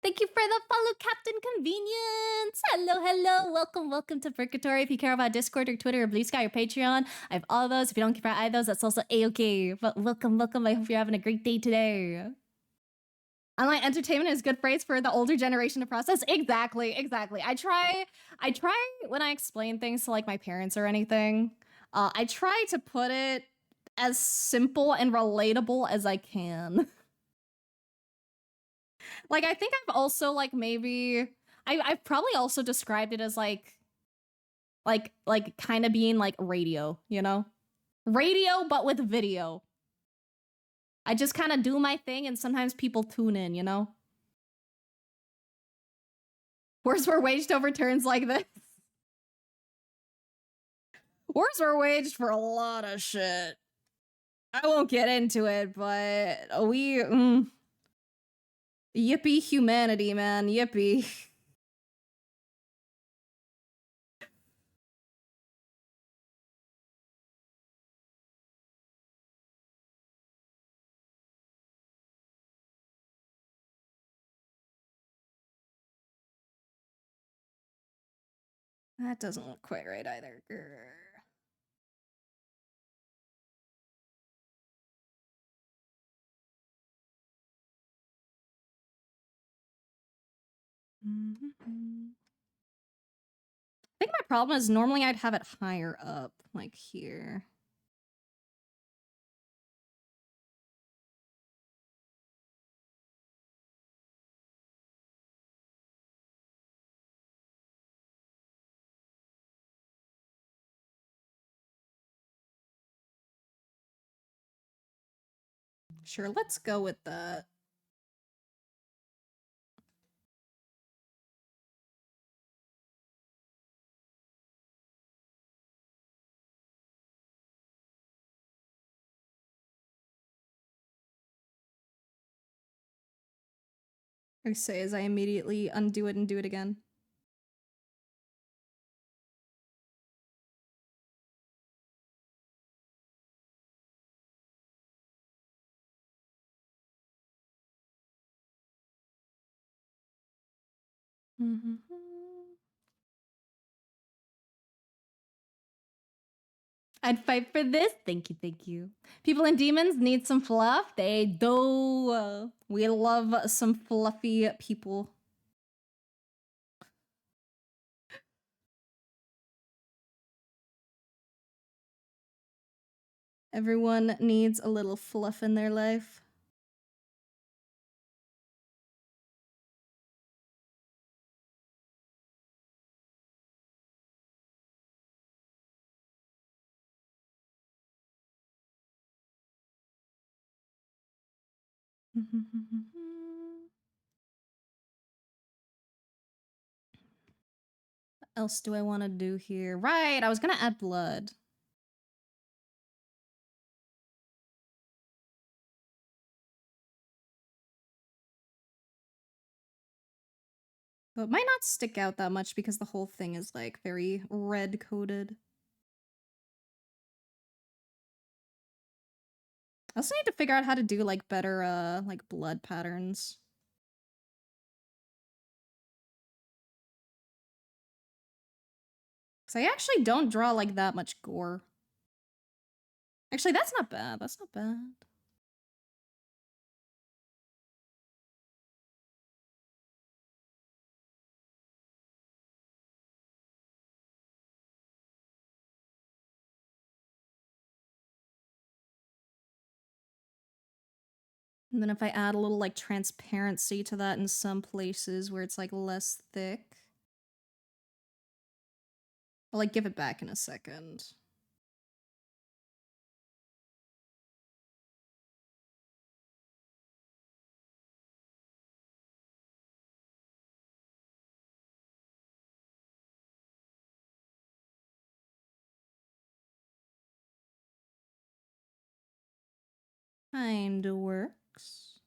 Thank you for the follow, Captain Convenience. Hello, hello. Welcome to Purgatory. If you care about Discord or Twitter or Blue Sky or Patreon, I have all those. If you don't care about those, that's also a-okay. But welcome. I hope you're having a great day today. Online entertainment is a good phrase for the older generation to process. Exactly. I try when I explain things to like my parents or anything, I try to put it as simple and relatable as I can. Like I think I've also like maybe I've probably also described it as like kind of being like radio, you know? Radio but with video. I just kind of do my thing and sometimes people tune in, you know? Wars were waged over turns like this. Wars were waged for a lot of shit. I won't get into it, but yippee humanity, man. Yippee. That doesn't look quite right either. Grr. I think my problem is normally I'd have it higher up, like here. Sure, let's go with that. I say as I immediately undo it and do it again. I'd fight for this. Thank you, thank you. People and demons need some fluff. They do. We love some fluffy people. Everyone needs a little fluff in their life. What else do I want to do here? Right, I was gonna add blood. But it might not stick out that much because the whole thing is like very red coated. I also need to figure out how to do like better like blood patterns. Cause I actually don't draw like that much gore. Actually, that's not bad. That's not bad. And then if I add a little like transparency to that in some places where it's like less thick. I'll like give it back in a second. Kinda works.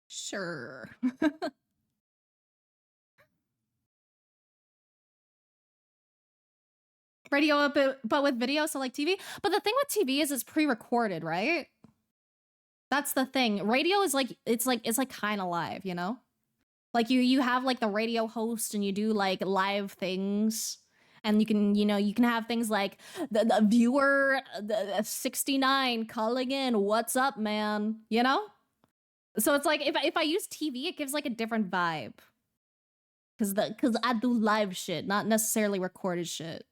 Sure. Radio, but with video, so like TV. But the thing with TV is it's pre-recorded, right? That's the thing. Radio is like it's like kind of live, you know? Like you have like the radio host and you do like live things. And you can, you can have things like the viewer 69 calling in, "What's up, man?" You know? So it's like if I use TV, it gives like a different vibe. Cause I do live shit, not necessarily recorded shit.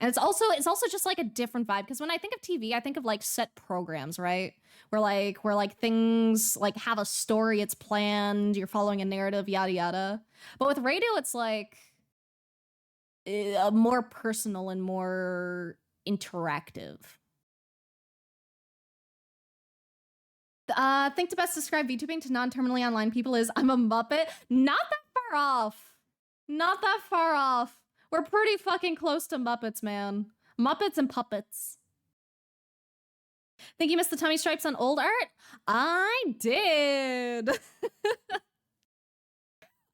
And it's also just like a different vibe because when I think of TV, I think of like set programs, right? Where like things like have a story, it's planned, you're following a narrative, yada yada. But with radio, it's like more personal and more interactive. I think to best describe VTubing to non-terminally online people is I'm a Muppet. Not that far off. Not that far off. We're pretty fucking close to Muppets, man. Muppets and puppets. Think you missed the tummy stripes on old art? I did.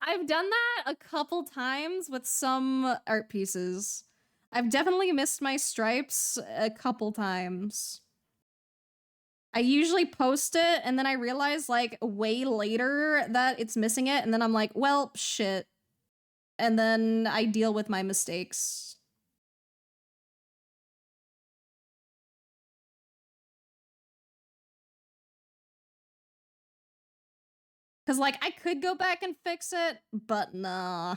I've done that a couple times with some art pieces. I've definitely missed my stripes a couple times. I usually post it and then I realize like way later that it's missing it and then I'm like, well, shit. And then I deal with my mistakes. Cause like I could go back and fix it, but nah.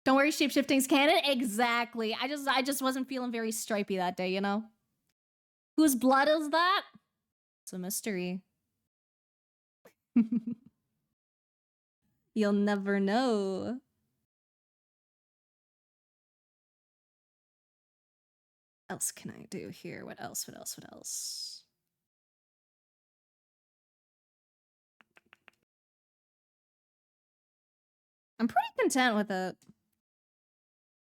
Don't worry, shapeshifting's canon. Exactly. I just wasn't feeling very stripey that day, you know? Whose blood is that? It's a mystery. You'll never know. What else can I do here? What else? I'm pretty content with it.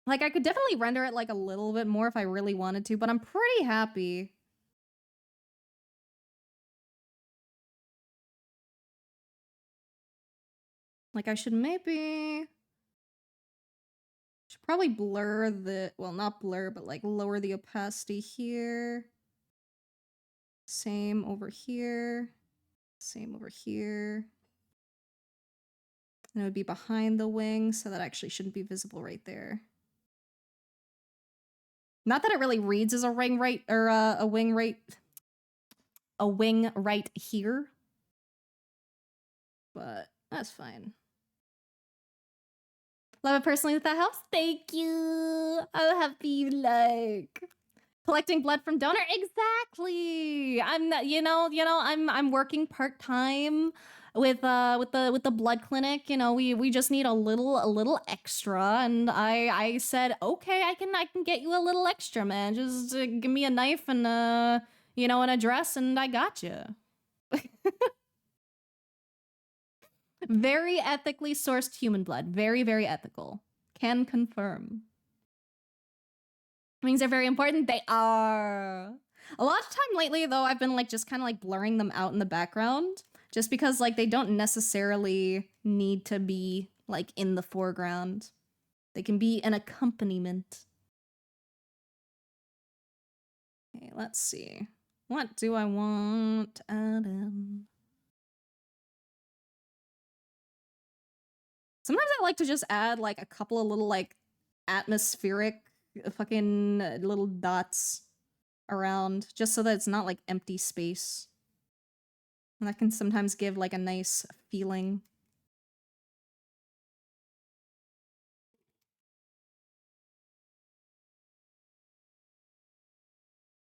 Like, I could definitely render it like a little bit more if I really wanted to, but I'm pretty happy. Like, I should probably blur the, well, not blur, but like lower the opacity here. Same over here. Same over here. And it would be behind the wing, so that actually shouldn't be visible right there. Not that it really reads as a ring right, or a wing right here. But that's fine. Love it personally with that house. Thank you. How happy you like. Collecting blood from donor. Exactly. I'm not, I'm working part-time with the blood clinic. You know, we just need a little extra, and I said, okay, I can get you a little extra, man. Just give me a knife and an address, and I got you. Very ethically sourced human blood. Very, very ethical. Can confirm. Wings are very important. They are. A lot of time lately, though, I've been like just kind of like blurring them out in the background, just because like they don't necessarily need to be like in the foreground. They can be an accompaniment. Okay, let's see. What do I want, Adam? Sometimes I like to just add like a couple of little like atmospheric fucking little dots around, just so that it's not like empty space. And that can sometimes give like a nice feeling.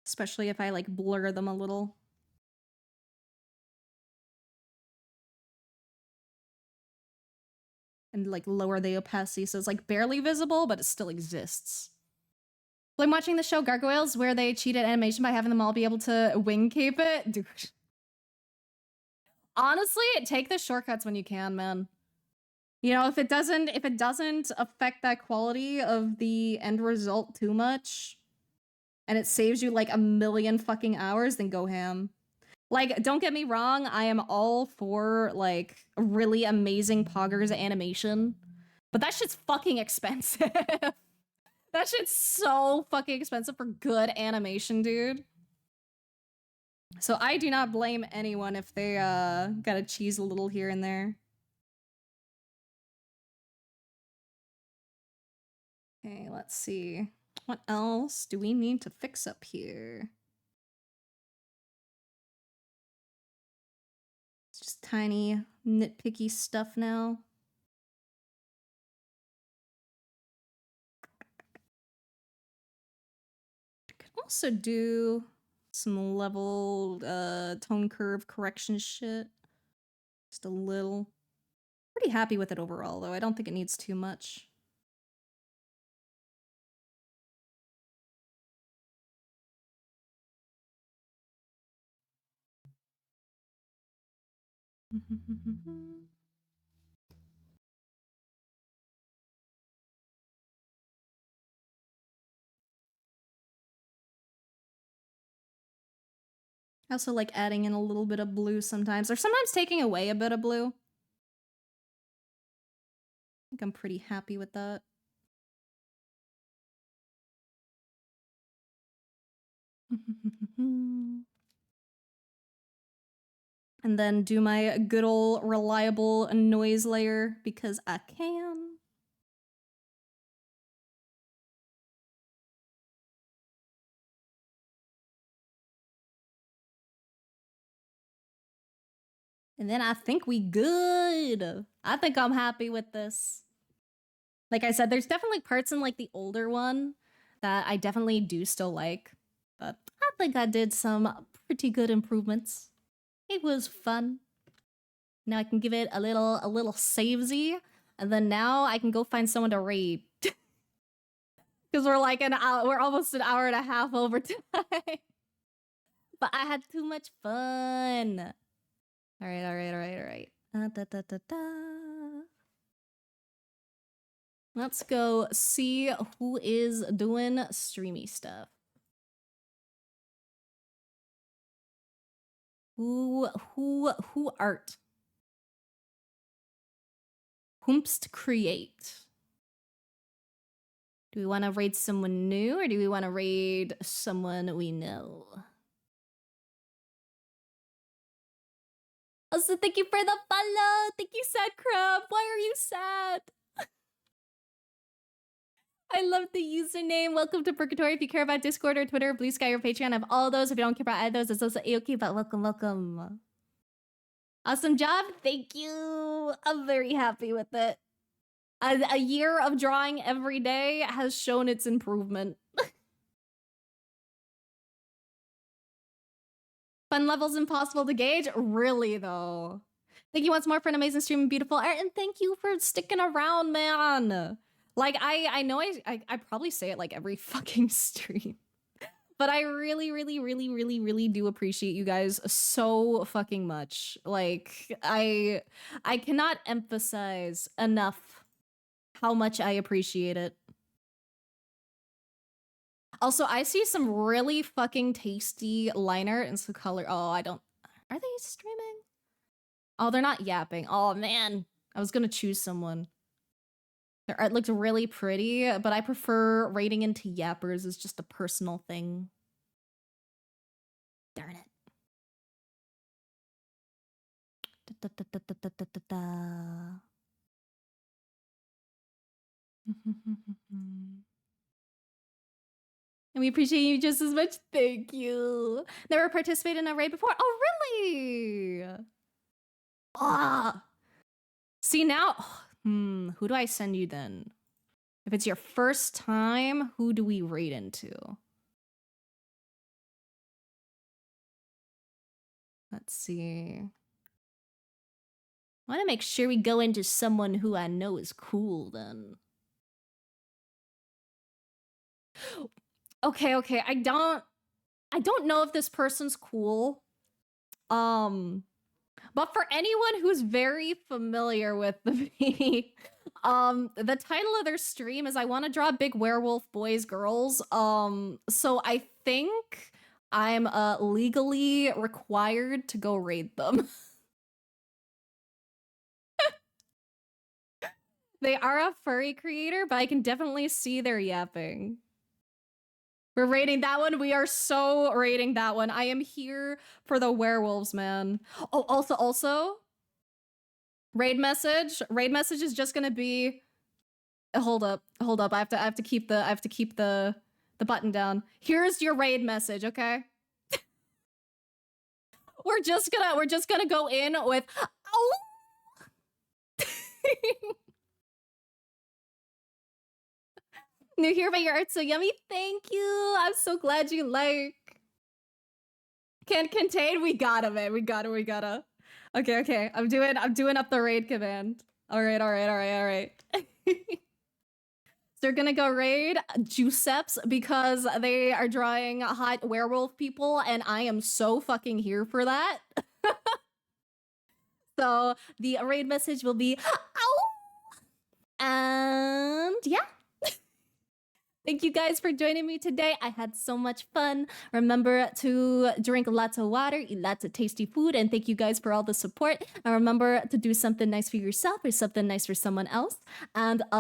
Especially if I like blur them a little. And like lower the opacity so it's like barely visible, but it still exists. I'm watching the show Gargoyles where they cheated animation by having them all be able to wing cape it. Dude. Honestly, take the shortcuts when you can, man. You know, if it doesn't affect that quality of the end result too much, and it saves you like a million fucking hours, then go ham. Like, don't get me wrong, I am all for like really amazing poggers animation, but that shit's fucking expensive. That shit's so fucking expensive for good animation, dude. So I do not blame anyone if they gotta cheese a little here and there. Okay, let's see. What else do we need to fix up here? It's just tiny, nitpicky stuff now. I could also do some level tone curve correction shit. Just a little. Pretty happy with it overall, though. I don't think it needs too much. I also like adding in a little bit of blue sometimes, or sometimes taking away a bit of blue. I think I'm pretty happy with that. And then do my good old reliable noise layer because I can. And then I think we good. I think I'm happy with this. Like I said, there's definitely parts in like the older one that I definitely do still like, but I think I did some pretty good improvements. It was fun. Now I can give it a little savesy, and then now I can go find someone to raid. Because we're like we're almost an hour and a half over time. But I had too much fun. All right. Da, da, da, da. Let's go see who is doing streamy stuff. Who art? Whomst create? Do we want to raid someone new or do we want to raid someone we know? Also, thank you for the follow. Thank you, Sad Crab. Why are you sad? I love the username. Welcome to Purgatory. If you care about Discord or Twitter, Blue Sky or Patreon, I have all those. If you don't care about either of those, it's also a-okay, but welcome. Awesome job. Thank you. I'm very happy with it. A year of drawing every day has shown its improvement. Fun levels impossible to gauge? Really, though. Thank you once more for an amazing stream and beautiful art, and thank you for sticking around, man. Like, I know I probably say it like every fucking stream. But I really do appreciate you guys so fucking much. Like, I cannot emphasize enough how much I appreciate it. Also, I see some really fucking tasty liner and some color. Oh, I don't... Are they streaming? Oh, they're not yapping. Oh, man. I was gonna choose someone. Their art looked really pretty, but I prefer raiding into yappers as just a personal thing. Darn it. And we appreciate you just as much. Thank you. Never participated in a raid before. Oh, really? Ah. See now, who do I send you then? If it's your first time, who do we raid into? Let's see. I want to make sure we go into someone who I know is cool then. Okay. I don't know if this person's cool. But for anyone who's very familiar with the the title of their stream is I want to draw big werewolf boys, girls. So I think I'm legally required to go raid them. They are a furry creator, but I can definitely see their yapping. We're raiding that one. We are so raiding that one. I am here for the werewolves, man. Oh, also, raid message. Raid message is just gonna be. Hold up. I have to keep the button down. Here's your raid message, okay? we're just gonna go in with. Oh. New here, but your art's so yummy. Thank you. I'm so glad you like. Can't contain. We gotta, man. We gotta. Okay. I'm doing up the raid command. All right. So they're gonna go raid Juiceps because they are drawing hot werewolf people, and I am so fucking here for that. So the raid message will be, ow! And yeah. Thank you guys for joining me today. I had so much fun. Remember to drink lots of water, eat lots of tasty food, and thank you guys for all the support. And remember to do something nice for yourself or something nice for someone else. And